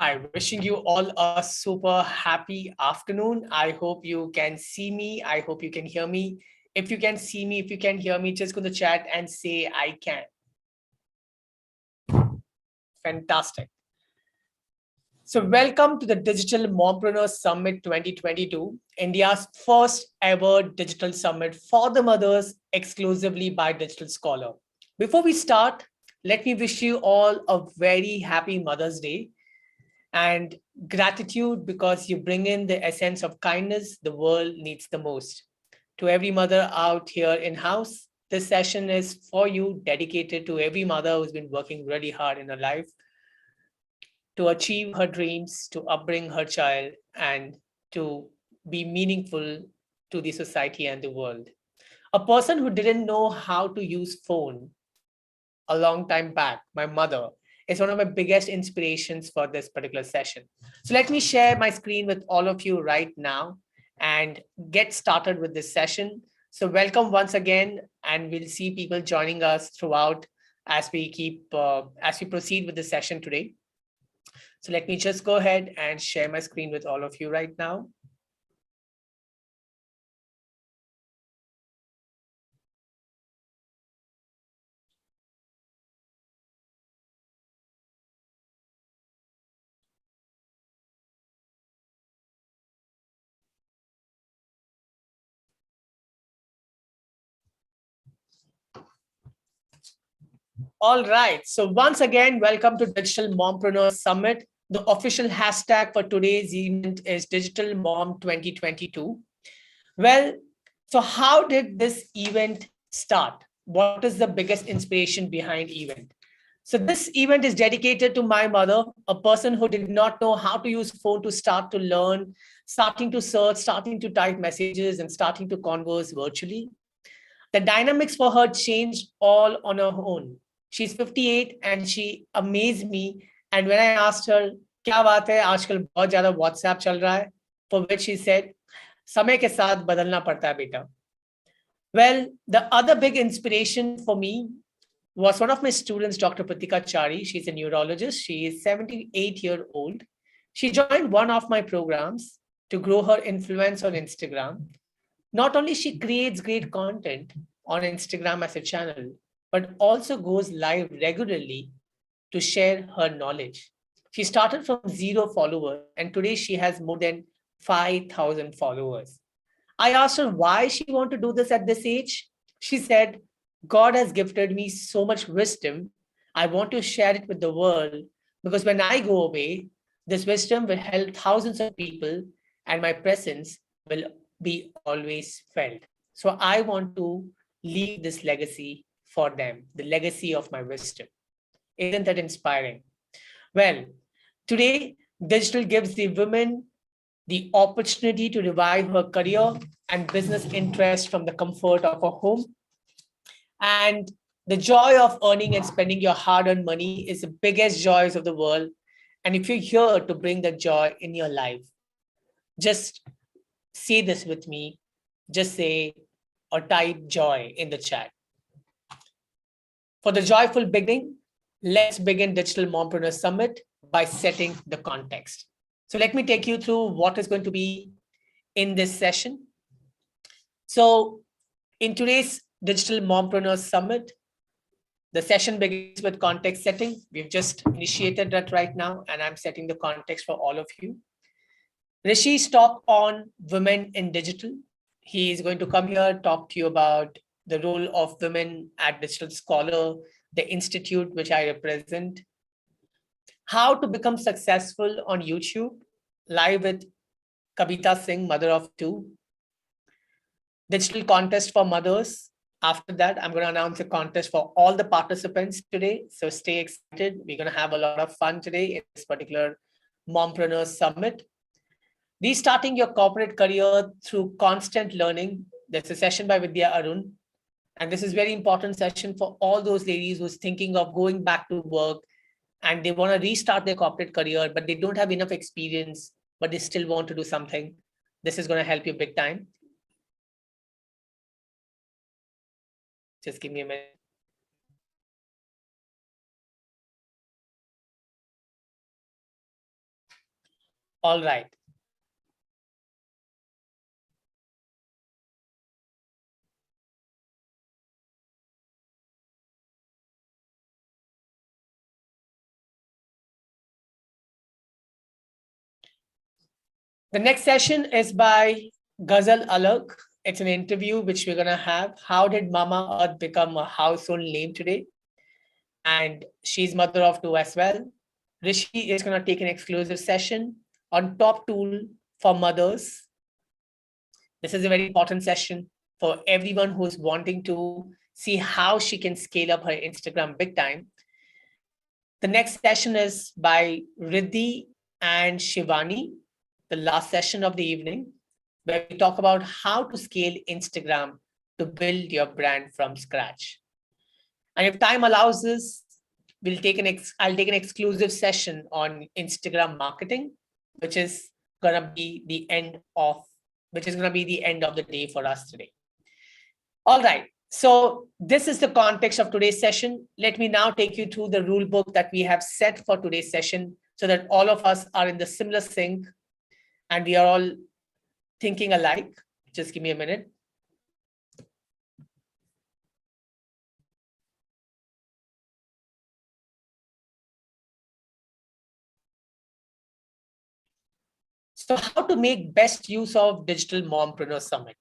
Hi, wishing you all a super happy afternoon. I hope you can see me. I hope you can hear me. If you can see me, if you can hear me, just go to the chat and say I can. Fantastic. So welcome to the Digital Mompreneur Summit 2022, India's first ever digital summit for the mothers exclusively by Digital Scholar. Before we start, let me wish you all a very happy Mother's Day and gratitude because you bring in the essence of kindness the world needs the most. To every mother out here in house, this session is for you, dedicated to every mother who's been working really hard in her life to achieve her dreams, to upbring her child, and to be meaningful to the society and the world. A person who didn't know how to use phone a long time back, my mother, is one of my biggest inspirations for this particular session. So let me share my screen with all of you right now and get started with this session. So welcome once again, and we'll see people joining us throughout as we proceed with the session today. So let me just go ahead and share my screen with all of you right now. All right. So once again, welcome to Digital Mompreneur Summit. The official hashtag for today's event is Digital Mom 2022. Well, so how did this event start? What is the biggest inspiration behind event? So this event is dedicated to my mother, a person who did not know how to use phone to start to learn, starting to search, starting to type messages, and starting to converse virtually. The dynamics for her changed all on her own. She's 58 and she amazed me. And when I asked her, क्या बात है आजकल बहुत ज्यादा WhatsApp चल रहा है, for which she said, समय के साथ बदलना पड़ता है बेटा. Well, the other big inspiration for me was one of my students, Dr. Pratika Chari. She's a neurologist. She is 78-year-old. She joined one of my programs to grow her influence on Instagram. Not only she creates great content on Instagram as a channel, but also goes live regularly to share her knowledge. She started from 0 followers and today she has more than 5,000 followers. I asked her why she wanted to do this at this age. She said, God has gifted me so much wisdom. I want to share it with the world because when I go away, this wisdom will help thousands of people and my presence will be always felt. So I want to leave this legacy for them, the legacy of my wisdom. Isn't that inspiring? Well, today, digital gives the women the opportunity to revive her career and business interest from the comfort of her home. And the joy of earning and spending your hard-earned money is the biggest joys of the world. And if you're here to bring that joy in your life, just say this with me. Just say or type joy in the chat. For the joyful beginning, let's begin Digital Mompreneur Summit by setting the context. So let me take you through what is going to be in this session. So in today's Digital Mompreneur Summit, The session begins with context setting. We've just initiated that right now, and I'm setting the context for all of you. Rishi's talk on women in digital. He is going to come here, talk to you about the role of women at Digital Scholar, the institute which I represent, how to become successful on YouTube, live with Kavita Singh, mother of two, digital contest for mothers. After that, I'm going to announce a contest for all the participants today. So stay excited. We're going to have a lot of fun today in this particular Mompreneur Summit. Restarting your corporate career through constant learning. There's a session by Vidya Arun. And this is very important session for all those ladies who's thinking of going back to work and they want to restart their corporate career, but they don't have enough experience, but they still want to do something. This is going to help you big time. Just give me a minute. All right. The next session is by Ghazal Alak. It's an interview which we're going to have. How did Mama Earth become a household name today? And she's mother of two as well. Rishi is going to take an exclusive session on top tool for mothers. This is a very important session for everyone who's wanting to see how she can scale up her Instagram big time. The next session is by Riddhi and Shivani, the last session of the evening, where we talk about how to scale Instagram to build your brand from scratch. And if time allows us, I'll take an exclusive session on Instagram marketing, which is gonna be the end of the day for us today. All right. So this is the context of today's session. Let me now take you through the rule book that we have set for today's session so that all of us are in the similar sync and we are all thinking alike. Just give me a minute. So how to make best use of Digital Mompreneur Summit?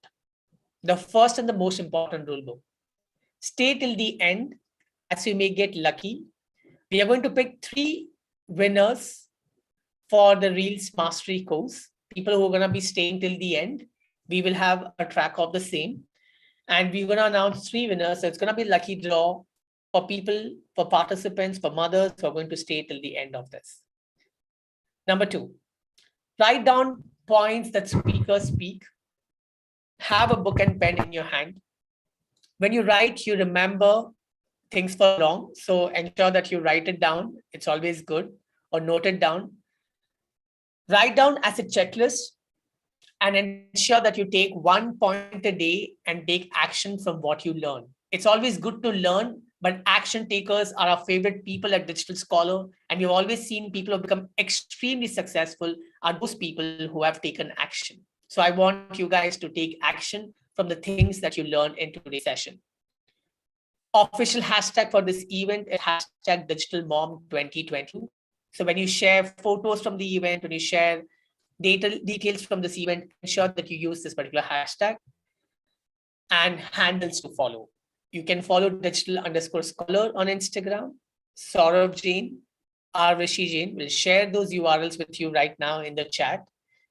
The first and the most important rule book. Stay till the end as you may get lucky. We are going to pick 3 winners for the Reels Mastery course. People who are going to be staying till the end. We will have a track of the same. And we're going to announce 3 winners. So it's going to be lucky draw for people, for participants, for mothers who are going to stay till the end of this. Number 2, write down points that speakers speak. Have a book and pen in your hand. When you write, you remember things for long. So ensure that you write it down. It's always good, or note it down. Write down as a checklist and ensure that you take 1 point a day and take action from what you learn. It's always good to learn, but action takers are our favorite people at Digital Scholar. And we've always seen people who become extremely successful are those people who have taken action. So I want you guys to take action from the things that you learn in today's session. Official hashtag for this event is hashtag Digital Mom 2022. So when you share photos from the event, when you share details from this event, ensure that you use this particular hashtag and handles to follow. You can follow digital_scholar on Instagram. Saurabh Jain, R. Rishi Jain will share those URLs with you right now in the chat.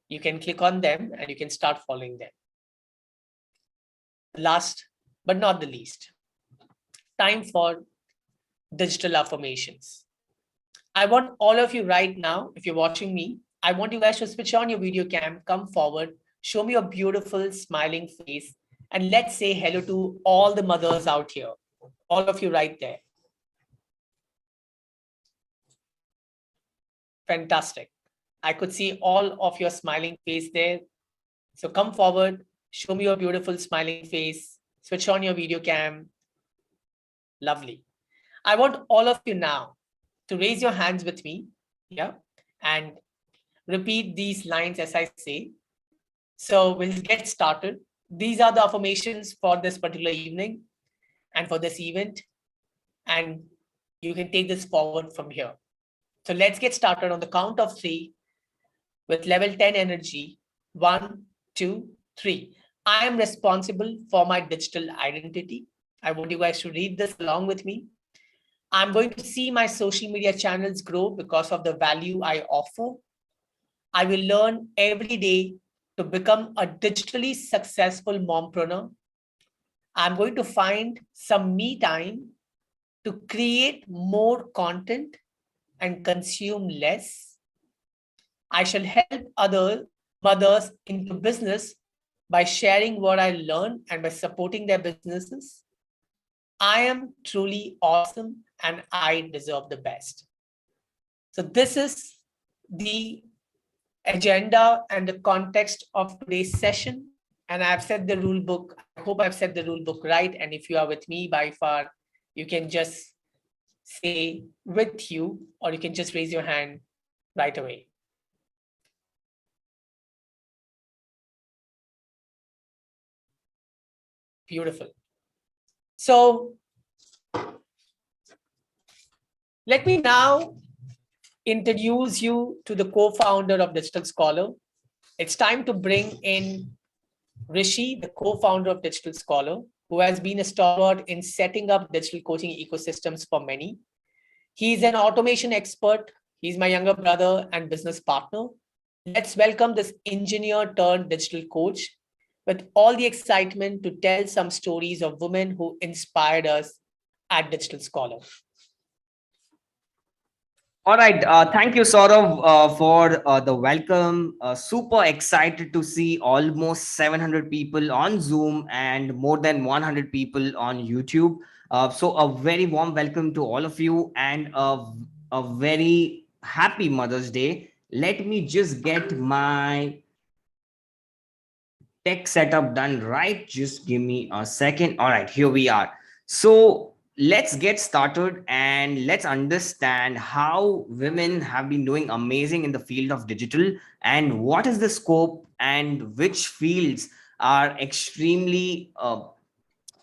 You can click on them and you can start following them. Last but not the least, time for digital affirmations. I want all of you right now, if you're watching me, I want you guys to switch on your video cam, come forward, show me your beautiful smiling face, and let's say hello to all the mothers out here. All of you right there. Fantastic. I could see all of your smiling face there. So come forward, show me your beautiful smiling face, switch on your video cam. Lovely. I want all of you now to raise your hands with me, yeah, and repeat these lines as I say. So we'll get started. These are the affirmations for this particular evening and for this event. and you can take this forward from here. So let's get started on the count of three with level 10 energy. 1, 2, 3. I am responsible for my digital identity. I want you guys to read this along with me. I'm going to see my social media channels grow because of the value I offer. I will learn every day to become a digitally successful mompreneur. I'm going to find some me time to create more content and consume less. I shall help other mothers into business by sharing what I learn and by supporting their businesses. I am truly awesome and I deserve the best. So this is the agenda and the context of today's session. And I've said the rule book. I hope I've said the rule book right. And if you are with me by far, you can just say with you, or you can just raise your hand right away. Beautiful. So let me now introduce you to the co-founder of Digital Scholar. It's time to bring in Rishi, the co-founder of Digital Scholar, who has been a stalwart in setting up digital coaching ecosystems for many. He's an automation expert. He's my younger brother and business partner. Let's welcome this engineer turned digital coach with all the excitement to tell some stories of women who inspired us at Digital Scholar. All right. Thank you, Saurav, for the welcome. Super excited to see almost 700 people on Zoom and more than 100 people on YouTube. So a very warm welcome to all of you and a very happy Mother's Day. Let me just get my tech setup done right. Just give me a second. All right, here we are. So let's get started and let's understand how women have been doing amazing in the field of digital and what is the scope and which fields are extremely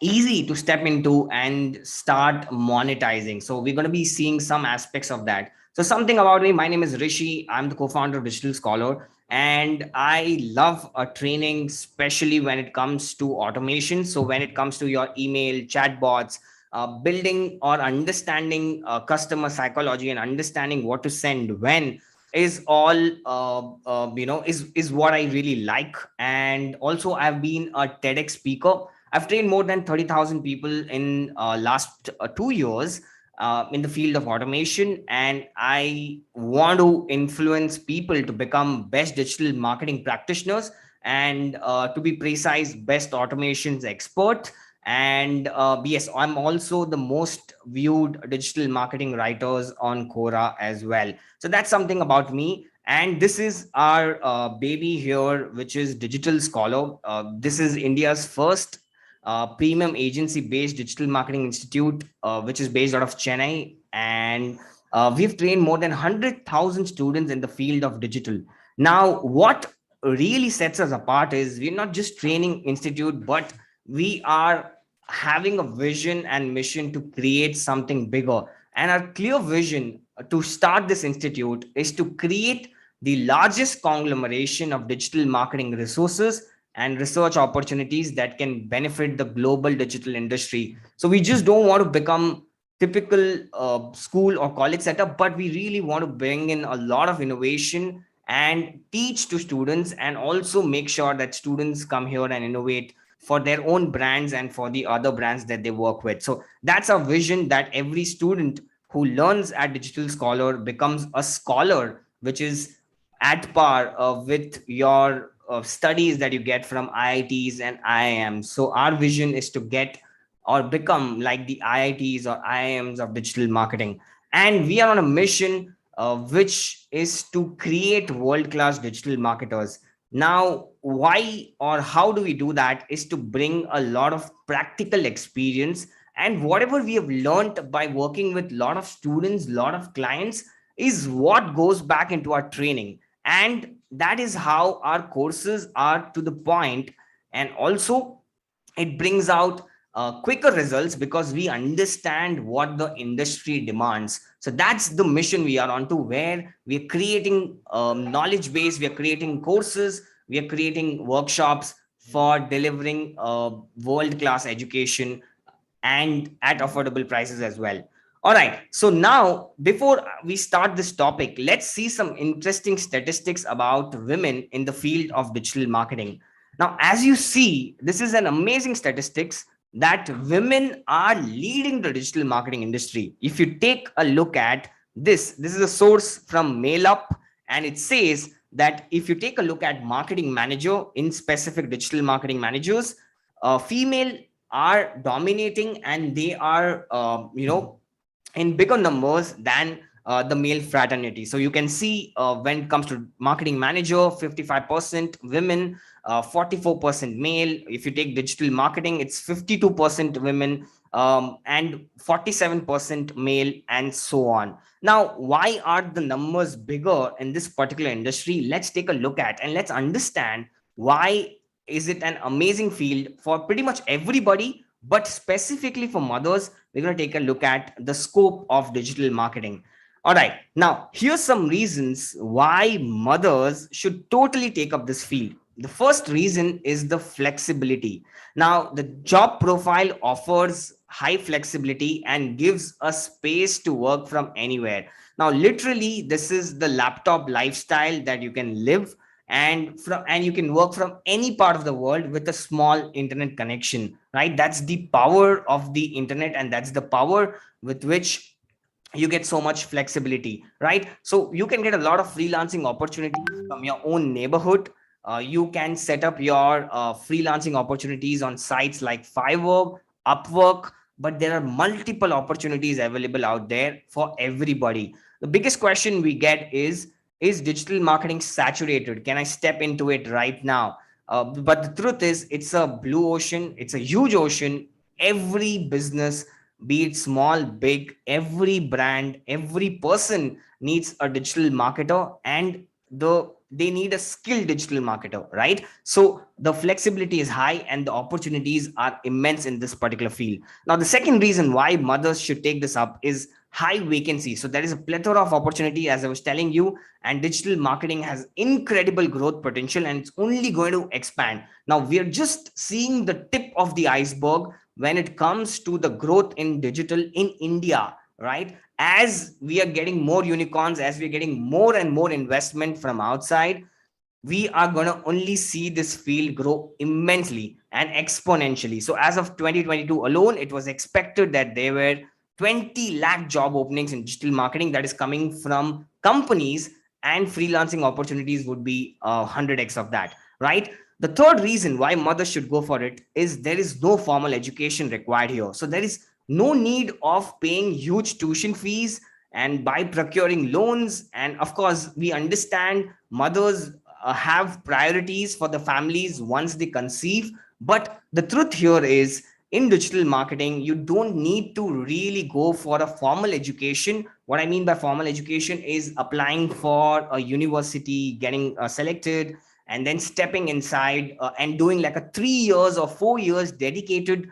easy to step into and start monetizing. So we're going to be seeing some aspects of that. So something about me, my name is Rishi. I'm the co-founder of Digital Scholar, and I love training, especially when it comes to automation. So when it comes to your email, chatbots, building or understanding customer psychology and understanding what to send when is all is what I really like. And also I've been a TEDx speaker. I've trained more than 30,000 people in last 2 years in the field of automation, and I want to influence people to become best digital marketing practitioners and to be precise, best automations expert. And yes, I'm also the most viewed digital marketing writers on Quora as well. So that's something about me. And this is our baby here, which is Digital Scholar. This is India's first premium agency based digital marketing institute, which is based out of Chennai. And we've trained more than 100,000 students in the field of digital. Now, what really sets us apart is we're not just training institute, but we are having a vision and mission to create something bigger. And our clear vision to start this institute is to create the largest conglomeration of digital marketing resources and research opportunities that can benefit the global digital industry. So we just don't want to become typical school or college setup, but we really want to bring in a lot of innovation and teach to students, and also make sure that students come here and innovate for their own brands and for the other brands that they work with. So that's our vision, that every student who learns at Digital Scholar becomes a scholar, which is at par with your studies that you get from IITs and IIMs. So our vision is to get or become like the IITs or IIMs of digital marketing. And we are on a mission which is to create world-class digital marketers. Now, why or how do we do that is to bring a lot of practical experience, and whatever we have learned by working with a lot of students, a lot of clients, is what goes back into our training. And that is how our courses are to the point. And also it brings out quicker results because we understand what the industry demands. So that's the mission we are onto, where we are creating knowledge base, we are creating courses, we are creating workshops for delivering world class education and at affordable prices as well. All right. So now, before we start this topic, let's see some interesting statistics about women in the field of digital marketing. Now, as you see, this is an amazing statistics that women are leading the digital marketing industry. If you take a look at this is a source from MailUp, and it says that if you take a look at marketing manager in specific digital marketing managers, female are dominating, and they are in bigger numbers than the male fraternity. So you can see when it comes to marketing manager, 55% women, 44% male. If you take digital marketing, it's 52% women, and 47% male, and so on. Now, why are the numbers bigger in this particular industry? Let's take a look at and let's understand why is it an amazing field for pretty much everybody, but specifically for mothers. We're going to take a look at the scope of digital marketing. All right, now here's some reasons why mothers should totally take up this field. The first reason is the flexibility. Now, the job profile offers high flexibility and gives a space to work from anywhere. Now, literally, this is the laptop lifestyle that you can live, and you can work from any part of the world with a small internet connection, right? That's the power of the internet, and that's the power with which you get so much flexibility, right? So you can get a lot of freelancing opportunities from your own neighborhood. You can set up your freelancing opportunities on sites like Fiverr, Upwork, but there are multiple opportunities available out there for everybody. The biggest question we get is digital marketing saturated? Can I step into it right now? But the truth is, it's a blue ocean, it's a huge ocean. Every business, be it small, big, every brand, every person needs a digital marketer, and they need a skilled digital marketer, right? So the flexibility is high and the opportunities are immense in this particular field. Now, the second reason why mothers should take this up is high vacancy. So there is a plethora of opportunity, as I was telling you, and digital marketing has incredible growth potential, and it's only going to expand. Now, we are just seeing the tip of the iceberg when it comes to the growth in digital in India, right? As we are getting more unicorns, as we are getting more and more investment from outside, we are going to only see this field grow immensely and exponentially. So as of 2022 alone, it was expected that there were 20 lakh job openings in digital marketing that is coming from companies, and freelancing opportunities would be 100x of that, right? The third reason why mothers should go for it is there is no formal education required here. So there is no need of paying huge tuition fees and by procuring loans. And of course, we understand mothers have priorities for the families once they conceive. But the truth here is, in digital marketing, you don't need to really go for a formal education. What I mean by formal education is applying for a university, getting selected, and then stepping inside and doing like a 3 years or 4 years dedicated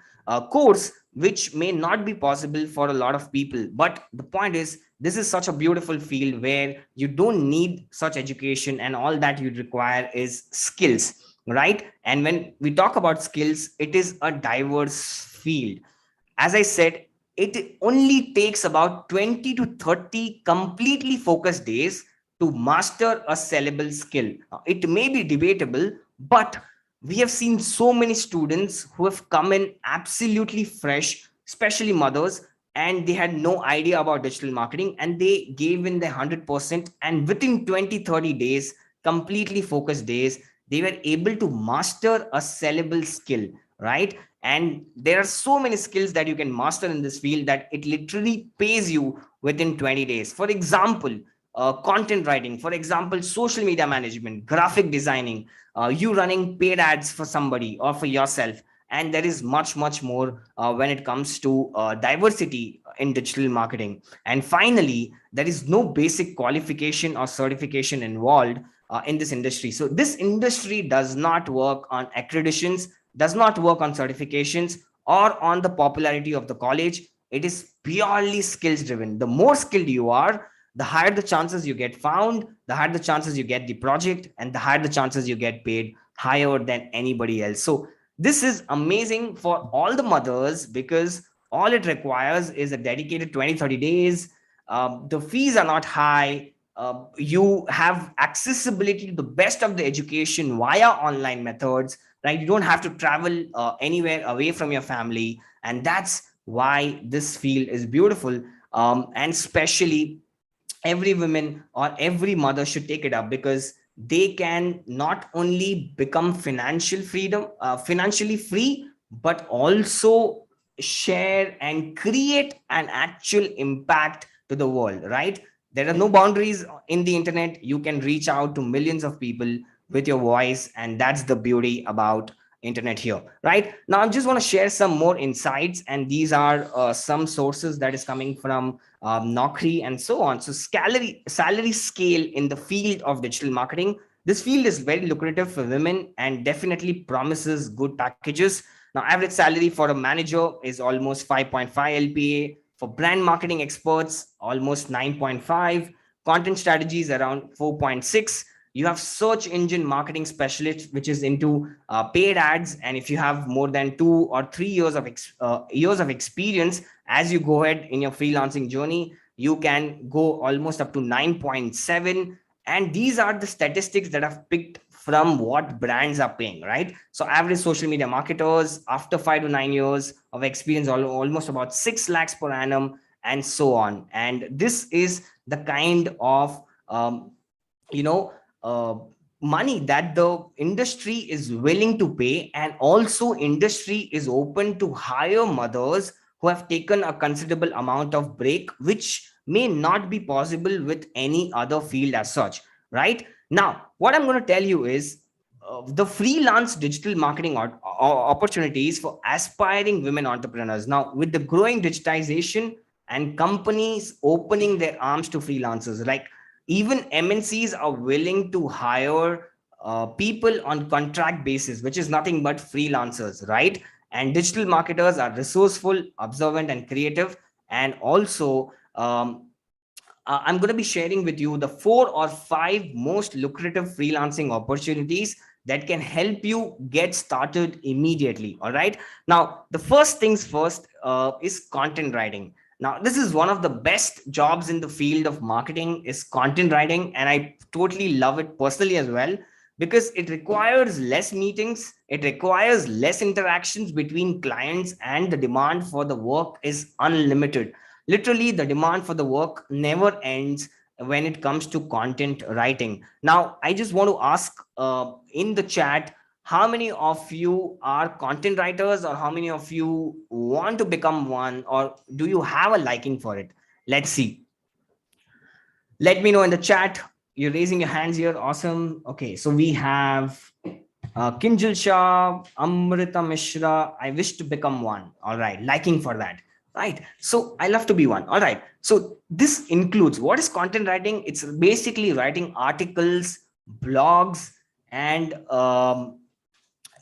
course, which may not be possible for a lot of people. But the point is, this is such a beautiful field where you don't need such education, and all that you require is skills, right? And when we talk about skills, it is a diverse field. As I said, it only takes about 20 to 30 completely focused days to master a sellable skill. It may be debatable, but we have seen so many students who have come in absolutely fresh, especially mothers, and they had no idea about digital marketing, and they gave in their 100%, and within 20-30 days, completely focused days, they were able to master a sellable skill, right? And there are so many skills that you can master in this field that it literally pays you within 20 days. For example, content writing, for example, social media management, graphic designing, you running paid ads for somebody or for yourself. And there is much more when it comes to diversity in digital marketing. And finally, there is no basic qualification or certification involved in this industry. So this industry does not work on accreditations, does not work on certifications. or on the popularity of the college. It is purely skills driven. The more skilled you are, the higher the chances you get found, the higher the chances you get the project, and the higher the chances you get paid higher than anybody else. So this is amazing for all the mothers, because all it requires is a dedicated 20-30 days. The fees are not high. You have accessibility to the best of the education via online methods, right? You don't have to travel anywhere away from your family, and that's why this field is beautiful. And especially every woman or every mother should take it up, because they can not only become financially free, but also share and create an actual impact to the world, right? There are no boundaries in the internet. You can reach out to millions of people with your voice, and that's the beauty about internet here. Right now, I just want to share some more insights, and these are some sources that is coming from Naukri and so on. So salary scale in the field of digital marketing. This field is very lucrative for women and definitely promises good packages. Now, average salary for a manager is almost 5.5 LPA. For brand marketing experts, almost 9.5. Content strategies around 4.6. You have search engine marketing specialist, which is into paid ads. And if you have more than 2 or 3 years of years of experience, as you go ahead in your freelancing journey, you can go almost up to 9.7. And these are the statistics that I've picked from what brands are paying, right? So average social media marketers after 5 to 9 years of experience, almost about 6 lakhs per annum, and so on. And this is the kind of you know uh, money that the industry is willing to pay, and also industry is open to hire mothers who have taken a considerable amount of break, which may not be possible with any other field as such. Right now, what I'm going to tell you is the freelance digital marketing opportunities for aspiring women entrepreneurs. Now, with the growing digitization and companies opening their arms to freelancers, like even MNCs are willing to hire people on contract basis, which is nothing but freelancers, right? And digital marketers are resourceful, observant, and creative. And also, I'm going to be sharing with you the 4 or 5 most lucrative freelancing opportunities that can help you get started immediately. All right. Now, the first things first is content writing. Now, this is one of the best jobs in the field of marketing, is content writing, and I totally love it personally as well, because it requires less meetings, it requires less interactions between clients, and the demand for the work is unlimited. Literally, the demand for the work never ends when it comes to content writing. Now, I just want to ask in the chat, how many of you are content writers, or how many of you want to become one, or do you have a liking for it? Let's see. Let me know in the chat. You're raising your hands here. Awesome. Okay, so we have Kinjal Shah, Amrita Mishra. I wish to become one. All right, liking for that. Right. So I love to be one. All right. So this includes, what is content writing? It's basically writing articles, blogs, and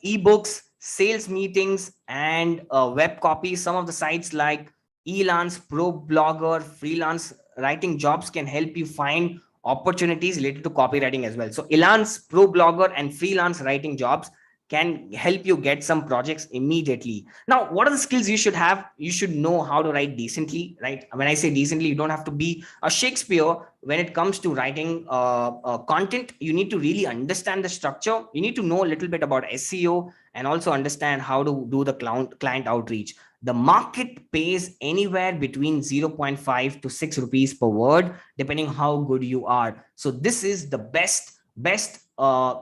ebooks, sales meetings, and web copies. Some of the sites like Elance, Pro Blogger, freelance writing jobs can help you find opportunities related to copywriting as well. So Elance, Pro Blogger, and freelance writing jobs can help you get some projects immediately. Now, what are the skills you should have? You should know how to write decently, right? When I say decently, you don't have to be a Shakespeare. When it comes to writing content, you need to really understand the structure. You need to know a little bit about SEO, and also understand how to do the client outreach. The market pays anywhere between 0.5 to 6 rupees per word, depending how good you are. So this is the best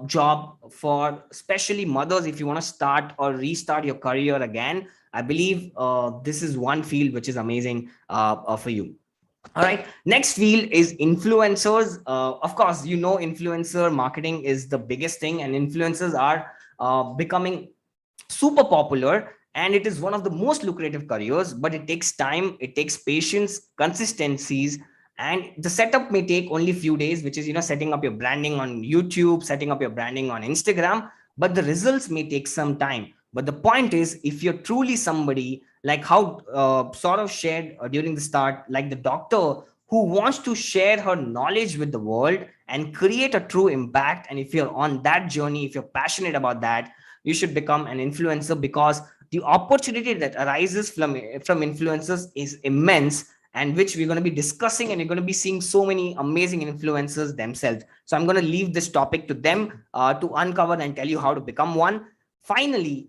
job for especially mothers. If you want to start or restart your career again, I believe this is one field which is amazing for you. All right, next field is influencers. Of course, influencer marketing is the biggest thing, and influencers are becoming super popular, and it is one of the most lucrative careers, but it takes time, it takes patience, consistencies, and the setup may take only few days, which is setting up your branding on YouTube, setting up your branding on Instagram, but the results may take some time. But the point is, if you're truly somebody like how sort of shared during the start, like the doctor who wants to share her knowledge with the world and create a true impact, and if you're on that journey, if you're passionate about that, you should become an influencer, because the opportunity that arises from influencers is immense, and which we're going to be discussing, and you're going to be seeing so many amazing influencers themselves. So I'm going to leave this topic to them to uncover and tell you how to become one. Finally,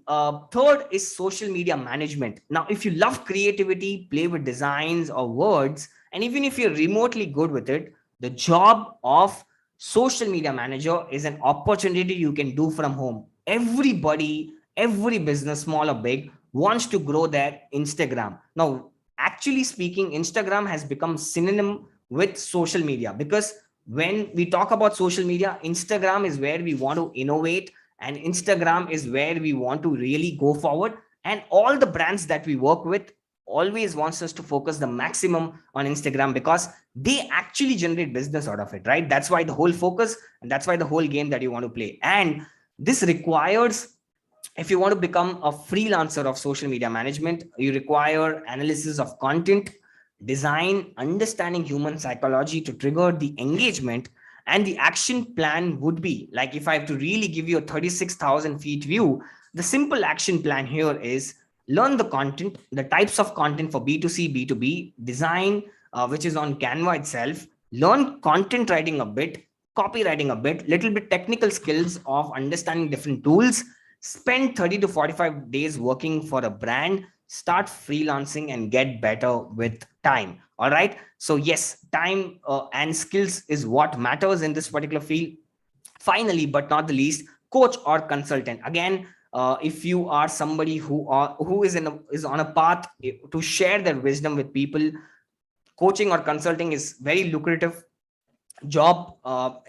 third is social media management. Now, if you love creativity, play with designs or words, and even if you're remotely good with it, the job of social media manager is an opportunity you can do from home. Everybody, every business, small or big, wants to grow their Instagram. Now, actually speaking, Instagram has become synonym with social media, because when we talk about social media, Instagram is where we want to innovate, and Instagram is where we want to really go forward. And all the brands that we work with always wants us to focus the maximum on Instagram, because they actually generate business out of it, right? That's why the whole focus, and that's why the whole game that you want to play. And this requires, if you want to become a freelancer of social media management, you require analysis of content, design, understanding human psychology to trigger the engagement. And the action plan would be like, if I have to really give you a 36,000 feet view, the simple action plan here is learn the content, the types of content for B2C, B2B, design, which is on Canva itself, learn content writing a bit, copywriting a bit, little bit technical skills of understanding different tools, spend 30 to 45 days working for a brand, start freelancing and get better with time. All right. So yes, time and skills is what matters in this particular field. Finally, but not the least, coach or consultant. Again, if you are somebody who is on a path to share their wisdom with people, coaching or consulting is very lucrative job.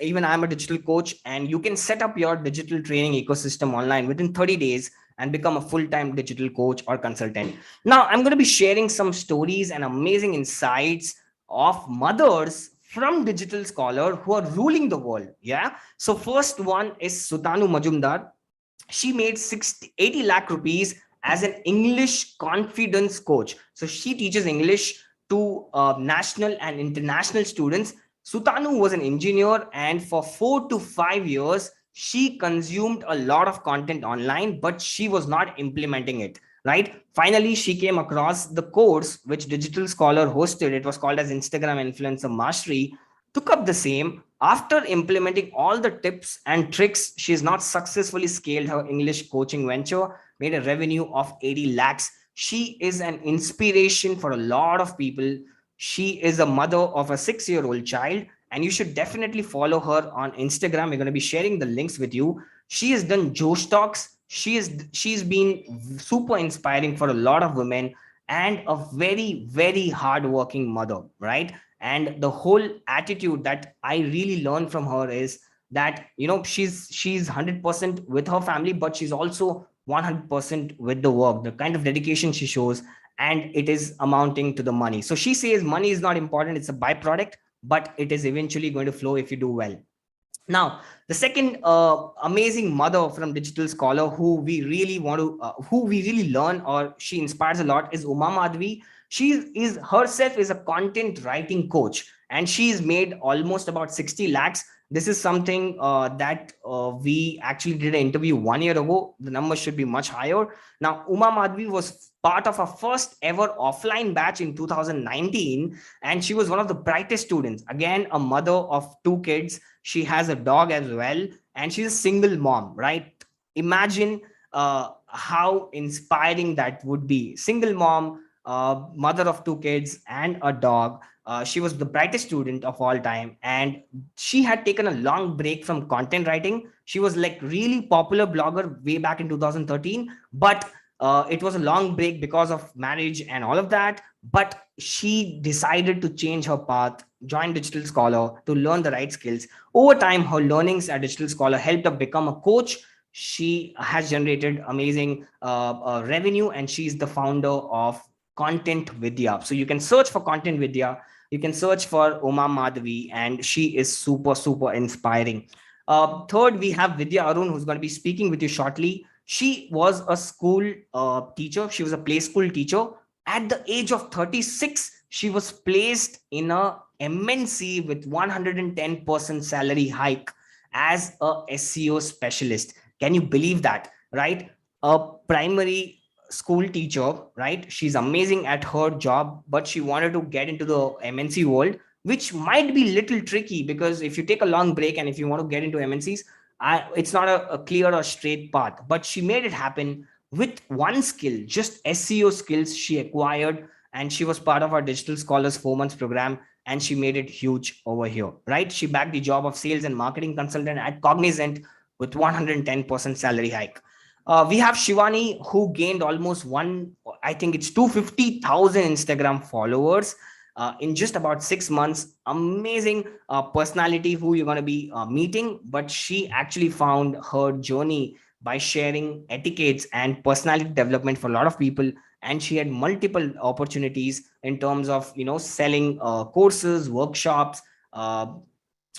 Even I'm a digital coach, and you can set up your digital training ecosystem online within 30 days and become a full-time digital coach or consultant. Now I'm going to be sharing some stories and amazing insights of mothers from Digital Scholar who are ruling the world. Yeah. So first one is Sutanu Majumdar. She made 80 lakh rupees as an English confidence coach. So she teaches English to national and international students. Sutanu was an engineer, and for 4 to 5 years, she consumed a lot of content online, but she was not implementing it. Right. Finally, she came across the course which Digital Scholar hosted. It was called as Instagram Influencer Mastery. Took up the same. After implementing all the tips and tricks, she has not successfully scaled her English coaching venture, made a revenue of 80 lakhs. She is an inspiration for a lot of people. She is a mother of a 6-year-old child, and you should definitely follow her on Instagram. We're going to be sharing the links with you. She has done Josh Talks. She's been super inspiring for a lot of women, and a very, very hardworking mother, right? And the whole attitude that I really learned from her is that, she's 100% with her family, but she's also 100% with the work, the kind of dedication she shows, and it is amounting to the money. So she says money is not important, it's a byproduct, but it is eventually going to flow if you do well. Now, the second amazing mother from Digital Scholar who we really want to, who we really learn, or she inspires a lot, is Uma Madhvi. She is herself is a content writing coach, and she's made almost about 60 lakhs. This is something that we actually did an interview 1 year ago. The number should be much higher. Now, Uma Madhvi was part of our first ever offline batch in 2019, and she was one of the brightest students. Again, a mother of 2 kids. She has a dog as well, and she's a single mom, right? Imagine how inspiring that would be. Single mom, mother of 2 kids and a dog. She was the brightest student of all time, and she had taken a long break from content writing. She was like really popular blogger way back in 2013, but it was a long break because of marriage and all of that. But she decided to change her path, join Digital Scholar to learn the right skills. Over time, her learnings at Digital Scholar helped her become a coach. She has generated amazing revenue, and she's the founder of Content Vidya. So you can search for Content Vidya. You can search for Uma Madhvi, and she is super, super inspiring. Third, we have Vidya Arun, who's going to be speaking with you shortly. She was a school teacher. She was a play school teacher. At the age of 36, she was placed in a MNC with 110% salary hike as a SEO specialist. Can you believe that? Right? A primary school teacher, right? She's amazing at her job, but she wanted to get into the MNC world, which might be little tricky, because if you take a long break and if you want to get into MNCs, it's not a clear or straight path. But she made it happen with one skill, just SEO skills she acquired, and she was part of our Digital Scholars 4 months program, and she made it huge over here, right? She backed the job of sales and marketing consultant at Cognizant with 110% salary hike. We have Shivani, who gained almost I think it's 250,000 Instagram followers in just about 6 months. Amazing personality who you're going to be meeting, but she actually found her journey by sharing etiquettes and personality development for a lot of people. And she had multiple opportunities in terms of, selling courses, workshops, uh,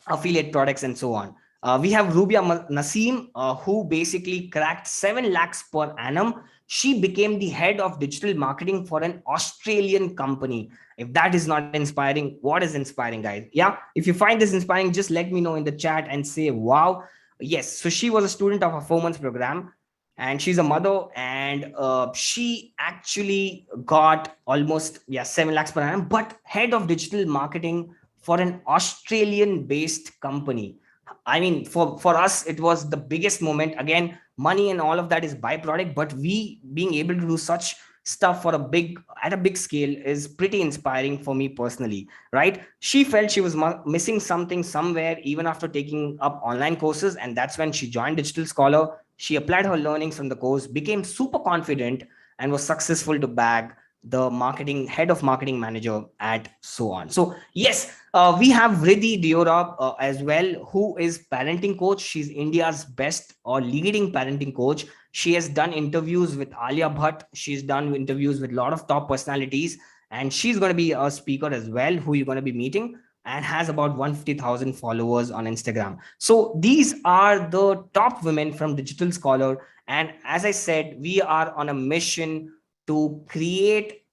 affiliate products, and so on. We have Rubia Naseem, who basically cracked 7 lakhs per annum. She became the head of digital marketing for an Australian company. If that is not inspiring, what is inspiring, guys? Yeah, if you find this inspiring, just let me know in the chat and say, wow. Yes, so she was a student of a 4 months program, and she's a mother, and she actually got almost, yeah, 7 lakhs per annum, but head of digital marketing for an Australian based company. I mean, for us, it was the biggest moment. Again, money and all of that is byproduct, but we being able to do such stuff for a big at a big scale is pretty inspiring for me personally, right? She felt she was missing something somewhere even after taking up online courses, and that's when she joined Digital Scholar. She applied her learnings from the course, became super confident, and was successful to bag the marketing head of marketing manager at so on. So yes, we have Riddhi Diora as well, who is parenting coach. She's India's best or leading parenting coach. She has done interviews with Alia Bhatt. She's done interviews with a lot of top personalities, and she's going to be a speaker as well, who you're going to be meeting, and has about 150,000 followers on Instagram. So these are the top women from Digital Scholar. And as I said, we are on a mission to create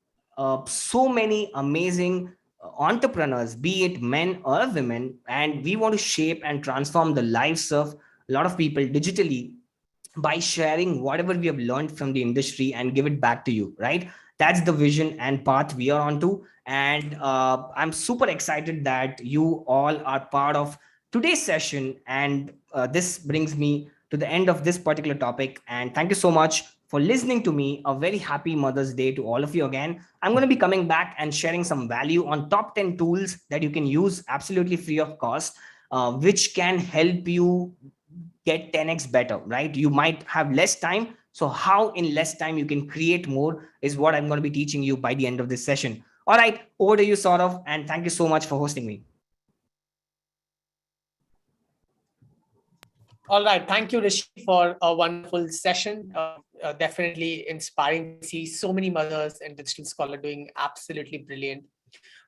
so many amazing entrepreneurs, be it men or women, and we want to shape and transform the lives of a lot of people digitally by sharing whatever we have learned from the industry and give it back to you, right? That's the vision and path we are onto. And I'm super excited that you all are part of today's session. And this brings me to the end of this particular topic. And thank you so much for listening to me. A very happy Mother's Day to all of you again. I'm going to be coming back and sharing some value on top 10 tools that you can use absolutely free of cost, which can help you get 10x better, right? You might have less time. So how in less time you can create more is what I'm going to be teaching you by the end of this session. All right, over to you, Saurav, and thank you so much for hosting me. All right. Thank you, Rishi, for a wonderful session. Definitely inspiring to see so many mothers and Digital Scholar doing absolutely brilliant.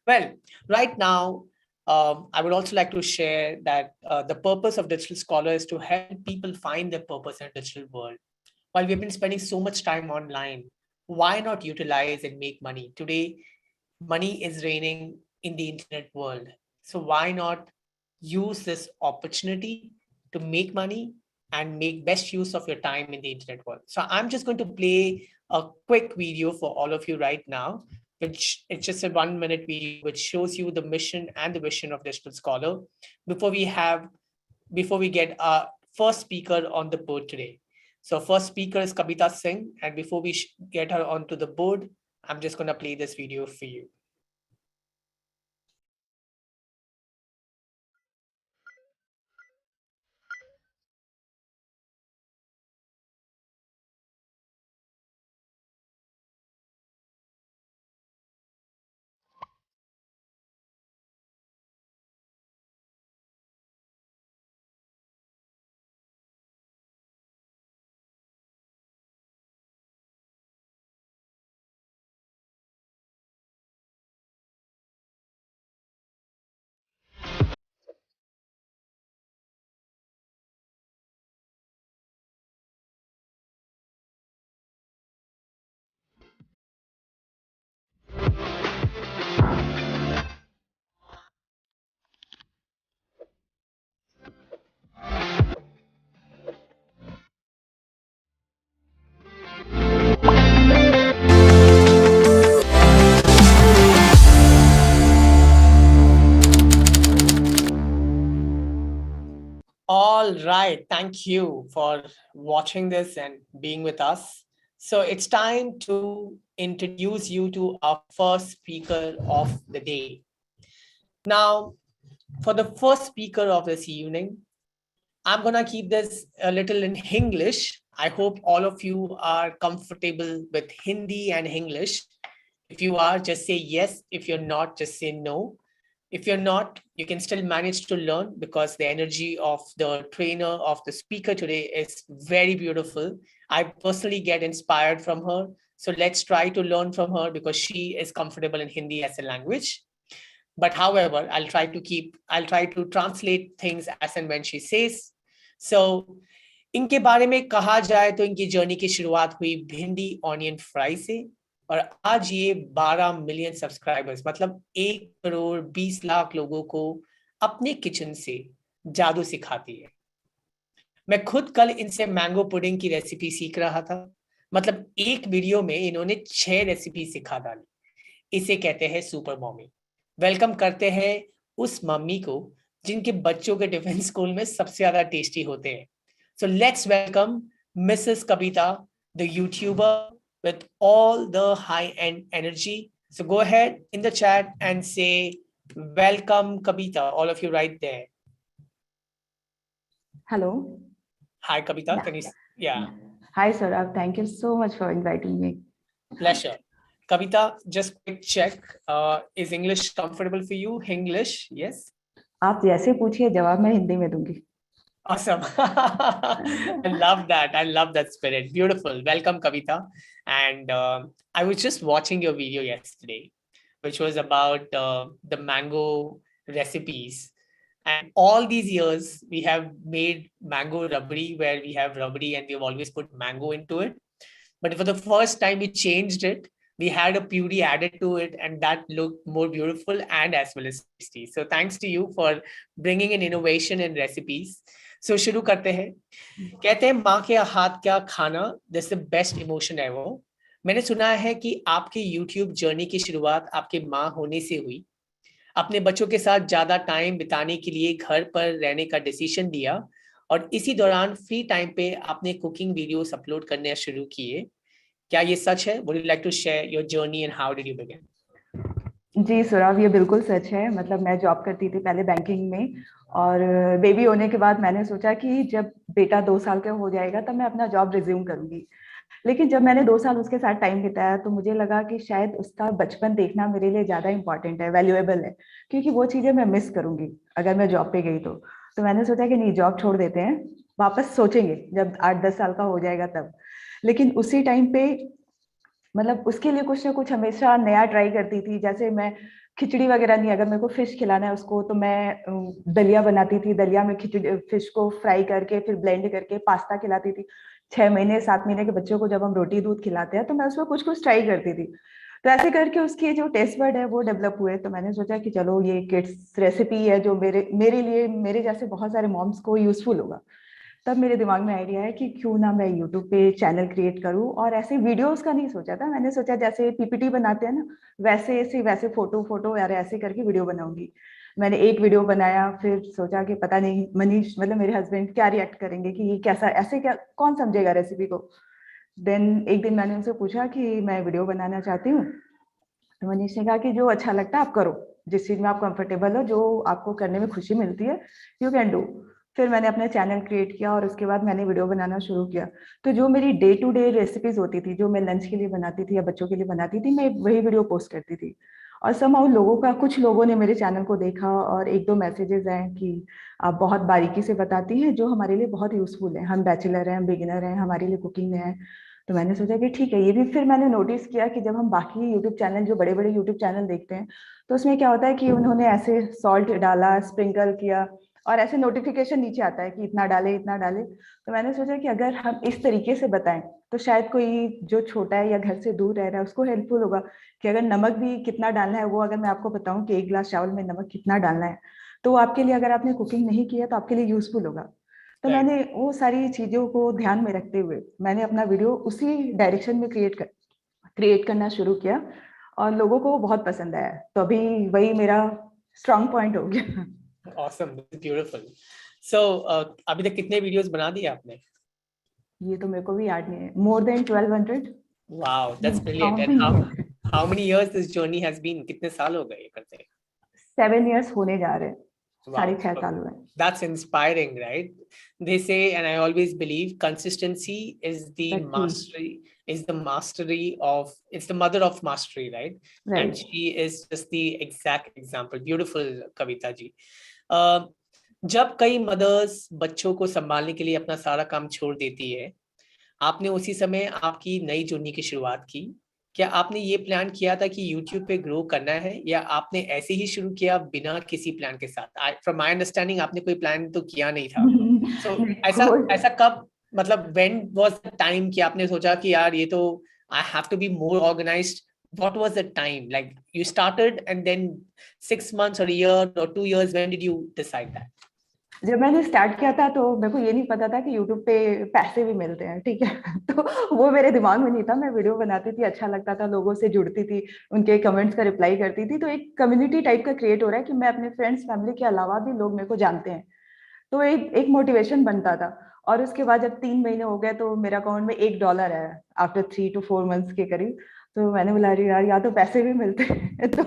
Well, right now, I would also like to share that the purpose of Digital Scholar is to help people find their purpose in a digital world. While we've been spending so much time online, why not utilize and make money? Today, money is reigning in the internet world. So why not use this opportunity to make money and make best use of your time in the internet world? So I'm just going to play a quick video for all of you right now, which it's just a 1 minute video which shows you the mission and the vision of Digital Scholar before we get our first speaker on the board today. So first speaker is Kavita Singh, and before we get her onto the board, I'm just going to play this video for you. All right. Thank you for watching this and being with us. So it's time to introduce you to our first speaker of the day. Now, for the first speaker of this evening, I'm going to keep this a little in English. I hope all of you are comfortable with Hindi and English. If you are, just say yes. If you're not, just say no. If you're not, you can still manage to learn because the energy of the trainer, of the speaker today is very beautiful. I personally get inspired from her. So let's try to learn from her because she is comfortable in Hindi as a language. But however, I'll try to translate things as and when she says. So इनके बारे में कहा जाए तो इनकी journey की शुरुआत हुई भिंडी ऑनियन फ्राई से और आज ये 12 मिलियन सब्सक्राइबर्स मतलब 1 करोड़ 20 लाख लोगों को अपने किचन से जादू सिखाती है। मैं खुद कल इनसे मैंगो पुडिंग की रेसिपी सीख रहा था। मतलब एक वीडियो में इन्होंने 6 रेसिपी सिखा डाली। इसे कहते हैं सुपर मॉमी। वेलकम करते हैं उस मम्मी को जिनके बच्चों के टिफिन स्कूल में सबसे ज्यादा टेस्टी होते हैं। So let's welcome Mrs. Kavita, the YouTuber with all the high-end energy. So go ahead in the chat and say, welcome Kavita, all of you right there. Hello. Hi Kavita, Yeah. can you, yeah. Hi Saurabh, thank you so much for inviting me. Pleasure. Kavita, just quick check. Is English comfortable for you? English, yes? आप जैसे पूछिए जवाब मैं हिंदी में दूंगी. Awesome. I love that. I love that spirit. Beautiful. Welcome, Kavita. And I was just watching your video yesterday, which was about the mango recipes. And all these years, we have made mango rabdi where we have rabdi and we've always put mango into it. But for the first time, we changed it. We had a puree added to it, and that looked more beautiful and as well as tasty. So thanks to you for bringing in innovation in recipes. So शुरू करते हैं। कहते हैं माँ के हाथ क्या खाना, this the best emotion ever. मैंने सुना है कि आपकी YouTube जर्नी की शुरुआत आपके माँ होने से हुई। अपने बच्चों के साथ ज्यादा टाइम बिताने के लिए घर पर रहने का डिसीजन दिया और इसी दौरान फ्री टाइम पे आपने कुकिंग वीडियोस अपलोड करने शुरू किए। क्या ये सच है? Would you like to share your journey and how did you begin? जी सौरभ, ये बिल्कुल सच है. मतलब मैं जॉब करती थी पहले बैंकिंग में और बेबी होने के बाद मैंने सोचा कि जब बेटा 2 साल का हो जाएगा तब मैं अपना जॉब रिज्यूम करूंगी. लेकिन जब मैंने 2 साल उसके साथ टाइम बिताया तो मुझे लगा कि शायद उसका बचपन देखना मेरे लिए ज्यादा इंपॉर्टेंट है, वैल्यूएबल है, क्योंकि वो चीजें मैं मिस करूंगी अगर मैं जॉब पे गई तो मैंने सोचा कि नहीं, जॉब छोड़ देते हैं, वापस सोचेंगे जब 8-10 साल का हो जाएगा तब. लेकिन उसी टाइम पे मतलब उसके लिए कुछ ना कुछ हमेशा नया ट्राई करती थी. जैसे मैं खिचड़ी वगैरह नहीं, अगर मेरे को फिश खिलाना है उसको तो मैं दलिया बनाती थी. दलिया में खिचड़ी फिश को फ्राई करके फिर ब्लेंड करके पास्ता खिलाती थी. 6 महीने 7 महीने के बच्चों को जब हम रोटी दूध खिलाते हैं तो मैं उसमें कुछ कुछ ट्राई करती थी. तो ऐसे करके उसके जो टेस्ट बर्ड है वो डेवलप हुए. तो मैंने सोचा कि चलो ये किड्स रेसिपी है जो मेरे लिए, मेरे जैसे बहुत सारे मॉम्स को यूजफुल होगा. तब मेरे दिमाग में आइडिया है कि क्यों ना मैं यूट्यूब पे चैनल क्रिएट करूं. और ऐसे वीडियोस का नहीं सोचा था, मैंने सोचा जैसे पीपीटी बनाते हैं ना वैसे फोटो यार ऐसे करके वीडियो बनाऊंगी. मैंने एक वीडियो बनाया, फिर सोचा कि पता नहीं मनीष मतलब मेरे हस्बैंड क्या रिएक्ट करेंगे कि ये कैसा, ऐसे क्या कौन समझेगा रेसिपी को. देन एक दिन मैंने उनसे पूछा कि मैं वीडियो बनाना चाहती हूँ. तो मनीष ने कहा कि जो अच्छा लगता है आप करो, जिस चीज में आप कंफर्टेबल हो, जो आपको करने में खुशी मिलती है, यू कैन डू. फिर मैंने अपना चैनल क्रिएट किया और उसके बाद मैंने वीडियो बनाना शुरू किया. तो जो मेरी डे टू डे रेसिपीज होती थी, जो मैं लंच के लिए बनाती थी या बच्चों के लिए बनाती थी, मैं वही वीडियो पोस्ट करती थी. और समहाउ कुछ लोगों ने मेरे चैनल को देखा और 1-2 मैसेजेस आए कि आप बहुत बारीकी से बताती हैं जो हमारे लिए बहुत यूजफुल है. हम बैचलर हैं, हम बिगिनर हैं, हमारे लिए कुकिंग में है. तो मैंने सोचा कि ठीक है ये भी. फिर मैंने नोटिस किया कि जब हम बाकी यूट्यूब चैनल, जो बड़े बड़े यूट्यूब चैनल देखते हैं, तो उसमें क्या होता है कि उन्होंने ऐसे सॉल्ट डाला, स्प्रिंकल किया और ऐसे नोटिफिकेशन नीचे आता है कि इतना डाले इतना डाले. तो मैंने सोचा कि अगर हम इस तरीके से बताएं तो शायद कोई जो छोटा है या घर से दूर रह रहा है उसको हेल्पफुल होगा. कि अगर नमक भी कितना डालना है, वो अगर मैं आपको बताऊं कि 1 गिलास चावल में नमक कितना डालना है, तो आपके लिए, अगर आपने कुकिंग नहीं किया तो आपके लिए यूजफुल होगा. तो मैंने वो सारी चीजों को ध्यान में रखते हुए मैंने अपना वीडियो उसी डायरेक्शन में क्रिएट करना शुरू किया और लोगों को बहुत पसंद आया. तो अभी वही मेरा स्ट्रॉन्ग पॉइंट हो गया. Awesome, beautiful. So अभी तक कितने वीडियोस बना दिए आपने? ये तो मेरे को भी याद नहीं है, more than 1200. Wow, that's brilliant. Count And भी नहीं है. how many years this journey has been? कितने साल हो गए ये करते? 7 years होने जा रहे हैं, Wow, 6.5 साल हुए. that's inspiring, right? They say, and I always believe, consistency is the The key. mastery of, it's the mother of mastery, right? Right. And she is just the exact example. Beautiful, Kavita ji. जब कई mother's बच्चों को संभालने के लिए अपना सारा काम छोड़ देती है, आपने उसी समय आपकी नई जर्नी की शुरुआत की। क्या आपने ये प्लान किया था कि YouTube पे ग्रो करना है, या आपने ऐसे ही शुरू किया बिना किसी प्लान के साथ? फ्रॉम माय अंडरस्टैंडिंग आपने कोई प्लान तो किया नहीं था। सो ऐसा कब, मतलब व्हेन वाज द टाइम कि आपने सोचा कि यार ये तो I have to be more organised? What was the time? Like you started and then 6 months or a year or 2 years, when did you decide that? जब मैंने स्टार्ट किया था तो मेरे को ये नहीं पता था कि YouTube पे पैसे भी मिलते हैं, ठीक है। तो वो मेरे दिमाग में नहीं था। मैं वीडियो बनाती थी, अच्छा लगता था, लोगों से जुड़ती थी, उनके कमेंट्स का रिप्लाई करती थी। तो एक कम्युनिटी टाइप का क्रिएट हो रहा है कि मैं अपने फ्रेंड्स फैमिली के अलावा भी लोग मेरे को जानते हैं, तो एक मोटिवेशन बनता था। और उसके बाद जब 3 महीने हो गए तो मेरे अकाउंट में $1 है आफ्टर 3 to 4 months के करीब। तो मैंने बोला अरे यार, यहाँ तो पैसे भी मिलते हैं। तो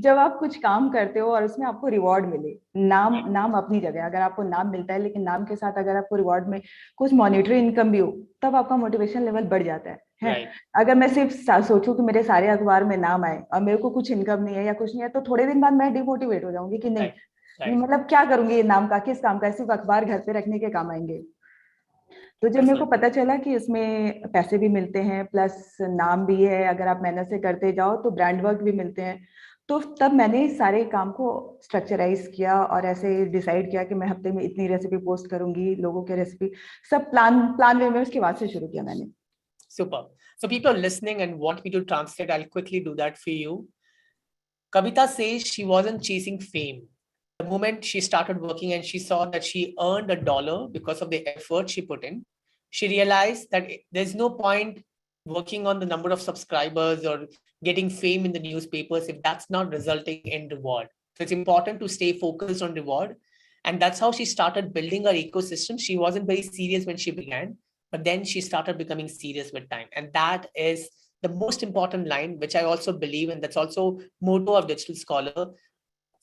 जब आप कुछ काम करते हो और उसमें आपको रिवॉर्ड मिले, नाम अपनी जगह, अगर आपको नाम मिलता है लेकिन नाम के साथ अगर आपको रिवॉर्ड में कुछ मॉनेटरी इनकम भी हो, तब आपका मोटिवेशन लेवल बढ़ जाता है। अगर मैं सिर्फ सोचूं कि मेरे सारे अखबार में नाम आए और मेरे को कुछ इनकम नहीं है या कुछ नहीं है, तो थोड़े दिन बाद मैं डिमोटिवेट हो जाऊंगी कि नहीं, मतलब क्या करूंगी ये नाम का, किस काम का, सिर्फ अखबार घर पे रखने के काम आएंगे। तो जब मेरे को पता चला कि इसमें पैसे भी मिलते हैं प्लस नाम भी है, अगर आप मेहनत से करते जाओ तो ब्रांड वर्क भी मिलते हैं, तो तब मैंने सारे काम को स्ट्रक्चराइज किया और ऐसे डिसाइड किया कि मैं हफ्ते में इतनी रेसिपी पोस्ट करूंगी, लोगों के रेसिपी सब प्लान वे में उसके बाद से शुरू किया मैंने। Super. So people are listening and want me to translate. I'll quickly do that for you. Kavita says she wasn't chasing fame. The moment she started working and she saw that she earned $1 because of the effort she put in, she realized that there's no point working on the number of subscribers or getting fame in the newspapers if that's not resulting in reward. So it's important to stay focused on reward. And that's how she started building her ecosystem. She wasn't very serious when she began, but then she started becoming serious with time. And that is the most important line, which I also believe, and that's also motto of Digital Scholar: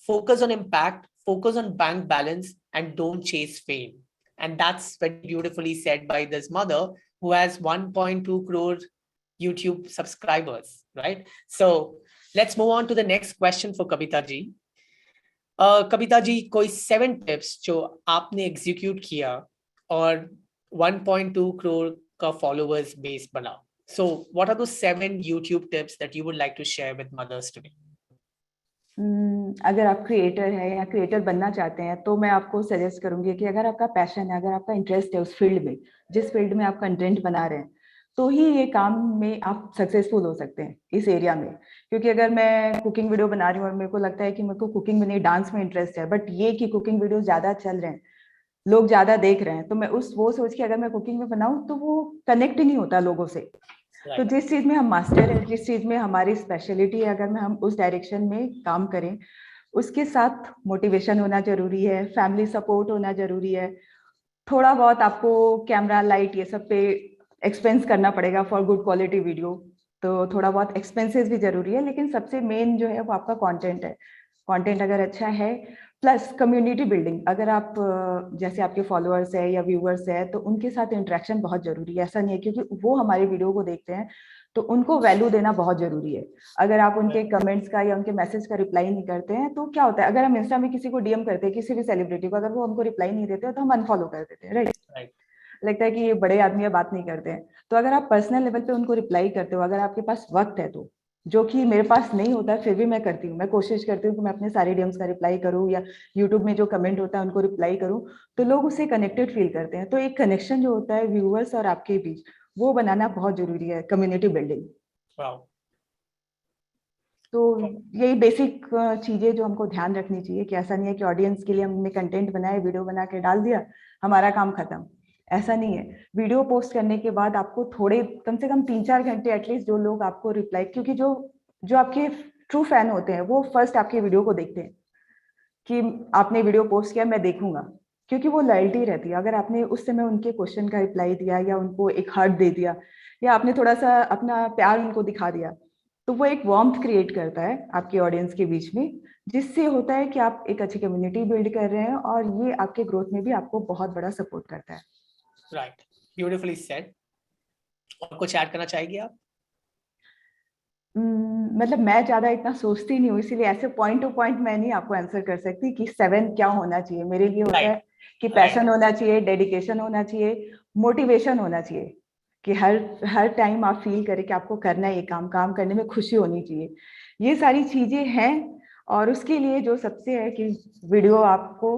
focus on impact, focus on bank balance, and don't chase fame. And that's very beautifully said by this mother who has 1.2 crore YouTube subscribers, right? So let's move on to the next question for Kavita ji. Kavita ji, कोई 7 tips जो आपने execute किया और 1.2 करोड़ का followers base बना. So what are those 7 YouTube tips that you would like to share with mothers today? अगर आप creator है या क्रिएटर बनना चाहते हैं तो मैं आपको सजेस्ट करूंगी कि अगर आपका पैशन है, अगर आपका इंटरेस्ट है उस फील्ड में, जिस फील्ड में आप कंटेंट बना रहे हैं, तो ही ये काम में आप सक्सेसफुल हो सकते हैं इस एरिया में। क्योंकि अगर मैं कुकिंग वीडियो बना रही हूँ और मेरे को लगता है कि मेरे को कुकिंग में नहीं डांस में इंटरेस्ट है, बट ये कि कुकिंग वीडियो ज्यादा चल रहे हैं, लोग ज्यादा देख रहे हैं, तो मैं वो सोच के अगर मैं कुकिंग में बनाऊं तो वो कनेक्ट ही नहीं होता लोगों से। तो जिस चीज में हम मास्टर है, जिस चीज में हमारी स्पेशलिटी है, अगर हम उस डायरेक्शन में काम करें, उसके साथ मोटिवेशन होना जरूरी है, फैमिली सपोर्ट होना जरूरी है, थोड़ा बहुत आपको कैमरा लाइट ये सब पे एक्सपेंस करना पड़ेगा फॉर गुड क्वालिटी वीडियो, तो थोड़ा बहुत एक्सपेंसेस भी जरूरी है, लेकिन सबसे मेन जो है वो आपका कंटेंट है। कंटेंट अगर अच्छा है, प्लस कम्युनिटी बिल्डिंग, अगर आप जैसे आपके फॉलोअर्स है या व्यूअर्स है तो उनके साथ इंटरेक्शन बहुत जरूरी है। ऐसा नहीं है क्योंकि वो हमारे वीडियो को देखते हैं तो उनको वैल्यू देना बहुत जरूरी है। अगर आप उनके कमेंट्स का या उनके मैसेज का रिप्लाई नहीं करते हैं तो क्या होता है, अगर हम इंस्टा में किसी को डीएम करते हैं, किसी भी सेलिब्रिटी को, अगर वो हमको रिप्लाई नहीं देते तो हम अनफॉलो कर देते हैं, राइट। लगता है कि ये बड़े आदमी है, बात नहीं करते हैं। तो अगर आप पर्सनल लेवल पे उनको रिप्लाई करते हो, अगर आपके पास वक्त है तो, जो कि मेरे पास नहीं होता है, फिर भी मैं करती हूँ, मैं कोशिश करती हूँ कि मैं अपने सारे डीएम्स का रिप्लाई करूँ या यूट्यूब में जो कमेंट होता है उनको रिप्लाई करूँ, तो लोग उससे कनेक्टेड फील करते हैं। तो एक कनेक्शन जो होता है व्यूअर्स और आपके बीच, वो बनाना बहुत जरूरी है, कम्युनिटी बिल्डिंग। तो यही बेसिक चीजें जो हमको ध्यान रखनी चाहिए कि ऐसा नहीं है कि ऑडियंस के लिए हमने कंटेंट बनाए, वीडियो बना के डाल दिया, हमारा काम खत्म। ऐसा नहीं है। वीडियो पोस्ट करने के बाद आपको थोड़े, कम से कम 3-4 घंटे एटलीस्ट जो लोग आपको रिप्लाई, क्योंकि जो आपके ट्रू फैन होते हैं वो फर्स्ट आपके वीडियो को देखते हैं कि आपने वीडियो पोस्ट किया, मैं देखूंगा। क्योंकि वो लॉयल्टी रहती है। अगर आपने उस समय उनके क्वेश्चन का रिप्लाई दिया या उनको एक हर्ट दे दिया या आपने थोड़ा सा अपना प्यार उनको दिखा दिया, तो वो एक वार्मथ क्रिएट करता है आपके ऑडियंस के बीच में, जिससे होता है कि आप एक अच्छी कम्युनिटी बिल्ड कर रहे हैं और ये आपके ग्रोथ में भी आपको बहुत बड़ा सपोर्ट करता है। Right, beautifully said. और कुछ ऐड करना चाहेगी आप? मतलब मैं ज्यादा इतना सोचती नहीं हूँ, इसीलिए ऐसे पॉइंट टू पॉइंट मैं नहीं आपको आंसर कर सकती कि 7 क्या होना चाहिए। मेरे लिए होता है कि पैशन होना चाहिए, डेडिकेशन होना चाहिए, मोटिवेशन होना चाहिए, कि हर हर टाइम आप फील करें कि आपको करना है ये काम, काम करने में खुशी होनी चाहिए। ये सारी चीजें हैं। और उसके लिए जो सबसे है कि वीडियो आपको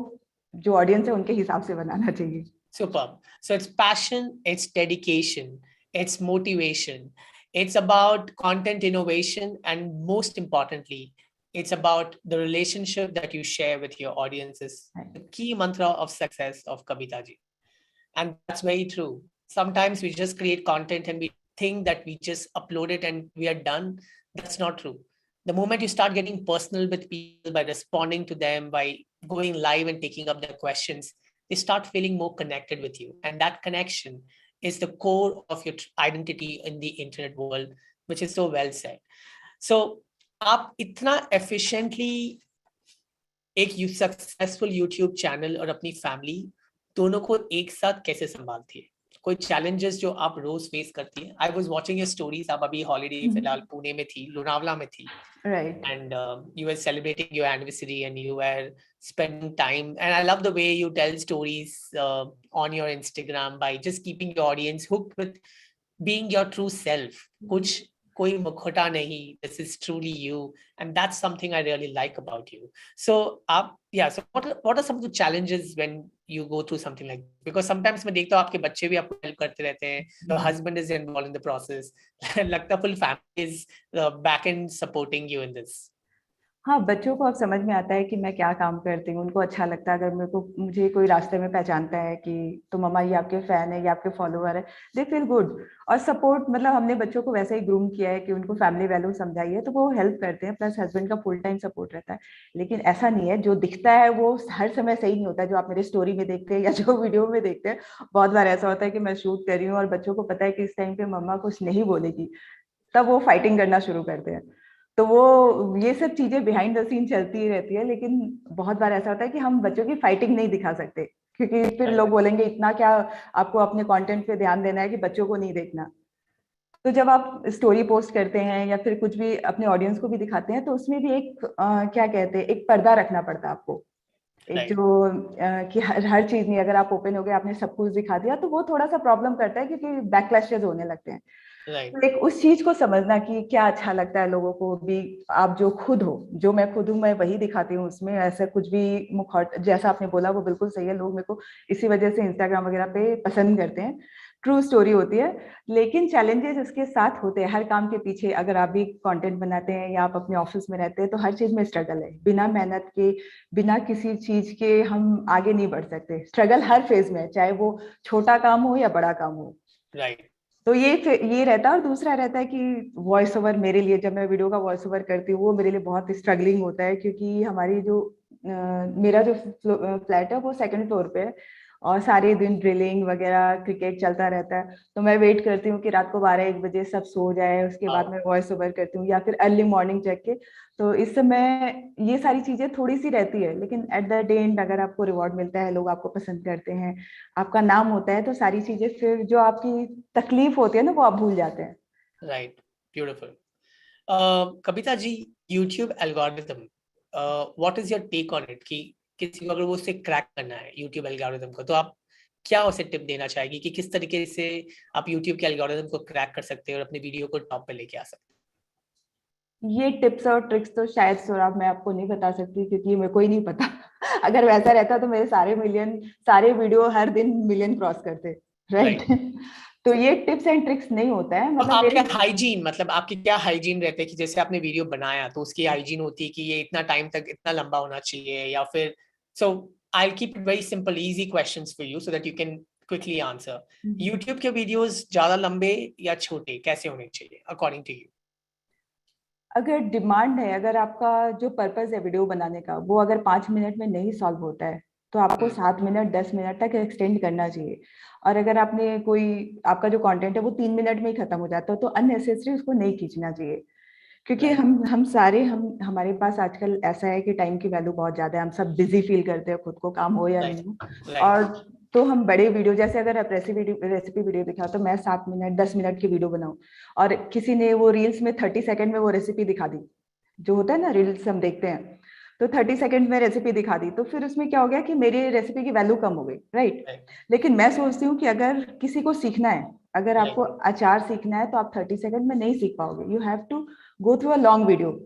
जो ऑडियंस है उनके हिसाब से बनाना चाहिए। Superb. So it's passion, it's dedication, it's motivation, it's about content innovation, and most importantly, it's about the relationship that you share with your audiences. The key mantra of success of Kavita ji. And that's very true. Sometimes we just create content and we think that we just upload it and we are done. That's not true. The moment you start getting personal with people by responding to them, by going live and taking up their questions, they start feeling more connected with you. And that connection is the core of your identity in the internet world, which is so well said. So, आप इतना efficiently एक successful YouTube channel और अपनी family दोनों को एक साथ कैसे संभालती है? कोई चैलेंजेस जो आप रोज फेस करती है? I was watching your stories, आप अभी हॉलीडे फिलहाल पुणे में थी, लोनावला में थी, right. and you were celebrating your anniversary and you were spending time, and I love the way you tell stories on your Instagram by just keeping your audience hooked with being your true self. कुछ कोई मुखौटा नहीं, this is truly you, and that's something I really like about you. So so what are some of the challenges when you go through something like that? Because sometimes मैं देखता हूँ आपके बच्चे भी आपको हेल्प करते रहते हैं, your husband is involved in the process, लगता है full family is back end supporting you in this. हाँ, बच्चों को अब समझ में आता है कि मैं क्या काम करती हूँ। उनको अच्छा लगता है अगर मुझे कोई रास्ते में पहचानता है कि तो मम्मा ये आपके फैन है, ये आपके फॉलोअर है, दे फील गुड। और सपोर्ट, मतलब हमने बच्चों को वैसे ही ग्रूम किया है कि उनको फैमिली वैल्यू समझाई है, तो वो हेल्प करते हैं। प्लस हस्बैंड का फुल टाइम सपोर्ट रहता है। लेकिन ऐसा नहीं है, जो दिखता है वो हर समय सही नहीं होता। जो आप मेरे स्टोरी में देखते हैं या जो वीडियो में देखते हैं, बहुत बार ऐसा होता है कि मैं शूट कर रही हूँ और बच्चों को पता है कि इस टाइम पे मम्मा कुछ नहीं बोलेगी, तब वो फाइटिंग करना शुरू करते हैं। तो वो ये सब चीजें बिहाइंड द सीन चलती ही रहती है। लेकिन बहुत बार ऐसा होता है कि हम बच्चों की फाइटिंग नहीं दिखा सकते, क्योंकि फिर लोग बोलेंगे इतना क्या आपको अपने कंटेंट पे ध्यान देना है कि बच्चों को नहीं देखना। तो जब आप स्टोरी पोस्ट करते हैं या फिर कुछ भी अपने ऑडियंस को भी दिखाते हैं, तो उसमें भी एक क्या कहते हैं, एक पर्दा रखना पड़ता है आपको। एक जो कि हर चीज नहीं, अगर आप ओपन हो गए आपने सब कुछ दिखा दिया, तो वो थोड़ा सा प्रॉब्लम करता है, क्योंकि बैकलैशेस होने लगते हैं। तो एक उस चीज को समझना कि क्या अच्छा लगता है लोगों को भी। आप जो खुद हो, जो मैं खुद हूँ, मैं वही दिखाती हूँ उसमें। ऐसा कुछ भी मुखौट, जैसा आपने बोला वो बिल्कुल सही है। लोग मेरे को इसी वजह से इंस्टाग्राम वगैरह पे पसंद करते हैं। ट्रू स्टोरी होती है। लेकिन चैलेंजेस इसके साथ होते हैं। हर काम के पीछे, अगर आप भी कंटेंट बनाते हैं या आप अपने ऑफिस में रहते हैं, तो हर चीज में स्ट्रगल है। बिना मेहनत के, बिना किसी चीज के हम आगे नहीं बढ़ सकते। स्ट्रगल हर फेज में है, चाहे वो छोटा काम हो या बड़ा काम हो। राइट। तो ये रहता है। और दूसरा रहता है कि वॉइस ओवर, मेरे लिए जब मैं वीडियो का वॉइस ओवर करती हूँ, वो मेरे लिए बहुत स्ट्रगलिंग होता है, क्योंकि हमारी जो मेरा जो फ्लैट है वो सेकंड फ्लोर पे है, और सारे दिन ड्रिलिंग वगैरह क्रिकेट चलता रहता है। तो मैं वेट करती हूँ कि रात को 12-1 बजे सब सो जाए, उसके बाद मैं वॉइस ओवर करती हूँ, या फिर अर्ली मॉर्निंग जग के। तो इस समय ये सारी चीजें थोड़ी सी रहती है, लेकिन एट द एंड अगर आपको रिवॉर्ड मिलता है, लोग आपको पसंद करते हैं, आपका नाम होता है, तो सारी चीजें फिर जो आपकी तकलीफ होती है ना, वो आप भूल जाते हैं। Right, beautiful. Kavita ji, YouTube algorithm, what is your take on it? कि किसी को अगर वो उसे क्रैक करना है यूट्यूब एल्गोरिथम को, तो आप क्या उसे टिप देना चाहेगी कि किस तरीके से आप यूट्यूब के एल्गोरिथम को क्रैक कर सकते हैं और अपनी वीडियो को टॉप पे लेके आ सकते ये टिप्स और ट्रिक्स तो शायद सौरभ मैं आपको नहीं बता सकती, क्योंकि मेरे को ही नहीं पता। अगर वैसा रहता तो मेरे सारे वीडियो हर दिन मिलियन क्रॉस करते। हैं? राइट। तो ये टिप्स एंड ट्रिक्स नहीं होता है, तो मतलब आपके मेरे। हाइजीन, मतलब आपके क्या हाइजीन रहते हैं कि जैसे आपने वीडियो बनाया तो उसकी हाइजीन होती है कि ये इतना टाइम तक इतना लंबा होना चाहिए, या फिर so I keep it very simple easy questions for you so that you can quickly answer. YouTube के वीडियोस ज्यादा लंबे या छोटे कैसे होने चाहिए अकॉर्डिंग टू यू? अगर डिमांड है, अगर आपका जो पर्पस है वीडियो बनाने का, वो अगर 5 मिनट में नहीं सॉल्व होता है, तो आपको 7 मिनट 10 मिनट तक एक्सटेंड करना चाहिए। और अगर आपने कोई आपका जो कंटेंट है वो 3 मिनट में ही खत्म हो जाता है तो अननेसेसरी उसको नहीं खींचना चाहिए। क्योंकि हम सारे हमारे पास आजकल ऐसा है कि टाइम की वैल्यू बहुत ज्यादा है, हम सब बिजी फील करते हैं खुद को, काम हो या नहीं हो। और तो हम बड़े वीडियो, जैसे अगर आप रेसिपी वीडियो दिखाओ तो मैं 7 मिनट 10 मिनट की वीडियो बनाऊं और किसी ने वो रील्स में 30 सेकंड में वो रेसिपी दिखा दी, जो होता है ना रील्स हम देखते हैं, तो 30 सेकंड में रेसिपी दिखा दी, तो फिर उसमें क्या हो गया कि मेरी रेसिपी की वैल्यू कम हो गई, राइट। लेकिन मैं सोचती हूँ कि अगर किसी को सीखना है, अगर आपको अचार सीखना है तो आप 30 सेकंड में नहीं सीख पाओगे, you have to go through a long video,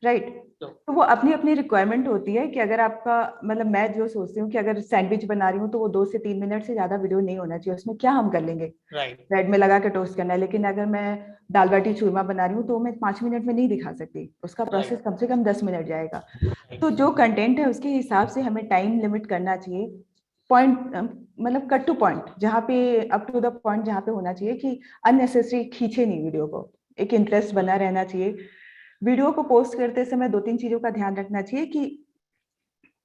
right. तो वो अपनी अपनी रिक्वायरमेंट होती है कि अगर आपका मतलब मैं जो सोचती हूँ कि अगर सैंडविच बना रही हूँ तो वो 2 से 3 मिनट से ज्यादा वीडियो नहीं होना चाहिए, उसमें क्या हम कर लेंगे, ब्रेड में लगा के टोस्ट करना है। लेकिन अगर मैं दाल बाटी चूरमा बना रही हूँ तो मैं 5 मिनट में नहीं दिखा सकती, उसका प्रोसेस कम से कम 10 मिनट जाएगा। तो जो कंटेंट है उसके हिसाब से हमें टाइम लिमिट करना चाहिए, पॉइंट मतलब कट टू पॉइंट, जहाँ पे अप टू द पॉइंट जहाँ पे होना चाहिए कि अननेसेसरी खींचे नहीं वीडियो को, एक इंटरेस्ट बना रहना चाहिए। वीडियो को पोस्ट करते समय 2-3 चीजों का ध्यान रखना चाहिए कि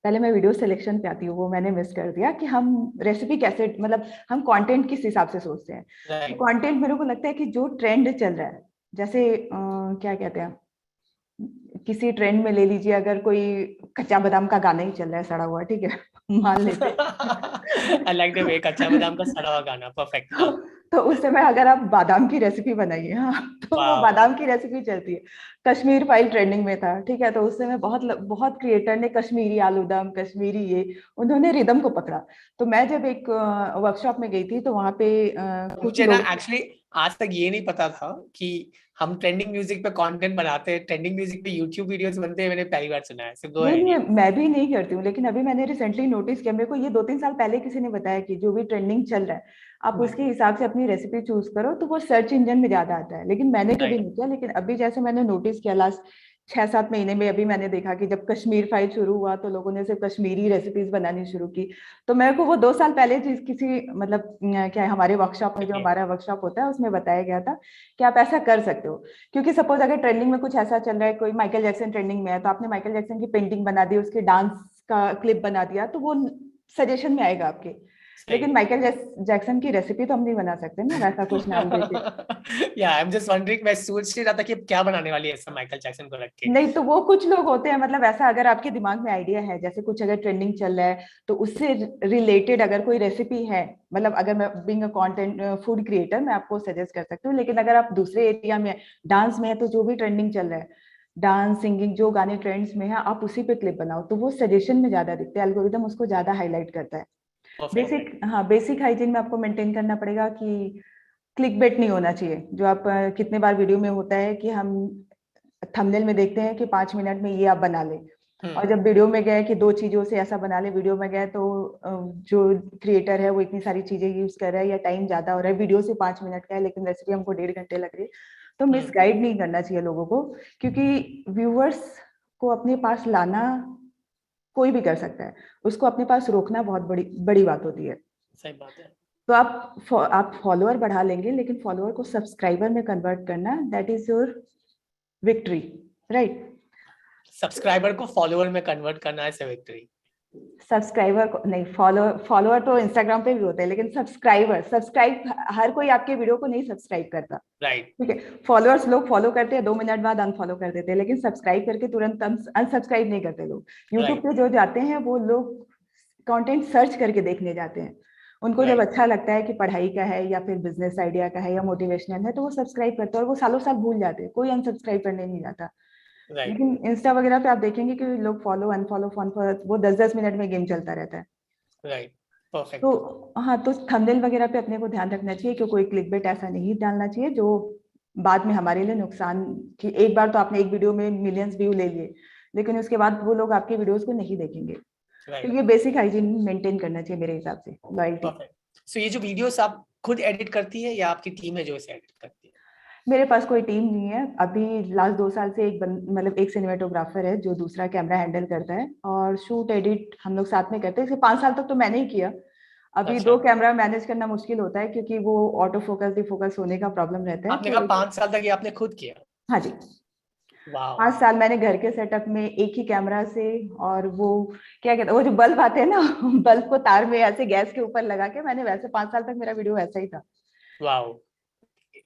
पहले मैं वीडियो सिलेक्शन पे आती हूँ, वो मैंने मिस कर दिया कि हम रेसिपी कैसे, मतलब हम कंटेंट किस हिसाब से सोचते हैं। तो कंटेंट मेरे को लगता है कि जो ट्रेंड चल रहा है, जैसे क्या कहते हैं, किसी ट्रेंड में ले लीजिए, अगर कोई कच्चा बादाम का गाना ही चल रहा है सड़ा हुआ, ठीक है, मान लेते I like the way कच्चा बादाम का सड़ा हुआ गाना, परफेक्ट। तो उस समय अगर आप बादाम की रेसिपी बनाइए, हाँ, तो वो बादाम की रेसिपी चलती है। कश्मीर फाइल ट्रेंडिंग में था, ठीक है, तो उस समय बहुत बहुत क्रिएटर ने कश्मीरी आलूदम, कश्मीरी ये, उन्होंने रिदम को पकड़ा। तो मैं जब एक वर्कशॉप में गई थी तो वहां पे कुछ मुझे ना लोग, एक्चुअली आज तक ये नहीं पता था कि हम ट्रेंडिंग म्यूजिक पे कंटेंट बनाते हैं, ट्रेंडिंग म्यूजिक पे यूट्यूब वीडियोस बनते हैं, मैंने पहली बार सुना है। सिर्फ दो नहीं है। मैं भी नहीं करती हूँ, लेकिन अभी मैंने रिसेंटली नोटिस किया, मेरे को ये 2-3 साल पहले किसी ने बताया कि जो भी ट्रेंडिंग चल रहा है आप उसके हिसाब से अपनी रेसिपी चूज करो तो वो सर्च इंजन में ज्यादा आता है। लेकिन मैंने कभी नहीं किया, लेकिन अभी जैसे मैंने नोटिस किया लास्ट 6-7 महीने में, अभी मैंने देखा कि जब कश्मीर फाइल शुरू हुआ तो लोगों ने सिर्फ कश्मीरी रेसिपीज बनानी शुरू की। तो मेरे को वो 2 साल पहले चीज किसी मतलब क्या है, हमारे वर्कशॉप में, जो हमारा वर्कशॉप होता है उसमें बताया गया था कि आप ऐसा कर सकते हो। क्योंकि सपोज अगर ट्रेंडिंग में कुछ ऐसा चल रहा है, कोई माइकल जैक्सन ट्रेंडिंग में है, तो आपने माइकल जैक्सन की पेंटिंग बना दी, उसके डांस का क्लिप बना दिया, तो वो सजेशन में आएगा आपके। लेकिन माइकल जैक्सन की रेसिपी तो हम नहीं बना सकते ना वैसा कुछ नाम देके। या आई एम जस्ट वंडरिंग, मैं सोच ही रहा था कि क्या बनाने वाली है ऐसा माइकल जैक्सन को रख के। नहीं, तो वो कुछ लोग होते हैं, मतलब ऐसा अगर आपके दिमाग में आइडिया है, जैसे कुछ अगर ट्रेंडिंग चल रहा है तो उससे रिलेटेड अगर कोई रेसिपी है, मतलब अगर मैं being a content food creator मैं आपको सजेस्ट कर सकती हूँ। लेकिन अगर आप दूसरे एरिया में डांस में है तो जो भी ट्रेंडिंग चल रहा है, डांस सिंगिंग जो गाने ट्रेंड्स में है, आप उसी पे क्लिप बनाओ तो वो सजेशन में ज्यादा दिखते हैं, एल्गोरिदम उसको ज्यादा हाईलाइट करता है। बेसिक, हाँ, बेसिक हाइजीन में आपको मेंटेन करना पड़ेगा कि क्लिक बेट नहीं होना चाहिए। जो आप कितने बार वीडियो में होता है कि हम थंबनेल में देखते हैं कि 5 मिनट में ये आप बना ले, और जब वीडियो में गए कि 2 चीजों से ऐसा बना ले, वीडियो में गए तो जो क्रिएटर है वो इतनी सारी चीजें यूज कर रहा है या टाइम ज्यादा हो रहा है, वीडियो से 5 मिनट का है लेकिन रेसिपी हमको 1.5 घंटे लग रही है, तो मिसगाइड नहीं करना चाहिए लोगों को। क्योंकि व्यूअर्स को अपने पास लाना कोई भी कर सकता है, उसको अपने पास रोकना बहुत बड़ी बड़ी बात होती है। सही बात है। तो आप फॉलोअर बढ़ा लेंगे, लेकिन फॉलोअर को सब्सक्राइबर में कन्वर्ट करना, that is your victory, right. Subscriber को फॉलोअर में कन्वर्ट करना है विक्ट्री। सब्सक्राइबर को नहीं, फॉलोअर तो इंस्टाग्राम पे भी होते हैं, लेकिन सब्सक्राइब हर कोई आपके वीडियो को नहीं सब्सक्राइब करता, राइट। ठीक है। फॉलोअर्स लोग फॉलो करते हैं, 2 मिनट बाद अनफॉलो कर देते हैं, लेकिन सब्सक्राइब करके तुरंत अनसब्सक्राइब नहीं करते लोग। यूट्यूब पे जो जाते हैं वो लोग कंटेंट सर्च करके देखने जाते हैं, उनको जब अच्छा लगता है कि पढ़ाई का है या फिर बिजनेस आइडिया का है या मोटिवेशनल है तो वो सब्सक्राइब करते हैं, और वो सालों साल भूल जाते हैं, कोई अनसब्सक्राइब करने नहीं जाता। लेकिन इंस्टा वगैरह पे आप देखेंगे कि लोग फॉलो अनफॉलो वो 10-10 मिनट में गेम चलता रहता है। Right, perfect. तो हाँ, तो थंबनेल वगैरह पे अपने को ध्यान रखना चाहिए कि कोई क्लिकबेट ऐसा नहीं डालना चाहिए जो बाद में हमारे लिए नुकसान, कि एक बार तो आपने एक वीडियो में मिलियंस व्यू ले लिए लेकिन उसके बाद वो लोग आपके वीडियोस को नहीं देखेंगे। तो ये बेसिक हाइजीन मेंटेन करना चाहिए मेरे हिसाब से, लॉयल्टी। सो ये जो वीडियोस आप खुद एडिट करती है या आपकी टीम है जो इसे एडिट करती है? मेरे पास कोई टीम नहीं है अभी। लास्ट 2 साल से मतलब एक सिनेमेटोग्राफर है जो दूसरा कैमरा हैंडल करता है, और शूट एडिट हम लोग साथ में करते हैं। इसके 5 साल तक तो मैंने ही किया। अभी 2 कैमरा मैनेज करना मुश्किल होता है क्योंकि वो ऑटो फोकस डिफोकस होने का प्रॉब्लम रहता है। आपने कहा 5 साल तक ये आपने खुद किया? हाँ जी। वाह 5 साल मैंने घर के सेटअप में एक ही कैमरा से, और वो क्या कहते हैं, वो जो बल्ब आते हैं ना, बल्ब को तार में ऐसे गैस के ऊपर लगा के, मैंने वैसे 5 साल तक मेरा वीडियो वैसा ही था। वाह,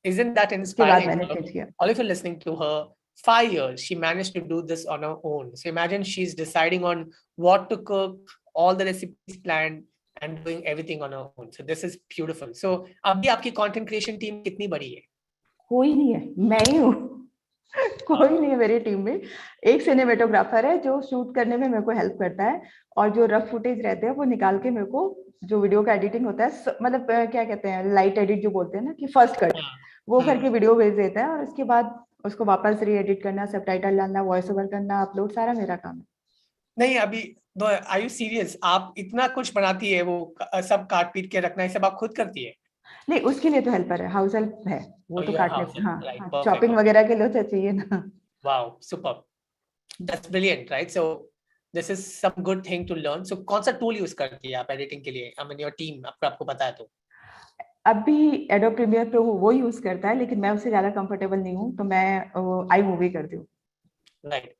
isn't that उसके बाद inspiring? मैंने चेंज किया। All of you listening to her, 5 years she managed to do this on her own. So imagine she's deciding on what to cook, all the recipes planned, and doing everything on her own. So this is beautiful. So अभी आपकी content creation team कितनी बड़ी है? कोई नहीं है, मैं ही हूँ। कोई नहीं है मेरी टीम में। एक सिनेमेटोग्राफर है जो शूट करने में मेरे को हेल्प करता है, और जो रफ फुटेज रहते हैं वो निकाल के मेरे को, जो वीडियो का एडिटिंग होता है, मतलब क्या कहते हैं, लाइट एडिट जो बोलते हैं ना, कि फर्स्ट कट, वो करके वीडियो भेज देता है, और उसके बाद उसको वापस री एडिट करना, सबटाइटल डालना, वॉइस ओवर करना, अपलोड, सारा मेरा काम है। नहीं अभी आर यू सीरियस? आप इतना कुछ बनाती है, वो सब काट पीट के रखना, ये सब आप खुद करती है? नहीं, उसके लिए तो हेल्पर है, हाउस हेल्प है, वो Oh, तो your काटने, house help, हाँ right? हाँ, Perfect. चॉपिंग वगैरह के लिए तो चाहिए ना। Wow, superb. That's brilliant, right? So this is some good thing to learn. So कौन सा टूल यूज करती है आप एडिटिंग के लिए? I mean your team, आपको पता है तो? अभी एडोब प्रीमियर प्रो वो यूज करता है, लेकिन मैं उससे ज्यादा कंफर्टेबल नहीं हूँ, तो मैं आई मूवी करती हूँ। Right,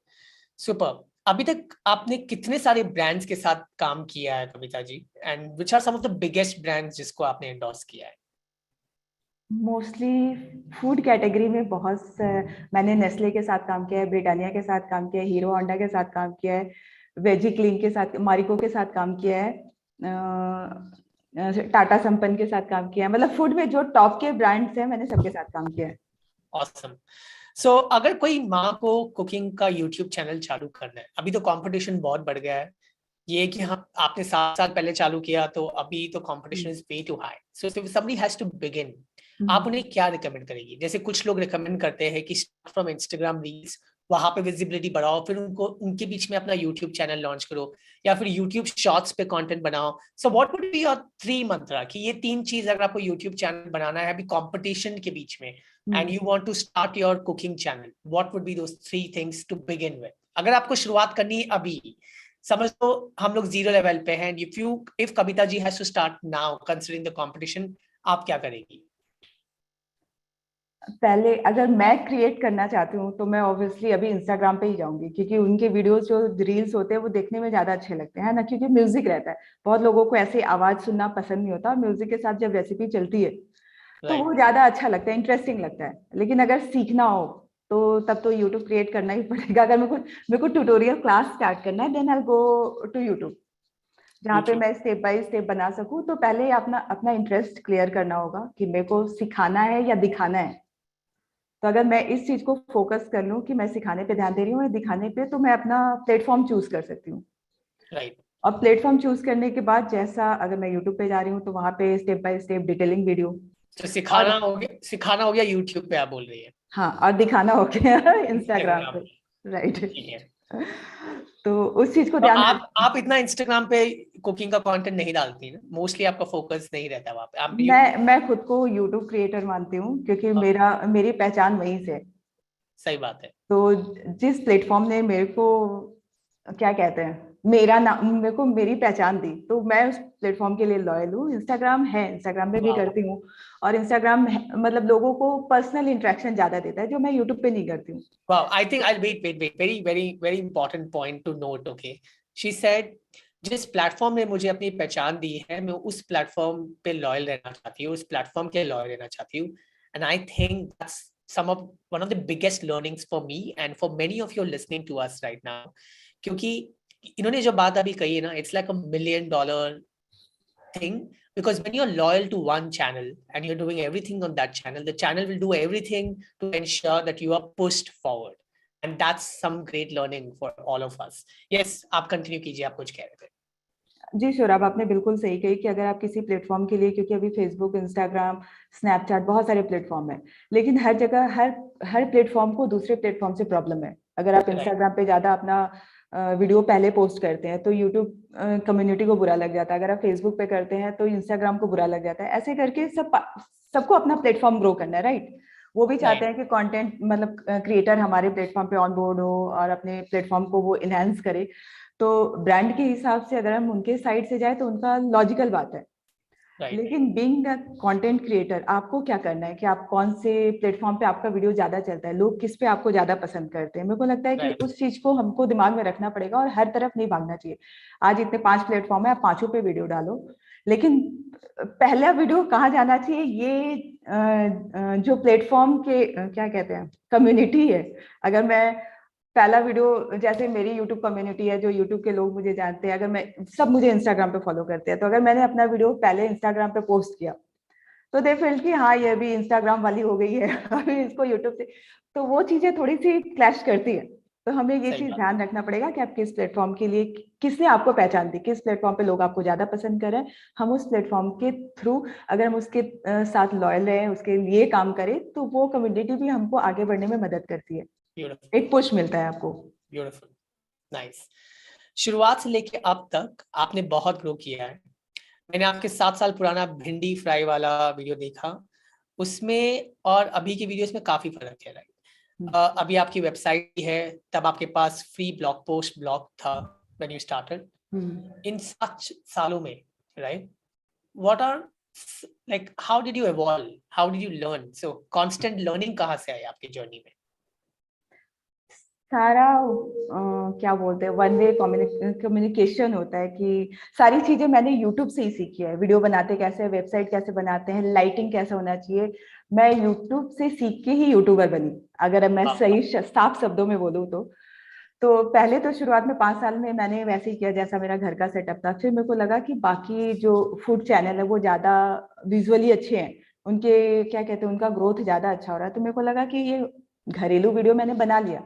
super. अभी तक आपने कितने सारे ब्रांड्स के साथ काम किया है Kavita ji, and which are some of the biggest brands जिसको आपने एंडोर्स किया है? मोस्टली फूड कैटेगरी में मैंने नेस्ले के साथ काम किया है, ब्रिटानिया के साथ काम किया है, हीरो होंडा के साथ काम किया है, वेजी क्लीन के साथ, मारिको के साथ काम किया है, टाटा संपन्न के साथ काम किया है। मतलब फूड में जो टॉप के ब्रांड्स हैं, मैंने सबके साथ काम किया है। ऑसम। सो अगर कोई माँ को कुकिंग का यूट्यूब चैनल चालू करना है, अभी तो कंपटीशन बहुत बढ़ गया है, ये कि हम आपने 7 साल पहले चालू किया, तो अभी तो competition is way too high, so somebody has to begin, आप उन्हें क्या रिकमेंड करेंगी? जैसे कुछ लोग रिकमेंड करते हैं कि स्टार्ट फ्रॉम इंस्टाग्राम रील्स, वहां पे विजिबिलिटी बढ़ाओ, फिर उनके बीच में अपना यूट्यूब चैनल लॉन्च करो, या फिर यूट्यूब शॉर्ट्स पे कंटेंट बनाओ। So what would be your 3 मंत्रा कि ये 3 चीज अगर आपको यूट्यूब चैनल बनाना है अभी कंपटीशन के बीच में, and you want to start your cooking channel, what would be those 3 things to begin with? अगर आपको शुरुआत करनी है अभी, समझ लो हम लोग 0 लेवल पे हैं, if Kavita ji has to start now considering the competition, आप क्या करेगी? पहले अगर मैं क्रिएट करना चाहती हूँ, तो मैं ऑब्वियसली अभी इंस्टाग्राम पे ही जाऊंगी, क्योंकि उनके वीडियोस जो रील्स होते हैं वो देखने में ज्यादा अच्छे लगते हैं ना, क्योंकि म्यूजिक रहता है। बहुत लोगों को ऐसे आवाज सुनना पसंद नहीं होता, म्यूजिक के साथ जब रेसिपी चलती है तो वो ज्यादा अच्छा लगता है, इंटरेस्टिंग लगता है। लेकिन अगर सीखना हो तो तब तो यूट्यूब क्रिएट करना ही पड़ेगा। अगर मेरे को ट्यूटोरियल क्लास स्टार्ट करना है, then I go to YouTube, जहाँ पे मैं स्टेप बाय स्टेप बना सकूं। तो पहले अपना अपना इंटरेस्ट क्लियर करना होगा कि मेरे को सिखाना है या दिखाना है। तो अगर मैं इस चीज को फोकस कर लूं कि मैं सिखाने पे ध्यान दे रही हूँ या दिखाने पे, तो मैं अपना प्लेटफॉर्म चूज कर सकती हूँ। राइट। और प्लेटफॉर्म चूज करने के बाद, जैसा अगर मैं यूट्यूब पे जा रही हूँ तो वहां पे step by step detailing video, तो और सिखाना हो गया यूट्यूब पे, आप बोल रही है? हाँ, और दिखाना हो गया इंस्टाग्राम इंस्टाग्राम पे। पे, राइट। ठीक है। तो उस चीज को तो ध्यान आप इतना इंस्टाग्राम पे कुकिंग का कंटेंट नहीं डालती ना, मोस्टली आपका फोकस नहीं रहता वहां पे, आप मैं खुद को यूट्यूब क्रिएटर मानती हूँ, क्योंकि मेरी पहचान वहीं से है। सही बात है। तो जिस प्लेटफॉर्म ने मेरे को, क्या कहते हैं, मेरा नाम, मेरे को मेरी पहचान दी, तो मैं उस प्लेटफॉर्म के लिए लॉयल हूँ। इंस्टाग्राम है, इंस्टाग्राम पे भी वाह, करती हूँ, और इंस्टाग्राम मतलब लोगों को पर्सनल इंटरेक्शन ज्यादा देता है, जो मैं यूट्यूब पे नहीं करती हूँ। वाह, I think I wait very very very important point to note. Okay, she said जिस प्लेटफॉर्म ने मुझे अपनी पहचान दी है, मैं उस प्लेटफॉर्म पे लॉयल रहना चाहती हूँ, उस प्लेटफॉर्म के लॉयल रहना चाहती हूँ। And I think that's one of the biggest learnings for me and for many of you listening to us right now, क्योंकि इन्होंने जो बात अभी कही है ना, it's like $1 million thing, because when you're loyal to one channel and you're doing everything on that channel, the channel will do everything to ensure that you are pushed forward, and that's some great learning for all of us. Yes, आप continue कीजिए, आप कुछ कह रहे थे। जी सौरभ, आपने बिल्कुल सही कही कि अगर आप किसी प्लेटफॉर्म के लिए, क्योंकि अभी फेसबुक, इंस्टाग्राम, स्नैपचैट, बहुत सारे प्लेटफॉर्म है, लेकिन हर जगह हर प्लेटफॉर्म को दूसरे प्लेटफॉर्म से प्रॉब्लम है। अगर आप इंस्टाग्राम पे ज्यादा अपना वीडियो पहले पोस्ट करते हैं तो यूट्यूब कम्युनिटी को बुरा लग जाता है, अगर आप फेसबुक पे करते हैं तो इंस्टाग्राम को बुरा लग जाता है। ऐसे करके सबको अपना प्लेटफॉर्म ग्रो करना है, राइट। वो भी चाहते हैं कि कंटेंट, मतलब क्रिएटर हमारे प्लेटफॉर्म पे ऑन बोर्ड हो और अपने प्लेटफॉर्म को वो इनहेंस करे। तो ब्रांड के हिसाब से अगर हम उनके साइड से जाए तो उनका लॉजिकल बात है। Right. लेकिन बीइंग अ कंटेंट क्रिएटर आपको क्या करना है कि आप कौन से प्लेटफॉर्म पे आपका वीडियो ज्यादा चलता है, लोग किस पे आपको ज्यादा पसंद करते हैं। मेरे को लगता है कि Right. उस चीज को हमको दिमाग में रखना पड़ेगा और हर तरफ नहीं भागना चाहिए। आज इतने 5 प्लेटफॉर्म है, आप पांचों पे वीडियो डालो, लेकिन पहला वीडियो कहाँ जाना चाहिए, ये जो प्लेटफॉर्म के क्या कहते हैं कम्युनिटी है। अगर मैं पहला वीडियो, जैसे मेरी यूट्यूब कम्युनिटी है, जो यूट्यूब के लोग मुझे जानते हैं, अगर मैं सब मुझे इंस्टाग्राम पे फॉलो करते हैं, तो अगर मैंने अपना वीडियो पहले इंस्टाग्राम पे पोस्ट किया तो दे फील कि हाँ ये अभी इंस्टाग्राम वाली हो गई है अभी इसको यूट्यूब से, तो वो चीजें थोड़ी सी क्लैश करती है। तो हमें ये सही चीज बात। ध्यान रखना पड़ेगा कि आप किस प्लेटफॉर्म के लिए, किसने आपको पहचान दी, किस प्लेटफॉर्म पे लोग आपको ज्यादा पसंद कर रहे हैं, हम उस प्लेटफॉर्म के थ्रू अगर हम उसके साथ लॉयल हैं, उसके लिए काम करें, तो वो कम्युनिटी भी हमको आगे बढ़ने में मदद करती है, Beautiful. एक पुश मिलता है आपको। Beautiful. Nice. शुरुआत से लेके अब तक आपने बहुत ग्रो किया है। मैंने आपके 7 साल पुराना भिंडी फ्राई वाला वीडियो देखा, उसमें और अभी की वीडियोस में काफी फर्क है। राइट, अभी आपकी वेबसाइट है, तब आपके पास फ्री ब्लॉग पोस्ट ब्लॉग था व्हेन यू स्टार्टेड। इन 7 सालों में, right, what are like how did you evolve, how did you learn? So constant learning कहाँ से आई आपकी जर्नी में? सारा क्या बोलते हैं वन वे कम्युनिकेशन होता है कि सारी चीजें मैंने यूट्यूब से ही सीखी है। वीडियो बनाते कैसे, वेबसाइट कैसे बनाते हैं, लाइटिंग कैसे होना चाहिए, मैं यूट्यूब से सीख के ही यूट्यूबर बनी, अगर मैं सही साफ शब्दों में बोलूँ तो पहले तो शुरुआत में 5 साल में मैंने वैसे ही किया जैसा मेरा घर का सेटअप था। फिर मेरे को लगा कि बाकी जो फूड चैनल है वो ज्यादा विजुअली अच्छे हैं, उनके क्या कहते हैं उनका ग्रोथ ज्यादा अच्छा हो रहा है, तो मेरे को लगा कि ये घरेलू वीडियो मैंने बना लिया।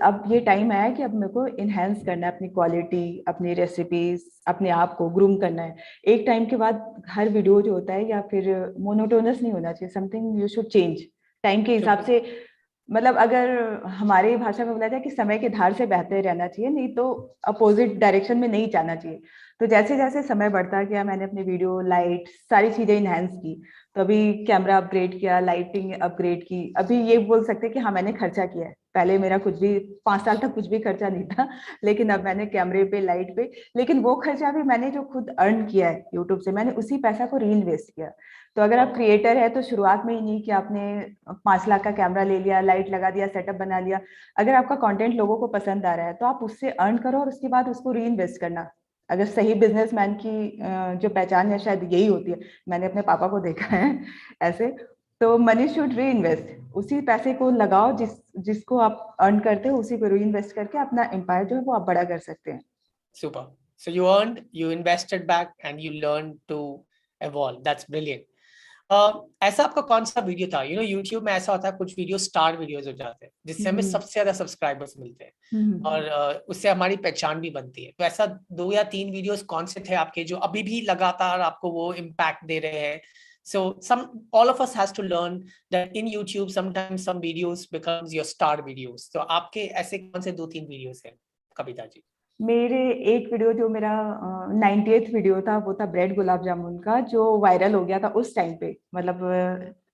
अब ये टाइम आया कि अब मेरे को इनहेंस करना है अपनी क्वालिटी, अपनी रेसिपीज, अपने आप को ग्रूम करना है। एक टाइम के बाद हर वीडियो जो होता है या फिर मोनोटोनस नहीं होना चाहिए, something you should change time के हिसाब से। मतलब अगर हमारी भाषा में बोला जाए कि समय की धार से बहते रहना चाहिए, नहीं तो अपोजिट डायरेक्शन में नहीं जाना चाहिए। तो जैसे जैसे समय बढ़ता गया मैंने अपने वीडियो लाइट सारी चीजें इनहेंस की। तो अभी कैमरा अपग्रेड किया, लाइटिंग अपग्रेड की। अभी ये बोल सकते हैं कि हाँ मैंने खर्चा किया है, पहले मेरा कुछ भी 5 साल तक कुछ भी खर्चा नहीं था, लेकिन अब मैंने कैमरे पे, लाइट पे, लेकिन वो खर्चा भी मैंने जो खुद अर्न किया है यूट्यूब से, मैंने उसी पैसा को री इन्वेस्ट किया। तो अगर आप क्रिएटर है तो शुरुआत में ही नहीं कि आपने 5 लाख का कैमरा ले लिया, लाइट लगा दिया, सेटअप बना लिया। अगर आपका कंटेंट लोगों को पसंद आ रहा है तो आप उससे अर्न करो और उसके बाद उसको री इन्वेस्ट करना। अगर सही बिजनेसमैन की जो पहचान है शायद यही होती है, मैंने अपने पापा को देखा है ऐसे। तो मनी शुड री इन्वेस्ट, उसी पैसे को लगाओ जिसको आप अर्न करते हो, उसी को री इन्वेस्ट करके अपना एम्पायर जो है वो आप बड़ा कर सकते हैं। Super. So you earned, you invested back, and you learned to evolve. That's brilliant. ऐसा आपका कौन सा वीडियो था? यूट्यूब में ऐसा होता है, कुछ वीडियो स्टार वीडियोस हो जाते हैं जिससे हमें सबसे ज्यादा सब्सक्राइबर्स मिलते हैं और उससे हमारी पहचान भी बनती है। तो ऐसा 2 या 3 वीडियोस कौन से थे आपके जो अभी भी लगातार आपको वो इम्पैक्ट दे रहे हैं? So all of us has to learn that in YouTube sometimes some videos becomes your star videos. तो आपके ऐसे कौन से 2-3 वीडियोस हैं कविता जी? मेरे एक वीडियो जो मेरा 98th वीडियो था वो था ब्रेड गुलाब जामुन का, जो वायरल हो गया था उस टाइम पे। मतलब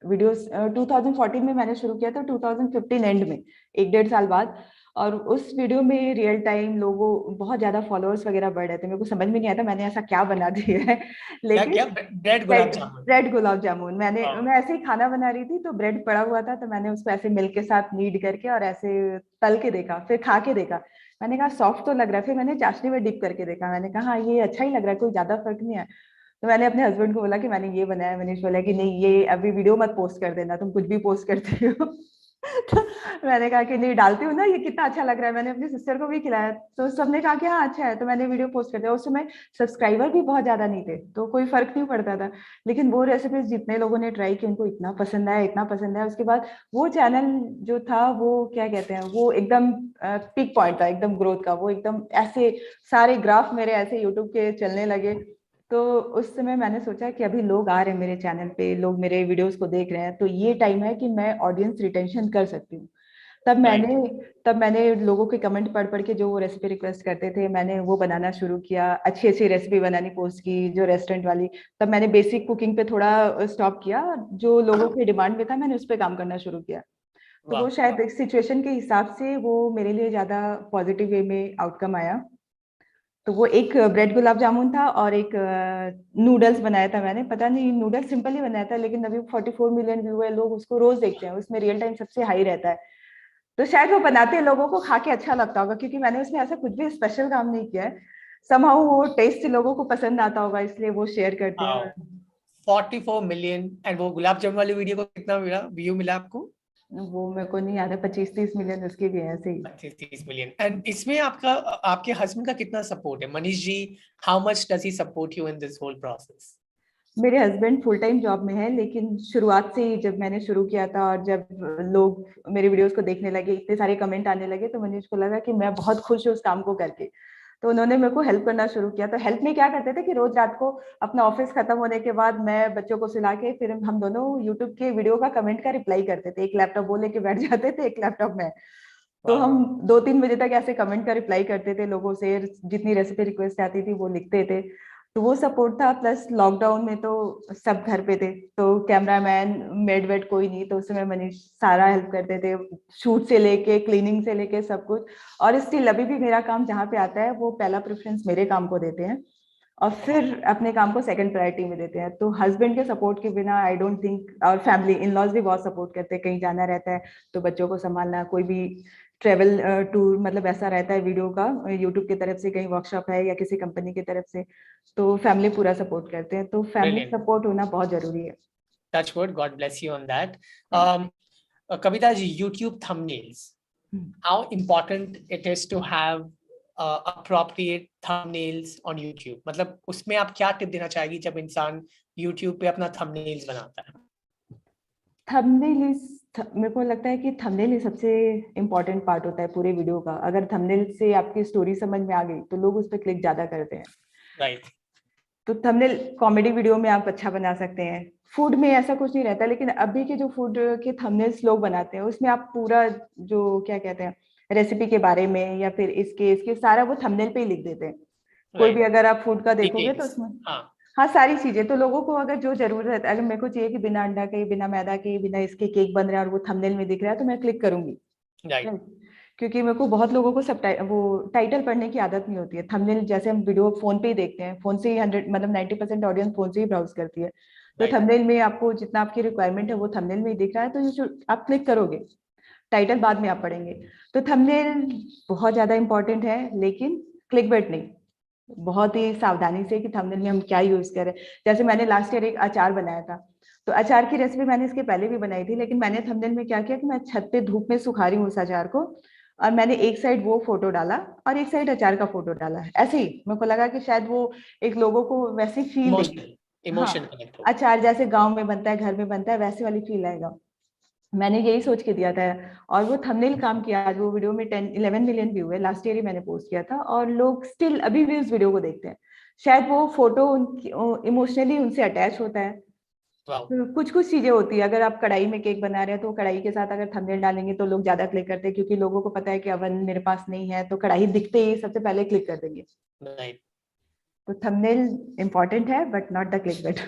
वीडियोस 2014 में मैंने शुरू किया था, 2015 एंड में, 1-1.5 साल बाद। और उस वीडियो में रियल टाइम लोगों बहुत ज्यादा फॉलोअर्स वगैरह बढ़ रहे थे। मेरे को समझ में नहीं आता मैंने ऐसा क्या बना दिया है, लेकिन ब्रेड गुलाब जामुन। ब्रेड गुलाब जामुन मैं ऐसे ही खाना बना रही थी, तो ब्रेड पड़ा हुआ था तो मैंने उसको ऐसे मिल्क के साथ नीड करके और ऐसे तल के देखा, फिर खा के देखा। मैंने कहा सॉफ्ट तो लग रहा है, फिर मैंने चाशनी में डिप करके देखा, मैंने कहा हाँ ये अच्छा ही लग रहा है, कोई ज्यादा फर्क नहीं है। तो मैंने अपने हस्बैंड को बोला कि मैंने ये बनाया, मैंने बोला कि नहीं ये अभी वीडियो मत पोस्ट कर देना, तुम कुछ भी पोस्ट करती हो तो मैंने कहा कि नहीं डालती हूँ ना, ये कितना अच्छा लग रहा है। मैंने अपनी सिस्टर को भी खिलाया तो सबने कहा कि हाँ अच्छा है, तो मैंने वीडियो पोस्ट कर दिया। उस समय सब्सक्राइबर भी बहुत ज्यादा नहीं थे तो कोई फर्क नहीं पड़ता था, लेकिन वो रेसिपीज जितने लोगों ने ट्राई की उनको इतना पसंद आया, इतना पसंद आया। उसके बाद वो चैनल जो था वो क्या कहते हैं, वो एकदम पीक पॉइंट था, एकदम ग्रोथ का, वो एकदम ऐसे सारे ग्राफ मेरे ऐसे यूट्यूब के चलने लगे। तो उस समय मैंने सोचा कि अभी लोग आ रहे हैं मेरे चैनल पे, लोग मेरे वीडियोस को देख रहे हैं, तो ये टाइम है कि मैं ऑडियंस रिटेंशन कर सकती हूँ। तब मैंने लोगों के कमेंट पढ़ पढ़ के जो वो रेसिपी रिक्वेस्ट करते थे मैंने वो बनाना शुरू किया, अच्छी अच्छी रेसिपी बनानी पोस्ट की जो रेस्टोरेंट वाली। तब मैंने बेसिक कुकिंग पे थोड़ा स्टॉप किया, जो लोगों के डिमांड में था मैंने उस पर काम करना शुरू किया। तो वो शायद एक सिचुएशन के हिसाब से वो मेरे लिए ज्यादा पॉजिटिव वे में आउटकम आया। तो वो एक ब्रेड गुलाब जामुन था और एक नूडल्स बनाया था मैंने। पता नहीं, नूडल्स सिंपल ही बनाया था, लेकिन अभी 44 मिलियन व्यू है, लोग उसको रोज देखते हैं, उसमें रियल टाइम सबसे हाई रहता है। तो शायद वो बनाते हैं, लोगों को खा के अच्छा लगता होगा, क्योंकि मैंने उसमें ऐसा कुछ भी स्पेशल काम नहीं किया है। समहाउ वो टेस्ट लोगों को पसंद आता होगा, इसलिए वो शेयर करते हैं। 44 मिलियन। एंड वो गुलाब जामुन वाली वीडियो को कितना मिला, व्यू मिला आपको? वो मेरे को नहीं याद है, 25-30 मिलियन उसके भी है, ऐसे ही। 30 मिलियन। एंड इसमें आपका, आपके हस्बैंड का कितना सपोर्ट है? Manish ji, how much does he support you in this whole process? मेरे हस्बैंड फुल टाइम जॉब में है, लेकिन शुरुआत से ही जब मैंने शुरू किया था और जब लोग मेरे वीडियोस को देखने लगे, इतने सारे कमेंट आने लगे, तो मनीष को लगा कि मैं बहुत खुश हूँ उस काम को करके। तो उन्होंने मेरे को हेल्प करना शुरू किया। तो हेल्प में क्या करते थे कि रोज रात को अपना ऑफिस खत्म होने के बाद मैं बच्चों को सुला के फिर हम दोनों यूट्यूब के वीडियो का कमेंट का रिप्लाई करते थे। एक लैपटॉप वो लेके बैठ जाते थे, एक लैपटॉप में। तो हम 2-3 बजे तक ऐसे कमेंट का रिप्लाई करते थे लोगों से, जितनी रेसिपी रिक्वेस्ट आती थी वो लिखते थे। तो वो सपोर्ट था। प्लस लॉकडाउन में तो सब घर पे थे, तो कैमरामैन मेड वेड कोई नहीं, तो उसमें मनीष सारा हेल्प करते थे, शूट से लेके क्लीनिंग से लेके सब कुछ। और स्टिल अभी भी मेरा काम जहाँ पे आता है वो पहला प्रेफरेंस मेरे काम को देते हैं, और फिर अपने काम को सेकंड प्रायोरिटी में देते हैं। तो हस्बैंड के सपोर्ट के बिना आई डोंट थिंक। और फैमिली इन लॉज भी बहुत सपोर्ट करते हैं, कहीं जाना रहता है तो बच्चों को संभालना, कोई भी ट्रेवल टूर मतलब ऐसा रहता है वीडियो का, यूट्यूब की तरफ से कहीं वर्कशॉप है या किसी कंपनी की तरफ से, तो फैमिली पूरा सपोर्ट करते हैं। तो फैमिली Brilliant. सपोर्ट होना बहुत जरूरी है। Touch wood, God bless you on that. Um, Kavita ji, YouTube thumbnails. How important it is to have appropriate thumbnails on YouTube? मतलब उसमें आप क्या टिप देना चाहेगी जब इंसान YouTube पे अपना thumbnails बनाता है? थंबनेल मेरे को लगता है कि थंबनेल ही सबसे इम्पोर्टेंट पार्ट होता है पूरे वीडियो का। अगर थंबनेल से आपकी स्टोरी समझ में आ गई तो लोग उस पर क्लिक ज्यादा करते हैं। Right. तो थंबनेल कॉमेडी वीडियो में आप अच्छा बना सकते हैं, फूड में ऐसा कुछ नहीं रहता, लेकिन अभी के जो फूड के थंबनेल्स लोग बनाते हैं उसमें आप पूरा जो क्या कहते हैं रेसिपी के बारे में या फिर इसके इसके सारा वो थंबनेल पे ही लिख देते हैं। कोई भी Right. अगर आप फूड का देखोगे तो Details. उसमें हाँ. हाँ सारी चीजें। तो लोगों को अगर जो जरूरत है, अगर मेरे को चाहिए कि बिना अंडा के बिना मैदा के बिना इसके केक बन रहा है और वो थंबनेल में दिख रहा है, तो मैं क्लिक करूंगी। Right. Right. क्योंकि मेरे को बहुत लोगों को सब वो टाइटल पढ़ने की आदत नहीं होती है। थंबनेल जैसे हम वीडियो फोन पे ही देखते हैं, फोन से ही 100 मतलब 90% ऑडियंस फोन से ही ब्राउज करती है। तो Right. थंबनेल में आपको जितना आपकी रिक्वायरमेंट है वो थंबनेल में ही दिख रहा है, तो आप क्लिक करोगे, टाइटल बाद में आप पढ़ेंगे। तो थंबनेल बहुत ज्यादा इंपॉर्टेंट है, लेकिन क्लिकबेट नहीं। बहुत ही सावधानी से कि थंबनेल में हम क्या यूज करें। जैसे मैंने लास्ट ईयर एक अचार बनाया था, तो अचार की रेसिपी मैंने इसके पहले भी बनाई थी, लेकिन मैंने थंबनेल में क्या किया कि मैं छत पे धूप में सुखा रही हूँ उस अचार को, और मैंने एक साइड वो फोटो डाला और एक साइड अचार का फोटो डाला। ऐसे ही मेरे को लगा कि शायद वो एक लोगों को वैसी फील देगी। Emotional. हाँ, Emotion connect हो. अचार जैसे गांव में बनता है, घर में बनता है, वैसे वाली फील आएगा। मैंने यही सोच के दिया था, और वो थंबनेल काम किया। आज वो वीडियो में 10-11 मिलियन व्यू है, लास्ट ईयर ही मैंने पोस्ट किया था, और लोग स्टिल अभी भी उस वीडियो को देखते हैं। शायद वो फोटो उनकी इमोशनली उनसे अटैच होता है। Wow. तो कुछ कुछ चीजें होती है। अगर आप कढ़ाई में केक बना रहे हैं तो कढ़ाई के साथ अगर थंबनेल डालेंगे तो लोग ज्यादा क्लिक करते हैं, क्योंकि लोगों को पता है कि अवन मेरे पास नहीं है, तो कढ़ाई दिखते ही सबसे पहले क्लिक कर देंगे। Right. तो थंबनेल इंपॉर्टेंट है, but not the clickbait.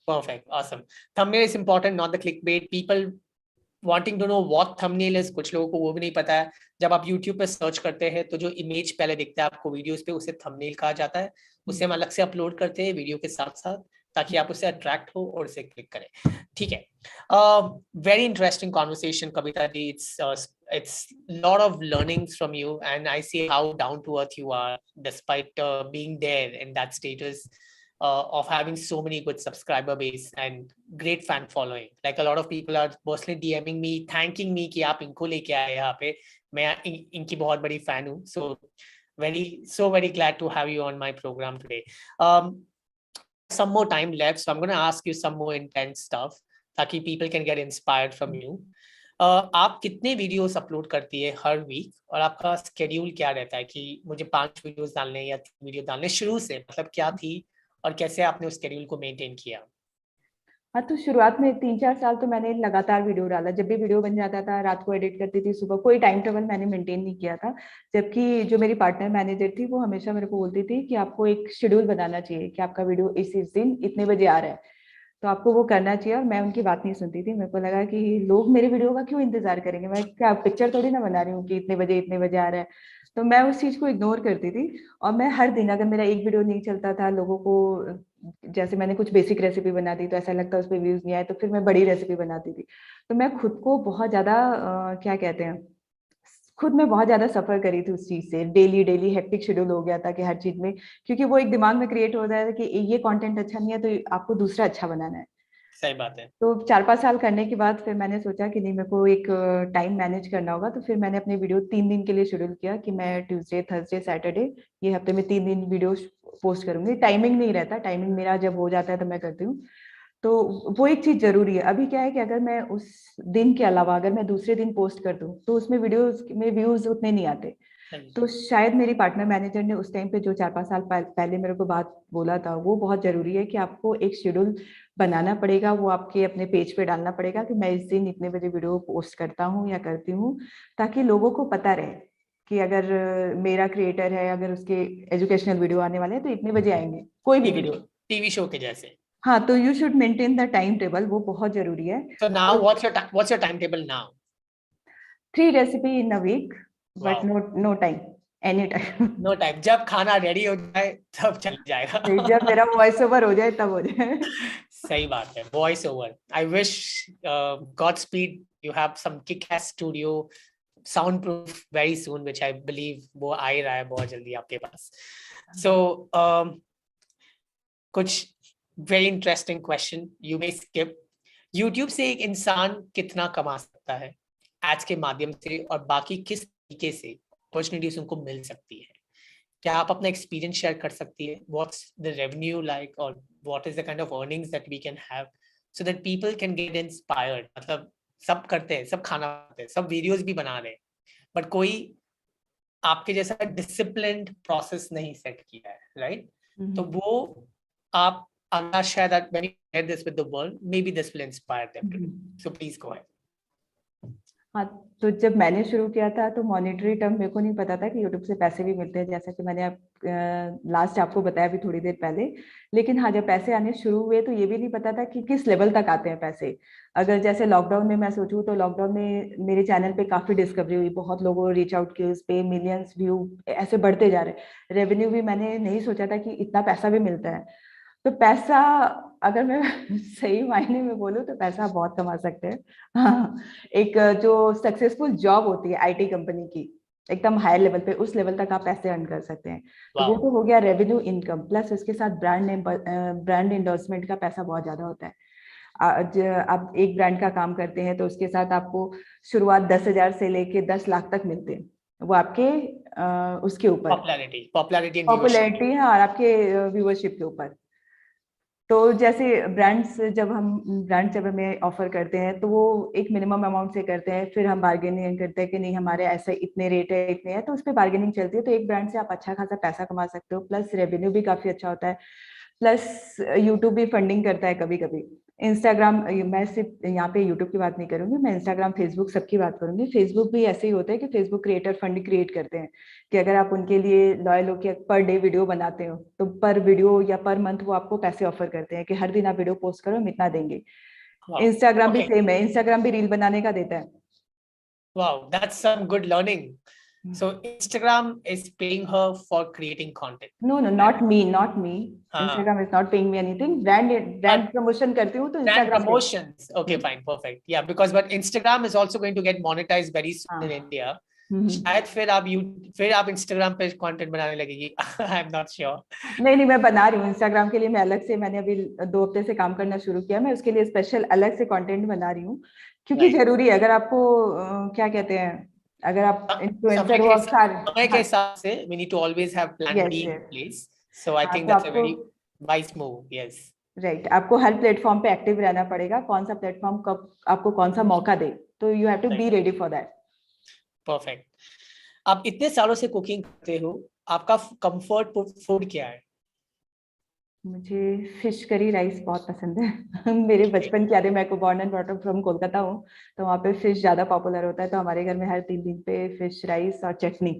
Perfect. Awesome. Thumbnail is important, not the clickbait. People wanting to know what thumbnail is, कुछ लोगों को वो भी नहीं पता है। जब आप YouTube पे सर्च करते हैं तो जो इमेज पहले दिखता है आपको वीडियोस पे, उसे थंबनेल कहा जाता है। उसे हम अलग से अपलोड करते हैं वीडियो के साथ साथ, ताकि आप उसे अट्रैक्ट हो और उसे क्लिक करें। ठीक है। Very interesting conversation Kavita ji. It's lot of learnings from you, and I see how down to earth you are, despite being there in that status. Of having so many good subscriber base and great fan following. Like a lot of people are personally DMing me, thanking me कि आप इनको लेके आए यहाँ पे। मैं इनकी बहुत बड़ी fan हूँ। So very glad to have you on my program today. Some more time left, so I'm going to ask you some more intense stuff ताकि people can get inspired from you. आप कितने videos upload करती है हर week, और आपका schedule क्या रहता है कि मुझे 5 वीडियोस डालने हैं या 3 वीडियो डालने? शुरू से मतलब क्या थी और कैसे आपने उस शेड्यूल को मेंटेन किया? हाँ, तो शुरुआत में 3-4 साल तो मैंने लगातार वीडियो डाला। जब भी वीडियो बन जाता था रात को एडिट करती थी, सुबह कोई टाइम टेबल मैंने मेंटेन नहीं किया था। जबकि जो मेरी पार्टनर मैनेजर थी वो हमेशा मेरे को बोलती थी कि आपको एक शेड्यूल बनाना चाहिए कि आपका वीडियो इस दिन इतने बजे आ रहा है, तो आपको वो करना चाहिए। और मैं उनकी बात नहीं सुनती थी। मेरे को लगा कि लोग मेरे वीडियो का क्यों इंतजार करेंगे, मैं क्या पिक्चर थोड़ी ना बना रही हूँ कि इतने बजे आ रहा है। तो मैं उस चीज को इग्नोर करती थी। और मैं हर दिन, अगर मेरा एक वीडियो नहीं चलता था, लोगों को जैसे मैंने कुछ बेसिक रेसिपी बना दी तो ऐसा लगता है उस पर व्यूज नहीं आए, तो फिर मैं बड़ी रेसिपी बनाती थी। तो मैं खुद को बहुत ज्यादा क्या कहते हैं, खुद में बहुत ज्यादा सफर करी थी उस चीज से। डेली डेली हेक्टिक शेड्यूल हो गया था कि हर चीज में, क्योंकि वो एक दिमाग में क्रिएट हो रहा था कि ये कंटेंट अच्छा नहीं है तो आपको दूसरा अच्छा बनाना है। सही बात है। तो 4-5 साल करने के बाद फिर मैंने सोचा कि नहीं, मेरे को एक टाइम मैनेज करना होगा। तो फिर मैंने अपने वीडियो 3 दिन के लिए शेड्यूल किया कि मैं ट्यूसडे, थर्सडे, सैटरडे, ये हफ्ते में 3 दिन वीडियो पोस्ट करूंगी। टाइमिंग नहीं रहता, टाइमिंग मेरा जब हो जाता है तो मैं करती हूँ। तो वो एक चीज जरूरी है। अभी क्या है कि अगर मैं उस दिन के अलावा अगर मैं दूसरे दिन पोस्ट कर दूं तो उसमें वीडियोस में व्यूज उतने नहीं आते। तो शायद मेरी पार्टनर मैनेजर ने उस टाइम पे जो 4-5 साल पहले मेरे को बात बोला था, वो बहुत जरूरी है कि आपको एक शेड्यूल बनाना पड़ेगा। वो आपके अपने पेज पे डालना पड़ेगा कि मैं इस दिन इतने बजे वीडियो पोस्ट करता हूँ या करती हूँ, ताकि लोगों को पता रहे कि अगर मेरा क्रिएटर है, अगर उसके एजुकेशनल वीडियो आने वाले हैं तो इतने बजे आएंगे, कोई भी वीडियो। टीवी शो के जैसे। हाँ, तो you should maintain the time table, वो बहुत जरूरी है। So now what's your timetable now? 3 recipe in a week, but Wow. No time, any time. No time. जब खाना रेडी हो जाए तब चल जाएगा। जब मेरा वॉइस ओवर हो जाए तब हो जाए। सही बात है, voice over. I wish godspeed you have some kickass studio soundproof very soon, which I believe वो आ ही रहा है बहुत जल्दी आपके पास। सो कुछ very interesting question you may skip. YouTube से एक इंसान कितना कमा सकता है एड्स के माध्यम से, और बाकी किस तरीके से अपॉर्चुनिटीज उनको मिल सकती है? क्या आप अपना एक्सपीरियंस शेयर कर सकती है? व्हाट्स द रेवेन्यू लाइक, और what is the kind of earnings that we can have so that people can get inspired? मतलब सब करते हैं, सब खाना बनाते हैं, सब वीडियोस भी बना रहे हैं, बट कोई आपके जैसा डिसिप्लिन्ड प्रोसेस नहीं सेट किया है, राइट? तो वो आप I'm not sure that when you share this with the world, maybe this will inspire them to do. So please go ahead. हाँ, तो जब मैंने शुरू किया था तो मॉनेटरी टर्म मेरे को नहीं पता था कि यूट्यूब से पैसे भी मिलते हैं, जैसा कि मैंने लास्ट आपको बताया भी थोड़ी देर पहले। लेकिन हाँ, जब पैसे आने शुरू हुए तो ये भी नहीं पता था कि किस लेवल तक आते हैं पैसे। अगर जैसे लॉकडाउन में मैं सोचूं तो लॉकडाउन में मेरे चैनल पे काफी डिस्कवरी हुई, बहुत लोगों ने रीच आउट किए, उस पे मिलियंस व्यू ऐसे बढ़ते जा रहे। रेवेन्यू भी मैंने नहीं सोचा था कि इतना पैसा भी मिलता है। तो पैसा, अगर मैं सही मायने में बोलूं तो पैसा बहुत कमा सकते हैं। हाँ, एक जो सक्सेसफुल जॉब होती है आईटी कंपनी की, एकदम हायर लेवल पे, उस लेवल तक आप पैसे अर्न कर सकते हैं। तो वो तो हो गया रेवेन्यू इनकम, प्लस उसके साथ ब्रांड एंडोर्समेंट का पैसा बहुत ज्यादा होता है। आज आप एक ब्रांड का काम करते हैं तो उसके साथ आपको शुरुआत 10,000 से लेके 10 लाख तक मिलते हैं। वो आपके उसके ऊपर पॉपुलैरिटी है और आपके व्यूअरशिप के ऊपर। तो जैसे ब्रांड जब हमें ऑफर करते हैं तो वो एक मिनिमम अमाउंट से करते हैं, फिर हम बार्गेनिंग करते हैं कि नहीं हमारे ऐसे इतने रेट है, इतने है, तो उस पर बार्गेनिंग चलती है। तो एक ब्रांड से आप अच्छा खासा पैसा कमा सकते हो, प्लस रेवेन्यू भी काफी अच्छा होता है। प्लस यूट्यूब भी फंडिंग करता है कभी कभी। इंस्टाग्राम, मैं सिर्फ यहाँ पे यूट्यूब की बात नहीं करूंगी, मैं इंस्टाग्राम, फेसबुक सबकी बात करूंगी। फेसबुक भी ऐसे ही होता है कि फेसबुक क्रिएटर फंड क्रिएट करते हैं कि अगर आप उनके लिए लॉयल हो, कि पर डे वीडियो बनाते हो तो पर वीडियो या पर मंथ वो आपको पैसे ऑफर करते हैं कि हर दिन आप वीडियो पोस्ट करो, हम इतना देंगे। इंस्टाग्राम भी सेम है, इंस्टाग्राम भी रील बनाने का देता है। Wow, that's some good learning. So Instagram is paying her for creating content. No, not me. Instagram is not paying me anything. Brand promotion करती हूँ तो brand Instagram promotions. Okay, fine, perfect. Yeah, because but Instagram is also going to get monetized very soon in India. शायद फिर आप Instagram पे content बनाने लगेगी। I am not sure. नहीं, मैं बना रही हूँ इंस्टाग्राम के लिए। मैं अलग से, मैंने अभी 2 हफ्ते से काम करना शुरू किया। मैं उसके लिए स्पेशल अलग से कंटेंट बना रही हूँ, क्योंकि जरूरी है। अगर आपको क्या कहते हैं, अगर आप इन्फ्लुएंसर हो, समय के हिसाब से we need to always have plan B in place. So I think that's a very wise move. Yes. Right, आपको हर प्लेटफॉर्म पे एक्टिव रहना पड़ेगा। कौन सा प्लेटफॉर्म कब आपको कौन सा मौका दे, तो you have to be ready for that. Perfect. आप इतने सालों से कुकिंग करते हो, आपका कंफर्ट फूड क्या है? मुझे फिश करी राइस बहुत पसंद है। मेरे बचपन की यादें, मैं को born and brought up from Kolkata हूँ, तो वहाँ पे फिश ज्यादा पॉपुलर होता है। तो हमारे घर में हर 3 दिन पे फिश राइस और चटनी,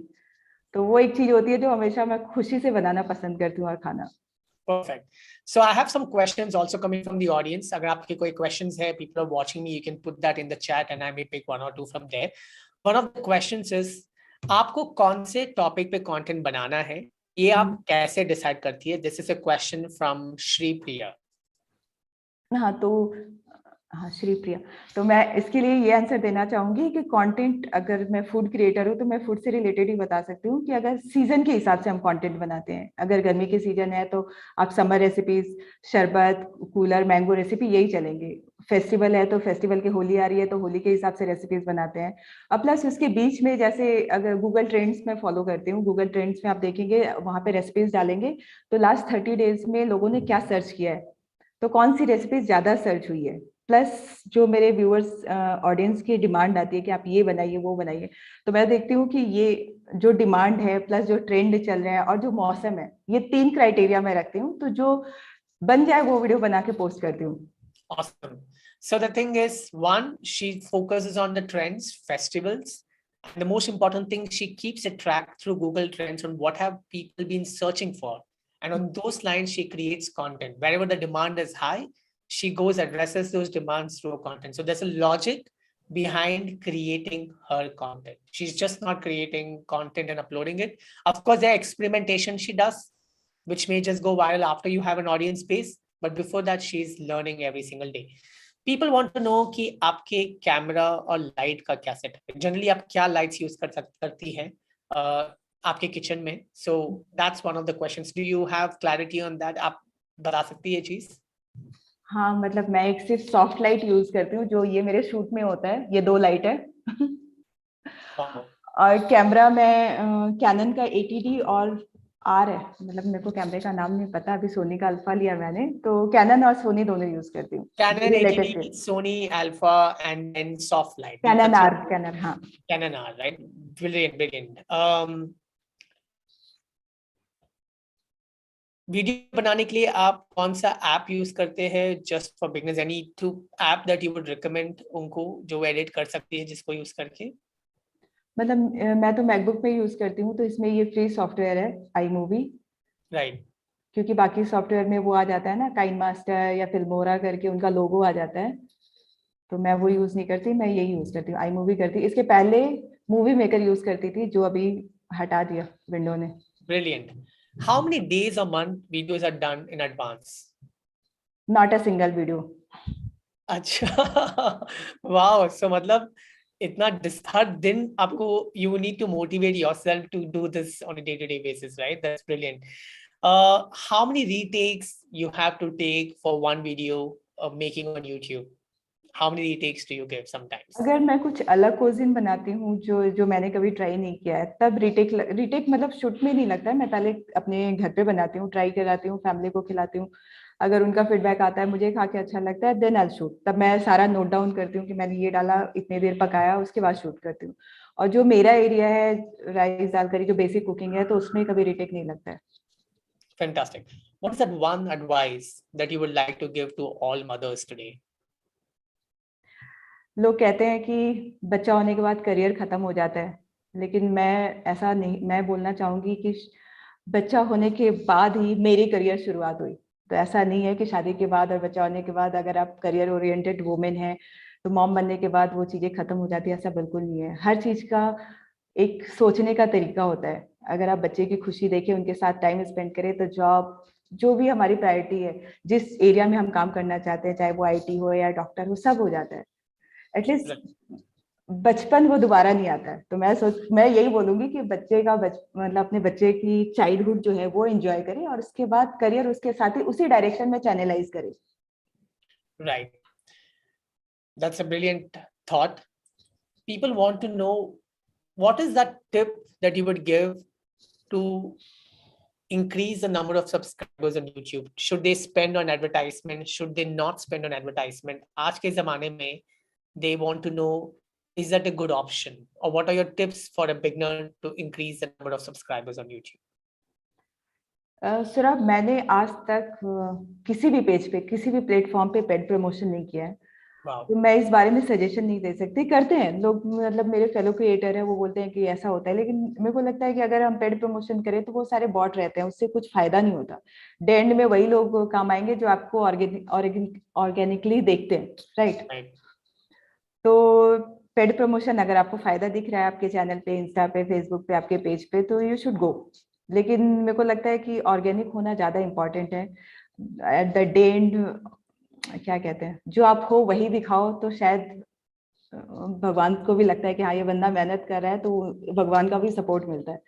तो वो एक चीज होती है जो हमेशा मैं खुशी से बनाना पसंद करती हूँ और खाना। Perfect. So I have some questions also coming from the audience. अगर आपके कोई questions है, people are watching me, you can put that in the chat and I may pick one or two from there. One of the questions is, आपको कौन से topic पे content बनाना है, ये आप कैसे डिसाइड करती है? This is a question from Shri Priya. हाँ तो हाँ श्री प्रिया, तो मैं इसके लिए ये आंसर देना चाहूंगी कि कंटेंट, अगर मैं फूड क्रिएटर हूँ तो मैं फूड से रिलेटेड ही बता सकती हूँ कि अगर सीजन के हिसाब से हम कंटेंट बनाते हैं, अगर गर्मी के सीजन है तो आप समर रेसिपीज, शरबत, कूलर, मैंगो रेसिपी यही चलेंगे। फेस्टिवल है तो फेस्टिवल की, होली आ रही है तो होली के हिसाब से रेसिपीज बनाते हैं। अब प्लस उसके बीच में, जैसे अगर गूगल ट्रेंड्स में फॉलो करती हूँ, गूगल ट्रेंड्स में आप देखेंगे वहां पे रेसिपीज डालेंगे तो लास्ट 30 डेज में लोगों ने क्या सर्च किया है, तो कौन सी रेसिपी ज्यादा सर्च हुई है, प्लस जो मेरे व्यूअर्स ऑडियंस की डिमांड आती है कि आप ये बनाइए वो बनाइए, तो मैं देखती हूँ कि ये जो डिमांड है प्लस जो ट्रेंड चल रहे हैं और जो मौसम है, ये 3 क्राइटेरिया मैं रखती हूँ, तो जो बन जाए वो वीडियो बना के पोस्ट करती हूँ। Awesome. So the thing is, one, she focuses on the trends, festivals, and the most important thing, she keeps a track through Google Trends on what have people been searching for. And on those lines, she creates content. Wherever the demand is high, she goes addresses those demands through content. So there's a logic behind creating her content. She's just not creating content and uploading it. Of course, there are experimentation she does, which may just go viral after you have an audience base. But before that, she's learning every single day. People want to know कि आपके camera और light का क्या setup है। Generally आप क्या lights use करती हैं आपके किचन में? So that's one of the questions. Do you have clarity on that? आप बता सकती है ये चीज? हाँ मतलब मैं एक सिर्फ सॉफ्ट लाइट यूज करती हूँ, जो ये मेरे शूट में होता है, ये 2 लाइट है। Wow. और कैमरा में कैनन का 80D और आर है, मतलब मेरे को कैमरे का नाम नहीं पता, अभी सोनी का अल्फा लिया मैंने, तो कैनन और सोनी दोनों यूज करती हूँ। Canon मेरे 80D, latest Sony Alpha, and then soft light. Canon R, Canon, हाँ Canon R, right? Brilliant, brilliant. Video बनाने के लिए आप कौन सा ऐप यूज करते हैं? Just for beginners, any two app that you would recommend उनको जो एडिट कर सकती है जिसको यूज करके? मतलब मैं तो मैकबुक पे यूज करती हूँ, तो इसमें ये फ्री सॉफ्टवेयर है आई मूवी, राइट। क्योंकि बाकी सॉफ्टवेयर में वो आ जाता है ना, काइन मास्टर या फिल्मोरा करके उनका लोगो आ जाता है, तो मैं वो यूज नहीं करती, मैं यही यूज करती हूँ, आई मूवी करती। इसके पहले मूवी मेकर यूज करती थी, जो अभी हटा दिया विंडो ने। Brilliant. How many days a month videos are done in advance? Not a single video. अच्छा। वाओ, सो मतलब इतना हर दिन आपको, you need to motivate yourself to do this on a day to day basis, right? That's brilliant. How many retakes you have to take for one video making on YouTube? How many retakes do you give sometimes? अगर मैं कुछ अलग cuisine बनाती हूँ जो जो मैंने कभी ट्राई नहीं किया है, तब रिटेक मतलब शूट में नहीं लगता है, मैं पहले अपने घर पे बनाती हूँ, ट्राई कराती हूँ, फैमिली को खिलाती हूँ, अगर उनका फीडबैक आता है, मुझे खा के अच्छा लगता है, देन आई शूट। तब मैं सारा नोट डाउन करती हूँ कि मैंने ये डाला, इतनी देर पकाया, उसके बाद शूट करती हूँ। और जो मेरा एरिया है, राइस दाल करी, जो बेसिक कुकिंग है, तो उसमें कभी रिटेक नहीं लगता है। Fantastic. What is that one advice that you would like to give to all mothers today? लोग कहते हैं कि बच्चा होने के बाद करियर खत्म हो जाता है, लेकिन मैं ऐसा नहीं, मैं बोलना चाहूंगी कि बच्चा होने के बाद ही मेरी करियर शुरुआत हुई। तो ऐसा नहीं है कि शादी के बाद और बच्चा होने के बाद अगर आप करियर ओरिएंटेड वुमेन हैं तो मॉम बनने के बाद वो चीजें खत्म हो जाती है, ऐसा बिल्कुल नहीं है। हर चीज का एक सोचने का तरीका होता है। अगर आप बच्चे की खुशी देखें, उनके साथ टाइम स्पेंड करें, तो जॉब जो भी हमारी प्रायोरिटी है, जिस एरिया में हम काम करना चाहते हैं, चाहे वो आईटी हो या डॉक्टर हो, सब हो जाता है। एटलीस्ट बचपन वो दोबारा नहीं आता है। तो मैं यही बोलूंगी कि बच्चे का मतलब अपने बच्चे की चाइल्डहुड जो है वो एंजॉय करें, और उसके बाद करियर उसके साथ ही उसी डायरेक्शन में चैनलाइज करें। Right. That's a brilliant thought. People want to know what is that tip that you would give to increase the number of subscribers on YouTube? Should they spend on advertisement? Should they not spend on advertisement? आज के ज़माने में they want to know, is that a good option? Or what are your tips for a beginner to increase the number of subscribers on YouTube? Sir, मैंने आज तक किसी भी page पे, किसी भी प्लेटफॉर्म पे पेड प्रमोशन नहीं किया है। Wow. तो मैं इस बारे में सजेशन नहीं दे सकती। करते हैं लोग, मतलब मेरे फेलो क्रिएटर है, वो बोलते हैं कि ऐसा होता है, लेकिन मेरे को लगता है कि अगर हम पेड प्रमोशन करें तो वो सारे बॉट रहते हैं, उससे कुछ फायदा नहीं होता। एंड में वही लोग काम आएंगे जो आपको ऑर्गेनिकली देखते हैं, राइट? Right. तो पेड प्रमोशन अगर आपको फायदा दिख रहा है आपके चैनल पे, इंस्टा पे, फेसबुक पे, आपके पेज पे, तो यू शुड गो। लेकिन मेरे को लगता है कि ऑर्गेनिक होना ज्यादा इम्पोर्टेंट है। एट द डे एंड क्या कहते हैं, जो आप हो वही दिखाओ, तो शायद भगवान को भी लगता है कि हाँ ये बंदा मेहनत कर रहा है, तो भगवान का भी सपोर्ट मिलता है।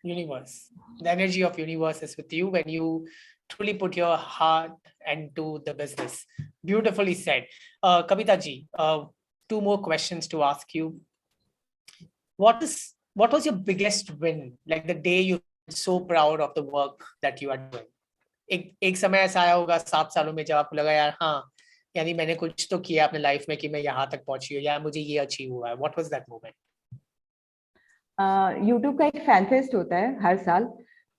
Universe, the energy of universe is with you when you truly put your heart into the business. Beautifully said. Kavita ji, two more questions to ask you. What was your biggest win, like the day you were so proud of the work that you are doing? एक समय ऐसा आया होगा 7 सालों में जब आपको लगा यार हाँ, यानी मैंने कुछ तो किया अपने लाइफ में कि मैं यहाँ तक पहुंची हूँ या मुझे ये अचीव हुआ है. What was that moment? YouTube का एक फैन फेस्ट होता है हर साल,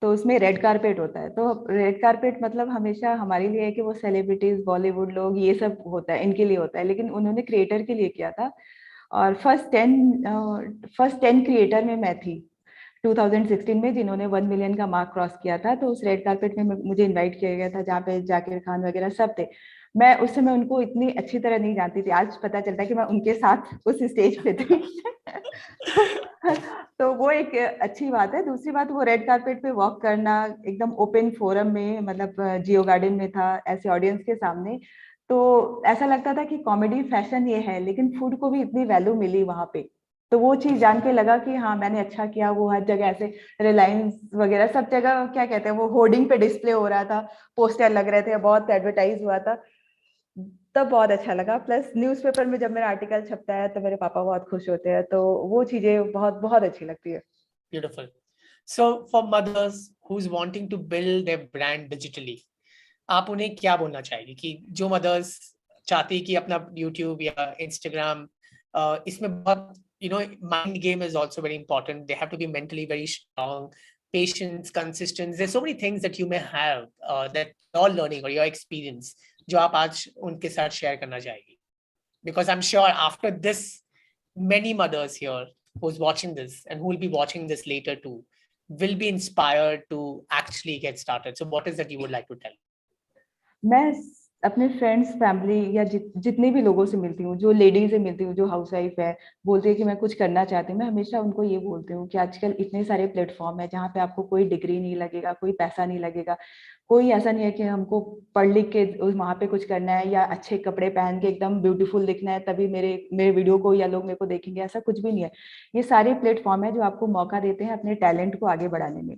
तो उसमें रेड कारपेट होता है। तो रेड कारपेट मतलब हमेशा हमारे लिए है कि वो सेलिब्रिटीज, बॉलीवुड लोग, ये सब होता है, इनके लिए होता है, लेकिन उन्होंने क्रिएटर के लिए किया था। और फर्स्ट 10 क्रिएटर में मैं थी 2016 में, जिन्होंने 1 मिलियन का मार्क क्रॉस किया था। तो उस रेड कारपेट में मुझे इनवाइट किया गया था, जहाँ पे जाकिर खान वगैरह सब थे। मैं उस समय उनको इतनी अच्छी तरह नहीं जानती थी, आज पता चलता है कि मैं उनके साथ उस स्टेज पे थी। तो वो एक अच्छी बात है। दूसरी बात, वो रेड कारपेट पे वॉक करना एकदम ओपन फोरम में, मतलब जियो गार्डन में था, ऐसे ऑडियंस के सामने, तो ऐसा लगता था कि कॉमेडी फैशन ये है, लेकिन फूड को भी इतनी वैल्यू मिली वहां पे। तो वो चीज जान के लगा कि हाँ मैंने अच्छा किया। वो हर जगह ऐसे रिलायंस वगैरह सब जगह क्या कहते हैं, वो होर्डिंग पे डिस्प्ले हो रहा था, पोस्टर लग रहे थे, बहुत एडवर्टाइज हुआ था, तब बहुत अच्छा लगा। प्लस न्यूज़पेपर में जब मेरा आर्टिकल छपता है तो मेरे पापा बहुत खुश होते हैं, तो वो चीजें बहुत बहुत अच्छी लगती है। Beautiful. So for mothers who's wanting to build their brand digitally, आप उन्हें क्या बोलना चाहेंगे कि जो मदर्स चाहती कि अपना YouTube या Instagram, इसमें बहुत mind game is also very important. They have to be mentally very strong, patience, consistent. There's so many things that you may have that you're learning or your experience जो आप आज उनके साथ share करना चाहेंगी. Because I'm sure after this, many mothers here who's watching this and who will be watching this later too will be inspired to actually get started. So what is that you would like to tell? मैं अपने friends, family या जितने भी लोगों से मिलती हूँ, जो लेडीज से मिलती हूँ, जो हाउस वाइफ है, बोलती है कि मैं कुछ करना चाहती हूँ, मैं हमेशा उनको ये बोलती हूँ कि आजकल इतने सारे प्लेटफॉर्म है जहाँ पे आपको कोई डिग्री नहीं लगेगा, कोई पैसा नहीं लगेगा, कोई ऐसा नहीं है कि हमको पढ़ लिख के वहां पे कुछ करना है या अच्छे कपड़े पहन के एकदम ब्यूटीफुल दिखना है तभी मेरे मेरे वीडियो को या लोग मेरे को देखेंगे, ऐसा कुछ भी नहीं है। ये सारे प्लेटफॉर्म है जो आपको मौका देते हैं अपने टैलेंट को आगे बढ़ाने में।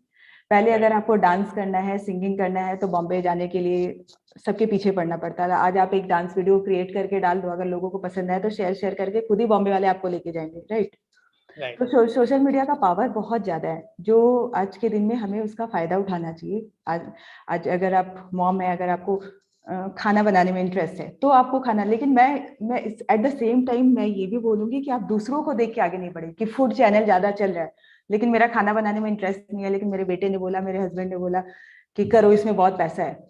पहले अगर आपको डांस करना है, सिंगिंग करना है, तो बॉम्बे जाने के लिए सबके पीछे पड़ना पड़ता था। आज आप एक डांस वीडियो क्रिएट करके डाल दो, अगर लोगों को पसंद आए तो शेयर शेयर करके खुद ही बॉम्बे वाले आपको लेके जाएंगे, राइट? तो सोशल मीडिया का पावर बहुत ज्यादा है, जो आज के दिन में हमें उसका फायदा उठाना चाहिए। आज अगर आप मॉम है, अगर आपको खाना बनाने में इंटरेस्ट है तो आपको खाना, लेकिन मैं एट द सेम टाइम मैं ये भी बोलूंगी कि आप दूसरों को देख के आगे नहीं बढ़े कि फूड चैनल ज्यादा चल रहा है लेकिन मेरा खाना बनाने में इंटरेस्ट नहीं है, लेकिन मेरे बेटे ने बोला, मेरे हस्बैंड ने बोला कि करो, इसमें बहुत पैसा है।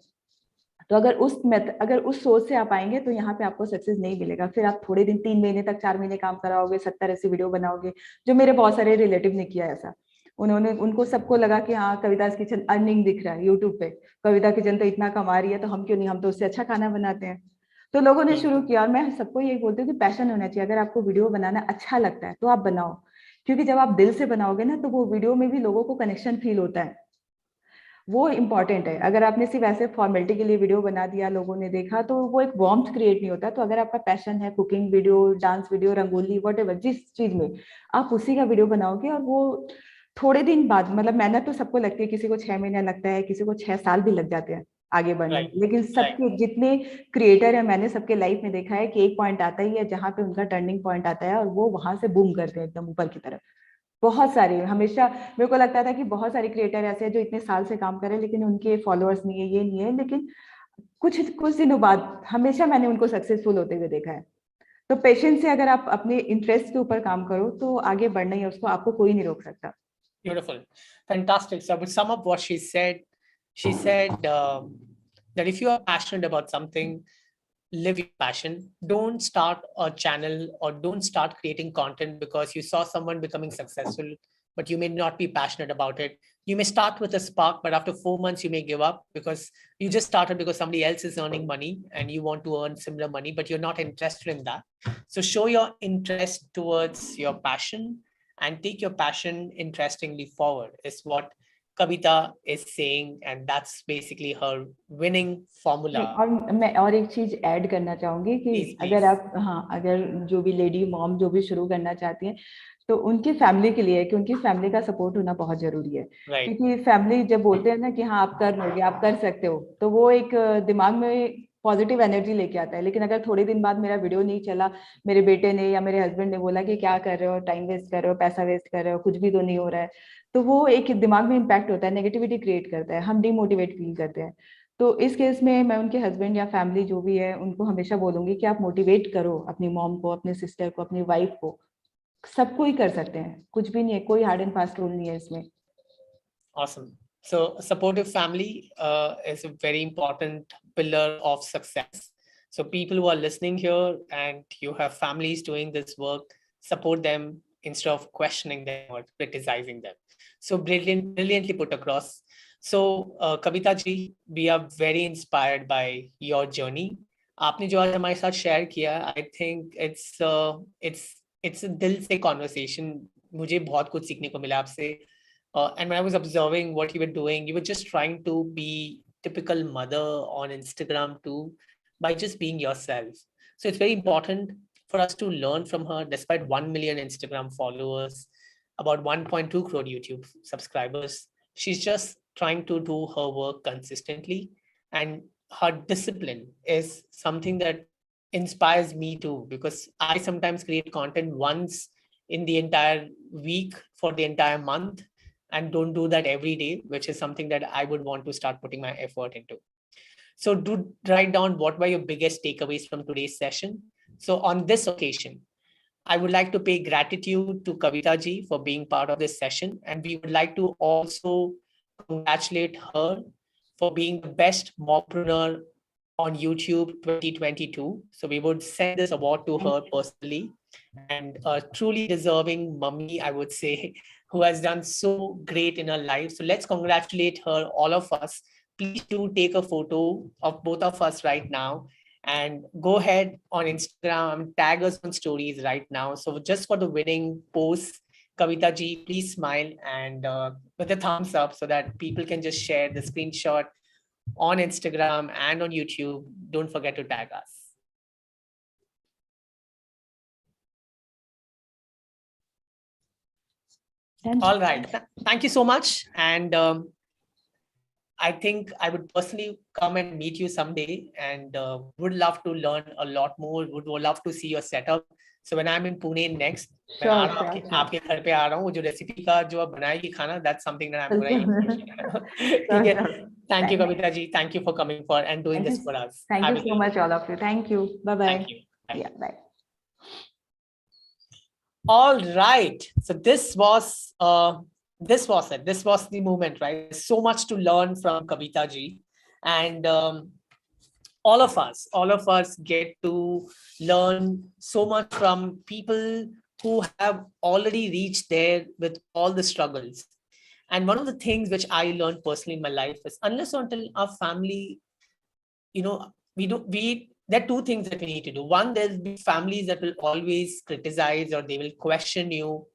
तो अगर उस सोच से आप आएंगे तो यहाँ पे आपको सक्सेस नहीं मिलेगा। फिर आप थोड़े दिन, 3 महीने तक, 4 महीने काम कराओगे, 70-80 वीडियो बनाओगे, जो मेरे बहुत सारे रिलेटिव ने किया ऐसा। उनको सबको लगा कि हाँ कविता's किचन अर्निंग दिख रहा है यूट्यूब पे, कविता किचन तो इतना कमा रही है तो हम क्यों नहीं, हम तो उससे अच्छा खाना बनाते हैं। तो लोगों ने शुरू किया। और मैं सबको यही बोलती हूँ कि पैशन होना चाहिए। अगर आपको वीडियो बनाना अच्छा लगता है तो आप बनाओ, क्योंकि जब आप दिल से बनाओगे ना तो वो वीडियो में भी लोगों को कनेक्शन फील होता है, वो इम्पॉर्टेंट है। अगर आपने सिर्फ ऐसे फॉर्मेलिटी के लिए वीडियो बना दिया, लोगों ने देखा, तो वो एक वार्मथ क्रिएट नहीं होता। तो अगर आपका पैशन है cooking video, dance video, rangoli, whatever, जिस चीज में आप उसी का वीडियो बनाओगे, और वो थोड़े दिन बाद, मतलब मेहनत तो सबको लगती है, किसी को 6 महीने लगता है, किसी को 6 साल भी लग जाते हैं आगे बढ़ने में, लेकिन सबके जितने क्रिएटर है, मैंने सबके लाइफ में देखा है कि एक पॉइंट आता ही है जहाँ पे उनका टर्निंग पॉइंट आता है और वो वहां से बूम करते हैं एकदम ऊपर की तरफ। बहुत सारे, हमेशा मेरे को लगता था कि बहुत सारे क्रिएटर ऐसे हैं जो इतने साल से काम कर रहे हैं लेकिन उनके फॉलोअर्स नहीं है, ये नहीं है, लेकिन कुछ दिनों बाद हमेशा मैंने उनको सक्सेसफुल होते हुए देखा है। तो पेशेंस से अगर आप अपने इंटरेस्ट के ऊपर काम करो तो आगे बढ़ना ही है, उसको आपको कोई नहीं रोक सकता। Beautiful, fantastic. So I would sum up what she said. She said that if you are passionate about something, live your passion. Don't start a channel or don't start creating content because you saw someone becoming successful, but you may not be passionate about it. You may start with a spark, but after 4 months, you may give up because you just started because somebody else is earning money and you want to earn similar money, but you're not interested in that. So show your interest towards your passion and take your passion interestingly forward is what Kavita is saying, and that's basically her winning formula. और मैं और एक चीज add करना चाहूंगी कि Please, अगर please. आप अगर जो भी लेडी मॉम जो भी शुरू करना चाहती हैं तो उनकी फैमिली के लिए कि उनकी फैमिली का सपोर्ट होना बहुत जरूरी है। Right. क्योंकि फैमिली जब बोलते हैं ना कि हाँ आप कर लोगे आप कर सकते हो, तो वो एक दिमाग में पॉजिटिव एनर्जी लेके आता है। लेकिन अगर थोड़े दिन बाद मेरा वीडियो नहीं चला, मेरे बेटे ने या मेरे हस्बैंड ने बोला कि क्या कर रहे हो, टाइम वेस्ट कर रहे हो, पैसा वेस्ट कर रहे हो, कुछ भी तो नहीं हो रहा है, तो वो एक दिमाग में इम्पैक्ट होता है, नेगेटिविटी क्रिएट करता है, हम डिमोटिवेट फील करते हैं। तो इस केस में मैं उनके हस्बैंड या फैमिली जो भी है उनको हमेशा बोलूंगी कि आप मोटिवेट करो अपनी मॉम को, अपने सिस्टर को, अपनी वाइफ को। सबको ही कर सकते हैं, कुछ भी नहीं है, कोई हार्ड एंड फास्ट रूल नहीं है इसमें। Awesome. So a supportive family is a very important pillar of success. So people who are listening here and you have families doing this work, support them instead of questioning them or criticizing them. So brilliantly put across. So Kavita ji, we are very inspired by your journey. आपने जो आज हमारे साथ share किया, I think it's a दिल से conversation. मुझे बहुत कुछ सीखने को मिला आपसे. And when I was observing what you were doing, you were just trying to be typical mother on Instagram too, by just being yourself. So it's very important for us to learn from her. Despite 1 million Instagram followers, about 1.2 crore YouTube subscribers, she's just trying to do her work consistently. And her discipline is something that inspires me too, because I sometimes create content once in the entire week for the entire month, and don't do that every day, which is something that I would want to start putting my effort into. So do write down what were your biggest takeaways from today's session. So on this occasion, I would like to pay gratitude to Kavita ji for being part of this session. And we would like to also congratulate her for being the best mompreneur on YouTube 2022. So we would send this award to her personally, and a truly deserving mummy, I would say, who has done so great in her life. So let's congratulate her, all of us. Please do take a photo of both of us right now and go ahead on Instagram, tag us on stories right now. So just for the winning post, Kavita ji, please smile and with a thumbs up so that people can just share the screenshot on Instagram and on YouTube. Don't forget to tag us. All right. Thank you so much. And I think I would personally come and meet you someday, and would love to learn a lot more. Would love to see your setup. So when I'm in Pune next, मैं आ रहा हूँ आपके घर पे आ रहा हूँ, जो recipe का जो आप बनाएगी खाना, that's something that I'm going to eat. ठीक है. Thank you, Kavita ji. Thank you for coming for and doing this for us. Thank you so much, all of you. Thank you. Bye bye. Thank you. Yeah, bye. All right. So this was it. This was the moment, right? There's so much to learn from Kavita ji, and all of us get to learn so much from people who have already reached there with all the struggles. And one of the things which I learned personally in my life is, unless or until our family, there are two things that we need to do. One, there'll be families that will always criticize or they will question you,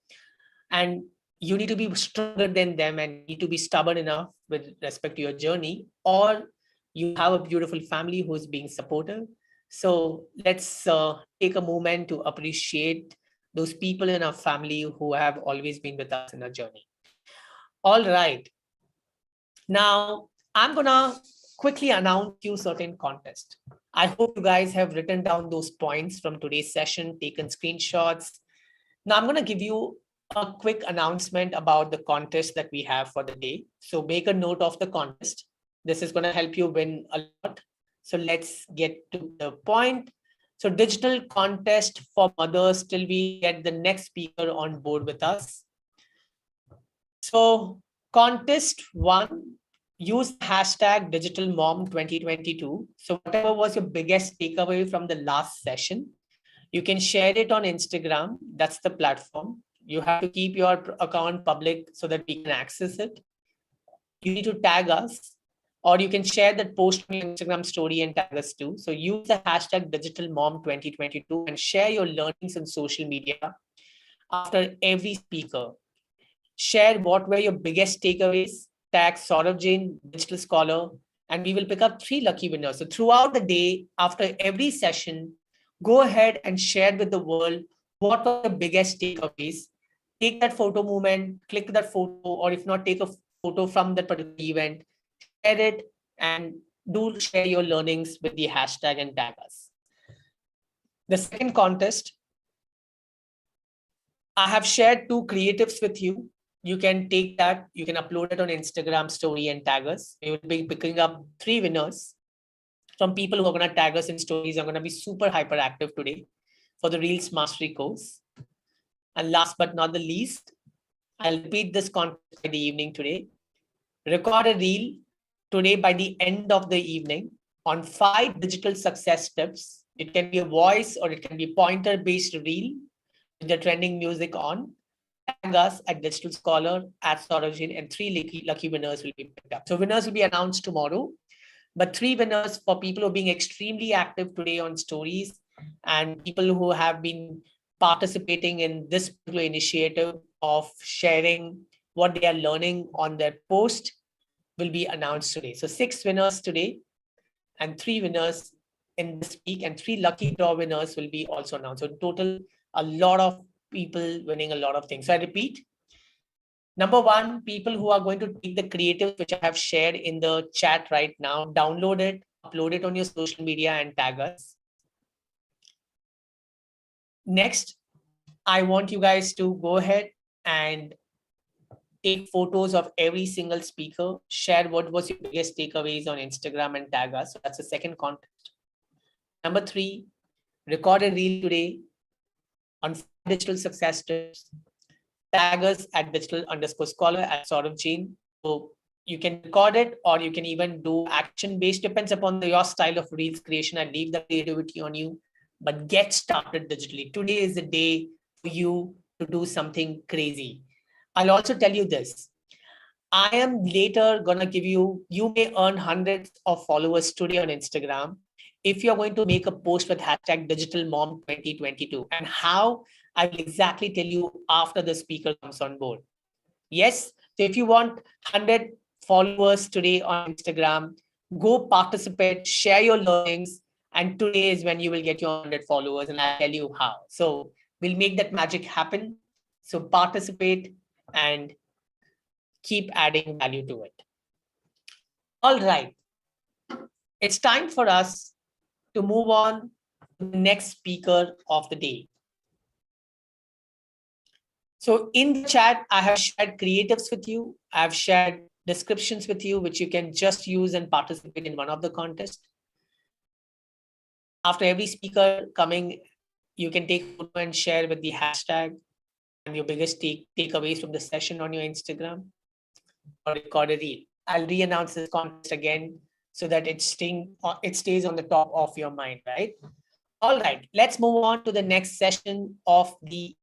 and you need to be stronger than them and need to be stubborn enough with respect to your journey. Or you have a beautiful family who's being supportive. So let's take a moment to appreciate those people in our family who have always been with us in our journey. All right. Now, I'm gonna quickly announce few certain contests. I hope you guys have written down those points from today's session, taken screenshots. Now I'm gonna give you a quick announcement about the contest that we have for the day. So make a note of the contest. This is gonna help you win a lot. So let's get to the point. So digital contest for mothers till we get the next speaker on board with us. So contest one, use hashtag digitalmom2022. So whatever was your biggest takeaway from the last session, you can share it on Instagram. That's the platform. You have to keep your account public so that we can access it. You need to tag us or you can share that post on your Instagram story and tag us too. So use the hashtag digitalmom2022 and share your learnings on social media after every speaker. Share what were your biggest takeaways, tag Saurabh Jain, Digital Scholar, and we will pick up 3 lucky winners. So throughout the day, after every session, go ahead and share with the world what were the biggest takeaways. Take that photo moment, click that photo, or if not, take a photo from that particular event, share it, and do share your learnings with the hashtag and tag us. The second contest, I have shared 2 creatives with you. You can take that, you can upload it on Instagram story and tag us. We will be picking up 3 winners from people who are going to tag us in stories. I'm going to be super hyperactive today for the Reels Mastery course. And last but not the least, I'll repeat this contest by the evening today. Record a reel today by the end of the evening on 5 digital success tips. It can be a voice or it can be pointer-based reel with the trending music on. Tag us at Digital Scholar, at Saurabh Jain, and 3 lucky winners will be picked up. So winners will be announced tomorrow, but 3 winners for people who are being extremely active today on stories and people who have been participating in this particular initiative of sharing what they are learning on their post will be announced today. So 6 winners today and 3 winners in this week, and 3 lucky draw winners will be also announced. So in total, a lot of people winning a lot of things. So I repeat, number 1, people who are going to take the creative which I have shared in the chat right now, download it, upload it on your social media and tag us. Next, I want you guys to go ahead and take photos of every single speaker, share what was your biggest takeaways on Instagram and tag us. So that's the second contest. Number 3, record a reel today on digital success tips. Tag us at digital_scholar at Saurabh Jain. So you can record it or you can even do action-based, depends upon your style of reels creation. I leave the creativity on you, but get started digitally. Today is the day for you to do something crazy. I'll also tell you this. I am later gonna give you may earn hundreds of followers today on Instagram if you're going to make a post with hashtag digitalmom2022. And how, I will exactly tell you after the speaker comes on board. Yes, so if you want 100 followers today on Instagram, go participate, share your learnings, and today is when you will get your 100 followers, and I'll tell you how. So we'll make that magic happen. So participate and keep adding value to it. All right, it's time for us to move on to the next speaker of the day. So in the chat, I have shared creatives with you. I have shared descriptions with you, which you can just use and participate in one of the contests. After every speaker coming, you can take a photo and share with the hashtag and your biggest takeaways from the session on your Instagram, or record a reel. I'll re-announce this contest again so that it stays on the top of your mind, right? All right, let's move on to the next session of the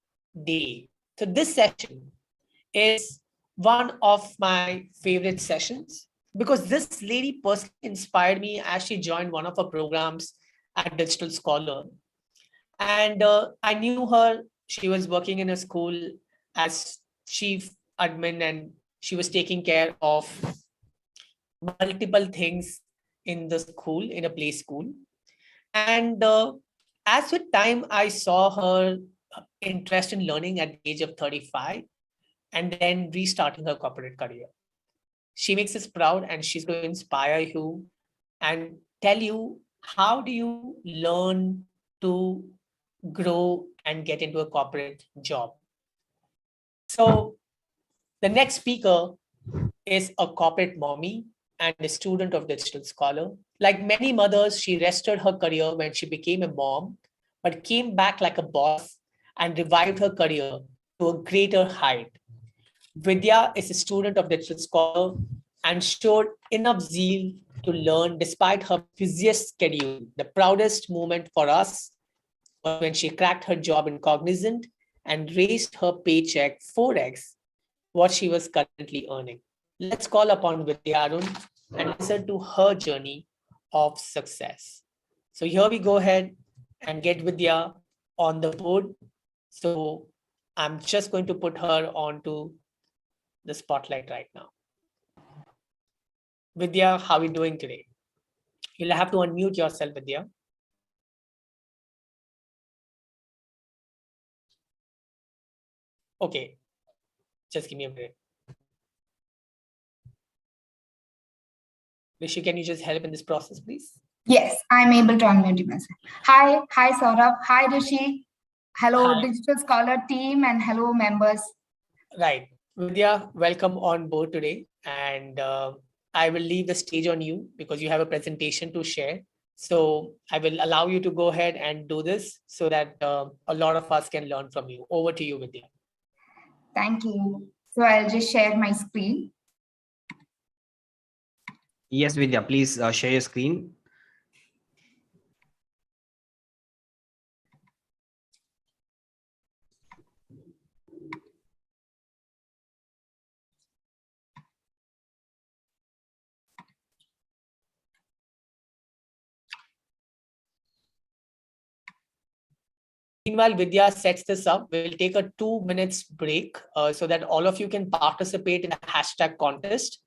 day. So this session is one of my favorite sessions because this lady personally inspired me as she joined one of her programs at Digital Scholar. And I knew her. She was working in a school as chief admin, and she was taking care of multiple things in the school, in a play school. And as with time, I saw her interest in learning at the age of 35 and then restarting her corporate career. She makes us proud, and she's going to inspire you and tell you how do you learn to grow and get into a corporate job. So the next speaker is a corporate mommy and a student of Digital Scholar. Like many mothers, she rested her career when she became a mom, but came back like a boss and revived her career to a greater height. Vidya is a student of Digital Scholar and showed enough zeal to learn despite her busiest schedule. The proudest moment for us was when she cracked her job in Cognizant and raised her paycheck 4x what she was currently earning. Let's call upon Vidya Arun and listen to her journey of success. So here we go ahead and get Vidya on the board. So I'm just going to put her onto the spotlight right now. Vidya, how are we doing today? You'll have to unmute yourself, Vidya. Okay, just give me a minute. Rishi, can you just help in this process, please? Yes, I'm able to unmute myself. Hi, Saurabh. Hi, Rishi. Hello, Hi. Digital Scholar team, and hello, members. Right. Vidya, welcome on board today. And I will leave the stage on you because you have a presentation to share. So I will allow you to go ahead and do this so that a lot of us can learn from you. Over to you, Vidya. Thank you. So I'll just share my screen. Yes, Vidya, please share your screen. Meanwhile, Vidya sets this up. We'll take a 2 minutes break so that all of you can participate in a hashtag contest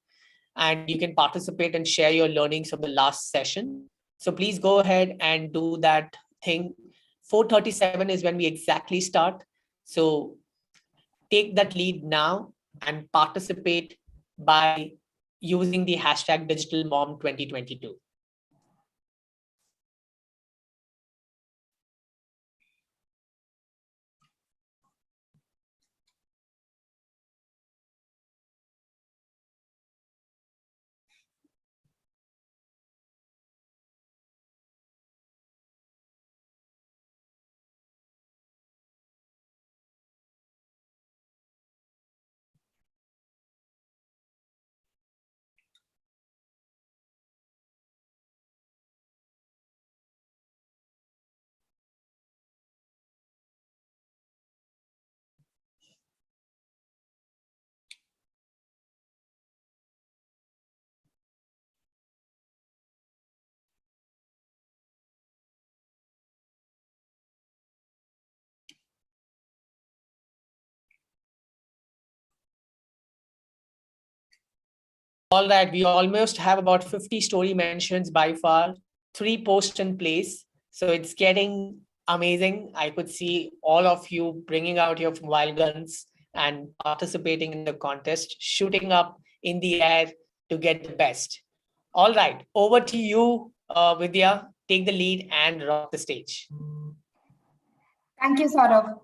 and you can participate and share your learnings from the last session. So please go ahead and do that thing. 4:37 is when we exactly start. So take that lead now and participate by using the hashtag DigitalMom2022. All right, we almost have about 50 story mentions by far, 3 posts in place. So it's getting amazing. I could see all of you bringing out your mobile guns and participating in the contest, shooting up in the air to get the best. All right, over to you, Vidya. Take the lead and rock the stage. Thank you, Saurabh.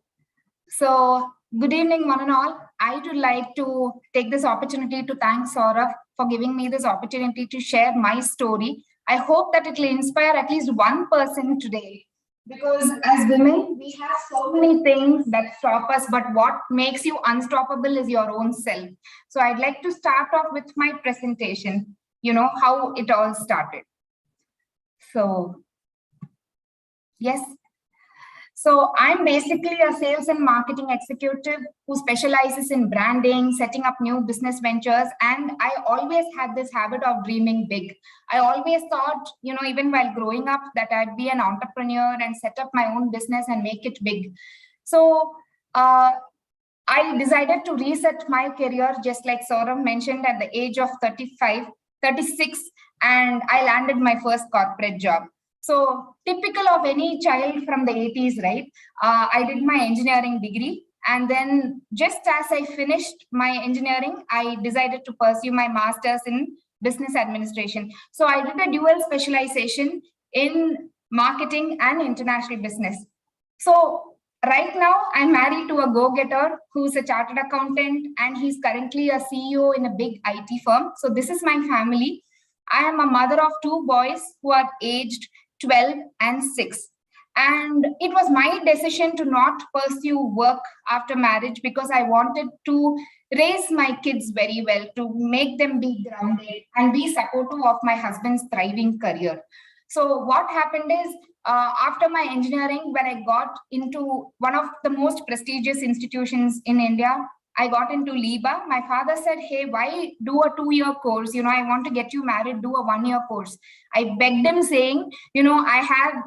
So, good evening, one and all. I would like to take this opportunity to thank Saurabh for giving me this opportunity to share my story. I hope that it will inspire at least one person today. Because as women, we have so many things that stop us, but what makes you unstoppable is your own self. So, I'd like to start off with my presentation, how it all started. So, yes. So I'm basically a sales and marketing executive who specializes in branding, setting up new business ventures. And I always had this habit of dreaming big. I always thought, even while growing up, that I'd be an entrepreneur and set up my own business and make it big. So I decided to reset my career, just like Saurabh mentioned, at the age of 36, and I landed my first corporate job. So typical of any child from the 80s, right? I did my engineering degree. And then just as I finished my engineering, I decided to pursue my master's in business administration. So I did a dual specialization in marketing and international business. So right now, I'm married to a go-getter who's a chartered accountant, and he's currently a CEO in a big IT firm. So this is my family. I am a mother of 2 boys who are aged 12 and 6. And it was my decision to not pursue work after marriage because I wanted to raise my kids very well, to make them be grounded and be supportive of my husband's thriving career. So what happened is, after my engineering, when I got into one of the most prestigious institutions in India, I got into Liba. My father said, hey, why do a 2-year course? I want to get you married, do a 1-year course. I begged him saying, I have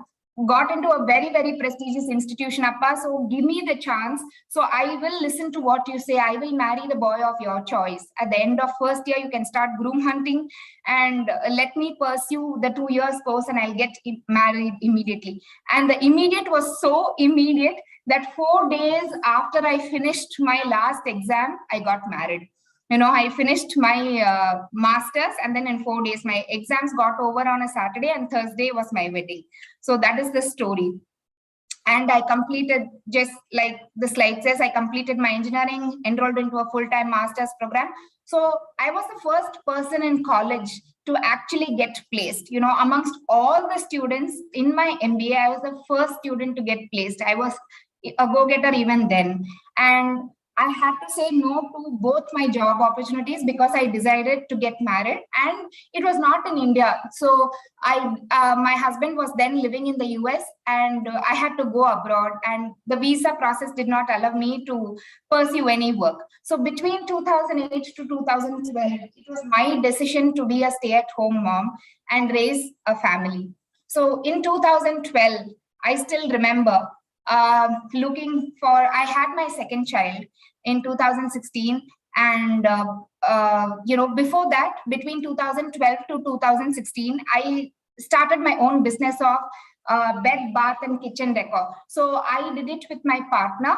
got into a very, very prestigious institution, Appa, so give me the chance. So I will listen to what you say. I will marry the boy of your choice. At the end of first year, you can start groom hunting and let me pursue the 2 years course and I'll get married immediately. And the immediate was so immediate that 4 days after I finished my last exam, I got married. I finished my master's, and then in 4 days, my exams got over on a Saturday, and Thursday was my wedding. So that is the story. And I completed, just like the slide says, I completed my engineering, enrolled into a full-time master's program. So I was the first person in college to actually get placed. Amongst all the students in my MBA, I was the first student to get placed. I was a go-getter even then. And I had to say no to both my job opportunities because I decided to get married, and it was not in India. So my husband was then living in the US, and I had to go abroad, and the visa process did not allow me to pursue any work. So between 2008 to 2012, it was my decision to be a stay-at-home mom and raise a family. So in 2012, I still remember I had my second child in 2016, and before that, between 2012 to 2016, I started my own business of bed, bath, and kitchen decor. So I did it with my partner.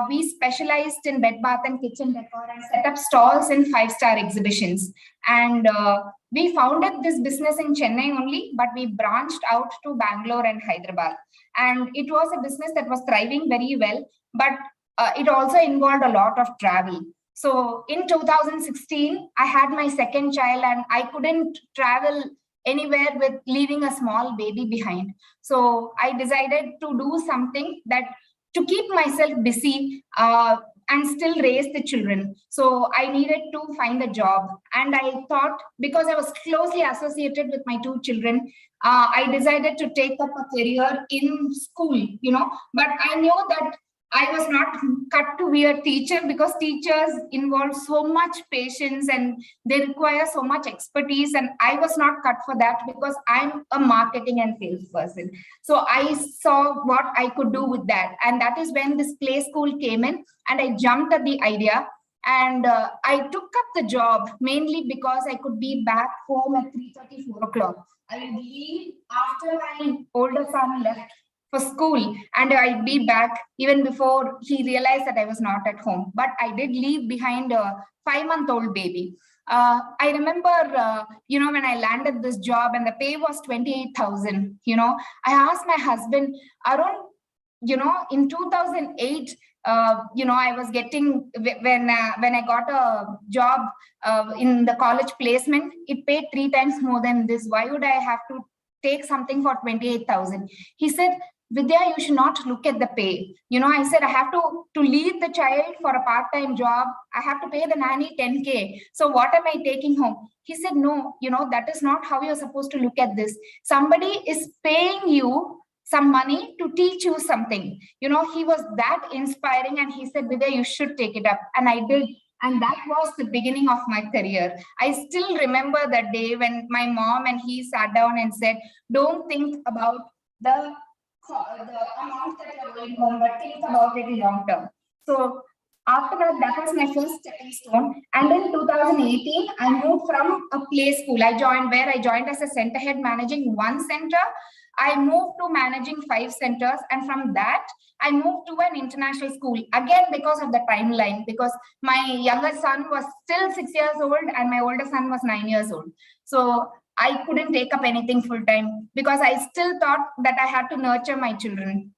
We specialized in bed, bath, and kitchen decor and set up stalls in 5-star exhibitions. And we founded this business in Chennai only, but we branched out to Bangalore and Hyderabad. And it was a business that was thriving very well, but it also involved a lot of travel. So in 2016, I had my second child, and I couldn't travel anywhere with leaving a small baby behind. So I decided to do something to keep myself busy and still raise the children. So I needed to find a job. And I thought, because I was closely associated with my 2 children, I decided to take up a career in school, but I knew that I was not cut to be a teacher, because teachers involve so much patience and they require so much expertise. And I was not cut for that because I'm a marketing and sales person. So I saw what I could do with that. And that is when this play school came in, and I jumped at the idea. And I took up the job mainly because I could be back home at 3:30, 4 o'clock. I would leave after my older son left for school, and I'd be back even before he realized that I was not at home. But I did leave behind a 5-month-old baby. I remember, when I landed this job and the pay was 28,000, I asked my husband, Arun, in 2008, I was getting, when I got a job in the college placement, it paid 3 times more than this. Why would I have to take something for 28,000? He said, Vidya, you should not look at the pay. I said, I have to leave the child for a part-time job. I have to pay the nanny 10K. So what am I taking home? He said, no, that is not how you're supposed to look at this. Somebody is paying you some money to teach you something. He was that inspiring, and he said, Vidya, you should take it up. And I did. And that was the beginning of my career. I still remember that day when my mom and he sat down and said, don't think about the amount that you're going home, but think about it long term. So after that was my first stepping stone. And in 2018, I moved from a play school. I joined as a center head managing 1 center. I moved to managing 5 centers. And from that, I moved to an international school, again, because of the timeline, because my younger son was still 6 years old and my older son was 9 years old. So I couldn't take up anything full time because I still thought that I had to nurture my children.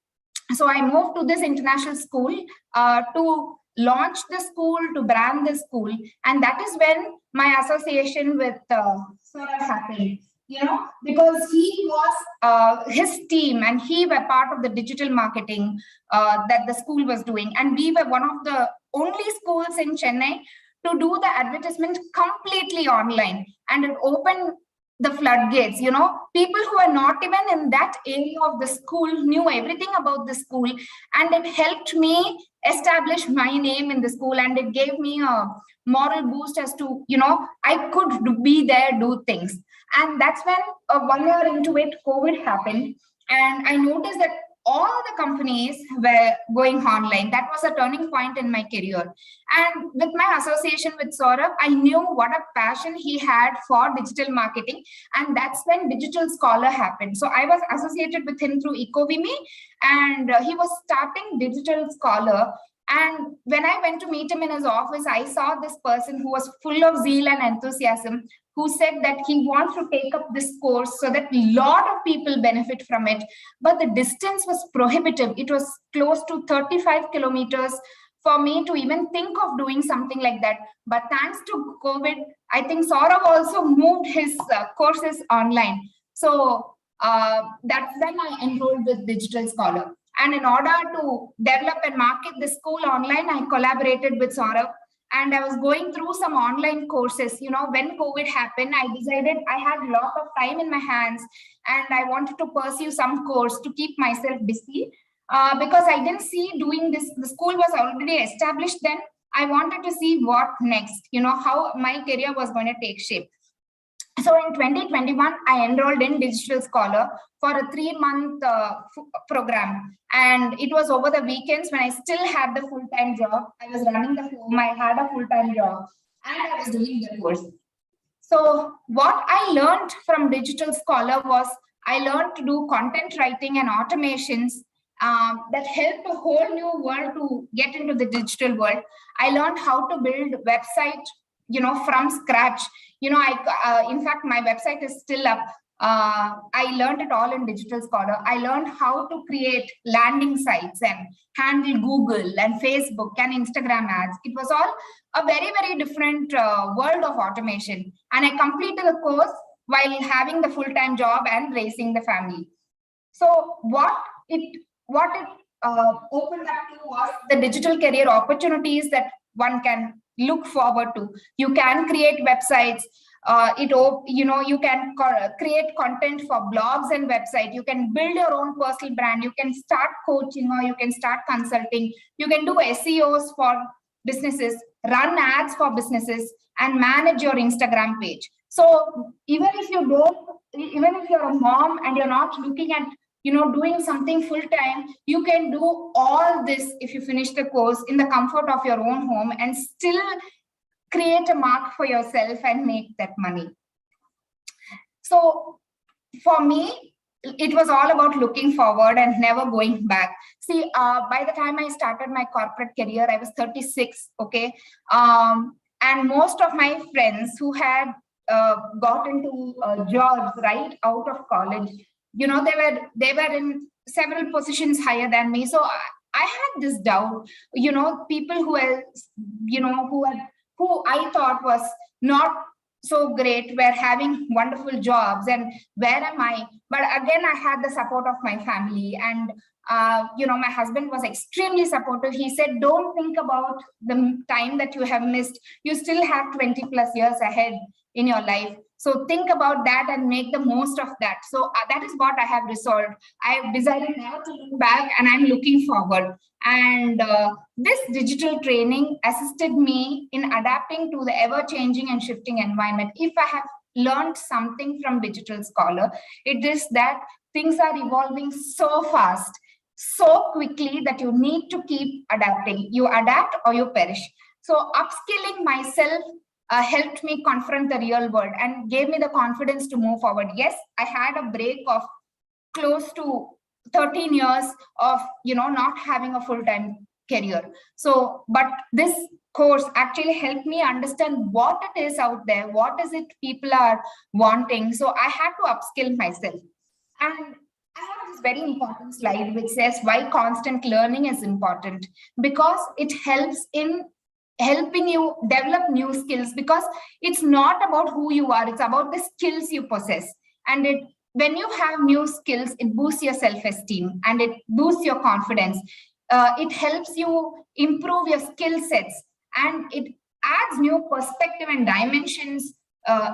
So I moved to this international school to launch the school, to brand the school. And that is when my association with Saurabh happened. Because he was his team and he were part of the digital marketing that the school was doing. And we were one of the only schools in Chennai to do the advertisement completely online. And it opened the floodgates. People who are not even in that area of the school knew everything about the school, and it helped me establish my name in the school, and it gave me a moral boost as to, I could be there, do things. And that's when 1 year into it, COVID happened, and I noticed that all the companies were going online. That was a turning point in my career. And with my association with Saurabh, I knew what a passion he had for digital marketing. And that's when Digital Scholar happened. So I was associated with him through EcoVimi, and he was starting Digital Scholar. And when I went to meet him in his office, I saw this person who was full of zeal and enthusiasm, who said that he wants to take up this course so that a lot of people benefit from it. But the distance was prohibitive. It was close to 35 kilometers for me to even think of doing something like that. But thanks to COVID, I think Saurabh also moved his courses online. So that's when I enrolled with Digital Scholar. And in order to develop and market the school online, I collaborated with Saurabh. And I was going through some online courses. When COVID happened, I decided I had a lot of time in my hands, and I wanted to pursue some course to keep myself busy because I didn't see doing this. The school was already established then. I wanted to see what next, how my career was going to take shape. So in 2021, I enrolled in Digital Scholar for a 3-month program. And it was over the weekends when I still had the full-time job. I was running the home, I had a full-time job, and I was doing the course. So what I learned from Digital Scholar was I learned to do content writing and automations that helped a whole new world to get into the digital world. I learned how to build website, from scratch. In fact, my website is still up. I learned it all in Digital Scholar. I learned how to create landing sites and handle Google and Facebook and Instagram ads. It was all a very, very different world of automation. And I completed the course while having the full-time job and raising the family. So what it opened up to was the digital career opportunities that one can look forward to. You can create websites. You can create content for blogs and website. You can build your own personal brand. You can start coaching, or you can start consulting. You can do SEOs for businesses, run ads for businesses, and manage your Instagram page. So even if you're a mom and you're not looking at doing something full-time, you can do all this if you finish the course in the comfort of your own home and still create a mark for yourself and make that money. So for me, it was all about looking forward and never going back. See, by the time I started my corporate career, I was 36, okay? And most of my friends who had got into jobs right out of college, they were in several positions higher than me. So I had this doubt, people who were, who I thought was not so great were having wonderful jobs, and where am I? But again, I had the support of my family, and my husband was extremely supportive. He said, don't think about the time that you have missed. You still have 20 plus years ahead in your life. So think about that and make the most of that. So that is what I have resolved. I have decided never to look back, and I'm looking forward. And this digital training assisted me in adapting to the ever-changing and shifting environment. If I have learned something from Digital Scholar, it is that things are evolving so fast, so quickly, that you need to keep adapting. You adapt or you perish. So upskilling myself helped me confront the real world and gave me the confidence to move forward. Yes, I had a break of close to 13 years of not having a full-time career. So, but this course actually helped me understand what it is out there, what is it people are wanting. So I had to upskill myself. And I have this very important slide which says why constant learning is important, because it helps in helping you develop new skills, because it's not about who you are, it's about the skills you possess. And when you have new skills, it boosts your self-esteem and it boosts your confidence. It helps you improve your skill sets, and it adds new perspective and dimensions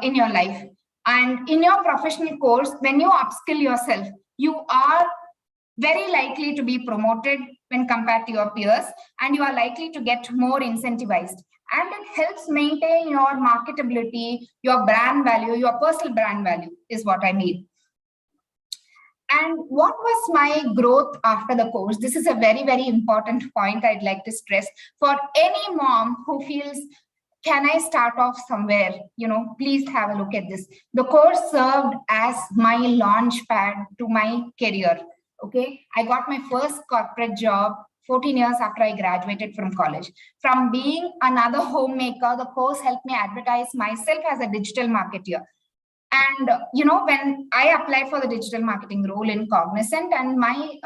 in your life. And in your professional course, when you upskill yourself, you are very likely to be promoted when compared to your peers, and you are likely to get more incentivized. And it helps maintain your marketability, your brand value, your personal brand value is what I mean. And what was my growth after the course? This is a very, very important point I'd like to stress for any mom who feels, can I start off somewhere? Please have a look at this. The course served as my launch pad to my career. Okay, I got my first corporate job 14 years after I graduated from college. From being another homemaker, the course helped me advertise myself as a digital marketer. And when I applied for the digital marketing role in Cognizant, and my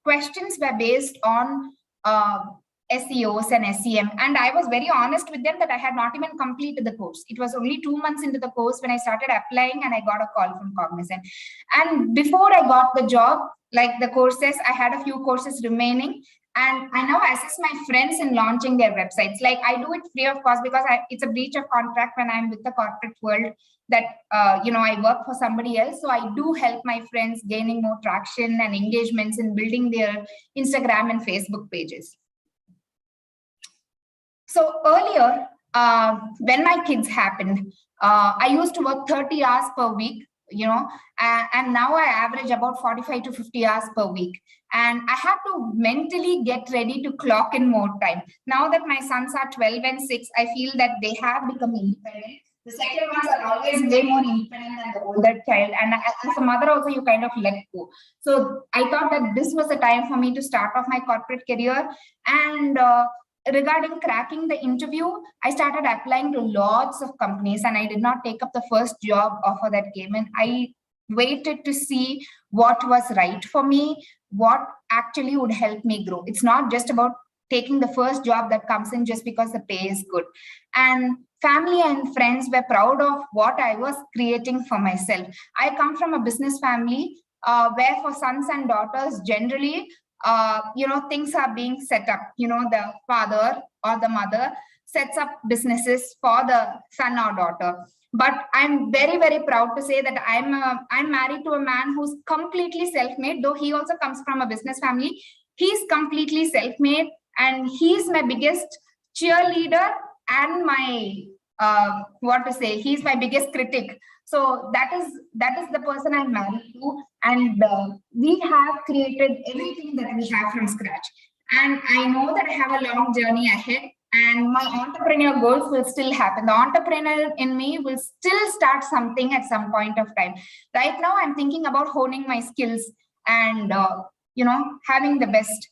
questions were based on SEOs and SEM, and I was very honest with them that I had not even completed the course. It was only 2 months into the course when I started applying, and I got a call from Cognizant. And before I got the job, like the courses, I had a few courses remaining, and I now assist my friends in launching their websites. Like I do it free of cost because it's a breach of contract when I'm with the corporate world that I work for somebody else. So I do help my friends gaining more traction and engagements in building their Instagram and Facebook pages. So earlier, when my kids happened, I used to work 30 hours per week, and now I average about 45 to 50 hours per week. And I have to mentally get ready to clock in more time. Now that my sons are 12 and 6, I feel that they have become independent. The second ones are always way more independent than the older child. And as a mother also, you kind of let go. So I thought that this was the time for me to start off my corporate career. And regarding cracking the interview, I started applying to lots of companies, and I did not take up the first job offer that came in. I waited to see what was right for me, what actually would help me grow. It's not just about taking the first job that comes in just because the pay is good. And family and friends were proud of what I was creating for myself. I come from a business family where for sons and daughters, generally, things are being set up. The father or the mother sets up businesses for the son or daughter. But I'm very, very proud to say that I'm married to a man who's completely self-made, though he also comes from a business family. He's completely self-made, and he's my biggest cheerleader and my he's my biggest critic. So that is the person I'm married to, and we have created everything that we have from scratch. And I know that I have a long journey ahead, and my entrepreneur goals will still happen. The entrepreneur in me will still start something at some point of time. Right now, I'm thinking about honing my skills and having the best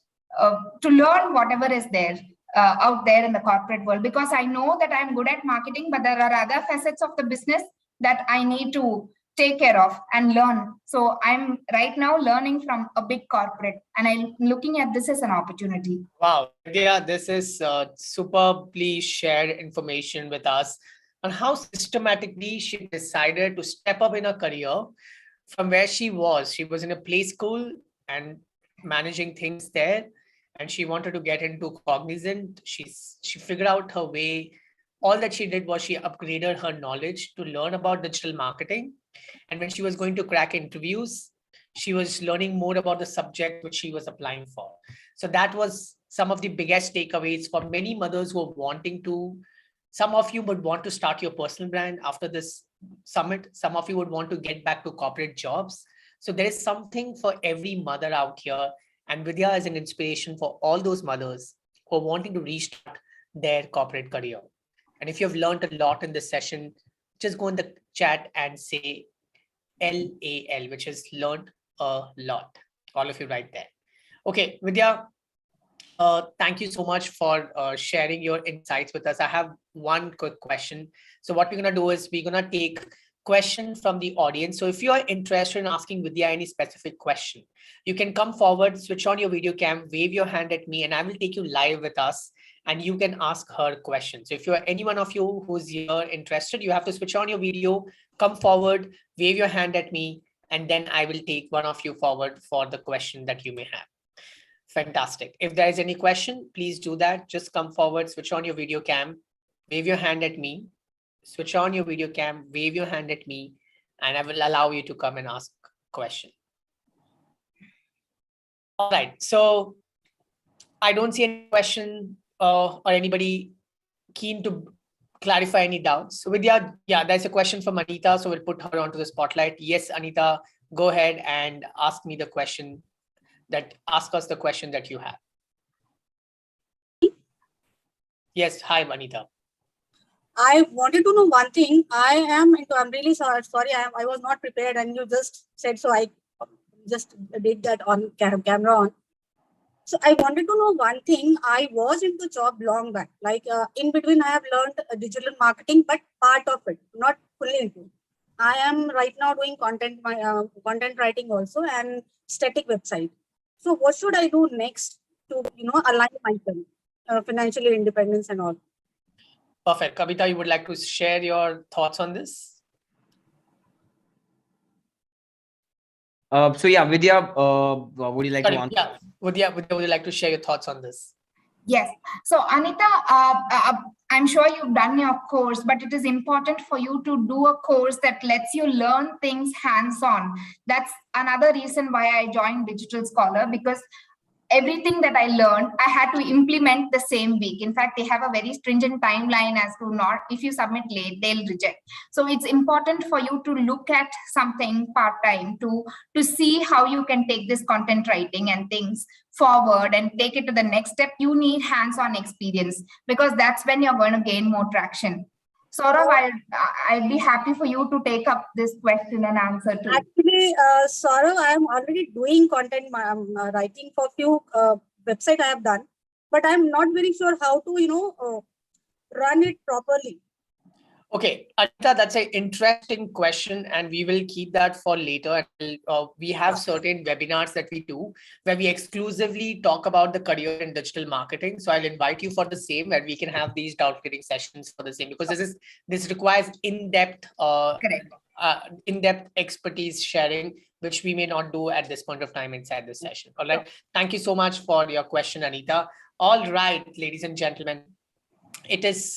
to learn whatever is there out there in the corporate world, because I know that I'm good at marketing, but there are other facets of the business that I need to take care of and learn. So I'm right now learning from a big corporate, and I'm looking at this as an opportunity. Wow, yeah, this is superbly shared information with us on how systematically she decided to step up in her career from where she was. She was in a play school and managing things there, and she wanted to get into Cognizant. She figured out her way. All that she did was she upgraded her knowledge to learn about digital marketing. And when she was going to crack interviews, she was learning more about the subject which she was applying for. So that was some of the biggest takeaways for many mothers who are wanting to. Some of you would want to start your personal brand after this summit. Some of you would want to get back to corporate jobs. So there is something for every mother out here. And Vidya is an inspiration for all those mothers who are wanting to restart their corporate career. And if you've learned a lot in this session, just go in the chat and say LAL, which is learned a lot. All of you right there. Okay, Vidya, thank you so much for sharing your insights with us. I have one quick question. So what we're going to do is we're going to take question from the audience. So if you are interested in asking Vidya any specific question, you can come forward, switch on your video cam, wave your hand at me, and I will take you live with us, and you can ask her questions. So if you're any one of you who's here interested, you have to switch on your video, come forward, wave your hand at me, and then I will take one of you forward for the question that you may have. Fantastic. If there is any question, please do that. Just come forward, switch on your video cam, wave your hand at me, switch on your video cam, wave your hand at me, and I will allow you to come and ask a question. All right, so I don't see any question or anybody keen to clarify any doubts. So Vidya, yeah, there's a question from Anita, so we'll put her onto the spotlight. Yes, Anita, go ahead and ask us the question that you have. Yes, hi, Anita. I wanted to know one thing. I'm really sorry. I was not prepared, and you just said so. I just did that on camera on. So I wanted to know one thing. I was into job long back. Like in between, I have learned digital marketing, but part of it, not fully into. I am right now doing content writing also and static website. So what should I do next to align myself, financially independence and all? Perfect. Kavita, you would like to share your thoughts on this? So yeah, Vidya, would you like to answer? Yeah, Vidya, would you like to share your thoughts on this? Yes. So Anita, I'm sure you've done your course, but it is important for you to do a course that lets you learn things hands-on. That's another reason why I joined Digital Scholar, because everything that I learned, I had to implement the same week. In fact, they have a very stringent timeline as to not, if you submit late, they'll reject. So it's important for you to look at something part-time to see how you can take this content writing and things forward and take it to the next step. You need hands-on experience, because that's when you're going to gain more traction. Saurav, I'd be happy for you to take up this question and answer too. Actually, Saurav, I am already doing content writing for few websites I have done, but I'm not very sure how to, run it properly. Okay, Anita, that's an interesting question, and we will keep that for later. We have certain webinars that we do where we exclusively talk about the career in digital marketing. So I'll invite you for the same, where we can have these doubt clearing sessions for the same, because this requires in-depth expertise sharing, which we may not do at this point of time inside this session. All right. Thank you so much for your question, Anita. All right, ladies and gentlemen, it is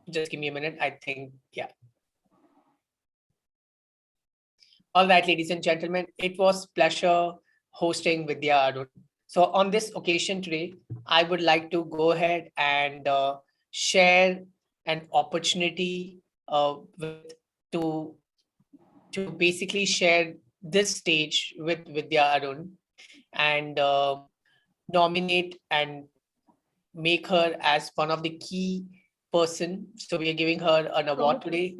just give me a minute. I think, yeah. All right, ladies and gentlemen, it was pleasure hosting Vidya Arun. So on this occasion today, I would like to go ahead and share an opportunity to basically share this stage with Vidya Arun and nominate and make her as one of the key person. So we are giving her an award today.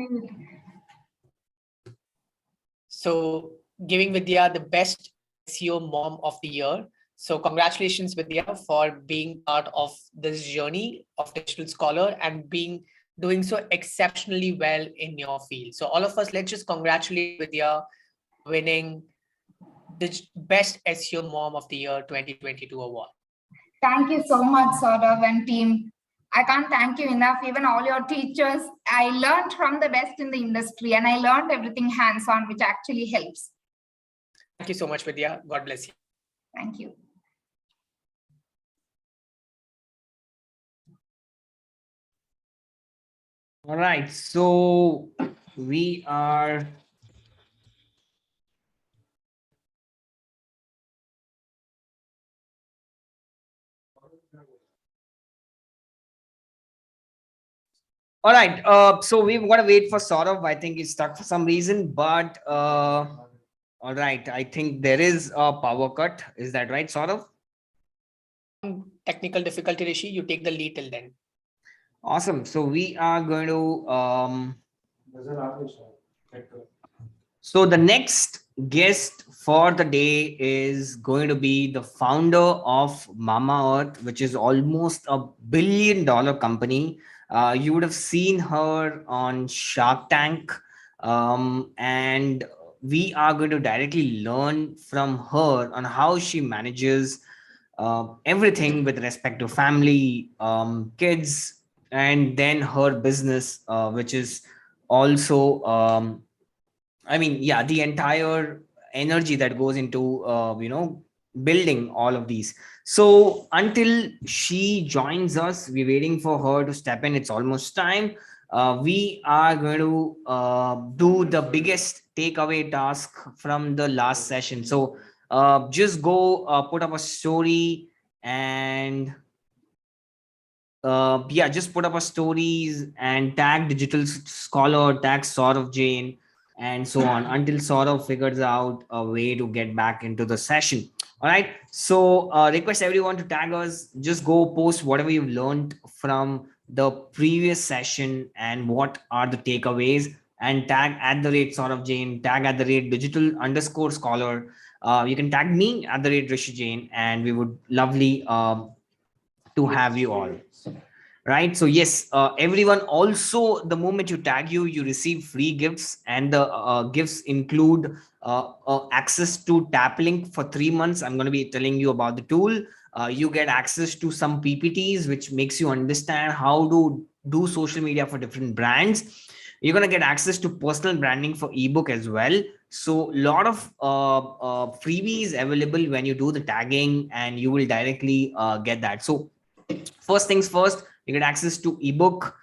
So giving Vidya the best SEO mom of the year. So congratulations, Vidya, for being part of this journey of Digital Scholar and doing so exceptionally well in your field. So all of us, let's just congratulate Vidya winning the best SEO mom of the year 2022 award. Thank you so much, Saurav and team. I can't thank you enough, even all your teachers. I learned from the best in the industry, and I learned everything hands-on, which actually helps. Thank you so much, Vidya. God bless you. Thank you. All right, so we are all right. So we've got to wait for Saurav. I think he's stuck for some reason, but all right. I think there is a power cut. Is that right, Saurav? Technical difficulty, Rishi. You take the lead till then. Awesome. So we are going to so the next guest for the day is going to be the founder of Mama Earth, which is almost $1 billion company. You would have seen her on Shark Tank, and we are going to directly learn from her on how she manages everything with respect to family, kids, and then her business, which is also I mean, yeah, the entire energy that goes into building all of these. So until she joins us, we're waiting for her to step in. It's almost time. we are going to do the biggest takeaway task from the last session. So just go put up a story and yeah, just put up a stories and tag digital scholar, tag Saurav Jain, and so on until Saurav figures out a way to get back into the session. All right. So request everyone to tag us. Just go post whatever you've learned from the previous session and what are the takeaways, and tag at the rate Saurav Jain, tag at the rate digital underscore scholar. You can tag me at the rate Rishi Jain, and we would lovely to have you all. Right. So yes, everyone, also the moment you tag you receive free gifts, and the gifts include access to tap link for 3 months. I'm going to be telling you about the tool. You get access to some PPTs which makes you understand how to do social media for different brands. You're going to get access to personal branding for ebook as well. So a lot of freebies available when you do the tagging, and you will directly get that. So first things first, you get access to ebook.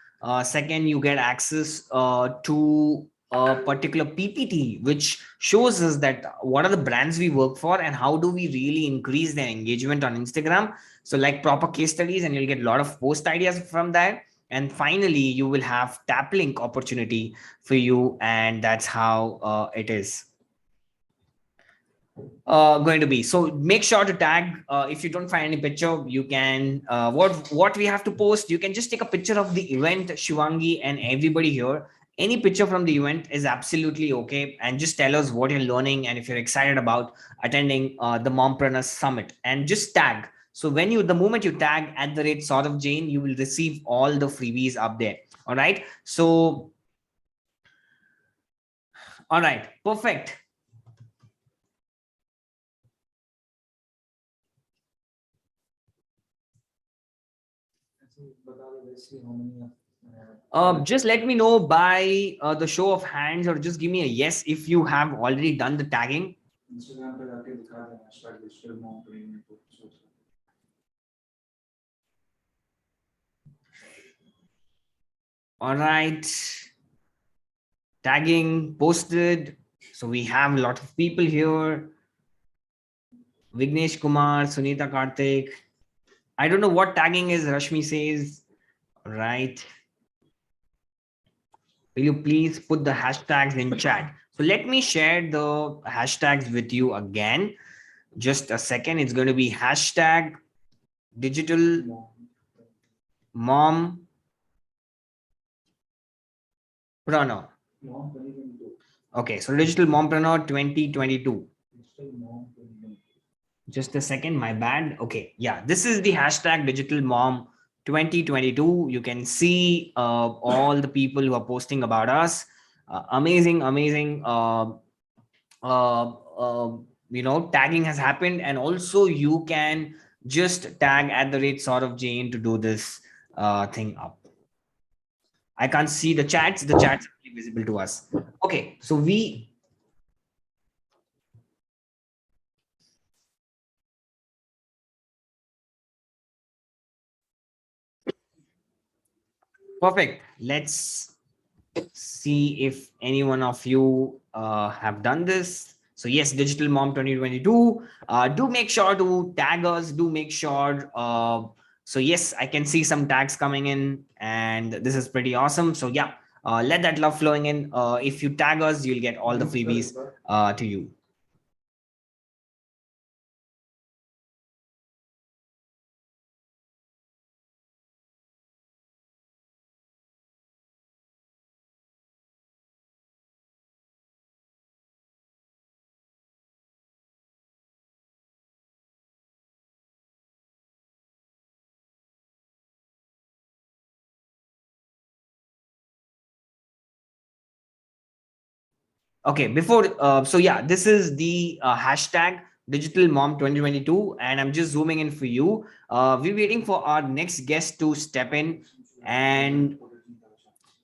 Second, you get access to a particular PPT which shows us that what are the brands we work for and how do we really increase their engagement on Instagram. So like proper case studies, and you'll get a lot of post ideas from that. And finally, you will have tap link opportunity for you, and that's how it is going to be. So make sure to tag. If you don't find any picture, you can what we have to post, you can just take a picture of the event, Shivangi and everybody here. Any picture from the event is absolutely okay, and just tell us what you're learning and if you're excited about attending the Mompreneur Summit, and just tag. So when you, the moment you tag at the rate Saurav Jain, you will receive all the freebies up there. All right. So all right, perfect. Just let me know by the show of hands, or just give me a yes if you have already done the tagging. All right. Tagging posted. So we have a lot of people here. Vignesh Kumar, Sunita Karthik. I don't know what tagging is, Rashmi says. All right. Will you please put the hashtags in chat? So let me share the hashtags with you again. Just a second. It's going to be hashtag digital mom preneur. Okay, so digital mompreneur 2022. Just a second, my bad. Okay, yeah, this is the hashtag digital mom 2022. You can see all the people who are posting about us. Amazing, amazing. You know, tagging has happened, and also you can just tag at the rate Saurav Jain to do this thing up. I can't see the chats. The chats are visible to us. Okay, so we. Perfect. Let's see if any one of you have done this. So yes, Digital Mom 2022. Do make sure to tag us. Do make sure. So yes, I can see some tags coming in, and this is pretty awesome. So yeah, let that love flowing in. If you tag us, you'll get all the freebies to you. Okay, before so yeah, this is the hashtag digital mom 2022, and I'm just zooming in for you. We're waiting for our next guest to step in, and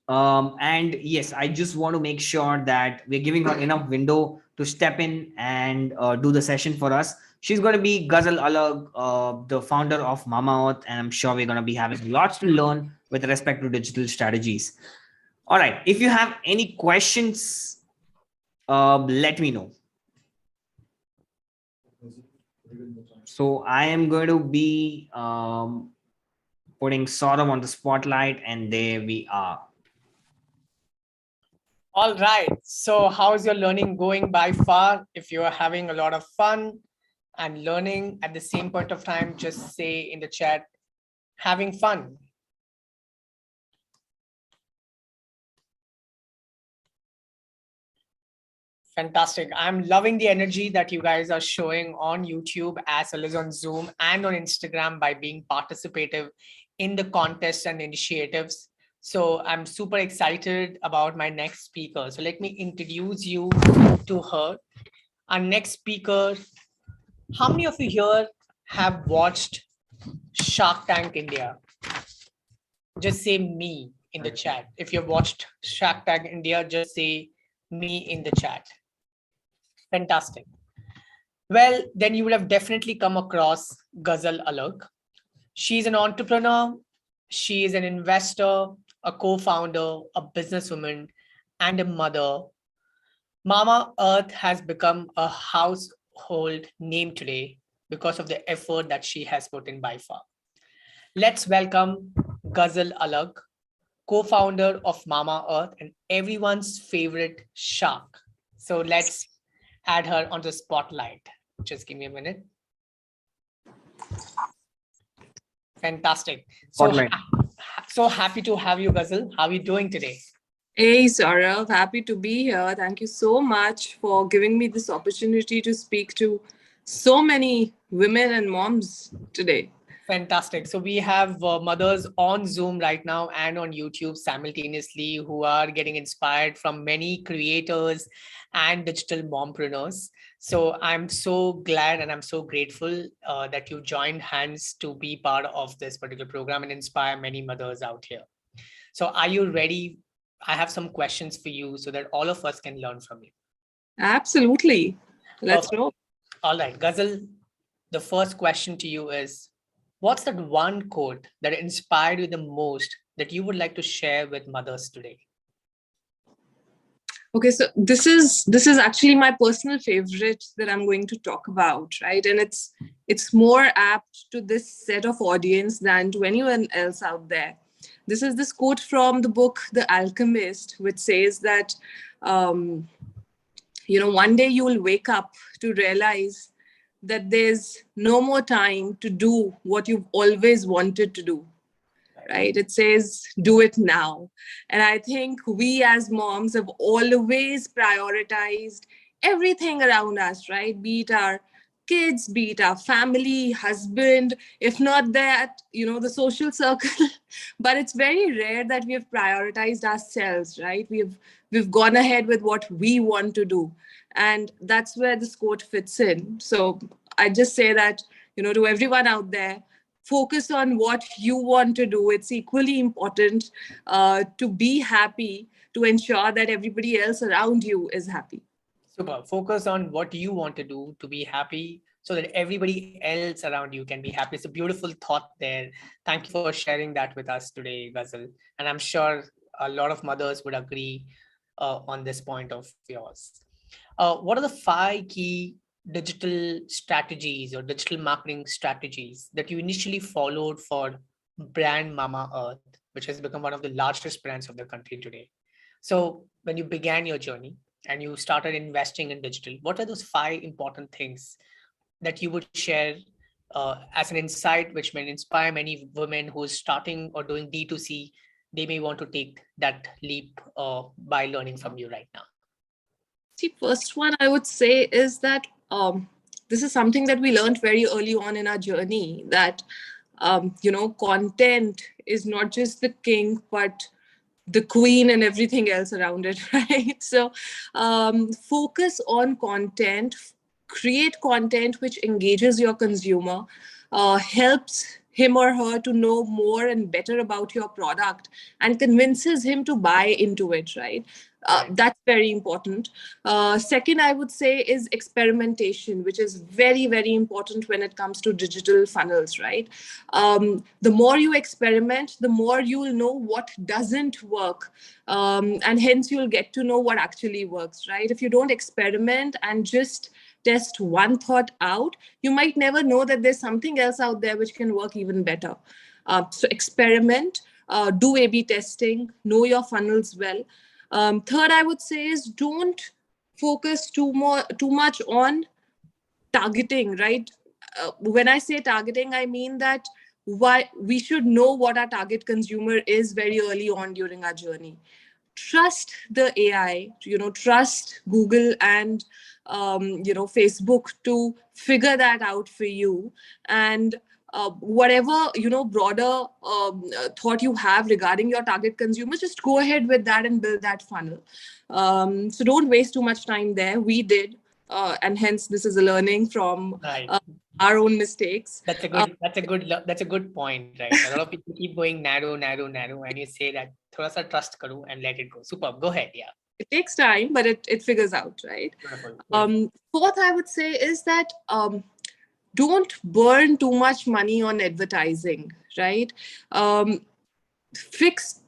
yes, I just want to make sure that we're giving her enough window to step in and do the session for us. She's going to be Ghazal Alag, the founder of Mama Earth, and I'm sure we're going to be having lots to learn with respect to digital strategies. All right. If you have any questions, let me know. So I am going to be putting Saurabh on the spotlight, and there we are. All right. So how's your learning going by far? If you're having a lot of fun and learning at the same point of time, just say in the chat, having fun. Fantastic. I'm loving the energy that you guys are showing on YouTube as well as on Zoom and on Instagram by being participative in the contests and initiatives. So I'm super excited about my next speaker. So let me introduce you to her. Our next speaker, how many of you here have watched Shark Tank India? Just say me in the chat. If you've watched Shark Tank India, just say me in the chat. Fantastic. Well, then you would have definitely come across Ghazal Alak. She's an entrepreneur. She is an investor, a co-founder, a businesswoman, and a mother. Mama Earth has become a household name today because of the effort that she has put in by far. Let's welcome Ghazal Alak, co-founder of Mama Earth and everyone's favorite shark. So let's add her on the spotlight. Just give me a minute. Fantastic. So happy to have you, Ghazal. How are you doing today? Hey, Saurav, happy to be here. Thank you so much for giving me this opportunity to speak to so many women and moms today. Fantastic. So we have mothers on Zoom right now and on YouTube simultaneously who are getting inspired from many creators and digital mompreneurs. So I'm so glad and I'm so grateful that you joined hands to be part of this particular program and inspire many mothers out here. So are you ready? I have some questions for you so that all of us can learn from you. Absolutely. Let's roll. All right, Ghazal, the first question to you is, what's that one quote that inspired you the most that you would like to share with mothers today? Okay, so this is actually my personal favorite that I'm going to talk about, right? And it's more apt to this set of audience than to anyone else out there. This is this quote from the book The Alchemist, which says that one day you will wake up to realize that there's no more time to do what you've always wanted to do, right? It says, do it now. And I think we as moms have always prioritized everything around us, right? Be it our kids, be it our family, husband, if not that, the social circle. But it's very rare that we have prioritized ourselves, right? We've gone ahead with what we want to do. And that's where this quote fits in. So I just say that, to everyone out there, focus on what you want to do. It's equally important to be happy, to ensure that everybody else around you is happy. Super. Focus on what you want to do to be happy so that everybody else around you can be happy. It's a beautiful thought there. Thank you for sharing that with us today, Ghazal. And I'm sure a lot of mothers would agree on this point of yours. What are the 5 key digital strategies or digital marketing strategies that you initially followed for brand Mama Earth, which has become one of the largest brands of the country today? So when you began your journey and you started investing in digital, what are those 5 important things that you would share as an insight which may inspire many women who is starting or doing D2C? They may want to take that leap by learning from you right now. The first one I would say is that this is something that we learned very early on in our journey, that content is not just the king, but the queen and everything else around it, right? So focus on content, create content which engages your consumer, helps him or her to know more and better about your product and convinces him to buy into it, right? That's very important. Second, I would say, is experimentation, which is very, very important when it comes to digital funnels, right? The more you experiment, the more you will know what doesn't work. And hence you'll get to know what actually works, right? If you don't experiment and just test one thought out, you might never know that there's something else out there which can work even better. So experiment, do A/B testing, know your funnels well. Third, I would say, is don't focus too much on targeting, right? When I say targeting, I mean that why we should know what our target consumer is very early on during our journey. Trust the AI, trust Google and Facebook to figure that out for you. And whatever broader thought you have regarding your target consumer, just go ahead with that and build that funnel. So don't waste too much time there. We did, and hence this is a learning from our own mistakes. That's a good point, right? A lot of people keep going narrow, and you say that thoda sa trust karo and let it go. Superb. Go ahead. Yeah. It takes time, but it figures out, right? Fourth, I would say, is that don't burn too much money on advertising, right? Fix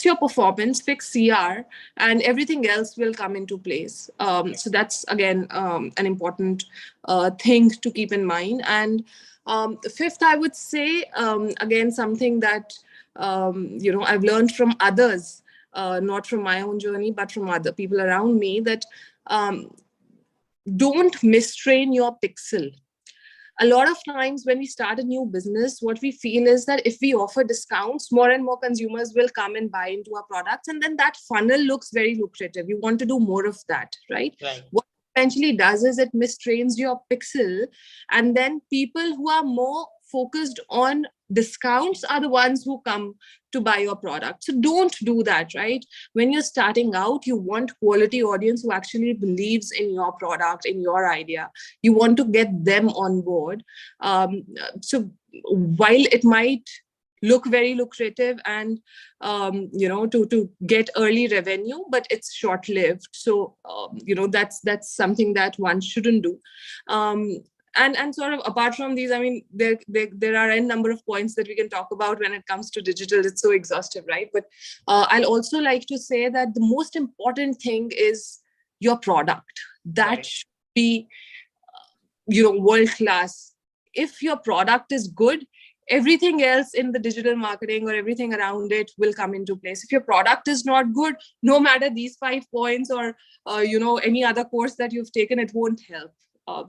your performance, fix CR, and everything else will come into place. So that's, again, an important thing to keep in mind. And fifth, I would say, again, something that, I've learned from others, not from my own journey, but from other people around me, that don't mistrain your pixel. A lot of times when we start a new business, what we feel is that if we offer discounts, more and more consumers will come and buy into our products. And then that funnel looks very lucrative. You want to do more of that, right? What eventually does is it mistrains your pixel. And then people who are more focused on discounts are the ones who come to buy your product. So don't do that, right? When you're starting out, you want quality audience who actually believes in your product, in your idea. You want to get them on board. So while it might look very lucrative and to get early revenue, but it's short-lived. So that's something that one shouldn't do. And sort of apart from these, I mean, there are a number of points that we can talk about when it comes to digital. It's so exhaustive, right? But I'll also like to say that the most important thing is your product. That should be, world class. If your product is good, everything else in the digital marketing or everything around it will come into place. If your product is not good, no matter these 5 points or any other course that you've taken, it won't help.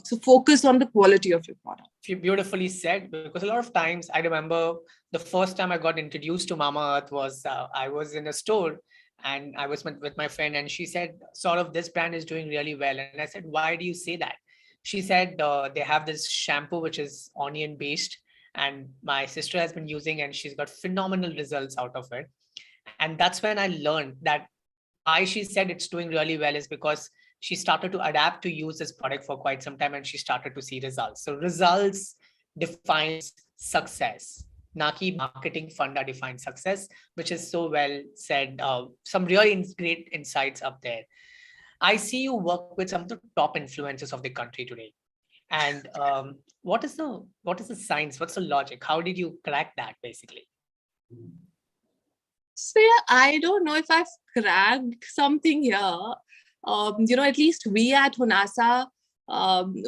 So focus on the quality of your product. You beautifully said, because a lot of times I remember the first time I got introduced to Mamaearth was I was in a store and I was with my friend, and she said, sort of, this brand is doing really well. And I said, why do you say that? She said they have this shampoo which is onion based, and my sister has been using, and she's got phenomenal results out of it. And that's when I learned that why she said it's doing really well is because she started to adapt to use this product for quite some time, and she started to see results. So results defines success. Naki marketing funda defines success, which is so well said. Some really great insights up there. I see you work with some of the top influencers of the country today. And what is the science? What's the logic? How did you crack that, basically? So yeah, I don't know if I've cracked something here. At least we at Honasa,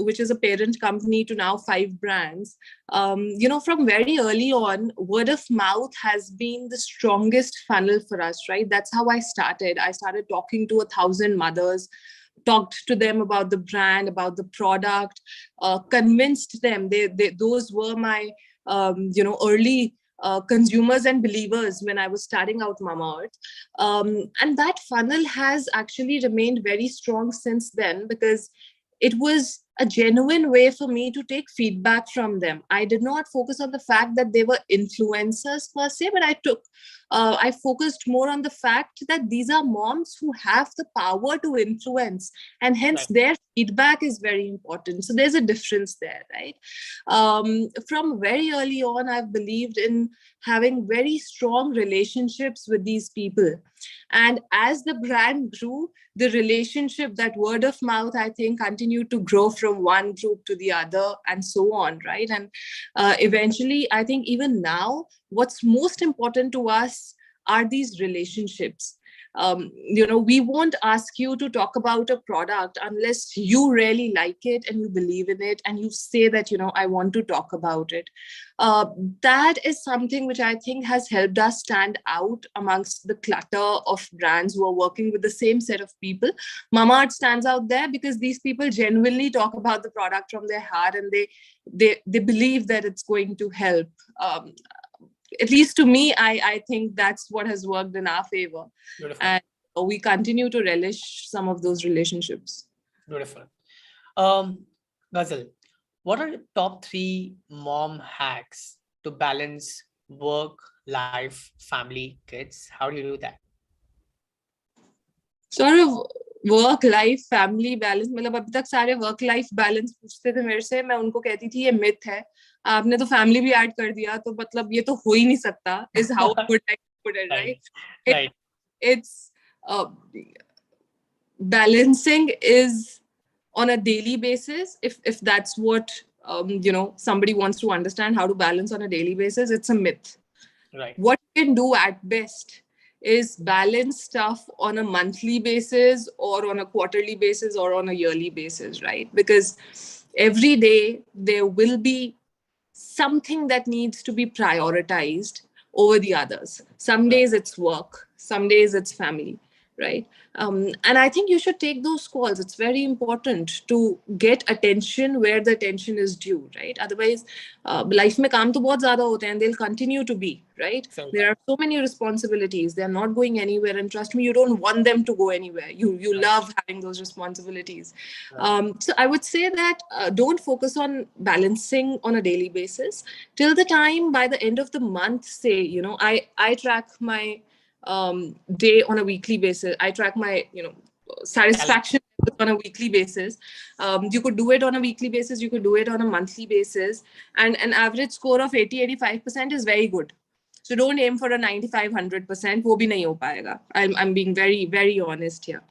which is a parent company to now 5 brands, from very early on, word of mouth has been the strongest funnel for us, right? That's how I started. I started talking to 1,000 mothers, talked to them about the brand, about the product, convinced them. Those were my, early consumers and believers when I was starting out Mamaearth. And that funnel has actually remained very strong since then, because it was a genuine way for me to take feedback from them. I did not focus on the fact that they were influencers per se, but I focused more on the fact that these are moms who have the power to influence, and hence their feedback is very important. So there's a difference there, right? From very early on, I've believed in having very strong relationships with these people. And as the brand grew, the relationship, that word of mouth, I think, continued to grow from one group to the other and so on, right? And eventually, I think even now, what's most important to us are these relationships. We won't ask you to talk about a product unless you really like it and you believe in it and you say that, I want to talk about it. That is something which I think has helped us stand out amongst the clutter of brands who are working with the same set of people. Mamaearth stands out there because these people genuinely talk about the product from their heart, and they believe that it's going to help. At least to me, I think that's what has worked in our favor. Beautiful. And we continue to relish some of those relationships. Beautiful. Ghazal, what are your top 3 mom hacks to balance work, life, family, kids? How do you do that? Sort of work life family balance, मतलब अभी तक सारे work life balance पूछते थे मेरे से, मैं उनको कहती थी ये मिथ है, आपने तो फैमिली भी ऐड कर दिया, तो मतलब ये तो हो ही नहीं सकता, is how would I put it, right? It's balancing is on a daily basis. If that's what somebody wants to understand how to balance on a daily basis, it's a myth. Right. What you can do at best is balance stuff on a monthly basis or on a quarterly basis or on a yearly basis, right? Because every day there will be something that needs to be prioritized over the others. Some days it's work, some days it's family, right? And I think you should take those calls. It's very important to get attention where the attention is due, right? Otherwise, life mein kaam to bahut zyada hote hain, and they'll continue to be, right? There are so many responsibilities. They're not going anywhere. And trust me, you don't want them to go anywhere. You love having those responsibilities. So I would say that don't focus on balancing on a daily basis. Till the time by the end of the month, say, I track my day on a weekly basis. I track my, satisfaction on a weekly basis. You could do it on a weekly basis. You could do it on a monthly basis. And an average score of 80-85% is very good. So don't aim for a 95-100%. वो भी नहीं हो पाएगा. I'm being very, very honest here.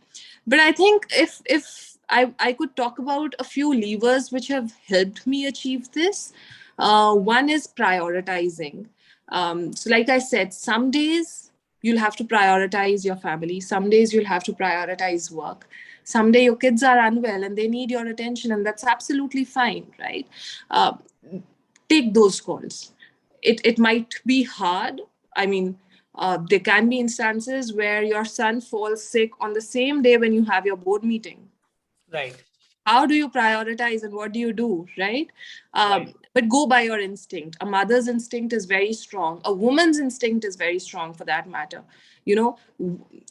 But I think if I could talk about a few levers which have helped me achieve this. One is prioritizing. So like I said, some days you'll have to prioritize your family. Some days you'll have to prioritize work. Someday your kids are unwell and they need your attention, and that's absolutely fine, right? Take those calls. It might be hard. I mean, there can be instances where your son falls sick on the same day when you have your board meeting. Right. How do you prioritize and what do you do, right? But go by your instinct. A mother's instinct is very strong. A woman's instinct is very strong for that matter.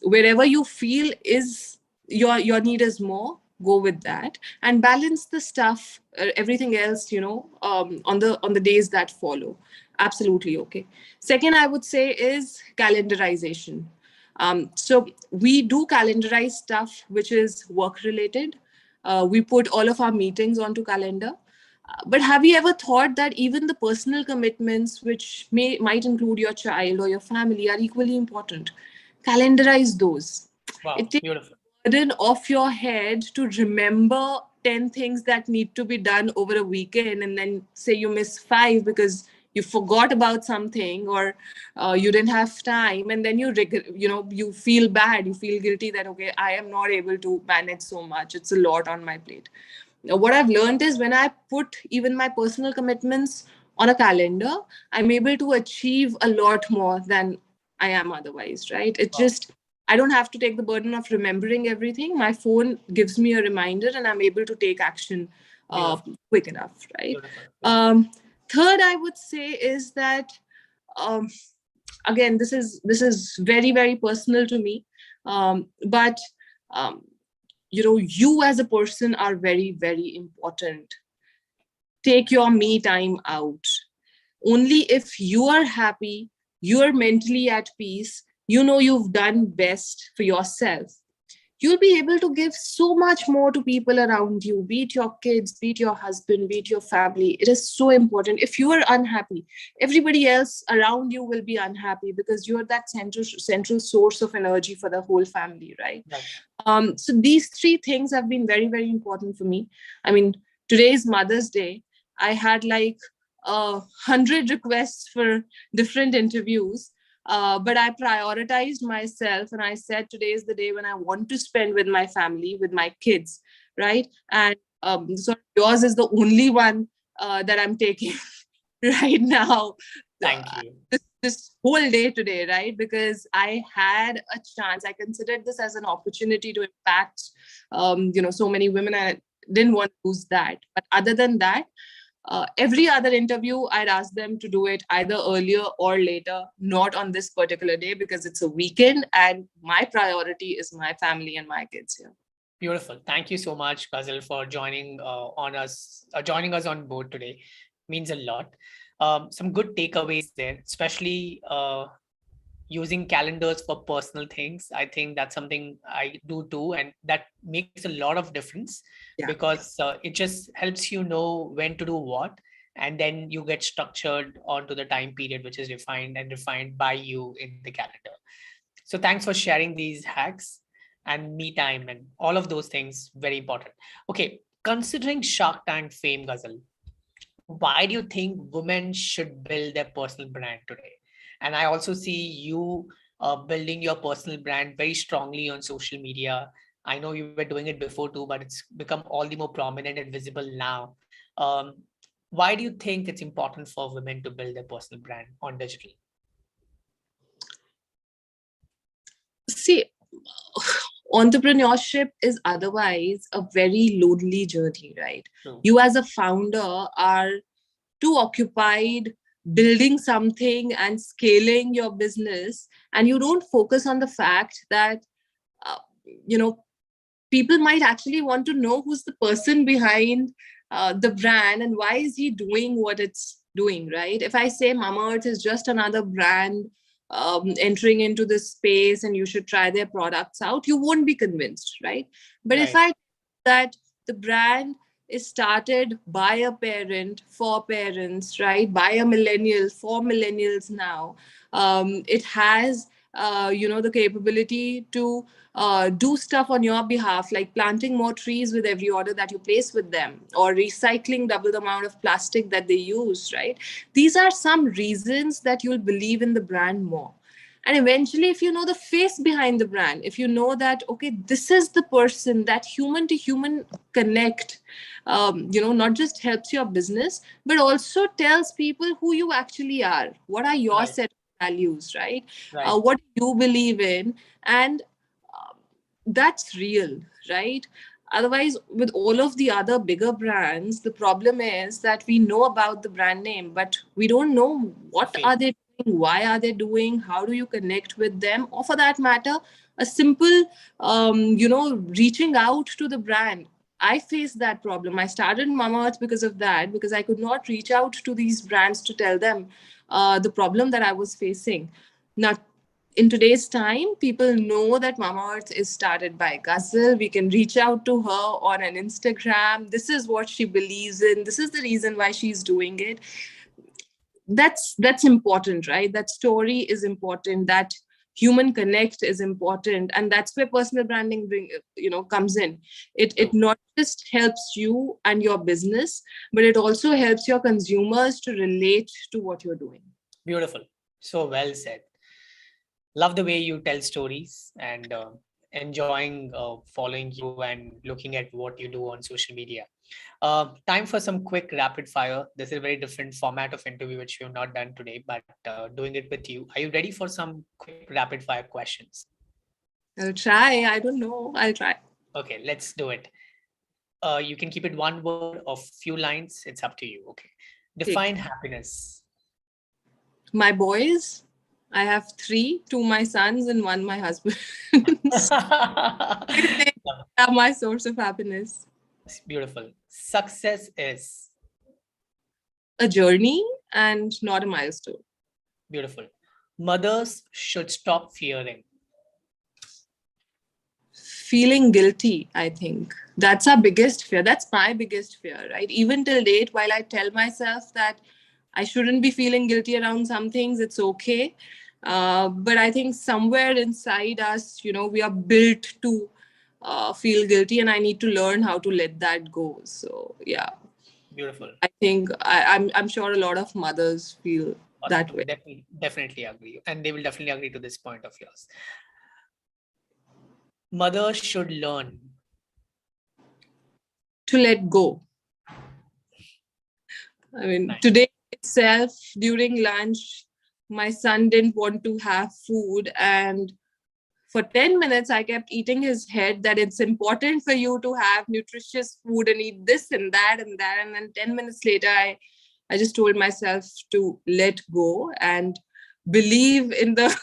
Wherever you feel is your need is more, go with that and balance the stuff, everything else, on the days that follow. Absolutely okay. Second, I would say is calendarization. So we do calendarize stuff which is work related. We put all of our meetings onto calendar. But have you ever thought that even the personal commitments, which might include your child or your family, are equally important? Calendarize those. Wow, it takes beautiful. the burden off your head to remember 10 things that need to be done over a weekend, and then say you miss 5 because you forgot about something or you didn't have time, and then you feel bad, you feel guilty that, okay, I am not able to manage so much. It's a lot on my plate. What I've learned is when I put even my personal commitments on a calendar, I'm able to achieve a lot more than I am otherwise, right? I don't have to take the burden of remembering everything. My phone gives me a reminder and I'm able to take action quick enough, right? Third, I would say is that, again, this is very, very personal to me. But you as a person are very, very important. Take your me time out. Only if you are happy, you are mentally at peace, you've done best for yourself, you'll be able to give so much more to people around you, be it your kids, be it your husband, be it your family. It is so important. If you are unhappy, everybody else around you will be unhappy, because you're that central source of energy for the whole family, right? So these three things have been very, very important for me. I mean, today's Mother's Day, I had like 100 requests for different interviews. But I prioritized myself and I said, today is the day when I want to spend with my family, with my kids, right? And so yours is the only one that I'm taking right now. Thank you. This whole day today, right? Because I had a chance. I considered this as an opportunity to impact, so many women. I didn't want to lose that. But other than that, every other interview, I'd ask them to do it either earlier or later, not on this particular day, because it's a weekend and my priority is my family and my kids here. Beautiful. Thank you so much, Ghazal, for joining us on board today. Means a lot. Some good takeaways there, especially using calendars for personal things. I think that's something I do too, and that makes a lot of difference. Yeah. Because it just helps you know when to do what, and then you get structured onto the time period which is refined by you in the calendar. So thanks for sharing these hacks and me time and all of those things. Very important. Okay, considering Shark Tank fame, Ghazal, why do you think women should build their personal brand today? And I also see you building your personal brand very strongly on social media. I know you were doing it before too, but it's become all the more prominent and visible now. Um, why do you think it's important for women to build their personal brand on digital? See, entrepreneurship is otherwise a very lonely journey, right? True. You as a founder are too occupied building something and scaling your business, and you don't focus on the fact that uh, people might actually want to know who's the person behind the brand and why is he doing what it's doing, right? If I say Mamaearth is just another brand entering into this space and you should try their products out, you won't be convinced, right? But if I that the brand is started by a parent for parents, right? By a millennial for millennials now. It has, the capability to do stuff on your behalf, like planting more trees with every order that you place with them, or recycling double the amount of plastic that they use, right? These are some reasons that you'll believe in the brand more. And eventually, if you know the face behind the brand, if you know that, okay, this is the person, that human to human connect, not just helps your business, but also tells people who you actually are. What are your set of values, right? What do you believe in? And that's real, right? Otherwise, with all of the other bigger brands, the problem is that we know about the brand name, but we don't know what are they doing, why are they doing, how do you connect with them, or for that matter, a simple, reaching out to the brand. I faced that problem. I started Mamaearth because of that, because I could not reach out to these brands to tell them the problem that I was facing. Now, in today's time, people know that Mamaearth is started by Ghazal. We can reach out to her on an Instagram. This is what she believes in. This is the reason why she's doing it. That's important, right? That story is important. That human connect is important, and that's where personal branding comes in. It not just helps you and your business, but it also helps your consumers to relate to what you're doing. Beautiful. So well said. Love the way you tell stories, and enjoying following you and looking at what you do on social media. Time for some quick rapid fire. This is a very different format of interview which we have not done today, but doing it with you. Are you ready for some quick rapid fire questions? I'll try. I don't know. I'll try. Okay, let's do it. You can keep it one word or few lines. It's up to you. Okay. Define happiness. My boys. I have 3, 2 my sons and 1 my husband. They are my source of happiness. Beautiful. Success is A journey and not a milestone. beautiful. Mothers should stop fearing. Feeling guilty, I think. That's our biggest fear. That's my biggest fear, right? Even till date, while I tell myself that I shouldn't be feeling guilty around some things, it's okay. But I think somewhere inside us, we are built to feel guilty, and I need to learn how to let that go. So yeah, Beautiful. I think I'm sure a lot of mothers feel that Awesome. way. Definitely agree. And they will definitely agree to this point of yours. Mothers should learn. To let go. I mean, Nice. today itself, during lunch, my son didn't want to have food. And for 10 minutes, I kept eating his head that it's important for you to have nutritious food and eat this and that and that. And then 10 minutes later, I just told myself to let go and believe in the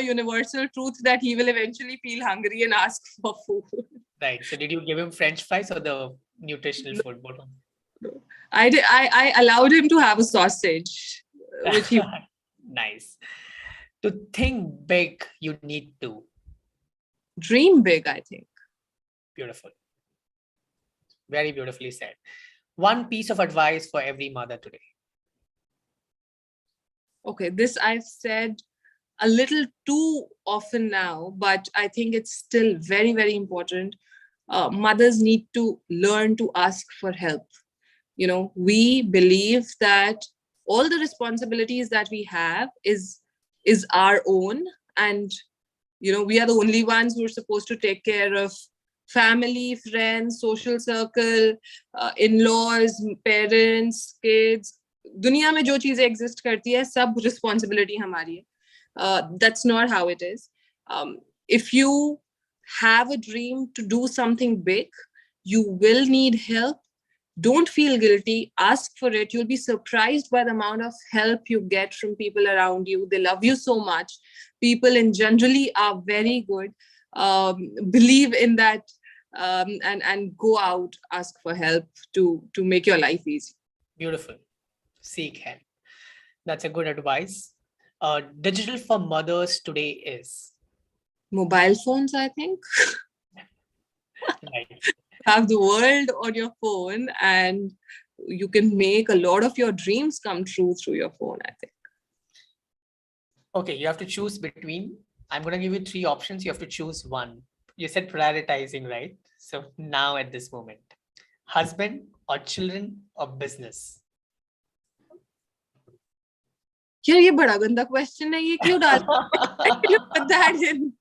universal truth that he will eventually feel hungry and ask for food. Right. So did you give him French fries or the nutritional food? Both of them? I allowed him to have a sausage, which he Nice. To think big, you need to. dream big, I think. Beautiful. Very beautifully said. One piece of advice for every mother today. Okay, this I've said a little too often now, but I think it's still very, very important. Mothers need to learn to ask for help. We believe that all the responsibilities that we have is our own, and we are the only ones who are supposed to take care of family, friends, social circle, in-laws, parents, kids. दुनिया में जो चीजें exist करती है सब responsibility हमारी है. That's not how it is. If you have a dream to do something big, you will need help. Don't feel guilty. Ask for it. You'll be surprised by the amount of help you get from people around you. They love you so much. People in generally are very good. Believe in that, and go out, ask for help to make your life easy. Beautiful. Seek help. That's a good advice. Digital for mothers today is Mobile phones, I think. right. Have the world on your phone, and you can make a lot of your dreams come true through your phone, I think. Okay, you have to choose between. I'm going to give you 3 options. You have to choose one. You said prioritizing, right? So now at this moment, husband or children or business? यार ये बड़ा गंदा question है, ये क्यों डाल put that in?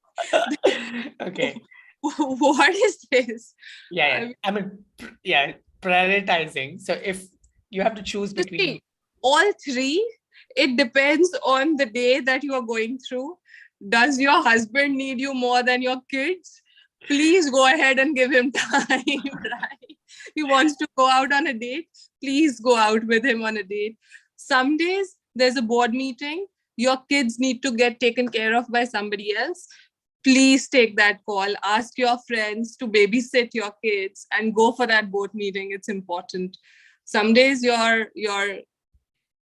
Okay. What is this? Yeah. I mean, yeah, prioritizing. So if you have to choose between all 3, it depends on the day that you are going through. Does your husband need you more than your kids? Please go ahead and give him time, right? He wants to go out on a date. Please go out with him on a date. Some days there's a board meeting. Your kids need to get taken care of by somebody else. Please take that call. Ask your friends to babysit your kids and go for that board meeting. It's important. Some days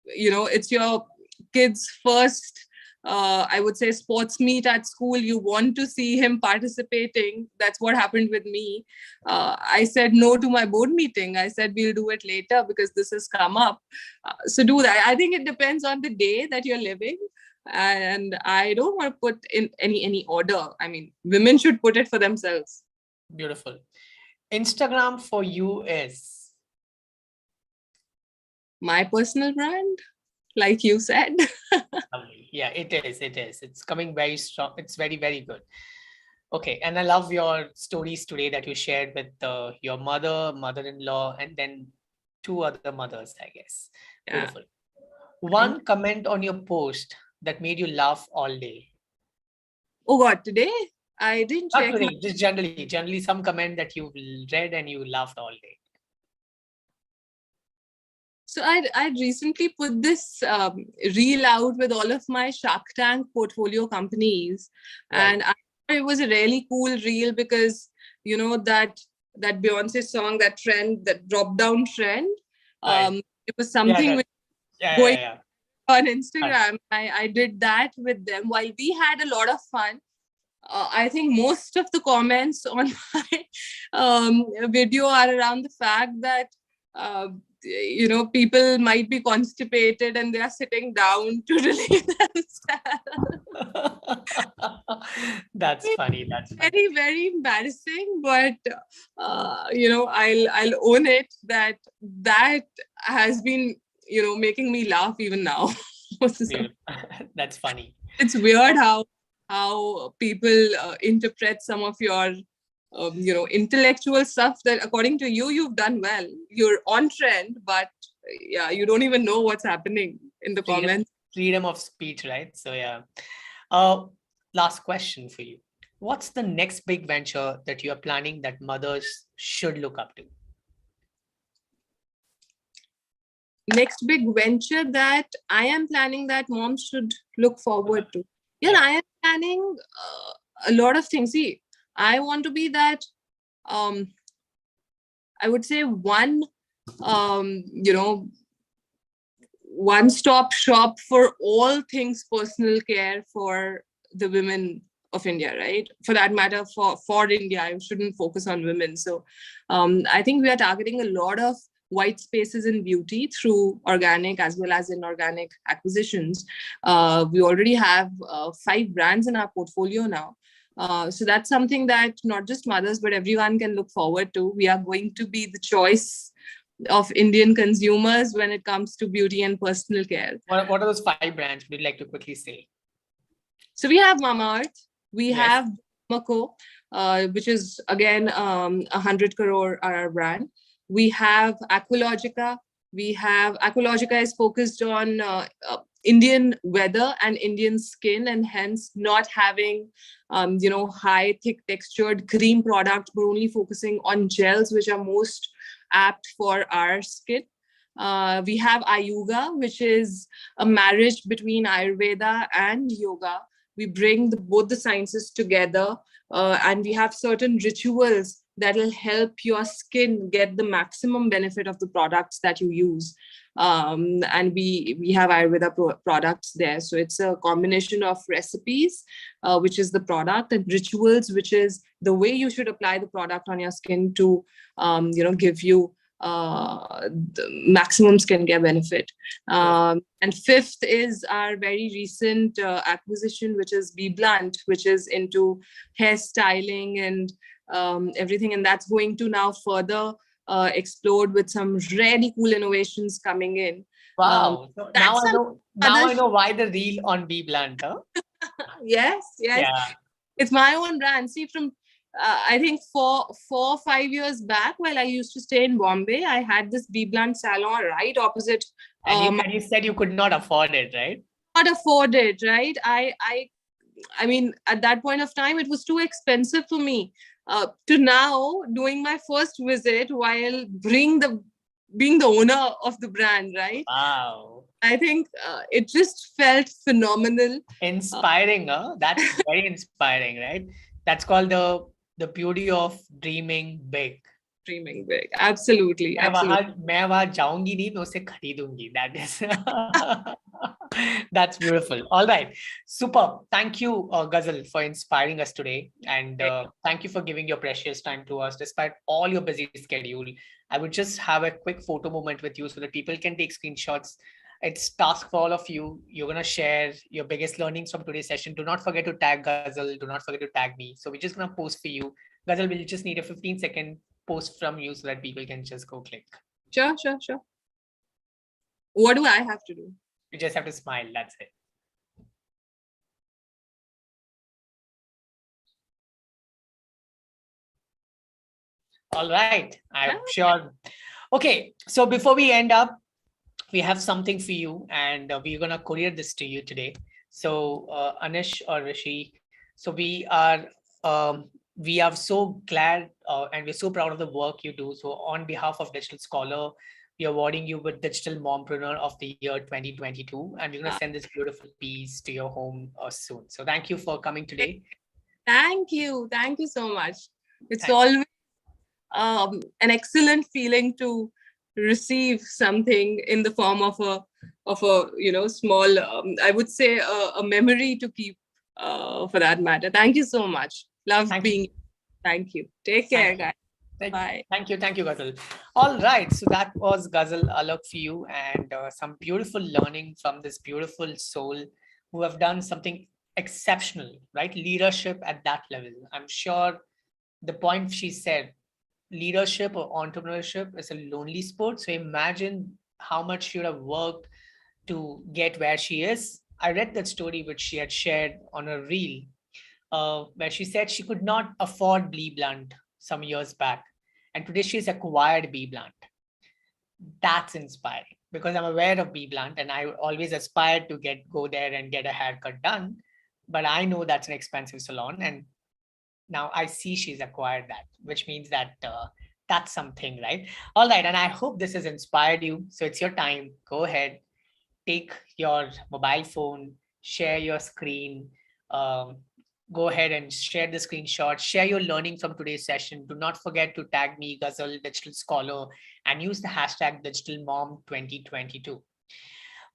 it's your kid's first, I would say, sports meet at school. You want to see him participating. That's what happened with me. I said no to my board meeting. I said we'll do it later because this has come up. So do that. I think it depends on the day that you're living. And I don't want to put in any order. I mean, women should put it for themselves. Beautiful. Instagram for you is my personal brand, like you said. Yeah, it is. It's coming very strong. It's very, very good. Okay. And I love your stories today that you shared with your mother, mother-in-law, and then 2 other mothers, I guess. Yeah. Beautiful. One comment on your post that made you laugh all day. Oh God, today? I didn't check. Not today, just generally some comment that you read and you laughed all day. So I recently put this reel out with all of my Shark Tank portfolio companies, and I thought it was a really cool reel because that Beyonce song, that trend, that drop down trend, it was something which going on Instagram. I did that with them while we had a lot of fun. I think most of the comments on my video are around the fact that people might be constipated and they are sitting down to relieve themselves. That's funny. That's funny. Very, very embarrassing, but I'll own it that has been making me laugh even now. That's funny. It's weird how people interpret some of your intellectual stuff that according to you you've done well, you're on trend, but yeah, you don't even know what's happening in the comments. Freedom of speech, right? So yeah. Last question for you. What's the next big venture that you are planning that mothers should look up to? Next big venture that I am planning that moms should look forward to. I am planning a lot of things. See, I want to be that, I would say one-stop shop for all things personal care for the women of India, right? For that matter, for India, I shouldn't focus on women. So I think we are targeting a lot of white spaces in beauty through organic as well as inorganic acquisitions. We already have 5 brands in our portfolio now. So that's something that not just mothers, but everyone can look forward to. We are going to be the choice of Indian consumers when it comes to beauty and personal care. What are those 5 brands? Would you like to quickly say? So we have Mamaearth, we have Mako, which is again 100 crore RR brand. We have Aqualogica. Aqualogica is focused on Indian weather and Indian skin, and hence not having high thick textured cream product, but only focusing on gels which are most apt for our skin. We have Ayuga, which is a marriage between Ayurveda and yoga. We bring both the sciences together, and we have certain rituals that will help your skin get the maximum benefit of the products that you use. And we have Ayurveda products there. So it's a combination of recipes, which is the product, and rituals, which is the way you should apply the product on your skin to, give you the maximum skincare benefit. And 5th is our very recent acquisition, which is BBlunt, which is into hairstyling and everything, and that's going to now further explode with some really cool innovations coming in. Wow! So now I know why the reel on BBlunt. Huh? Yes. Yeah. It's my own brand. See, from I think 4 or 5 years back, while I used to stay in Bombay, I had this BBlunt salon right opposite. And you said you could not afford it, right? Not afford it, right? I mean, at that point of time, it was too expensive for me. To now doing my first visit while being the owner of the brand, right? Wow. I think it just felt phenomenal. Inspiring, huh? That's very inspiring, right? That's called the beauty of dreaming big. Dreaming big. Absolutely. मैं वहाँ जाऊंगी नहीं, मैं उसे खरीदूंगी. That is that's beautiful. All right, super. Thank you, Ghazal, for inspiring us today, and thank you for giving your precious time to us despite all your busy schedule. I would just have a quick photo moment with you so that people can take screenshots. It's task for all of you. You're going to share your biggest learnings from today's session. Do not forget to tag Ghazal. Do not forget to tag me. So we're just going to post for you. Ghazal, we'll just need a 15-second post from you so that people can just go click. Sure. What do I have to do? You just have to smile. That's it. All right. I'm sure. Okay. So before we end up, we have something for you, and we're going to courier this to you today. So Anish or Rishi, so we are so glad and we're so proud of the work you do. So on behalf of Digital Scholar, we're awarding you with Digital Mompreneur of the Year 2022. And we're going to send this beautiful piece to your home soon. So thank you for coming today. Thank you. Thank you so much. It's Thanks. always an excellent feeling to receive something in the form of a small, I would say a memory to keep for that matter. Thank you so much. Love being you. Thank you. Take care, guys. Bye. Thank you, Ghazal. All right, so that was Ghazal Alok for you, and some beautiful learning from this beautiful soul who have done something exceptional, right? Leadership at that level. I'm sure the point she said, leadership or entrepreneurship is a lonely sport. So imagine how much she would have worked to get where she is. I read that story which she had shared on a reel, where she said she could not afford Blee Blunt some years back, and today she's acquired Bee Blunt. That's inspiring because I'm aware of Bee Blunt and I always aspired to go there and get a haircut done, but I know that's an expensive salon, and now I see she's acquired that, which means that that's something, right? All right, and I hope this has inspired you. So it's your time. Go ahead, take your mobile phone, share your screen, go ahead and share the screenshot, share your learning from today's session. Do not forget to tag me, Ghazal Digital Scholar, and use the hashtag DigitalMom2022.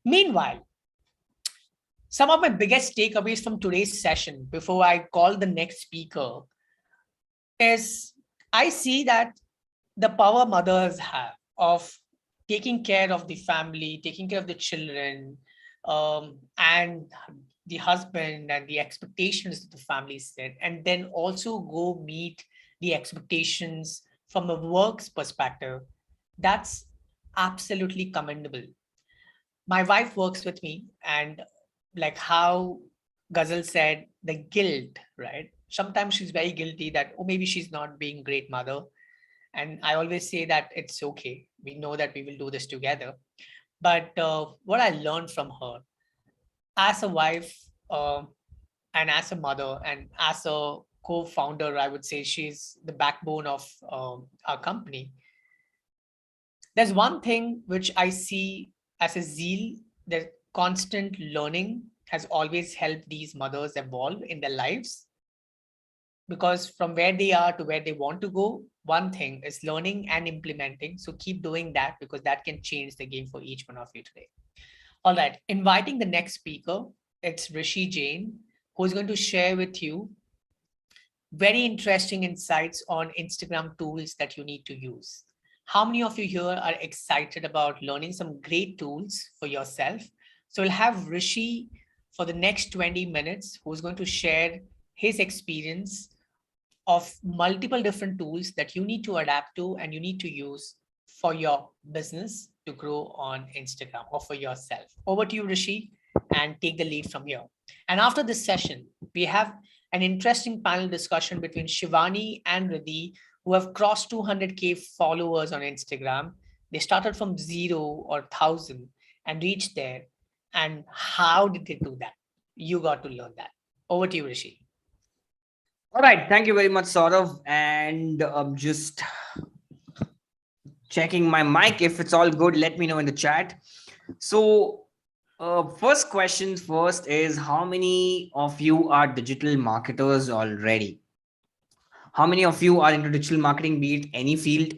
Meanwhile, some of my biggest takeaways from today's session before I call the next speaker is I see that the power mothers have of taking care of the family, taking care of the children, and the husband and the expectations that the family set, and then also go meet the expectations from the work's perspective. That's absolutely commendable. My wife works with me, and like how Ghazal said, the guilt, right? Sometimes she's very guilty that, oh, maybe she's not being a great mother. And I always say that it's okay. We know that we will do this together. But what I learned from her as a wife and as a mother and as a co-founder, I would say she's the backbone of our company. There's one thing which I see as a zeal, that constant learning has always helped these mothers evolve in their lives. Because from where they are to where they want to go, one thing is learning and implementing. So keep doing that, because that can change the game for each one of you today. All right, inviting the next speaker, it's Rishi Jain, who's going to share with you very interesting insights on Instagram tools that you need to use. How many of you here are excited about learning some great tools for yourself? So we'll have Rishi for the next 20 minutes, who's going to share his experience of multiple different tools that you need to adapt to and you need to use for your business to grow on Instagram or for yourself. Over to you, Rishi, and take the lead from here. And after this session, we have an interesting panel discussion between Shivani and Riddhi, who have crossed 200K followers on Instagram. They started from 0 or 1,000 and reached there. And how did they do that? You got to learn that. Over to you, Rishi. All right, thank you very much, Saurav. And just checking my mic. If it's all good, let me know in the chat. So first question first is, how many of you are digital marketers already? How many of you are into digital marketing, be it any field,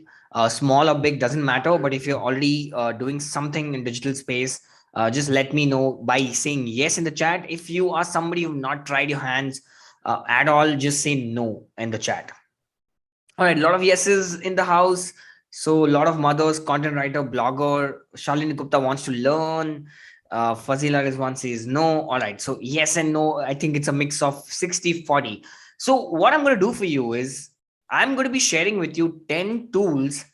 small or big, doesn't matter. But if you're already doing something in digital space, just let me know by saying yes in the chat. If you are somebody who've not tried your hands at all, just say no in the chat. All right, a lot of yeses in the house. So a lot of mothers, content writer, blogger. Shalini Gupta wants to learn. Fazila Rizwan says no. All right, so yes and no. I think it's a mix of 60-40. So what I'm going to do for you is I'm going to be sharing with you 10 tools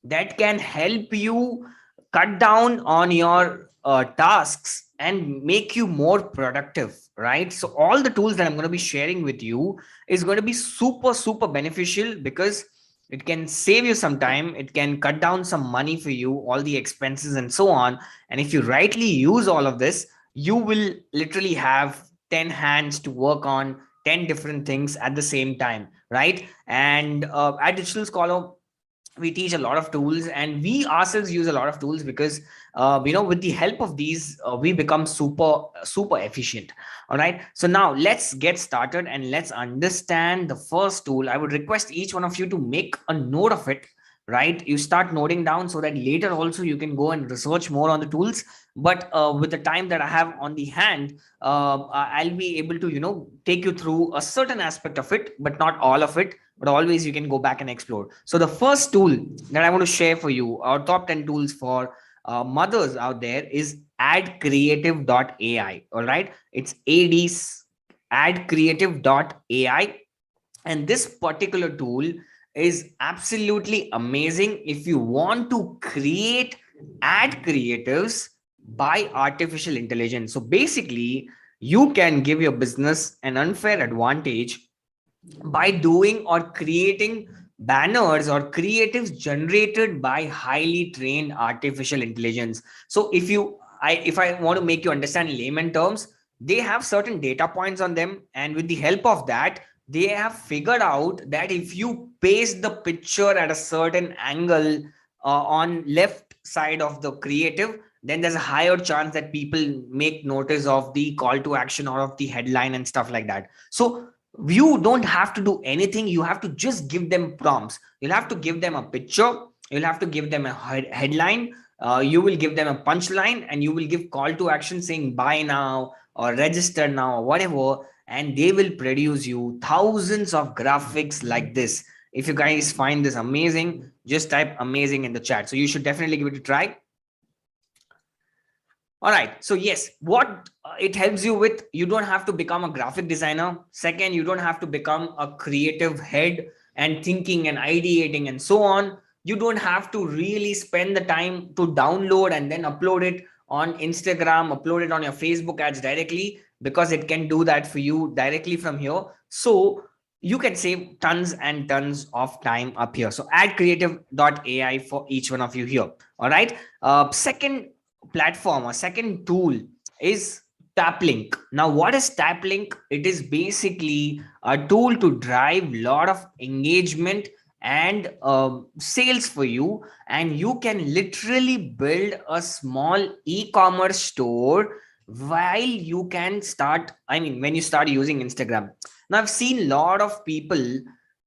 that can help you cut down on your tasks and make you more productive, right? So all the tools that I'm going to be sharing with you is going to be super, super beneficial, because it can save you some time. It can cut down some money for you, all the expenses and so on. And if you rightly use all of this, you will literally have 10 hands to work on 10 different things at the same time, right? And at Digital Scholar, we teach a lot of tools, and we ourselves use a lot of tools because with the help of these we become super efficient. All right, so now let's get started and let's understand the first tool. I would request each one of you to make a note of it, right? You start noting down so that later also you can go and research more on the tools. But with the time that I have on the hand, I'll be able to take you through a certain aspect of it, but not all of it, but always you can go back and explore. So the first tool that I want to share for you, our top 10 tools for mothers out there, is adcreative.ai. All right, it's adcreative.ai. And this particular tool is absolutely amazing if you want to create ad creatives by artificial intelligence. So basically, you can give your business an unfair advantage by doing or creating banners or creatives generated by highly trained artificial intelligence. So if I want to make you understand in layman terms, they have certain data points on them, and with the help of that, they have figured out that if you paste the picture at a certain angle on left side of the creative, then there's a higher chance that people make notice of the call to action or of the headline and stuff like that. So you don't have to do anything. You have to just give them prompts. You'll have to give them a picture, you'll have to give them a headline, you will give them a punchline, and you will give call to action saying buy now or register now or whatever, and they will produce you thousands of graphics like this. If you guys find this amazing, just type amazing in the chat. So you should definitely give it a try. All right, so yes, what it helps you with, you don't have to become a graphic designer. Second, you don't have to become a creative head and thinking and ideating and so on. You don't have to really spend the time to download and then upload it on Instagram, upload it on your Facebook ads directly, because it can do that for you directly from here. So you can save tons and tons of time up here. So adcreative.ai for each one of you here. All right, second platform or second tool is Taplink. Now, what is Taplink? It is basically a tool to drive a lot of engagement and sales for you, and you can literally build a small e-commerce store while you can start, when you start using Instagram. Now, I've seen a lot of people,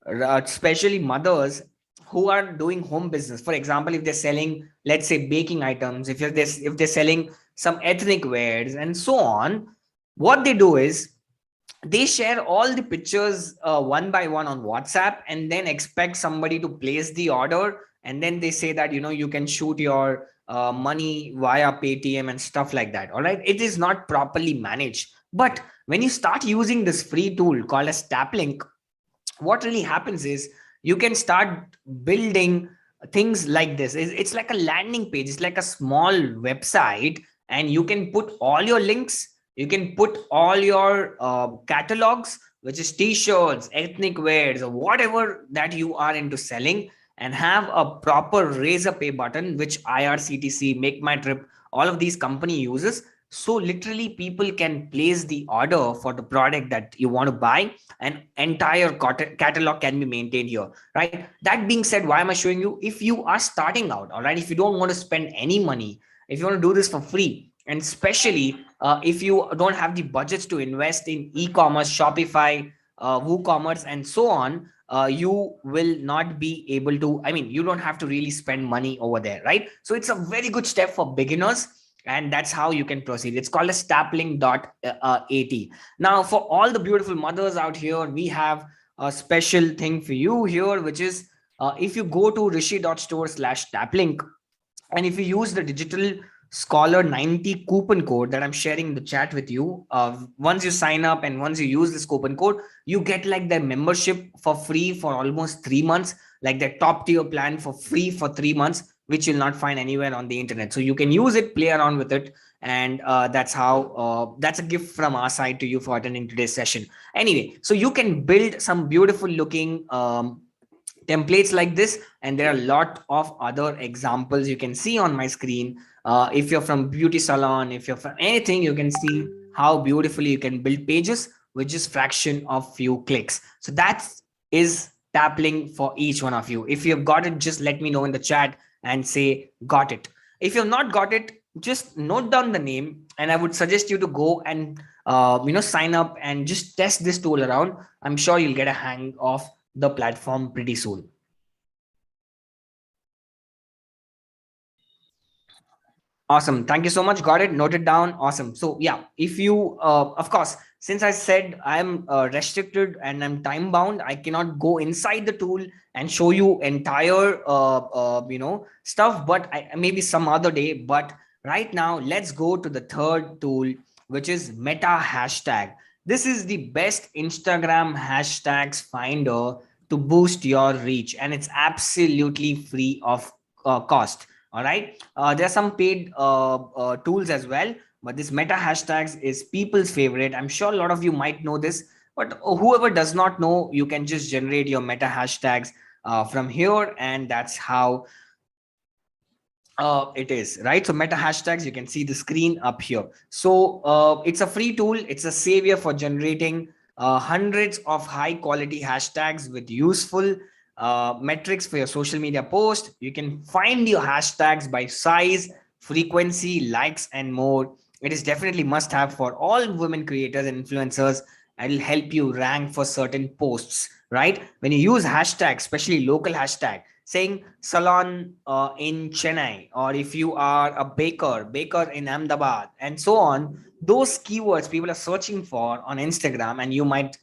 especially mothers, who are doing home business. For example, if they're selling, let's say, baking items, if they're selling some ethnic wears and so on, what they do is they share all the pictures one by one on WhatsApp, and then expect somebody to place the order, and then they say that you can shoot your money via Paytm and stuff like that. All right, it is not properly managed. But when you start using this free tool called as Taplink, what really happens is you can start building things like this. It's like a landing page, it's like a small website, and you can put all your links, you can put all your catalogs, which is t-shirts, ethnic wears, or whatever that you are into selling, and have a proper razor pay button, which IRCTC, Make My Trip, all of these company uses. So literally people can place the order for the product that you want to buy, and entire catalog can be maintained here, right? That being said, why am I showing you? If you are starting out, all right, if you don't want to spend any money, if you want to do this for free, and especially if you don't have the budgets to invest in e-commerce, Shopify, WooCommerce, and so on, you will not be able to, you don't have to really spend money over there, right? So it's a very good step for beginners, and that's how you can proceed. It's called a Taplink.at. Now, for all the beautiful mothers out here, we have a special thing for you here, which is if you go to rishi.store/Taplink, and if you use the digital scholar 90 coupon code that I'm sharing in the chat with you, once you sign up and once you use this coupon code, you get like their membership for free for almost 3 months, like their top tier plan for free for 3 months, which you'll not find anywhere on the internet. So you can use it, play around with it, and that's how that's a gift from our side to you for attending today's session. Anyway, so you can build some beautiful looking templates like this, and there are a lot of other examples you can see on my screen. If you're from beauty salon, if you're from anything, you can see how beautifully you can build pages with just fraction of few clicks. So that is tap link for each one of you. If you've got it, just let me know in the chat and say got it. If you've not got it, just note down the name, and I would suggest you to go and sign up and just test this tool around. I'm sure you'll get a hang of the platform pretty soon. Awesome. Thank you so much. Got it. Noted down. Awesome. So yeah, if you, of course, since I said I'm restricted and I'm time bound, I cannot go inside the tool and show you entire, stuff, but maybe some other day. But right now, let's go to the third tool, which is Meta hashtag. This is the best Instagram hashtags finder to boost your reach, and it's absolutely free of cost. All right. There are some paid tools as well, but this Meta hashtags is people's favorite. I'm sure a lot of you might know this, but whoever does not know, you can just generate your Meta hashtags from here, and that's how it is, right? So Meta hashtags, you can see the screen up here. So it's a free tool. It's a savior for generating hundreds of high quality hashtags with useful metrics for your social media post. You can find your hashtags by size, frequency, likes, and more. It is definitely must have for all women creators and influencers. It'll help you rank for certain posts, right? When you use hashtags, especially local hashtag, saying salon in Chennai, or if you are a baker in Ahmedabad, and so on, those keywords people are searching for on Instagram, and you might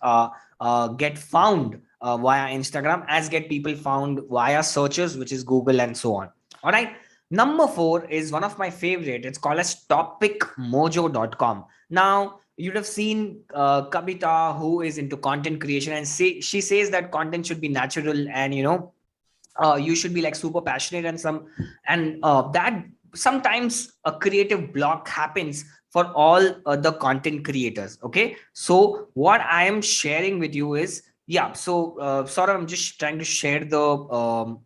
get found via Instagram, as get people found via searches, which is Google and so on. All right. Number 4 is one of my favorite. It's called as topicmojo.com. Now, you'd have seen Kabita, who is into content creation, and she says that content should be natural, and you should be like super passionate, and that sometimes a creative block happens for all the content creators. Okay, so what I am sharing with you is, yeah, so sort of I'm just trying to share the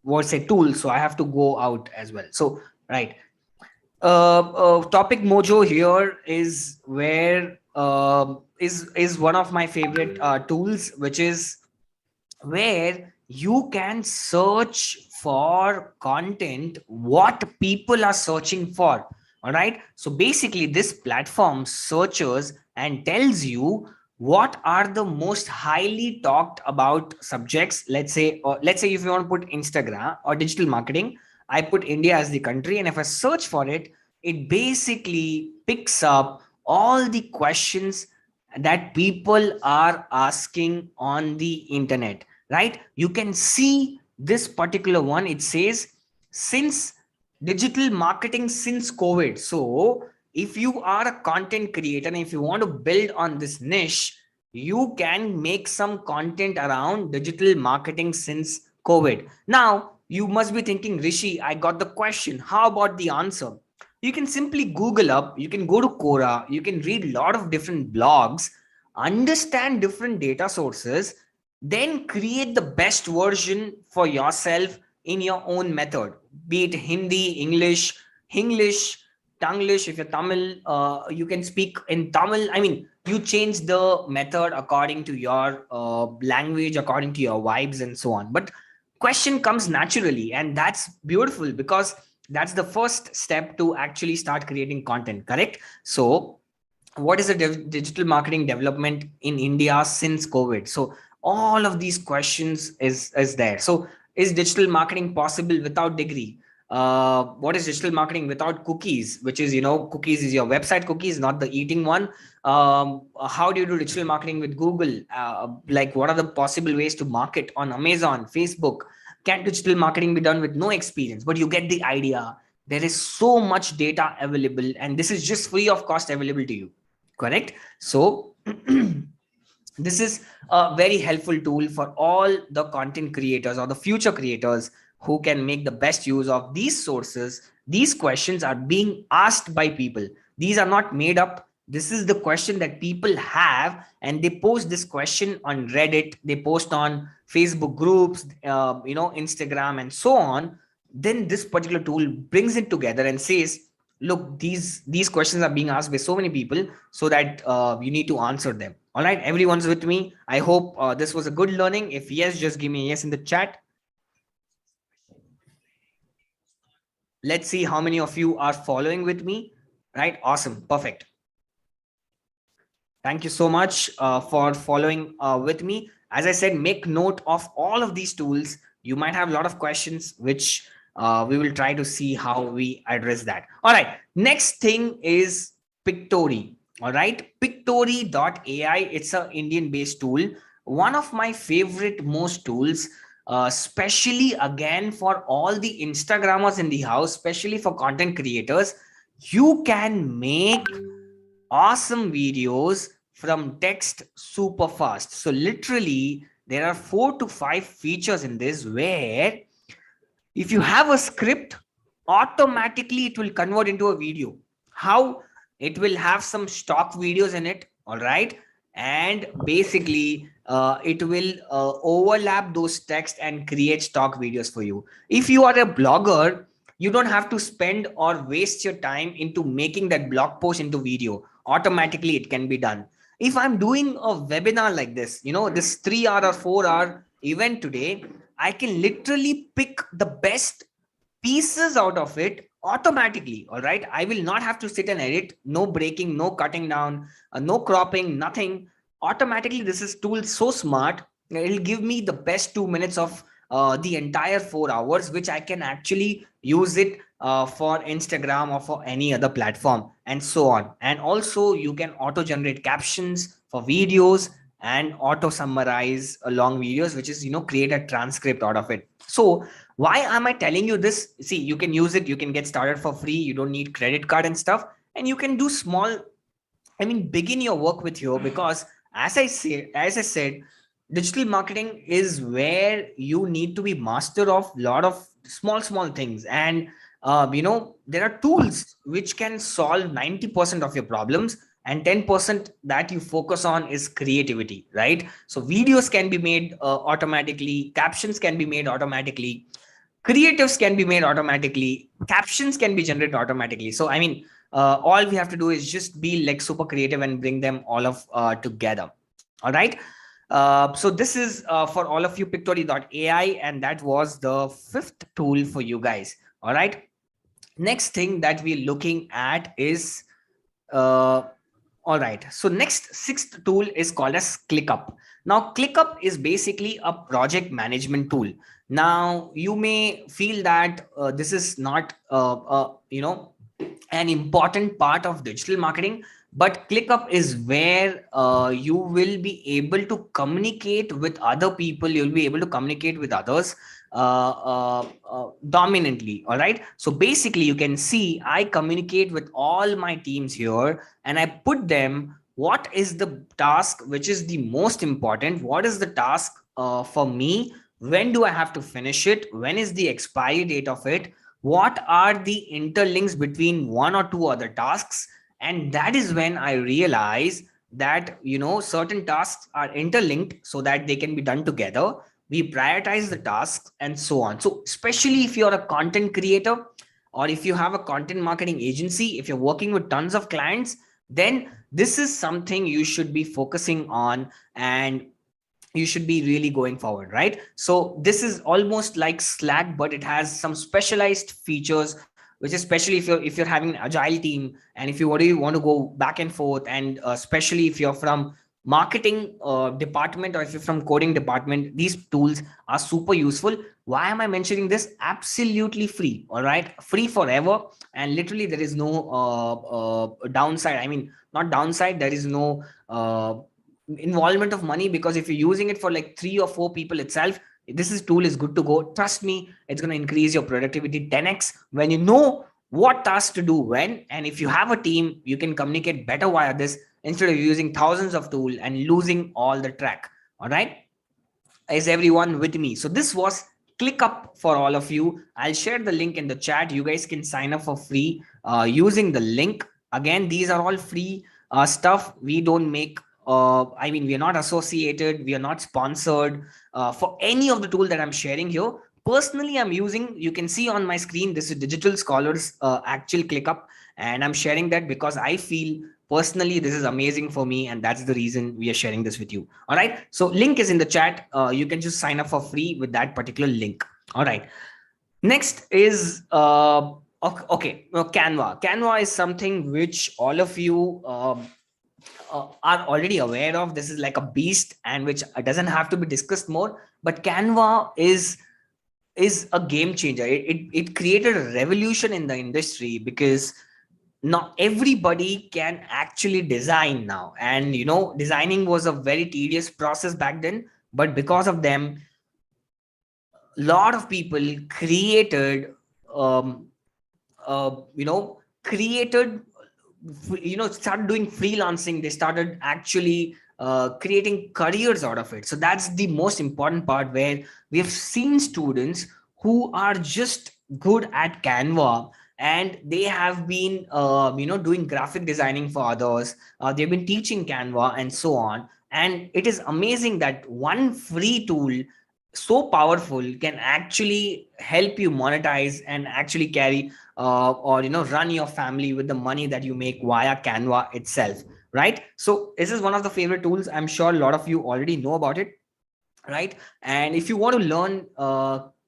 what's a tool, so I have to go out as well. So right, Topic Mojo here is where is one of my favorite tools, which is where you can search for content what people are searching for. All right, so basically this platform searches and tells you what are the most highly talked about subjects. Let's say if you want to put Instagram or digital marketing, I put India as the country, and if I search for it, it basically picks up all the questions that people are asking on the internet, right? You can see this particular one. It says since digital marketing since COVID. So if you are a content creator and if you want to build on this niche, you can make some content around digital marketing since COVID. Now you must be thinking, Rishi, I got the question. How about the answer? You can simply Google up, you can go to Quora, you can read a lot of different blogs, understand different data sources, then create the best version for yourself in your own method, be it Hindi, English, Tanglish. If you're Tamil, you can speak in Tamil. I mean, you change the method according to your language, according to your vibes and so on. But question comes naturally, and that's beautiful because that's the first step to actually start creating content, correct? So what is the digital marketing development in India since COVID? So all of these questions is there. So is digital marketing possible without degree? What is digital marketing without cookies? Which is, cookies is your website cookies, not the eating one. How do you do digital marketing with Google? Like what are the possible ways to market on Amazon, Facebook? Can digital marketing be done with no experience? But you get the idea. There is so much data available, and this is just free of cost available to you. Correct? So this is a very helpful tool for all the content creators or the future creators who can make the best use of these sources. These questions are being asked by people. These are not made up. This is the question that people have, and they post this question on Reddit. They post on Facebook groups, Instagram, and so on. Then this particular tool brings it together and says, look, these questions are being asked by so many people, so that you need to answer them. All right, everyone's with me. I hope this was a good learning. If yes, just give me a yes in the chat. Let's see how many of you are following with me. Right? Awesome. Perfect. Thank you so much for following with me. As I said, make note of all of these tools. You might have a lot of questions, which we will try to see how we address that. All right. Next thing is Pictory. All right. Pictory.ai. It's an Indian based tool. One of my favorite most tools, especially again for all the Instagrammers in the house, especially for content creators. You can make awesome videos from text super fast. So literally there are 4 to 5 features in this where if you have a script, automatically it will convert into a video. How? It will have some stock videos in it. All right. And basically it will overlap those text and create stock videos for you. If you are a blogger, you don't have to spend or waste your time into making that blog post into video. Automatically it can be done. If I'm doing a webinar like this, this 3 hour or 4 hour event today, I can literally pick the best pieces out of it automatically. All right. I will not have to sit and edit. No breaking, no cutting down, no cropping, nothing. Automatically, this is tool so smart. It'll give me the best 2 minutes of the entire 4 hours, which I can actually use it for Instagram or for any other platform and so on. And also you can auto generate captions for videos and auto summarize long videos, which is, create a transcript out of it. So why am I telling you this? See, you can use it. You can get started for free. You don't need credit card and stuff. And you can do small, begin your work with here, because as I said, digital marketing is where you need to be master of a lot of small things. And, there are tools which can solve 90% of your problems, and 10% that you focus on is creativity, right? So videos can be made automatically, captions can be made automatically, creatives can be made automatically, captions can be generated automatically. So all we have to do is just be like super creative and bring them all of together. All right. So this is for all of you, Pictory.ai, and that was the 5th tool for you guys. All right. Next thing that we're looking at is all right. So next 6th tool is called as ClickUp. Now, ClickUp is basically a project management tool. Now, you may feel that this is not, an important part of digital marketing, but ClickUp is where you will be able to communicate with other people. You'll be able to communicate with others dominantly. All right. So basically, you can see I communicate with all my teams here, and I put them what is the task which is the most important, what is the task for me, when do I have to finish it, when is the expiry date of it, what are the interlinks between one or two other tasks. And that is when I realize that certain tasks are interlinked so that they can be done together. We prioritize the tasks and so on. So especially if you're a content creator, or if you have a content marketing agency, if you're working with tons of clients, then this is something you should be focusing on, and you should be really going forward, right? So this is almost like Slack, but it has some specialized features, which is especially if you're having an agile team, and if you want to go back and forth, and especially if you're from marketing department, or if you're from coding department, these tools are super useful. Why am I mentioning this? Absolutely free. All right, free forever, and literally there is no downside. Not downside, there is no involvement of money, because if you're using it for like 3 or 4 people itself, this tool is good to go. Trust me, it's going to increase your productivity 10x when you know what tasks to do when. And if you have a team, you can communicate better via this instead of using thousands of tools and losing all the track. All right, is everyone with me? So this was ClickUp for all of you. I'll share the link in the chat. You guys can sign up for free using the link. Again, these are all free stuff. We don't make we are not associated, we are not sponsored for any of the tool that I'm sharing here. Personally, I'm using, you can see on my screen, this is Digital Scholars actual ClickUp, And I'm sharing that because I feel personally this is amazing for me, and that's the reason we are sharing this with you. All right, so link is in the chat. You can just sign up for free with that particular link. All right, next is okay, Canva is something which all of you are already aware of. This is like a beast, and which doesn't have to be discussed more. But Canva is a game changer. It created a revolution in the industry, because not everybody can actually design now. And designing was a very tedious process back then, but because of them, a lot of people created um created started doing freelancing. They started actually creating careers out of it. So that's the most important part, where we have seen students who are just good at Canva, and they have been doing graphic designing for others. They've been teaching Canva and so on. And it is amazing that one free tool so powerful can actually help you monetize and actually carry or run your family with the money that you make via Canva itself, right? So this is one of the favorite tools. I'm sure a lot of you already know about it, right? And if you want to learn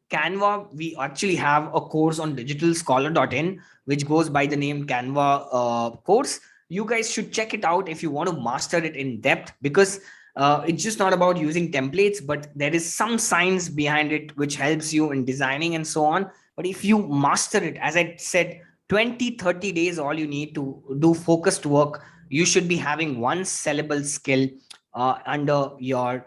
Canva, we actually have a course on digitalscholar.in which goes by the name Canva course. You guys should check it out if you want to master it in depth, because it's just not about using templates, but there is some science behind it which helps you in designing and so on. But if you master it, as I said, 20-30 days, all you need to do focused work, you should be having one sellable skill under your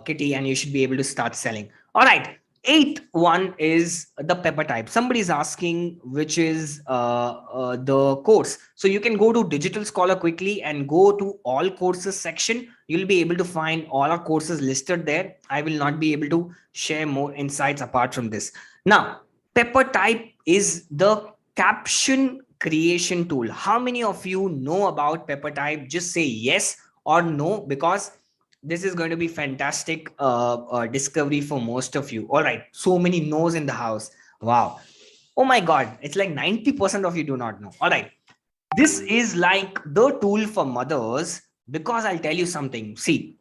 kitty, and you should be able to start selling. All right, eighth one is the pepper type. Somebody's asking which is the course. So you can go to Digital Scholar quickly and go to all courses section. You'll be able to find all our courses listed there. I will not be able to share more insights apart from this. Now, pepper type is the caption creation tool. How many of you know about pepper type? Just say yes or no, because this is going to be fantastic discovery for most of you. All right, so many no's in the house. Wow. Oh my god, it's like 90% of you do not know. All right, this is like the tool for mothers, because I'll tell you something. See,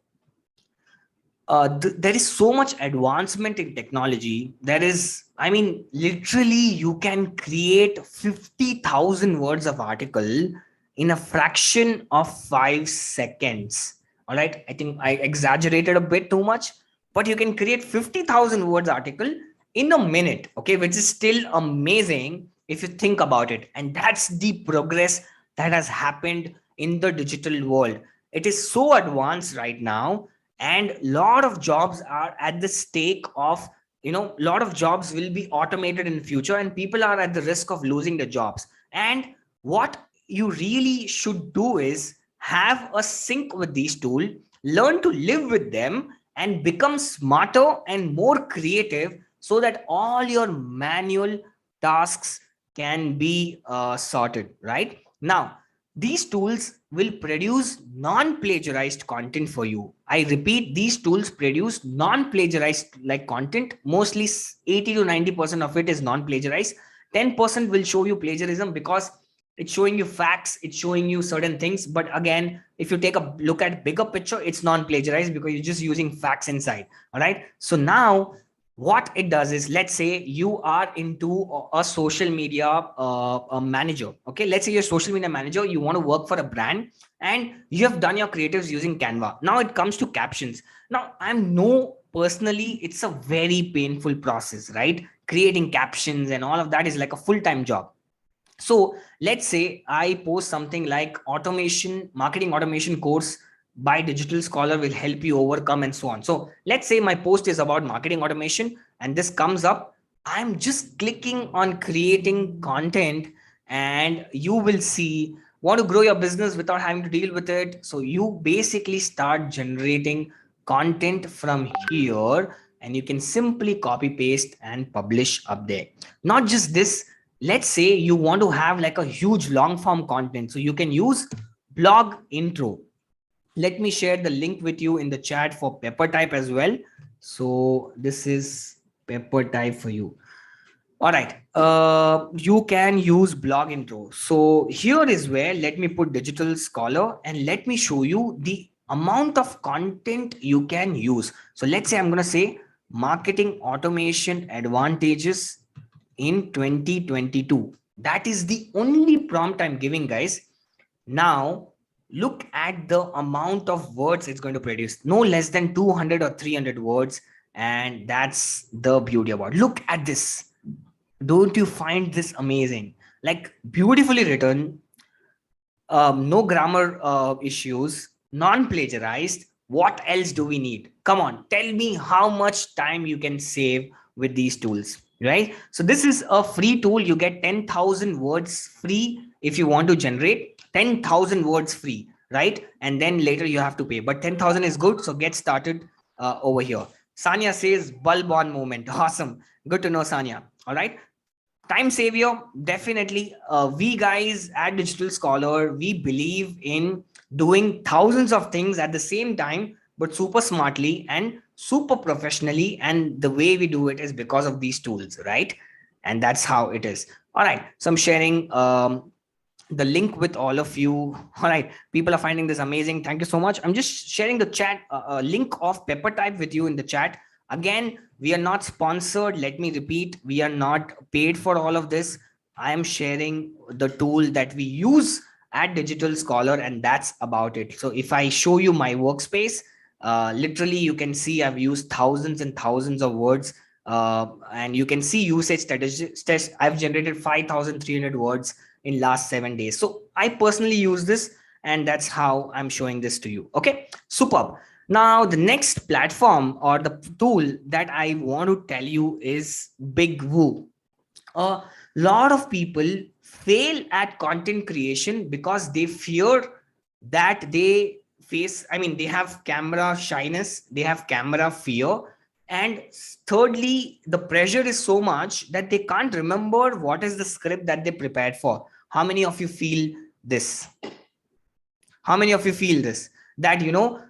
there is so much advancement in technology. There is, I mean, literally you can create 50,000 words of article in a fraction of 5 seconds. All right, I think I exaggerated a bit too much, but you can create 50,000 words article in a minute, okay, which is still amazing if you think about it. And that's the progress that has happened in the digital world. It is so advanced right now, and a lot of jobs are at the stake of, a lot of jobs will be automated in the future, and people are at the risk of losing their jobs. And what you really should do is have a sync with these tools, learn to live with them, and become smarter and more creative, so that all your manual tasks can be sorted. Right now, these tools will produce non-plagiarized content for you. I repeat, these tools produce non-plagiarized like content. Mostly 80 to 90% of it is non-plagiarized. 10% will show you plagiarism, because it's showing you facts, it's showing you certain things. But again, if you take a look at bigger picture, it's non-plagiarized, because you're just using facts inside. All right. So now what it does is, let's say you are into a social media a manager. Okay, let's say you're a social media manager, you want to work for a brand, and you have done your creatives using Canva. Now it comes to captions. Now personally, it's a very painful process, right? Creating captions and all of that is like a full-time job. So let's say I post something like marketing automation course by Digital Scholar will help you overcome, and so on. So let's say my post is about marketing automation, and this comes up. I'm just clicking on creating content, and you will see, want to grow your business without having to deal with it. So you basically start generating content from here, and you can simply copy paste and publish up there. Not just this, let's say you want to have like a huge long form content, so you can use blog intro. Let me share the link with you in the chat for pepper type as well. So this is pepper type for you. All right. You can use blog intro. So here is where let me put Digital Scholar and let me show you the amount of content you can use. So let's say I'm going to say marketing automation advantages in 2022. That is the only prompt I'm giving, guys. Now, look at the amount of words it's going to produce. No less than 200 or 300 words. And that's the beauty about it. Look at this. Don't you find this amazing? Like beautifully written, no grammar issues, non-plagiarized. What else do we need? Come on, tell me how much time you can save with these tools, right? So this is a free tool. You get 10,000 words free if you want to generate 10,000 words free, right? And then later you have to pay, but 10,000 is good. So get started over here. Sanya says bulb on moment. Awesome. Good to know, Sanya. All right. Time savior, definitely. We guys at Digital Scholar, we believe in doing thousands of things at the same time, but super smartly and super professionally. And the way we do it is because of these tools, right? And that's how it is. All right. So I'm sharing the link with all of you. All right, people are finding this amazing. Thank you so much. I'm just sharing the chat link of Pepper Type with you in the chat. Again, we are not sponsored. Let me repeat, we are not paid for all of this. I am sharing the tool that we use at Digital Scholar, and that's about it. So if I show you my workspace, literally you can see I've used thousands and thousands of words, and you can see usage statistics. I've generated 5,300 words in last 7 days. So I personally use this, and that's how I'm showing this to you. Okay, superb. Now the next platform or the tool that I want to tell you is Big Woo. A lot of people fail at content creation because they fear that they face, I mean, they have camera shyness, they have camera fear, and thirdly, the pressure is so much that they can't remember what is the script that they prepared for. How many of you feel this? How many of you feel this? That, you know,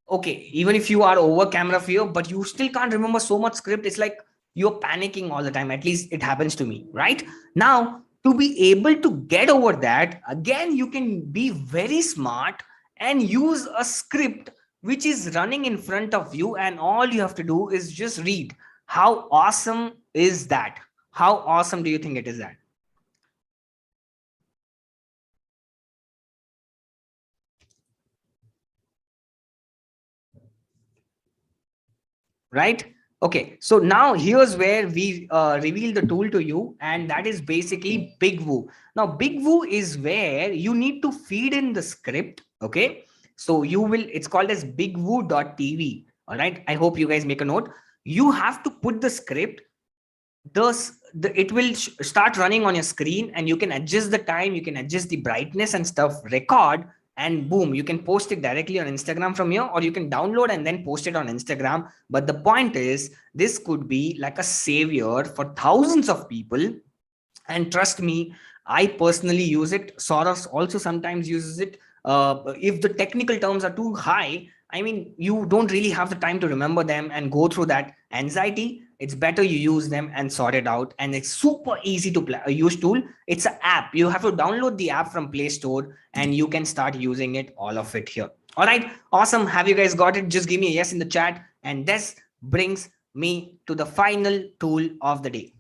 okay, even if you are over camera fear, but you still can't remember so much script. It's like you're panicking all the time. At least it happens to me, right? Now, to be able to get over that, again, you can be very smart and use a script which is running in front of you, and all you have to do is just read. How awesome is that? How awesome do you think it is that? Right? Okay, so now here's where we reveal the tool to you, and that is basically Big Woo. Now, Big Woo is where you need to feed in the script. Okay, so you will, it's called as bigwoo.tv. All right, I hope you guys make a note. You have to put the script, it will start running on your screen, and you can adjust the time, you can adjust the brightness and stuff, record, and boom, you can post it directly on Instagram from here, or you can download and then post it on Instagram. But the point is, this could be like a savior for thousands of people. And trust me, I personally use it. Soros also sometimes uses it. If the technical terms are too high, I mean, you don't really have the time to remember them and go through that anxiety. It's better you use them and sort it out. And it's super easy to use tool. It's an app. You have to download the app from Play Store and you can start using it, all of it here. All right, awesome. Have you guys got it? Just give me a yes in the chat. And this brings me to the final tool of the day.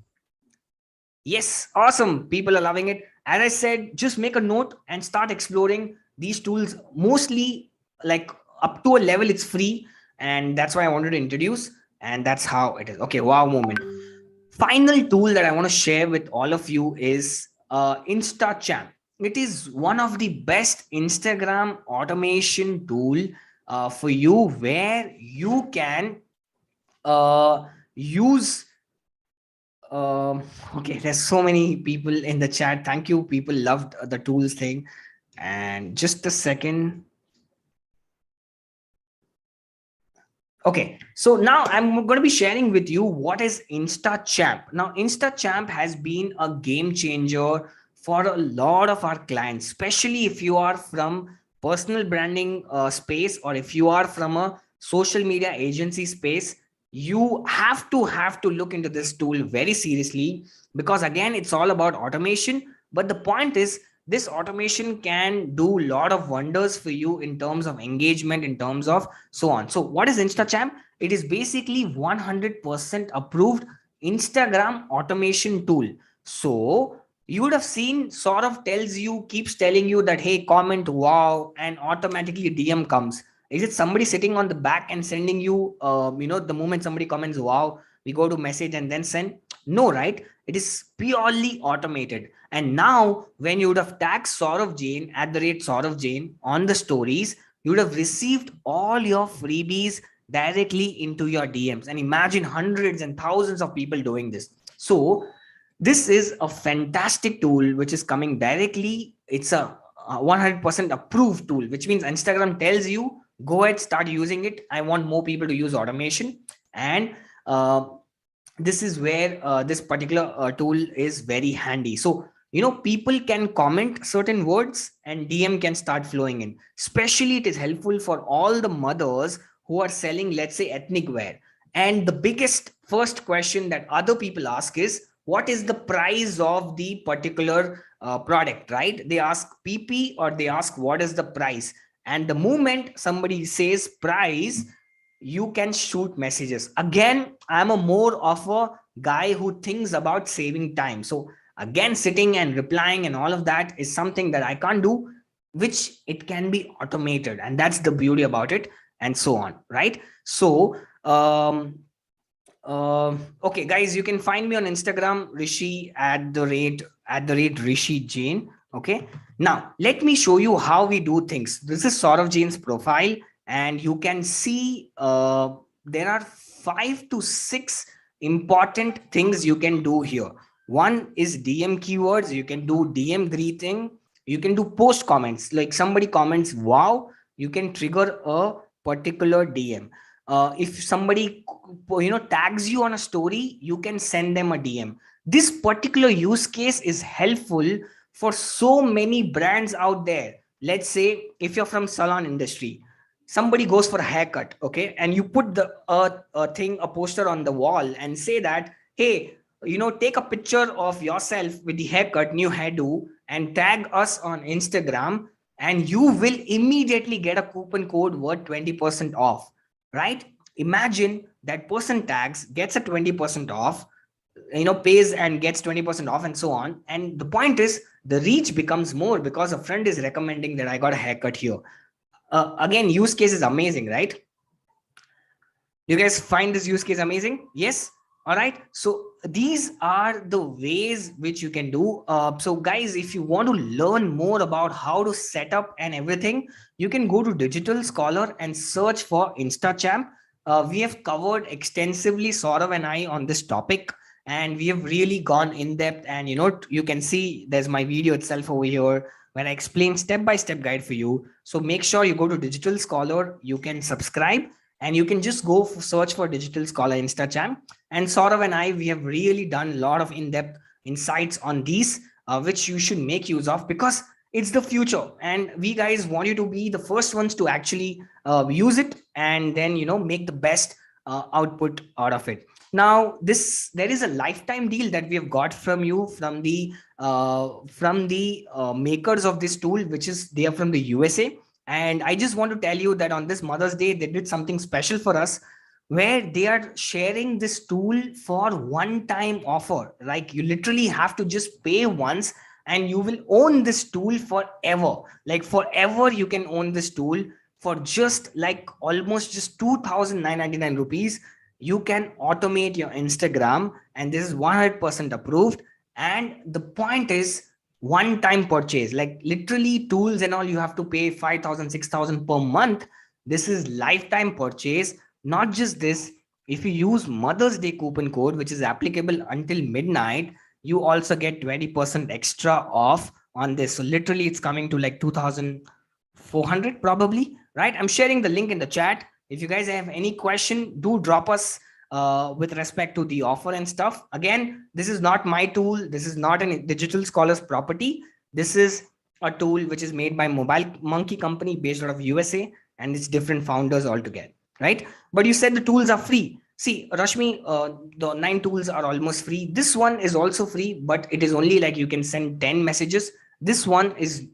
Yes, awesome. People are loving it. As I said, just make a note and start exploring these tools. Mostly, like up to a level, it's free. And that's why I wanted to introduce. And that's how it is. Okay, wow moment. Final tool that I want to share with all of you is InstaChamp. It is one of the best Instagram automation tool for you, where you can use okay, there's so many people in the chat. Thank you. People loved the tools thing. And just a second. Okay, so now I'm going to be sharing with you what is InstaChamp. Now, InstaChamp has been a game changer for a lot of our clients, especially if you are from personal branding space, or if you are from a social media agency space. you have to look into this tool very seriously, because again, it's all about automation. But the point is, this automation can do a lot of wonders for you in terms of engagement, in terms of so on. So what is InstaChamp? It is basically 100% approved Instagram automation tool. So you would have seen, sort of tells you, keeps telling you that, hey, comment wow, and automatically DM comes. Is it somebody sitting on the back and sending you, the moment somebody comments wow, we go to message and then send? No, right? It is purely automated. And now when you would have tagged Saurav Jain @Saurav Jain on the stories, you would have received all your freebies directly into your DMs. And imagine hundreds and thousands of people doing this. So this is a fantastic tool which is coming directly. It's a 100% approved tool, which means Instagram tells you, go ahead, start using it. I want more people to use automation. And this is where this particular tool is very handy. So people can comment certain words and DM can start flowing in. Especially it is helpful for all the mothers who are selling, let's say, ethnic wear. And the biggest first question that other people ask is, what is the price of the particular product, right? They ask PP, or they ask what is the price. And the moment somebody says price, you can shoot messages. Again, I'm a more of a guy who thinks about saving time. So again, sitting and replying and all of that is something that I can't do, which it can be automated. And that's the beauty about it, and so on, right? So okay, guys, you can find me on Instagram, Rishi @Rishi Jain. Okay, now let me show you how we do things. This is Saurav Jain's profile, and you can see there are 5 to 6 important things you can do here. One is DM keywords. You can do DM greeting. You can do post comments. Like somebody comments wow, you can trigger a particular DM. If somebody tags you on a story, you can send them a DM. This particular use case is helpful for so many brands out there. Let's say if you're from salon industry, somebody goes for a haircut, okay, and you put the a poster on the wall and say that, hey, take a picture of yourself with the haircut, new hairdo, and tag us on Instagram, and you will immediately get a coupon code worth 20% off, right? Imagine that person tags, gets a 20% off, pays and gets 20% off, and so on. And the point is, the reach becomes more because a friend is recommending that I got a haircut here. Again, use case is amazing, right? You guys find this use case amazing? Yes. All right. So these are the ways which you can do. So guys, if you want to learn more about how to set up and everything, you can go to Digital Scholar and search for InstaChamp. We have covered extensively, Saurav and I, on this topic, and we have really gone in depth. And you can see there's my video itself over here where I explain step-by-step guide for you. So make sure you go to Digital Scholar. You can subscribe, and you can just go search for Digital Scholar InstaChamp. And Saurav and I, we have really done a lot of in-depth insights on these, which you should make use of, because it's the future. And we guys want you to be the first ones to actually use it, and then, make the best output out of it. Now, there is a lifetime deal that we have got from you, from the makers of this tool, which is they are from the USA. And I just want to tell you that on this Mother's Day, they did something special for us, where they are sharing this tool for one-time offer. Like, you literally have to just pay once and you will own this tool forever. Like forever, you can own this tool for just like almost just 2,999 rupees. You can automate your Instagram, and this is 100% approved. And the point is, one-time purchase, like literally tools and all, you have to pay 5,000, 6,000 per month. This is lifetime purchase. Not just this, if you use Mother's Day coupon code, which is applicable until midnight, you also get 20% extra off on this. So literally it's coming to like 2,400 probably, right? I'm sharing the link in the chat. If you guys have any question, do drop us with respect to the offer and stuff. Again, this is not my tool. This is not a Digital Scholars property. This is a tool which is made by Mobile Monkey company based out of USA, and it's different founders altogether, right? But you said the tools are free. See, Rashmi, the 9 tools are almost free. This one is also free, but it is only like you can send 10 messages. This one is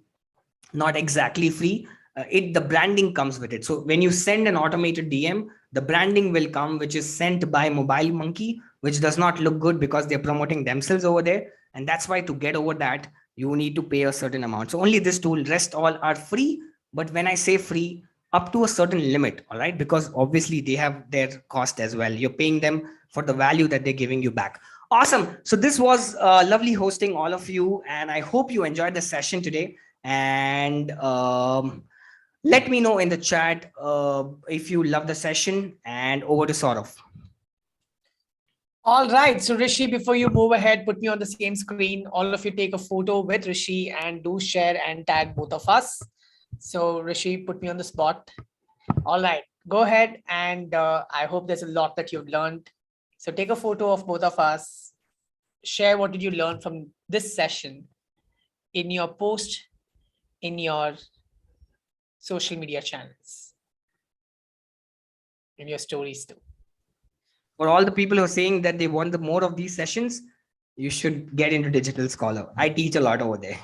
not exactly free. The branding comes with it. So when you send an automated DM, the branding will come, which is sent by Mobile Monkey, which does not look good because they're promoting themselves over there. And that's why to get over that, you need to pay a certain amount. So only this tool, rest all are free. But when I say free, up to a certain limit, all right, because obviously they have their cost as well. You're paying them for the value that they're giving you back. Awesome. So this was lovely hosting all of you, and I hope you enjoyed the session today. And let me know in the chat if you love the session, and over to Saurav. All right. So Rishi, before you move ahead, put me on the same screen. All of you take a photo with Rishi and do share and tag both of us. So Rishi, put me on the spot. All right, go ahead. And I hope there's a lot that you've learned. So take a photo of both of us. Share what did you learn from this session in your post, in your social media channels, in your stories too. For all the people who are saying that they want the more of these sessions, you should get into Digital Scholar. I teach a lot over there.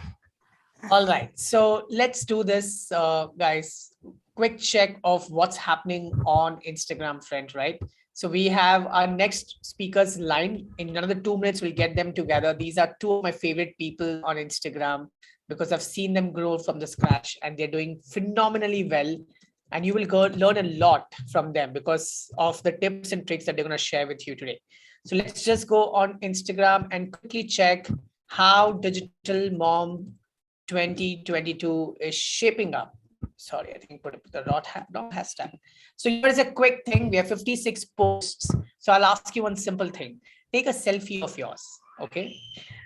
All right, so let's do this, guys. Quick check of what's happening on Instagram, friend, right? So we have our next speakers line. In another 2 minutes, we'll get them together. These are two of my favorite people on Instagram because I've seen them grow from the scratch and they're doing phenomenally well. And you will learn a lot from them because of the tips and tricks that they're going to share with you today. So let's just go on Instagram and quickly check how Digital Mom 2022 is shaping up. Sorry, I think put the wrong hashtag. So here's a quick thing. We have 56 posts. So I'll ask you one simple thing. Take a selfie of yours, okay?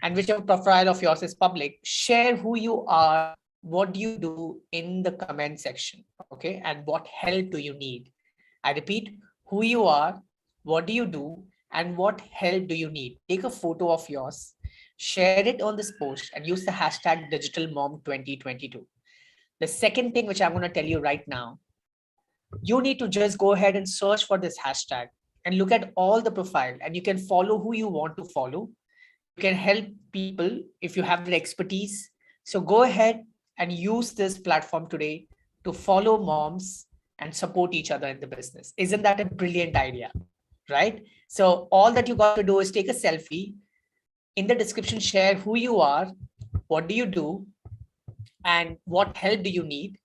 And whichever profile of yours is public, share who you are, what do you do in the comment section, okay? And what help do you need? I repeat, who you are, what do you do, and what help do you need? Take a photo of yours, share it on this post, and use the hashtag DigitalMom2022. The second thing which I'm going to tell you right now, you need to just go ahead and search for this hashtag and look at all the profile, and you can follow who you want to follow. You can help people if you have the expertise. So go ahead and use this platform today to follow moms and support each other in the business. Isn't that a brilliant idea, right? So all that you got to do is take a selfie. In the description, share who you are, what do you do, and what help do you need.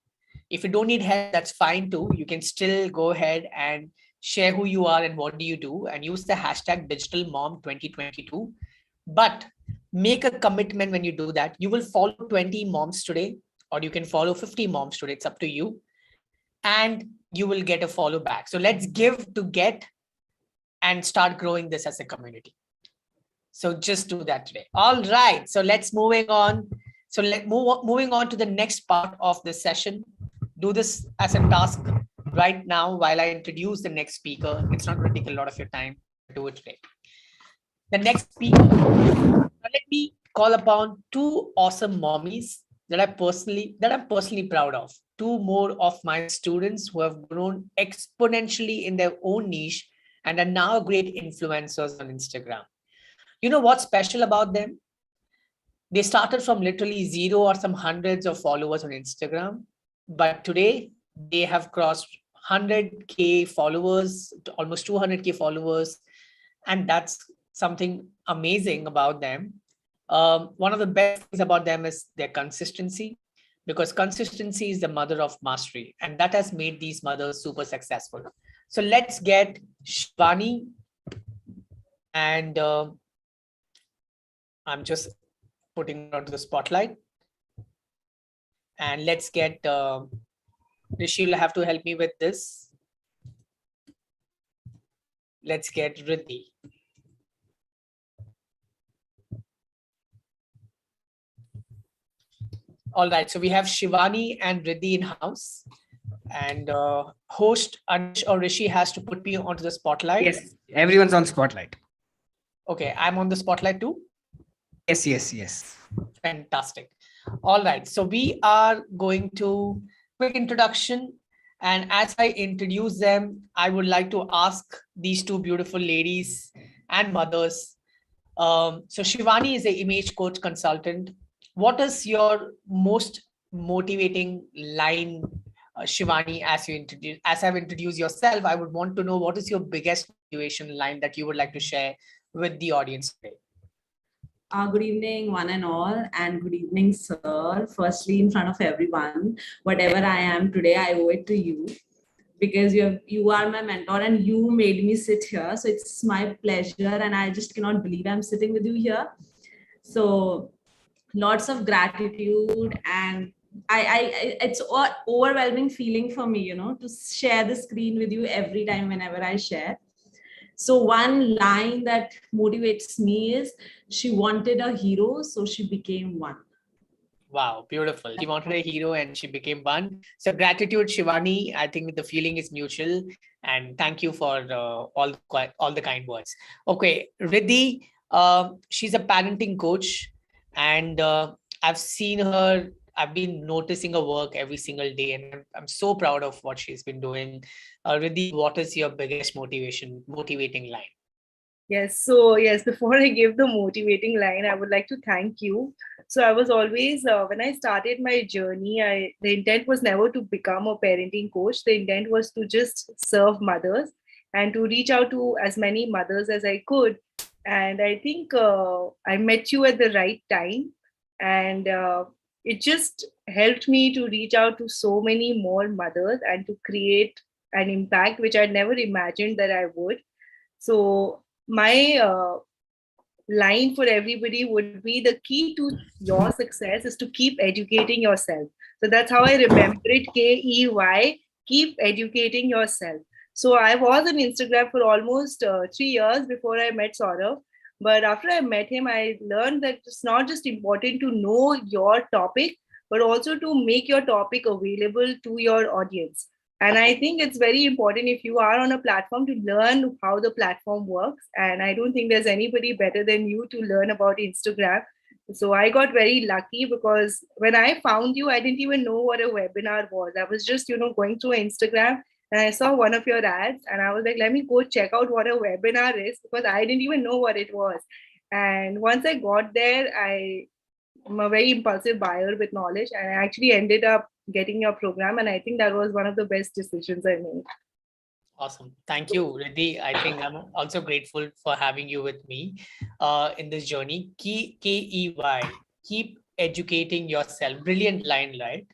If you don't need help, that's fine too. You can still go ahead and share who you are and what do you do and use the hashtag DigitalMom2022. But make a commitment when you do that. You will follow 20 moms today, or you can follow 50 moms today. It's up to you. And you will get a follow back. So let's give to get and start growing this as a community. So just do that today. All right. So let's moving on. So moving on to the next part of this session. Do this as a task right now while I introduce the next speaker. It's not going to take a lot of your time to do it today. The next speaker, let me call upon two awesome mommies that I'm personally proud of. Two more of my students who have grown exponentially in their own niche and are now great influencers on Instagram. You know what's special about them? They started from literally zero or some hundreds of followers on Instagram, but today they have crossed 100K followers, almost 200K followers, and that's something amazing about them. One of the best things about them is their consistency, because consistency is the mother of mastery, and that has made these mothers super successful. So let's get Shivani, and I'm just putting her onto the spotlight. And let's get, Rishi will have to help me with this. Let's get Riddhi. All right, so we have Shivani and Riddhi in house, and host Anish or Rishi has to put me onto the spotlight. Yes, everyone's on spotlight. Okay, I'm on the spotlight too. Yes. Fantastic. All right, so we are going to quick introduction, And as I introduce them, I would like to ask these two beautiful ladies and mothers. So Shivani is an image coach consultant. What is your most motivating line, Shivani, as I've introduced yourself, I would want to know what is your biggest motivation line that you would like to share with the audience today? Good evening, one and all, and good evening, sir. Firstly, in front of everyone, whatever I am today, I owe it to you because you are my mentor and you made me sit here. So it's my pleasure, and I just cannot believe I'm sitting with you here. So lots of gratitude, and it's an overwhelming feeling for me, to share the screen with you every time whenever I share. So one line that motivates me is, she wanted a hero, so she became one. Wow, beautiful. She wanted a hero and she became one. So gratitude, Shivani. I think the feeling is mutual. And thank you for all the kind words. Okay, Riddhi, she's a parenting coach. And I've seen her, I've been noticing her work every single day. And I'm so proud of what she's been doing. Riddhi, what is your biggest motivating line? Yes. So yes, before I give the motivating line, I would like to thank you. So I was always, when I started my journey, the intent was never to become a parenting coach. The intent was to just serve mothers and to reach out to as many mothers as I could. And I think I met you at the right time, and it just helped me to reach out to so many more mothers and to create an impact which I never imagined that I would. So my line for everybody would be, the key to your success is to keep educating yourself. So that's how I remember it, KEY, keep educating yourself. So I was on Instagram for almost 3 years before I met Saurav. But after I met him, I learned that it's not just important to know your topic, but also to make your topic available to your audience. And I think it's very important, if you are on a platform, to learn how the platform works. And I don't think there's anybody better than you to learn about Instagram. So I got very lucky, because when I found you, I didn't even know what a webinar was. I was just, going through Instagram, and I saw one of your ads, and I was like, let me go check out what a webinar is, because I didn't even know what it was. And once I got there, I'm a very impulsive buyer with knowledge, and I actually ended up getting your program. And I think that was one of the best decisions I made. Awesome. Thank you, Riddhi. I think I'm also grateful for having you with me in this journey. KEY, keep educating yourself. Brilliant line, right?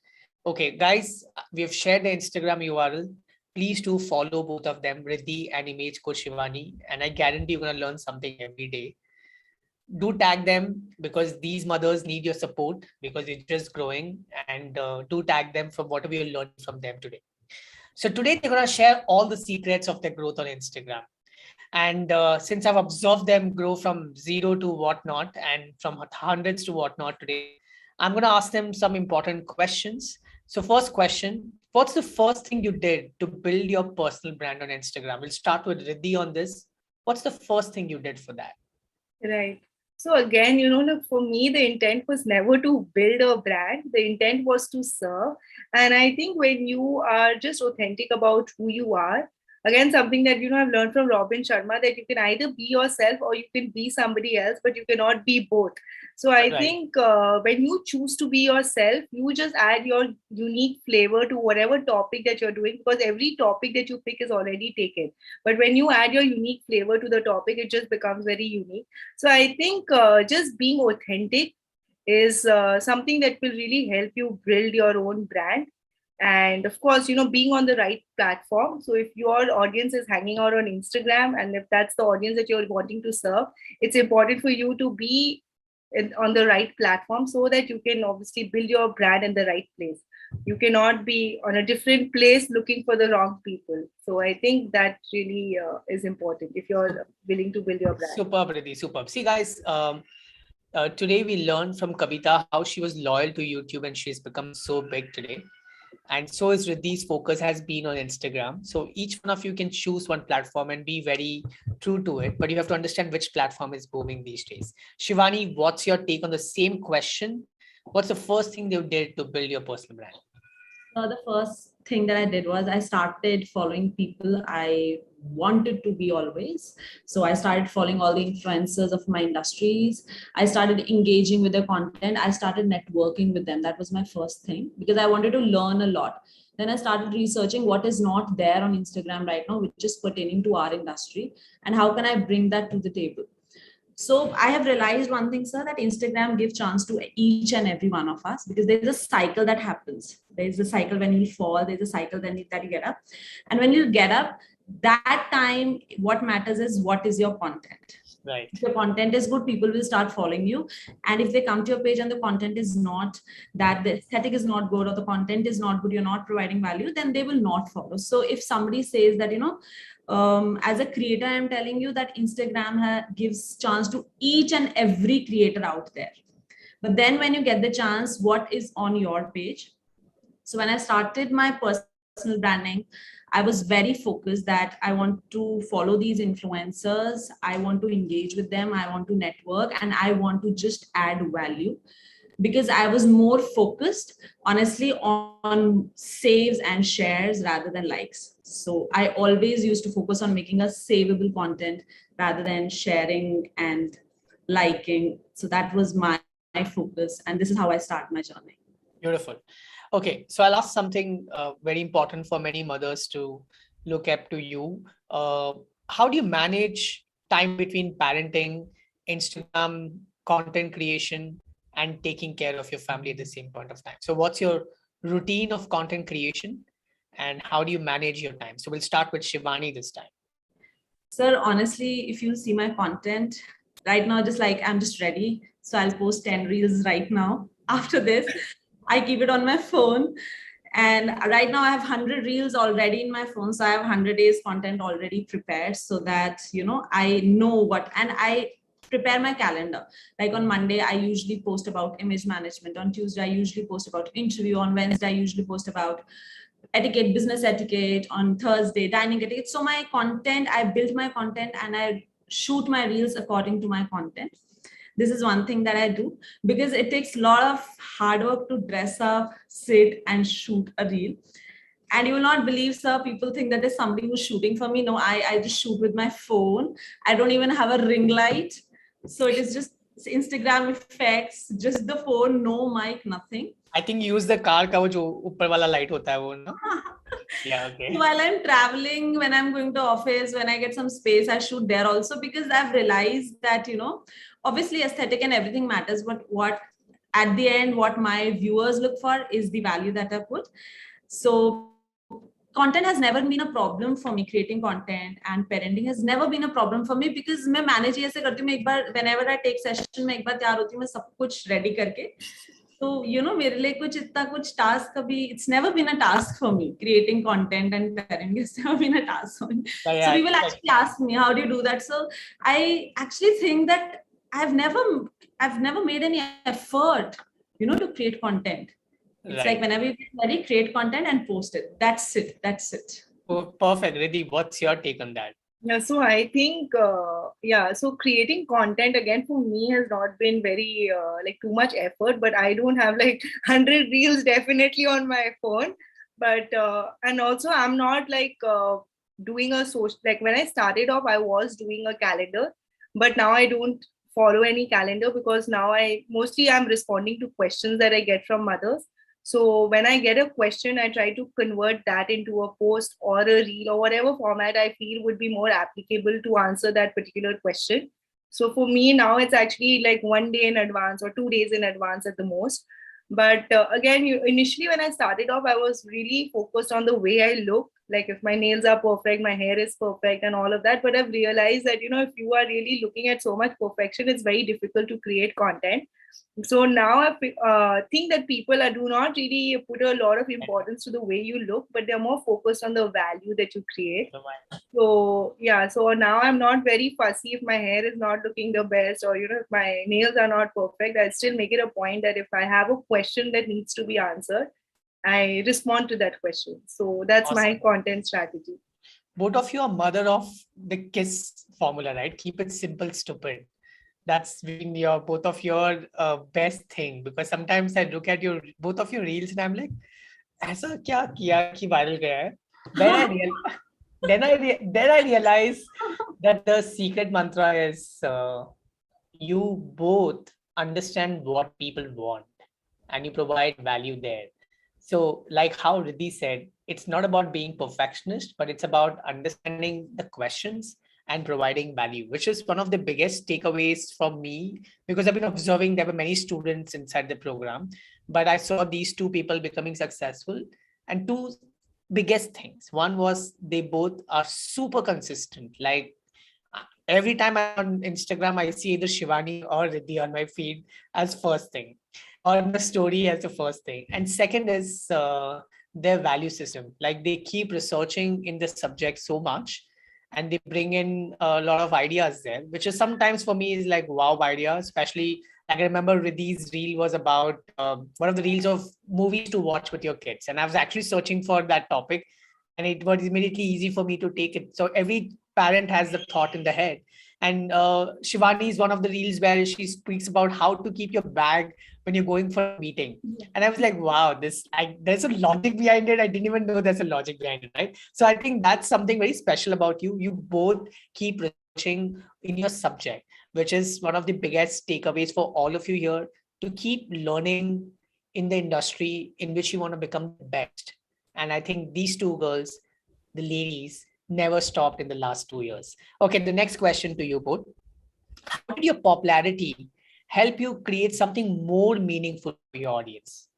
Okay, guys, we have shared the Instagram URL. Please do follow both of them, Riddhi and Image Coach Shivani. And I guarantee you're going to learn something every day. Do tag them, because these mothers need your support, because it's just growing, and do tag them from whatever you learned from them today. So today they're going to share all the secrets of their growth on Instagram. And since I've observed them grow from 0 to whatnot, and from hundreds to whatnot today, I'm going to ask them some important questions. So first question, what's the first thing you did to build your personal brand on Instagram? We'll start with Riddhi on this. What's the first thing you did for that? Right. So again, for me, the intent was never to build a brand. The intent was to serve. And I think when you are just authentic about who you are, again, something that, I've learned from Robin Sharma, that you can either be yourself or you can be somebody else, but you cannot be both. So I think when you choose to be yourself, you just add your unique flavor to whatever topic that you're doing, because every topic that you pick is already taken. But when you add your unique flavor to the topic, it just becomes very unique. So I think just being authentic is something that will really help you build your own brand. And of course, being on the right platform. So if your audience is hanging out on Instagram, and if that's the audience that you're wanting to serve, it's important for you to be on the right platform, so that you can obviously build your brand in the right place. You cannot be on a different place looking for the wrong people. So I think that really is important if you're willing to build your brand. Superb, Riddhi, superb. See, guys, today we learned from Kavita how she was loyal to YouTube and she's become so big today. And so is Riddhi's focus has been on Instagram. So each one of you can choose one platform and be very true to it, but you have to understand which platform is booming these days. Shivani, what's your take on the same question? What's the first thing you did to build your personal brand? So the first thing that I did was I started following people I wanted to be always. So I started following all the influencers of my industries. I started engaging with their content. I started networking with them. That was my first thing because I wanted to learn a lot. Then I started researching what is not there on Instagram right now, which is pertaining to our industry, and how can I bring that to the table. So I have realized one thing, sir, that Instagram gives chance to each and every one of us because there's a cycle that happens. There's a cycle when you fall, there's a cycle then that you get up. And when you get up, that time, what matters is what is your content. Right. If your content is good, people will start following you. And if they come to your page and the content is not, that the aesthetic is not good or the content is not good, you're not providing value, then they will not follow. So if somebody says that, as a creator, I'm telling you that Instagram gives chance to each and every creator out there. But then when you get the chance, what is on your page? So when I started my personal branding, I was very focused that I want to follow these influencers. I want to engage with them. I want to network and I want to just add value because I was more focused, honestly, on saves and shares rather than likes. So I always used to focus on making a savable content rather than sharing and liking. So that was my focus. And this is how I start my journey. Beautiful. Okay, so I'll ask something very important for many mothers to look up to you. How do you manage time between parenting, Instagram, content creation, and taking care of your family at the same point of time? So what's your routine of content creation and how do you manage your time? So we'll start with Shivani this time. Sir, honestly, if you see my content right now, just like I'm just ready. So I'll post 10 reels right now. After this, I keep it on my phone. And right now I have 100 reels already in my phone. So I have 100 days content already prepared so that, I know what, and I prepare my calendar. Like on Monday, I usually post about image management. On Tuesday, I usually post about interview. On Wednesday, I usually post about etiquette, business etiquette. On Thursday, dining etiquette. So my content, I build my content and I shoot my reels according to my content. This is one thing that I do because it takes a lot of hard work to dress up, sit and shoot a reel. And you will not believe, sir, people think that there's somebody who's shooting for me. No, I just shoot with my phone. I don't even have a ring light. So it is just Instagram effects, just the phone, no mic, nothing. I think you use the car ka wo jo upar wala light hota hai wo, no? Yeah, okay. So while I'm traveling, when I'm going to office, when I get some space, I shoot there also because I've realized that, obviously aesthetic and everything matters, but what at the end, what my viewers look for is the value that I put. So content has never been a problem for me. Creating content and parenting has never been a problem for me because मैं manage ही ऐसे करती हूँ. एक बार whenever I take session में एक बार तैयार होती हूँ मैं सब कुछ ready करके. So मेरे लिए कुछ इतना कुछ task कभी it's never been a task for me. Creating content and parenting has never been a task for me. Yeah, so people actually ask me how do you do that. So I actually think that I've never made any effort, to create content. It's like whenever you get ready, create content and post it. That's it. Oh, perfect. Riddhi, what's your take on that? Yeah, so I think, so creating content again for me has not been very too much effort, but I don't have 100 reels definitely on my phone. But, and also I'm not doing a social, when I started off, I was doing a calendar, but now I don't follow any calendar because now I'm responding to questions that I get from mothers. So when I get a question, I try to convert that into a post or a reel or whatever format I feel would be more applicable to answer that particular question. So for me now it's actually 1 day in advance or 2 days in advance at the most. But again, initially when I started off, I was really focused on the way I look. Like if my nails are perfect, my hair is perfect and all of that. But I've realized that, if you are really looking at so much perfection, it's very difficult to create content. So now I think that people do not really put a lot of importance to the way you look, but they're more focused on the value that you create. So yeah, so now I'm not very fussy if my hair is not looking the best or, if my nails are not perfect. I still make it a point that if I have a question that needs to be answered, I respond to that question. So that's Awesome. my content strategy. Both of you are mother of the KISS formula, right? Keep it simple, stupid. That's been both of your best thing, because sometimes I look at both of your reels and I'm like, ऐसा क्या किया कि viral गया है? Then I then I realized that the secret mantra is you both understand what people want and you provide value there. So, like how Riddhi said, it's not about being perfectionist, but it's about understanding the questions and providing value, which is one of the biggest takeaways from me, because I've been observing there were many students inside the program, but I saw these two people becoming successful. And two biggest things. One was they both are super consistent. Like every time I'm on Instagram, I see either Shivani or Riddhi on my feed as first thing, or the story as the first thing. And second is their value system. Like they keep researching in the subject so much, and they bring in a lot of ideas there, which is sometimes for me is like wow idea, especially like I remember Riddhi's reel was about one of the reels of movies to watch with your kids. And I was actually searching for that topic, and it was immediately easy for me to take it. So every parent has the thought in the head. And Shivani is one of the reels where she speaks about how to keep your bag when you're going for a meeting. And I was like, wow, there's a logic behind it. I didn't even know there's a logic behind it, right? So I think that's something very special about you. You both keep researching in your subject, which is one of the biggest takeaways for all of you here, to keep learning in the industry in which you want to become the best. And I think these two girls, the ladies, never stopped in the last 2 years. Okay, the next question to you both. How did your popularity help you create something more meaningful for your audience?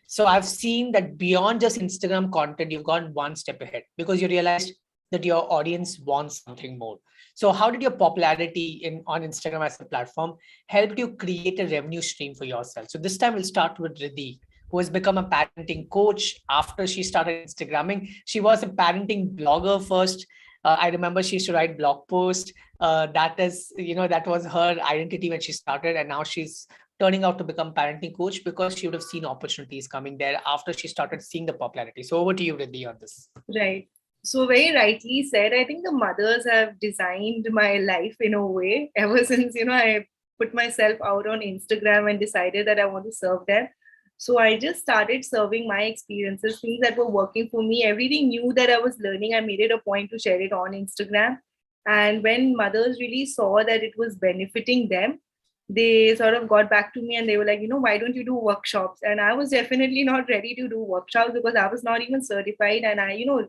So I've seen that beyond just Instagram content, you've gone one step ahead because you realized that your audience wants something more. So how did your popularity on Instagram as a platform help you create a revenue stream for yourself? So this time we'll start with Riddhi, who has become a parenting coach after she started Instagramming. She was a parenting blogger first. I remember she used to write blog posts. That was her identity when she started, and now she's turning out to become parenting coach because she would have seen opportunities coming there after she started seeing the popularity. So over to you, Riddhi, on this. Right. So very rightly said, I think the mothers have designed my life in a way ever since, I put myself out on Instagram and decided that I want to serve them. So I just started serving my experiences, things that were working for me, everything new that I was learning. I made it a point to share it on Instagram. And when mothers really saw that it was benefiting them, they sort of got back to me and they were like, why don't you do workshops? And I was definitely not ready to do workshops because I was not even certified. And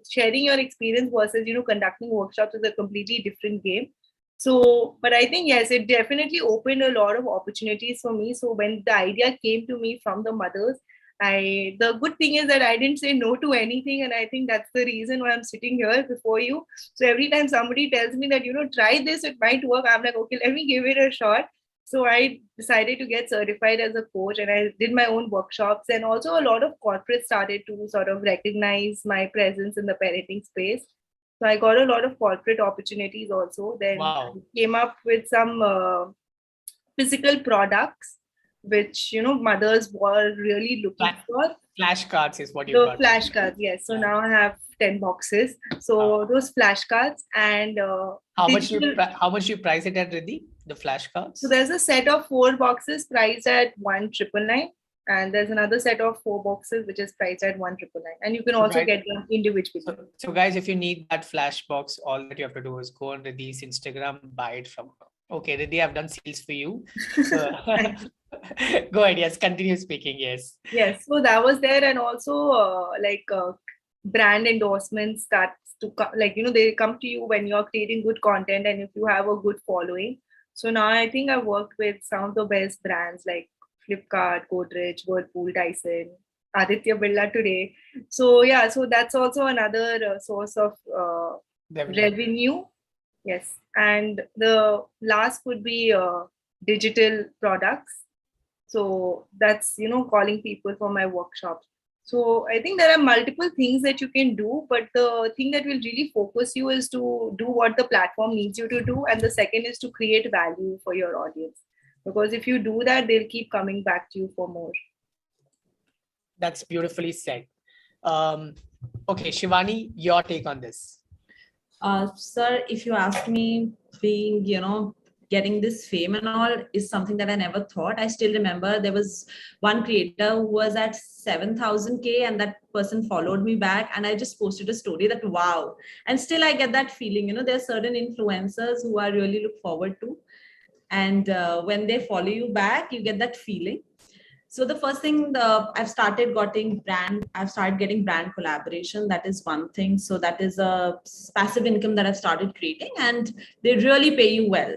sharing your experience versus, conducting workshops is a completely different game. So, but I think, yes, it definitely opened a lot of opportunities for me. So when the idea came to me from the mothers, the good thing is that I didn't say no to anything. And I think that's the reason why I'm sitting here before you. So every time somebody tells me that, try this, it might work, I'm like, okay, let me give it a shot. So I decided to get certified as a coach and I did my own workshops, and also a lot of corporates started to sort of recognize my presence in the parenting space. So I got a lot of corporate opportunities also. Then Wow. came up with some physical products, which, mothers were really looking for. Flashcards is what you The got. flashcards, yes. So now I have 10 boxes. So those flashcards and how much you price it at, Riddhi, the flashcards? So there's a set of 4 boxes priced at 1,999, and there's another set of 4 boxes which is priced at 1,999, and you can also get them individually. So guys, if you need that flash box, all that you have to do is go on Riddhi's Instagram, buy it from her. Okay, Riddhi, I've done sales for you. Go ahead. Yes, continue speaking. Yes. Yes. So that was there, and also brand endorsements that they come to you when you're creating good content and if you have a good following. So now I think I've worked with some of the best brands like Flipkart, Godrej, Whirlpool, Dyson, Aditya Birla today. So yeah, so that's also another source of revenue. Yes. And the last could be digital products. So that's, calling people for my workshops. So I think there are multiple things that you can do, but the thing that will really focus you is to do what the platform needs you to do. And the second is to create value for your audience. Because if you do that, they'll keep coming back to you for more. That's beautifully said. Okay, Shivani, your take on this. Sir, if you ask me, being, getting this fame and all is something that I never thought. I still remember there was one creator who was at 7,000K and that person followed me back, and I just posted a story that wow. And still I get that feeling, there are certain influencers who I really look forward to. And when they follow you back, you get that feeling. So the first thing, I've started getting brand collaboration. That is one thing. So that is a passive income that I've started creating, and they really pay you well.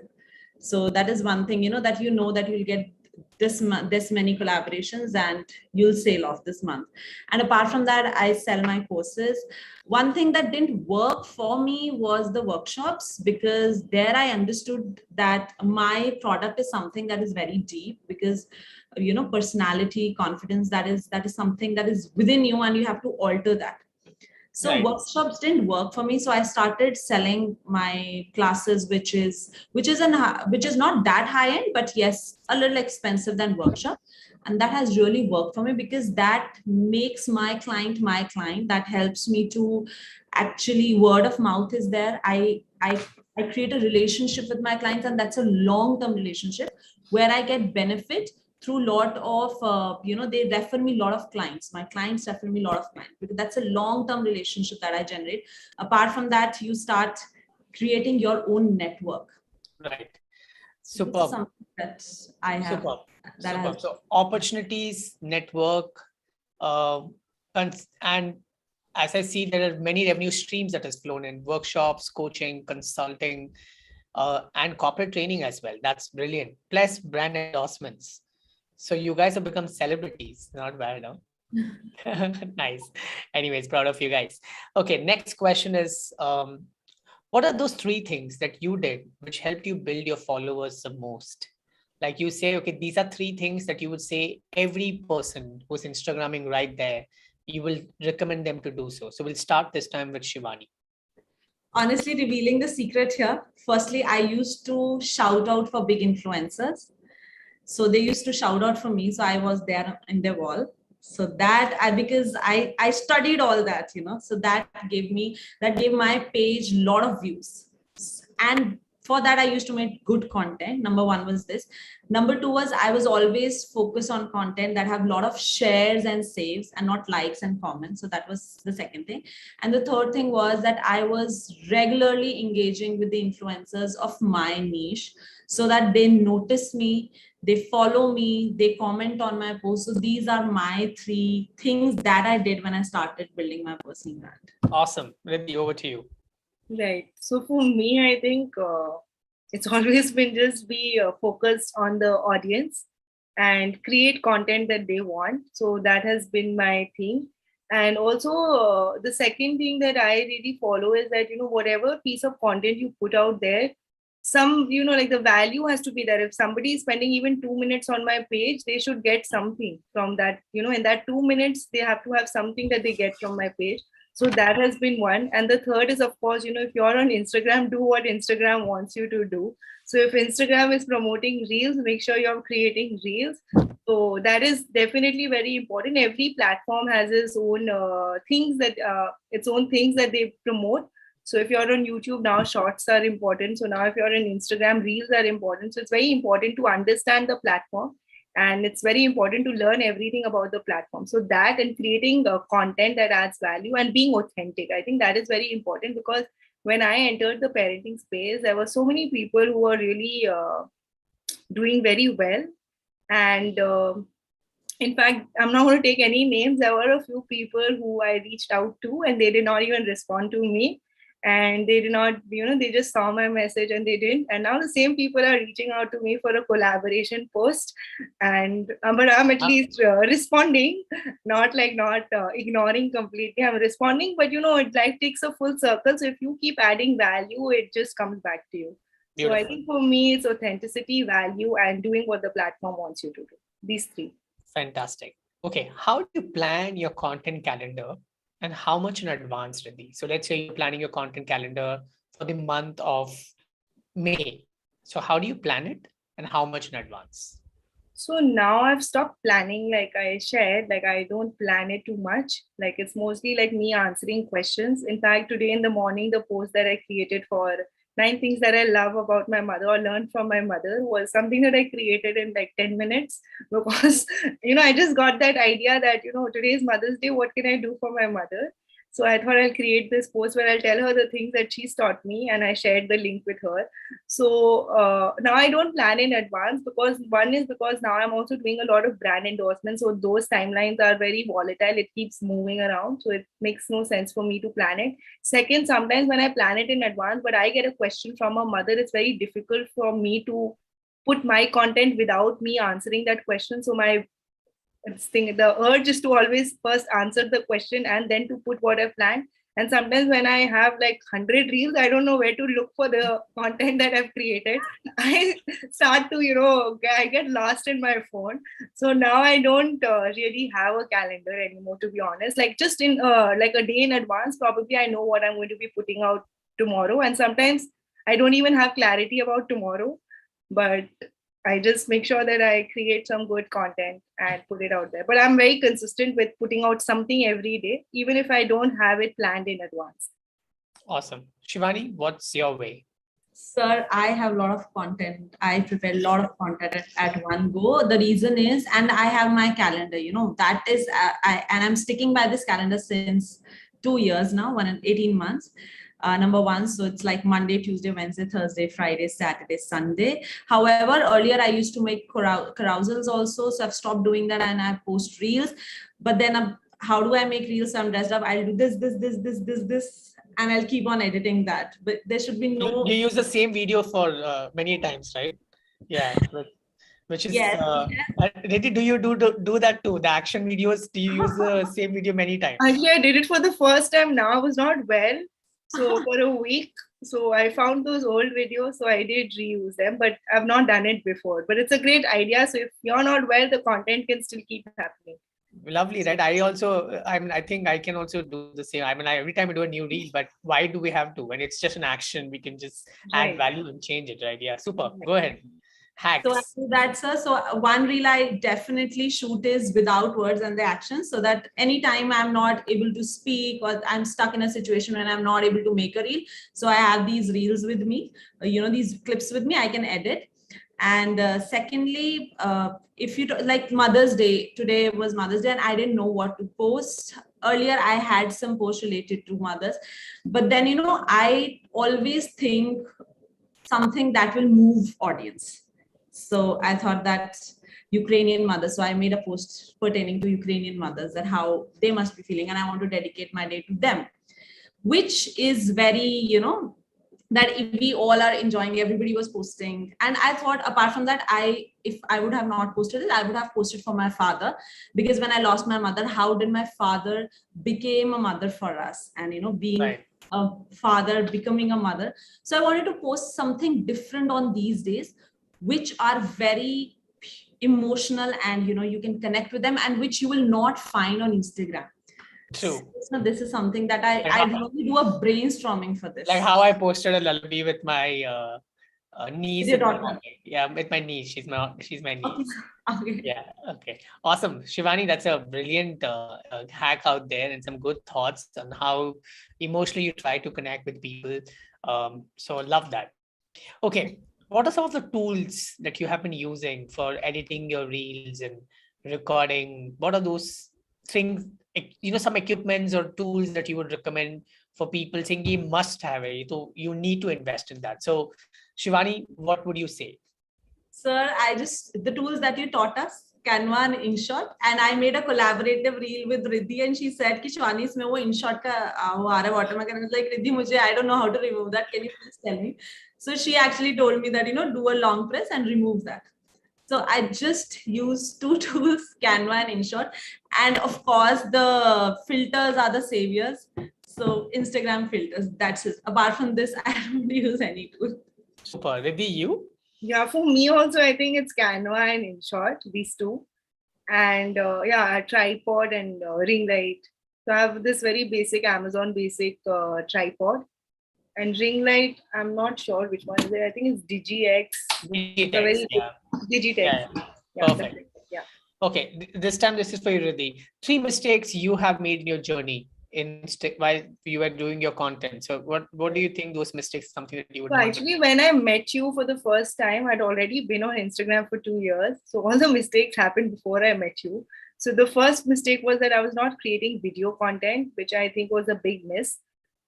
So that is one thing, that you'll get this many collaborations and you'll sail off this month. And apart from that, I sell my courses. One thing that didn't work for me was the workshops, because there I understood that my product is something that is very deep, because personality, confidence, that is something that is within you and you have to alter that. So Right. workshops didn't work for me. So I started selling my classes, which is not that high end, but yes, a little expensive than workshop. And that has really worked for me, because that makes my client. That helps me to actually, word of mouth is there. I create a relationship with my clients, and that's a long-term relationship where I get benefit through lot of, they refer me a lot of clients. My clients refer me a lot of clients, because that's a long-term relationship that I generate. Apart from that, you start creating your own network. Right. This is Superb. something that I have. Superb. That Superb. has- So opportunities, network, and as I see, there are many revenue streams that has flown in: workshops, coaching, consulting, and corporate training as well. That's brilliant. Plus brand endorsements. So you guys have become celebrities. Not bad, huh? Nice. Anyways, proud of you guys. Okay, next question is, what are those 3 things that you did which helped you build your followers the most? Like you say, okay, these are 3 things that you would say every person who's Instagramming right there, you will recommend them to do so. So we'll start this time with Shivani. Honestly, revealing the secret here. Firstly, I used to shout out for big influencers. So they used to shout out for me. So I was there in their wall. So because I studied all that, so that gave my page a lot of views. And for that, I used to make good content. Number 1 was this. Number 2 was I was always focused on content that have a lot of shares and saves and not likes and comments. So that was the second thing. And the third thing was that I was regularly engaging with the influencers of my niche, so that they notice me, they follow me, they comment on my posts. So these are my 3 things that I did when I started building my personal brand. Awesome. Riddhi, over to you. Right. So for me, I think it's always been just be focused on the audience and create content that they want. So that has been my thing. And also the second thing that I really follow is that, whatever piece of content you put out there, some, like the value has to be there. If somebody is spending even 2 minutes on my page, they should get something from that, in that 2 minutes, they have to have something that they get from my page. So that has been one. And the third is, of course, if you're on Instagram, do what Instagram wants you to do. So if Instagram is promoting reels, make sure you're creating reels. So that is definitely very important. Every platform has its own things that they promote. So if you're on YouTube now, shorts are important. So now if you're on Instagram, reels are important. So it's very important to understand the platform. And it's very important to learn everything about the platform. So that, and creating content that adds value and being authentic, I think that is very important, because when I entered the parenting space, there were so many people who were really doing very well. And in fact, I'm not going to take any names. There were a few people who I reached out to and they did not even respond to me. And they did not, they just saw my message and they didn't. And now the same people are reaching out to me for a collaboration post. And but I'm at least responding, not ignoring completely. I'm responding, but it like takes a full circle. So if you keep adding value, it just comes back to you. Beautiful. So I think for me, it's authenticity, value, and doing what the platform wants you to do. These 3. Fantastic. Okay, how do you plan your content calendar and how much in advance, Riddhi? So let's say you're planning your content calendar for the month of May. So how do you plan it and how much in advance? So now I've stopped planning, like I shared, like I don't plan it too much. Like it's mostly like me answering questions. In fact, today in the morning, the post that I created for 9 things that I love about my mother or learned from my mother was something that I created in like 10 minutes because, I just got that idea that, today is Mother's Day. What can I do for my mother? So I thought I'll create this post where I'll tell her the things that she's taught me, and I shared the link with her. So now I don't plan in advance because now I'm also doing a lot of brand endorsements. So those timelines are very volatile. It keeps moving around. So it makes no sense for me to plan it. Second, sometimes when I plan it in advance, but I get a question from a mother, it's very difficult for me to put my content without me answering that question. So the urge is to always first answer the question and then to put what I planned. And sometimes when I have like 100 reels, I don't know where to look for the content that I've created. I start to, I get lost in my phone. So now I don't really have a calendar anymore, to be honest. Like just in like a day in advance, probably I know what I'm going to be putting out tomorrow. And sometimes I don't even have clarity about tomorrow, but I just make sure that I create some good content and put it out there. But I'm very consistent with putting out something every day, even if I don't have it planned in advance. Awesome. Shivani, what's your way? Sir, I have a lot of content. I prepare a lot of content at one go. The reason is, and I have my calendar, that is, and I'm sticking by this calendar since 2 years now, 18 months. Number one, so it's like Monday, Tuesday, Wednesday, Thursday, Friday, Saturday, Sunday. However, earlier I used to make carousels also, so I've stopped doing that and I post reels. But then how do I make reels? I'm dressed up, I'll do this, and I'll keep on editing that. But there should be no... You use the same video for many times, right? Yeah. Which is, yes. Riddhi, do you do that too? The action videos, do you use the same video many times? Yeah, I did it for the first time. Now I was not well. So for a week, so I found those old videos. So I did reuse them, but I've not done it before. But it's a great idea. So if you're not well, the content can still keep happening. Lovely, right? I think I can also do the same. Every time I do a new reel, but why do we have to? When it's just an action, we can just add value and change it, right? Yeah, super. Go ahead. Hacks. So I do that, sir. So one reel I definitely shoot is without words and the action, so that anytime I'm not able to speak or I'm stuck in a situation when I'm not able to make a reel, so I have these reels with me, these clips with me, I can edit. And secondly, if you like Mother's Day, today was Mother's Day and I didn't know what to post. Earlier, I had some posts related to mothers, but then, I always think something that will move audience. So I thought that Ukrainian mothers. So I made a post pertaining to Ukrainian mothers, that how they must be feeling. And I want to dedicate my day to them, which is very, that if we all are enjoying, everybody was posting. And I thought, apart from that, if I would have not posted it, I would have posted for my father, because when I lost my mother, how did my father became a mother for us? And, being a father, becoming a mother. So I wanted to post something different on these days, which are very emotional and, you can connect with them, and which you will not find on Instagram. True. So this is something that I really do a brainstorming for this. Like how I posted a lullaby with my niece. Yeah, with my niece. She's my niece. Okay. Yeah. Okay. Awesome, Shivani. That's a brilliant hack out there, and some good thoughts on how emotionally you try to connect with people. So love that. Okay. What are some of the tools that you have been using for editing your reels and recording? What are those things, some equipments or tools that you would recommend for people saying you must have it, so you need to invest in that? So Shivani, what would you say? Sir, the tools that you taught us, Canva and InShot, and I made a collaborative reel with Riddhi, and she said कि Shivani इसमें वो InShot का वो आ रहा है watermark, and I was like, Riddhi, I don't know how to remove that. Can you please tell me? So she actually told me that, do a long press and remove that. So I just use two tools, Canva and InShot. And of course, the filters are the saviors. So Instagram filters, that's it. Apart from this, I don't use any tool. Super. Riddhi, you? Yeah, for me also, I think it's Canva and InShot, these two. And a tripod and ring light. So I have this very basic Amazon basic tripod. And ring light, I'm not sure which one is it. I think it's Digitex. Digitex. Yeah. Perfect. Yeah. Okay, this time this is for you, Riddhi. 3 mistakes you have made in your journey while you were doing your content? So what do you think those mistakes, something that you would So not actually, when I met you for the first time, I'd already been on Instagram for 2 years. So all the mistakes happened before I met you. So the first mistake was that I was not creating video content, which I think was a big miss,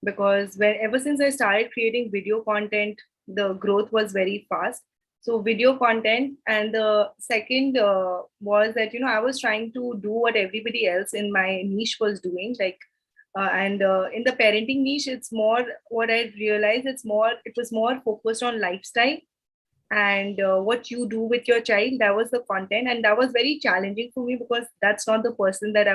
because ever since I started creating video content, the growth was very fast. So video content, and the second was that I was trying to do what everybody else in my niche was doing, like and in the parenting niche, it's more what I realized. It was more focused on lifestyle and what you do with your child. That was the content, and that was very challenging for me because that's not the person that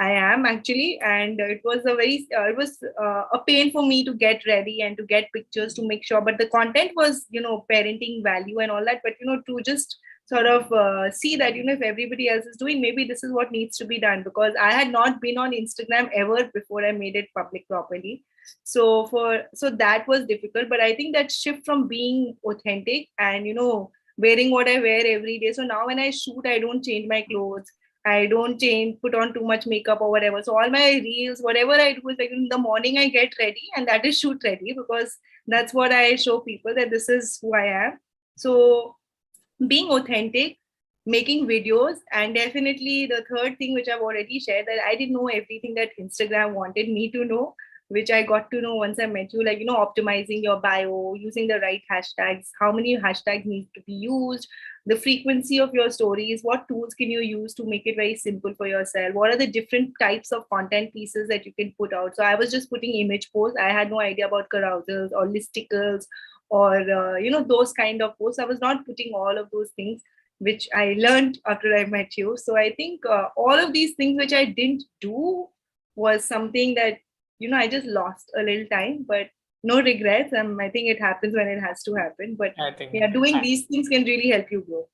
I am actually. And it was a pain for me to get ready and to get pictures to make sure, but the content was parenting value and all that. But to just sort of see that if everybody else is doing, maybe this is what needs to be done, because I had not been on Instagram ever before I made it public properly. So that was difficult, but I think that shift from being authentic and wearing what I wear every day. So now when I shoot, I don't change my clothes, I don't put on too much makeup or whatever. So all my reels, whatever I do is like in the morning I get ready, and that is shoot ready, because that's what I show people, that this is who I am. So being authentic, making videos, and definitely the third thing which I've already shared, that I didn't know everything that Instagram wanted me to know, which I got to know once I met you, like optimizing your bio, using the right hashtags, how many hashtags need to be used, the frequency of your stories, what tools can you use to make it very simple for yourself, what are the different types of content pieces that you can put out. So I was just putting image posts. I had no idea about carousels or listicles or those kind of posts. I was not putting all of those things, which I learned after I met you. So I think all of these things which I didn't do was something that I just lost a little time, but no regrets. I think it happens when it has to happen. But I think doing these things can really help you grow.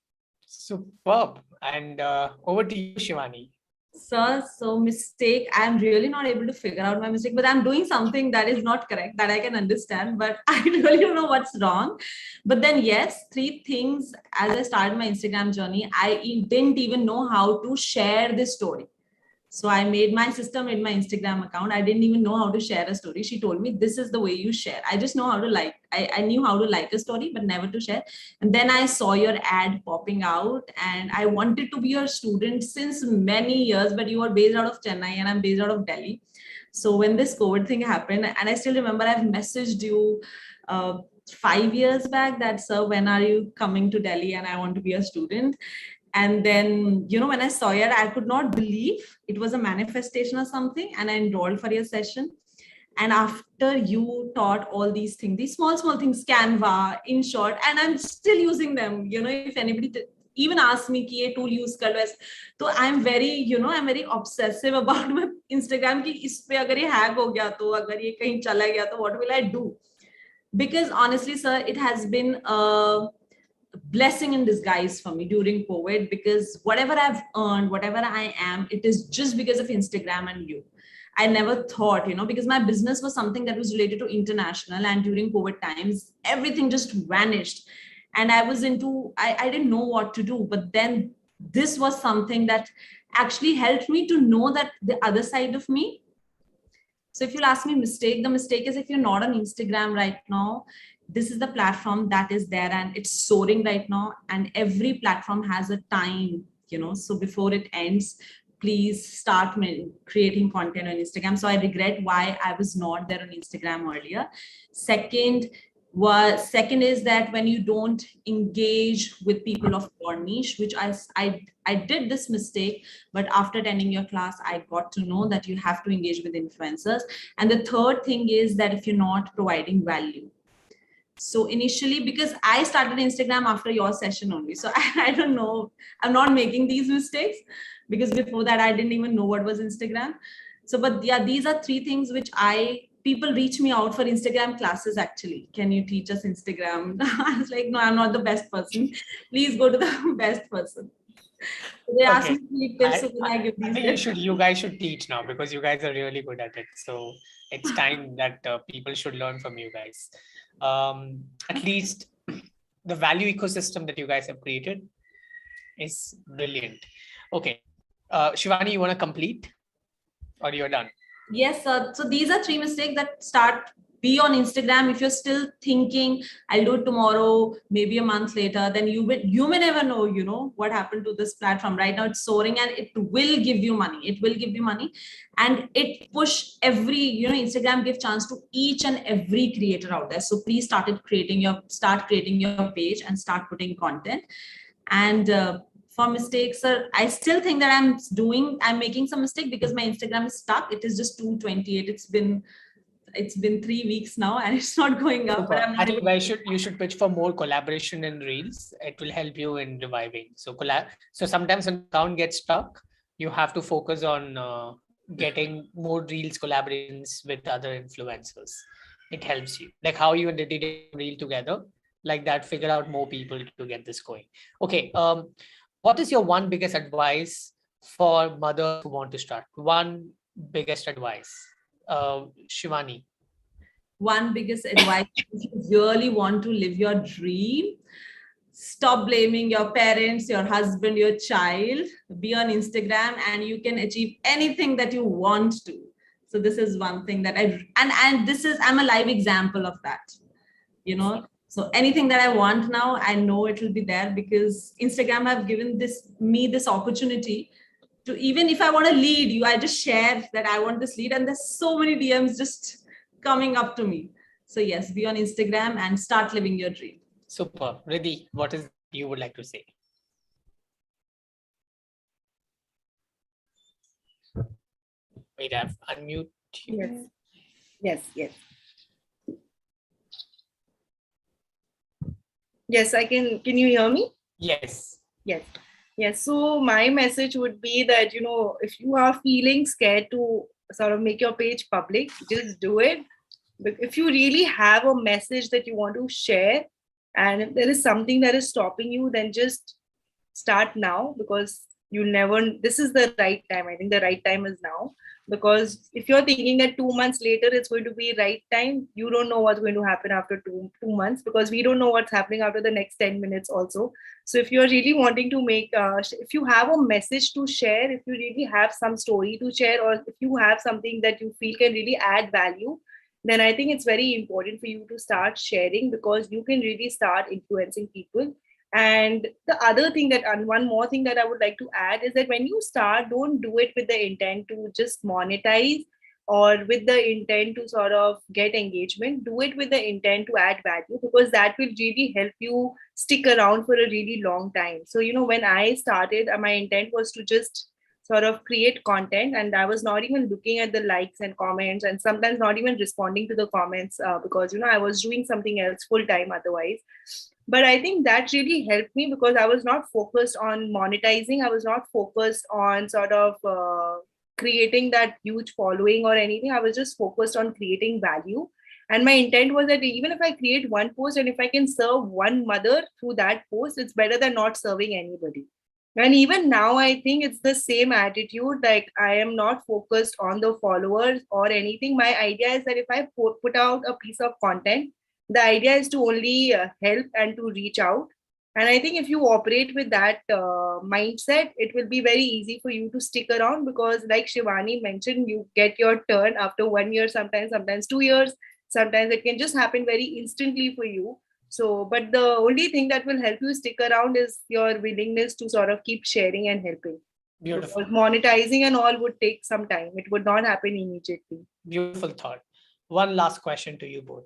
Superb. And over to you, Shivani. Sir, so mistake, I'm really not able to figure out my mistake, but I'm doing something that is not correct, that I can understand, but I really don't know what's wrong. But then yes, 3 things. As I started my Instagram journey, I didn't even know how to share this story. So I made my sister made my Instagram account. I didn't even know how to share a story. She told me, this is the way you share. I just know how to like, I knew how to like a story, but never to share. And then I saw your ad popping out, and I wanted to be your student since many years, but you are based out of Chennai and I'm based out of Delhi. So when this COVID thing happened, and I still remember I've messaged you 5 years back that, sir, when are you coming to Delhi? And I want to be a student. And then, when I saw it, I could not believe it was a manifestation or something. And I enrolled for your session. And after you taught all these things, these small things, Canva, in short, and I'm still using them. If anybody even asks me कि ये tool use कर लो, तो I'm very, I'm very obsessive about my Instagram कि इस पे अगर ये hack हो गया तो, अगर ये कहीं चला गया तो, what will I do? Because honestly, sir, it has been a blessing in disguise for me during COVID, because whatever I've earned, whatever I am, it is just because of Instagram and you. I never thought, because my business was something that was related to international, and during COVID times, everything just vanished. And I was I didn't know what to do. But then this was something that actually helped me to know that the other side of me. So if you'll ask me mistake, the mistake is if you're not on Instagram right now, this is the platform that is there and it's soaring right now, and every platform has a time, so before it ends, please start creating content on Instagram. So I regret why I was not there on Instagram earlier. Second is that when you don't engage with people of your niche, which I did this mistake, but after attending your class, I got to know that you have to engage with influencers. And the third thing is that if you're not providing value. So initially, because I started Instagram after your session only, so I don't know, I'm not making these mistakes, because before that, I didn't even know what was Instagram. So, but yeah, these are 3 things which people reach me out for Instagram classes actually. Can you teach us Instagram? I was like, no, I'm not the best person. Please go to the best person. So they asked me to give tips, so then I give these tips. You guys should teach now, because you guys are really good at it. So it's time that people should learn from you guys. At least the value ecosystem that you guys have created is brilliant. Okay. Shivani, you want to complete or you're done? Yes, so these are 3 mistakes that start. Be on Instagram. If you're still thinking I'll do it tomorrow, maybe a month later, then you may never know, what happened to this platform. Right now it's soaring and it will give you money. It will give you money, and it push every, Instagram give chance to each and every creator out there. So please start creating your page and start putting content. And for mistakes, sir, I still think that I'm making some mistake because my Instagram is stuck. It is just 228. It's been 3 weeks now and it's not going up. But I'm not I think you should pitch for more collaboration in Reels. It will help you in reviving. So sometimes when account gets stuck, you have to focus on getting more Reels collaborations with other influencers. It helps you. Like how you and Didi did Reel together, like that, figure out more people to get this going. Okay. What is your one biggest advice for mothers who want to start? One biggest advice, Shivani. One biggest advice: if you really want to live your dream, stop blaming your parents, your husband, your child. Be on Instagram and you can achieve anything that you want to. So this is one thing that I'm a live example of that, So anything that I want now, I know it will be there because Instagram have given me this opportunity to, even if I want to lead you, I just share that I want this lead and there's so many DMs just coming up to me. So yes, be on Instagram and start living your dream. Super. Riddhi, what is you would like to say? Wait, I've unmute you. Yes. Yes, I can. Can you hear me? Yes. Yes. So my message would be that, if you are feeling scared to sort of make your page public, just do it. But if you really have a message that you want to share, and if there is something that is stopping you, then just start now, because this is the right time. I think the right time is now, because if you're thinking that 2 months later it's going to be right time, you don't know what's going to happen after two months, because we don't know what's happening after the next 10 minutes also. So if you're really wanting to make if you have a message to share, if you really have some story to share, or if you have something that you feel can really add value, then I think it's very important for you to start sharing, because you can really start influencing people. And the other thing and one more thing that I would like to add is that when you start, don't do it with the intent to just monetize or with the intent to sort of get engagement. Do it with the intent to add value, because that will really help you stick around for a really long time. So, when I started, my intent was to just sort of create content, and I was not even looking at the likes and comments, and sometimes not even responding to the comments, because I was doing something else full time otherwise. But I think that really helped me, because I was not focused on monetizing. I was not focused on sort of creating that huge following or anything. I was just focused on creating value. And my intent was that even if I create one post and if I can serve one mother through that post, it's better than not serving anybody. And even now, I think it's the same attitude. Like, I am not focused on the followers or anything. My idea is that if I put out a piece of content, the idea is to only help and to reach out. And I think if you operate with that mindset, it will be very easy for you to stick around, because like Shivani mentioned, you get your turn after 1 year, sometimes 2 years. Sometimes it can just happen very instantly for you. So, but the only thing that will help you stick around is your willingness to sort of keep sharing and helping. Beautiful. Because monetizing and all would take some time. It would not happen immediately. Beautiful thought. One last question to you both.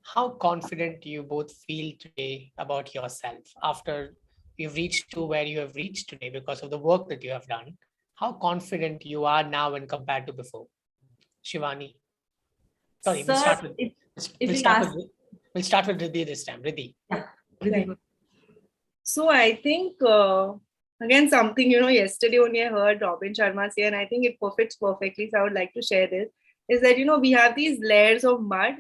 How confident do you both feel today about yourself after you've reached to where you have reached today because of the work that you have done? How confident you are now when compared to before? Shivani. Sorry, Sir, we'll start with Riddhi this time. Riddhi. Yeah, Riddhi. Right. So I think, again, something, yesterday only I heard Robin Sharma say, and I think it fits perfectly. So I would like to share this, is that, we have these layers of mud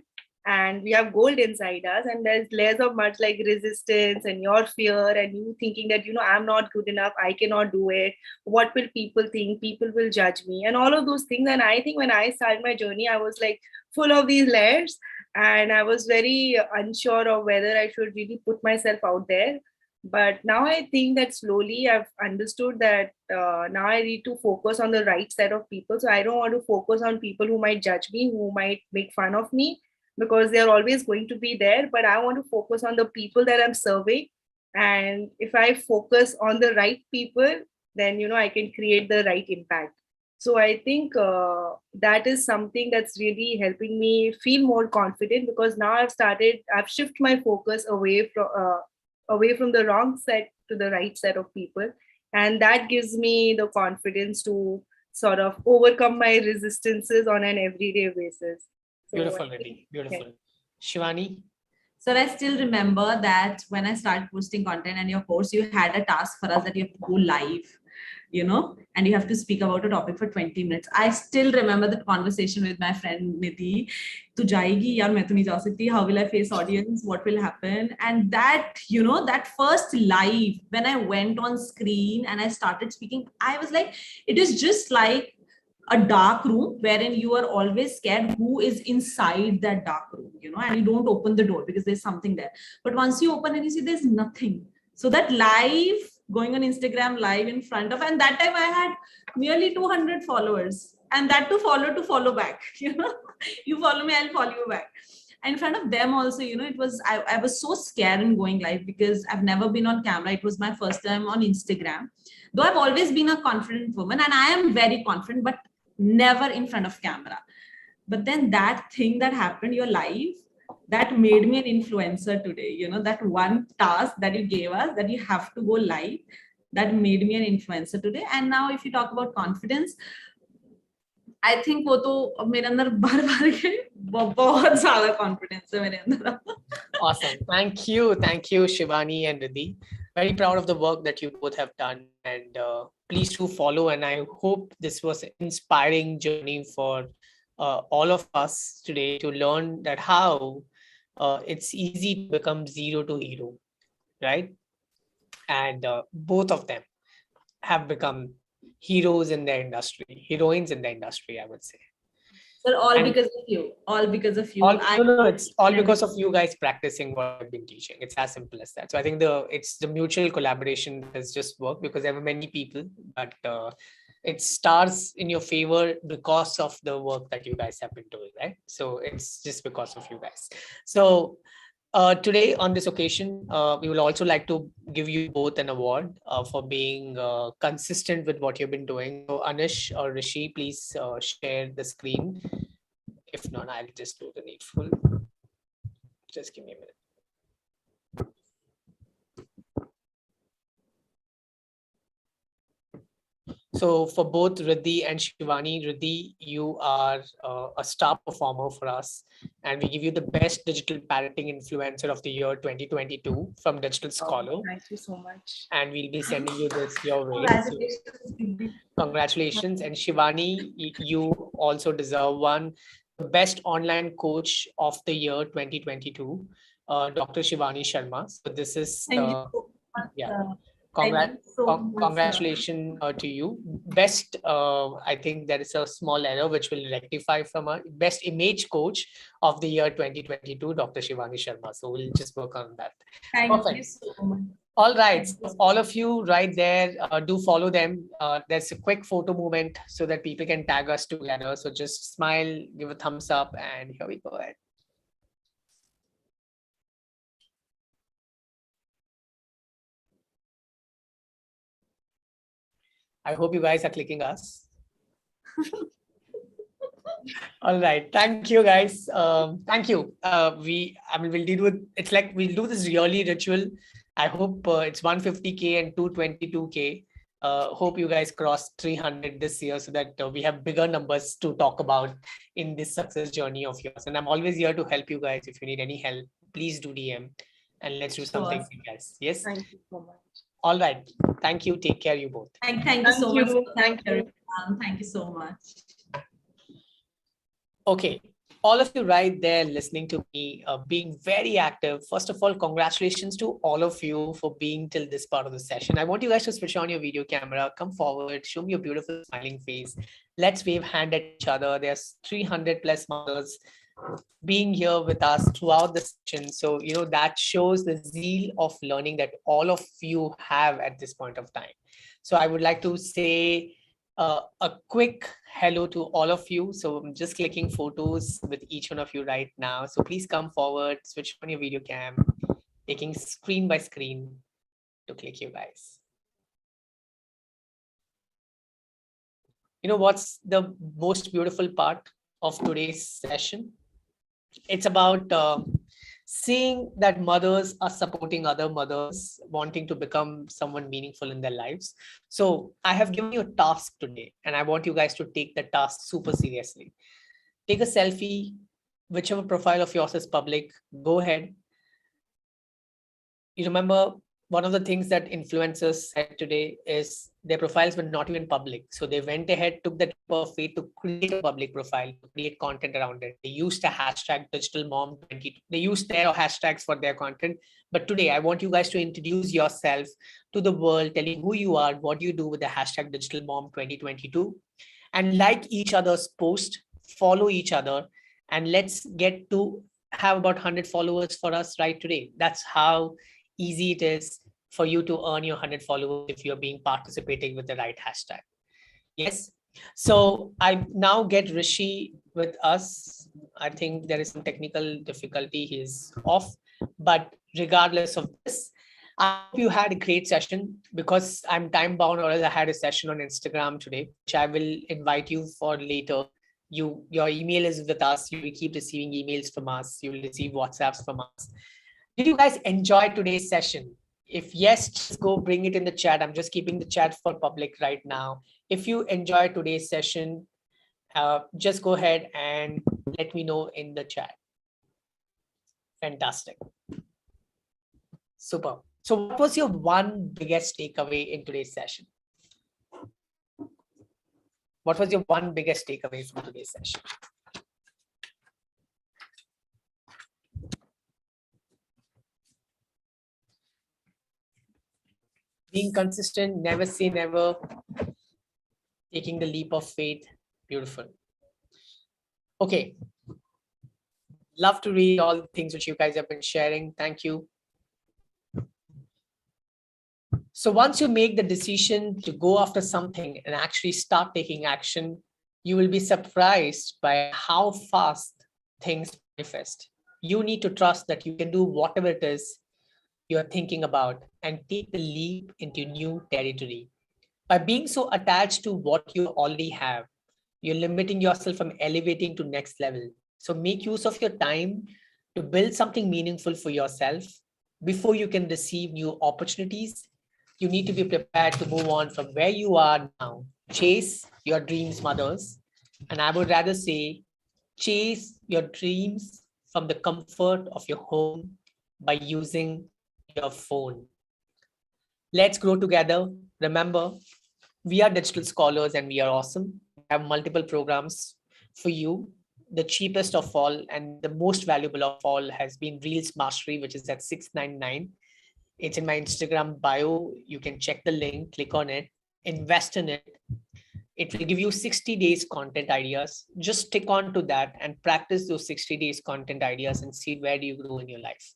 and we have gold inside us, and there's layers of mud like resistance and your fear and you thinking that, I'm not good enough, I cannot do it. What will people think? People will judge me and all of those things. And I think when I started my journey, I was like full of these layers, and I was very unsure of whether I should really put myself out there. But now I think that slowly I've understood that now I need to focus on the right set of people. So I don't want to focus on people who might judge me, who might make fun of me, because they're always going to be there. But I want to focus on the people that I'm serving. And if I focus on the right people, then, I can create the right impact. So I think that is something that's really helping me feel more confident, because now I've shifted my focus away from the wrong set to the right set of people. And that gives me the confidence to sort of overcome my resistances on an everyday basis. So Beautiful, Riddhi. Beautiful. Shivani? So I still remember that when I started posting content and your course, you had a task for us that you have to go live, and you have to speak about a topic for 20 minutes. I still remember the conversation with my friend Nidhi. Tu jayegi, yaar, main to nahi ja sakti. How will I face audience? What will happen? And that, that first live, when I went on screen and I started speaking, I was like, it is just like a dark room wherein you are always scared who is inside that dark room, and you don't open the door because there's something there. But once you open and you see there's nothing. So that live, going on Instagram live in front of, and that time I had nearly 200 followers, and that to follow back, you follow me, I'll follow you back. And in front of them also, it was, I was so scared in going live because I've never been on camera. It was my first time on Instagram, though I've always been a confident woman and I am very confident, but never in front of camera. But then that thing that happened, your live, that made me an influencer today. That one task that you gave us, that you have to go live, that made me an influencer today. And now if you talk about confidence, I think वो तो मेरे अंदर बार के बहुत ज़्यादा confidence है मेरे अंदर. Awesome. Thank you, Shivani and Riddhi. Very proud of the work that you both have done, and please do follow. And I hope this was an inspiring journey for all of us today to learn that how it's easy to become zero to hero, right? And both of them have become heroes in their industry, heroines in the industry, I would say. But all because of you. All because of you. No, it's all because of you guys practicing what I've been teaching. It's as simple as that. So I think it's the mutual collaboration that has just worked, because there were many people, but it stars in your favor because of the work that you guys have been doing, right? So it's just because of you guys. So today on this occasion, we will also like to give you both an award for being consistent with what you've been doing. So Anish or Rishi, please share the screen. If not, I'll just do the needful. Just give me a minute. So for both Riddhi and Shivani, Riddhi, you are a star performer for us, and we give you the best digital parenting influencer of the year 2022 from Digital Scholar. Thank you so much. And we'll be sending you this your way. Congratulations. Congratulations. And Shivani, you also deserve one, the best online coach of the year 2022, Dr. Shivani Sharma. So this is congratulations to you. Best, I think there is a small error which will rectify from our best image coach of the year 2022, Dr. Shivani Sharma. So we'll just work on that. Thank you so much. All right, so all of you right there, do follow them. There's a quick photo moment so that people can tag us together. So just smile, give a thumbs up, and here we go ahead. I hope you guys are clicking us. All right, thank you guys. Thank you. We'll deal with, it's like we'll do this yearly ritual. I hope it's 150K and 222K. Hope you guys cross 300 this year so that we have bigger numbers to talk about in this success journey of yours. And I'm always here to help you guys. If you need any help, please do DM and let's do something, guys. Yes. Thank you so much. All right. Thank you. Take care, you both. Thank you so much. Thank you. Thank you so much. Okay. All of you right there listening to me, being very active. First of all, congratulations to all of you for being till this part of the session. I want you guys to switch on your video camera, come forward, show me your beautiful smiling face. Let's wave hand at each other. There's 300 plus mothers being here with us throughout the session. So, that shows the zeal of learning that all of you have at this point of time. So I would like to say a quick hello to all of you. So I'm just clicking photos with each one of you right now. So please come forward, switch on your video cam, taking screen by screen to click you guys. What's the most beautiful part of today's session? It's about seeing that mothers are supporting other mothers wanting to become someone meaningful in their lives. So I have given you a task today, and I want you guys to take the task super seriously. Take a selfie, whichever profile of yours is public, go ahead. You remember, one of the things that influencers said today is their profiles were not even public. So they went ahead, took the leap of faith to create a public profile, to create content around it. They used a hashtag digitalmom20. They used their hashtags for their content. But today, I want you guys to introduce yourself to the world, telling who you are, what you do with the hashtag digitalmom2022, and like each other's post, follow each other, and let's get to have about 100 followers for us right today. That's how easy it is for you to earn your 100 followers if you're being participating with the right hashtag. Yes. So I now get Rishi with us. I think there is some technical difficulty. He's off, but regardless of this, I hope you had a great session. Because I'm time bound, or else I had a session on Instagram today, which I will invite you for later. Your email is with us. You will keep receiving emails from us. You will receive WhatsApps from us. Did you guys enjoy today's session? If yes, just go bring it in the chat. I'm just keeping the chat for public right now. If you enjoy today's session, just go ahead and let me know in the chat. Fantastic. Super. So what was your one biggest takeaway in today's session? What was your one biggest takeaway from today's session? Being consistent, never say never, taking the leap of faith. Beautiful. Okay. Love to read all the things which you guys have been sharing. Thank you. So once you make the decision to go after something and actually start taking action, you will be surprised by how fast things manifest. You need to trust that you can do whatever it is you're thinking about and take the leap into new territory. By being so attached to what you already have, you're limiting yourself from elevating to next level. So make use of your time to build something meaningful for yourself. Before you can receive new opportunities, you need to be prepared to move on from where you are now. Chase your dreams, mothers. And I would rather say, chase your dreams from the comfort of your home by using your phone. Let's grow together. Remember, we are digital scholars and we are awesome. We have multiple programs for you. The cheapest of all and the most valuable of all has been Reels Mastery, which is at $6.99. It's in my Instagram bio. You can check the link, click on it, invest in it. It will give you 60 days content ideas. Just stick on to that and practice those 60 days content ideas and see where do you grow in your life.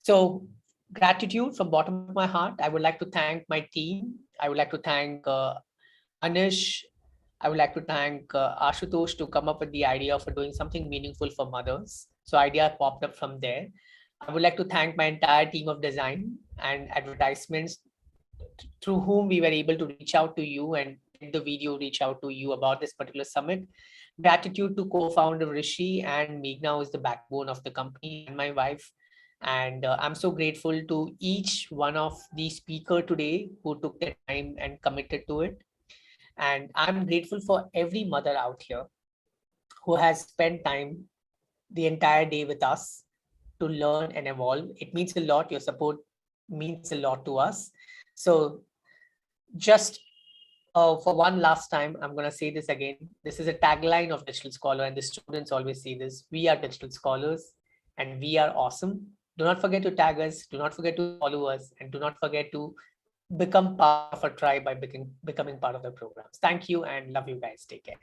So gratitude from bottom of my heart. I would like to thank my team. I would like to thank Anish. I would like to thank Ashutosh to come up with the idea for doing something meaningful for mothers. So idea popped up from there. I would like to thank my entire team of design and advertisements through whom we were able to reach out to you and the video reach out to you about this particular summit. Gratitude to co-founder Rishi and Meghna, who is the backbone of the company, and my wife. And I'm so grateful to each one of the speakers today who took their time and committed to it. And I'm grateful for every mother out here who has spent time the entire day with us to learn and evolve. It means a lot. Your support means a lot to us. So just for one last time, I'm going to say this again. This is a tagline of Digital Scholar, and the students always say this. We are Digital Scholars and we are awesome. Do not forget to tag us. Do not forget to follow us, and do not forget to become part of a tribe by becoming part of the programs. Thank you and love you guys. Take care.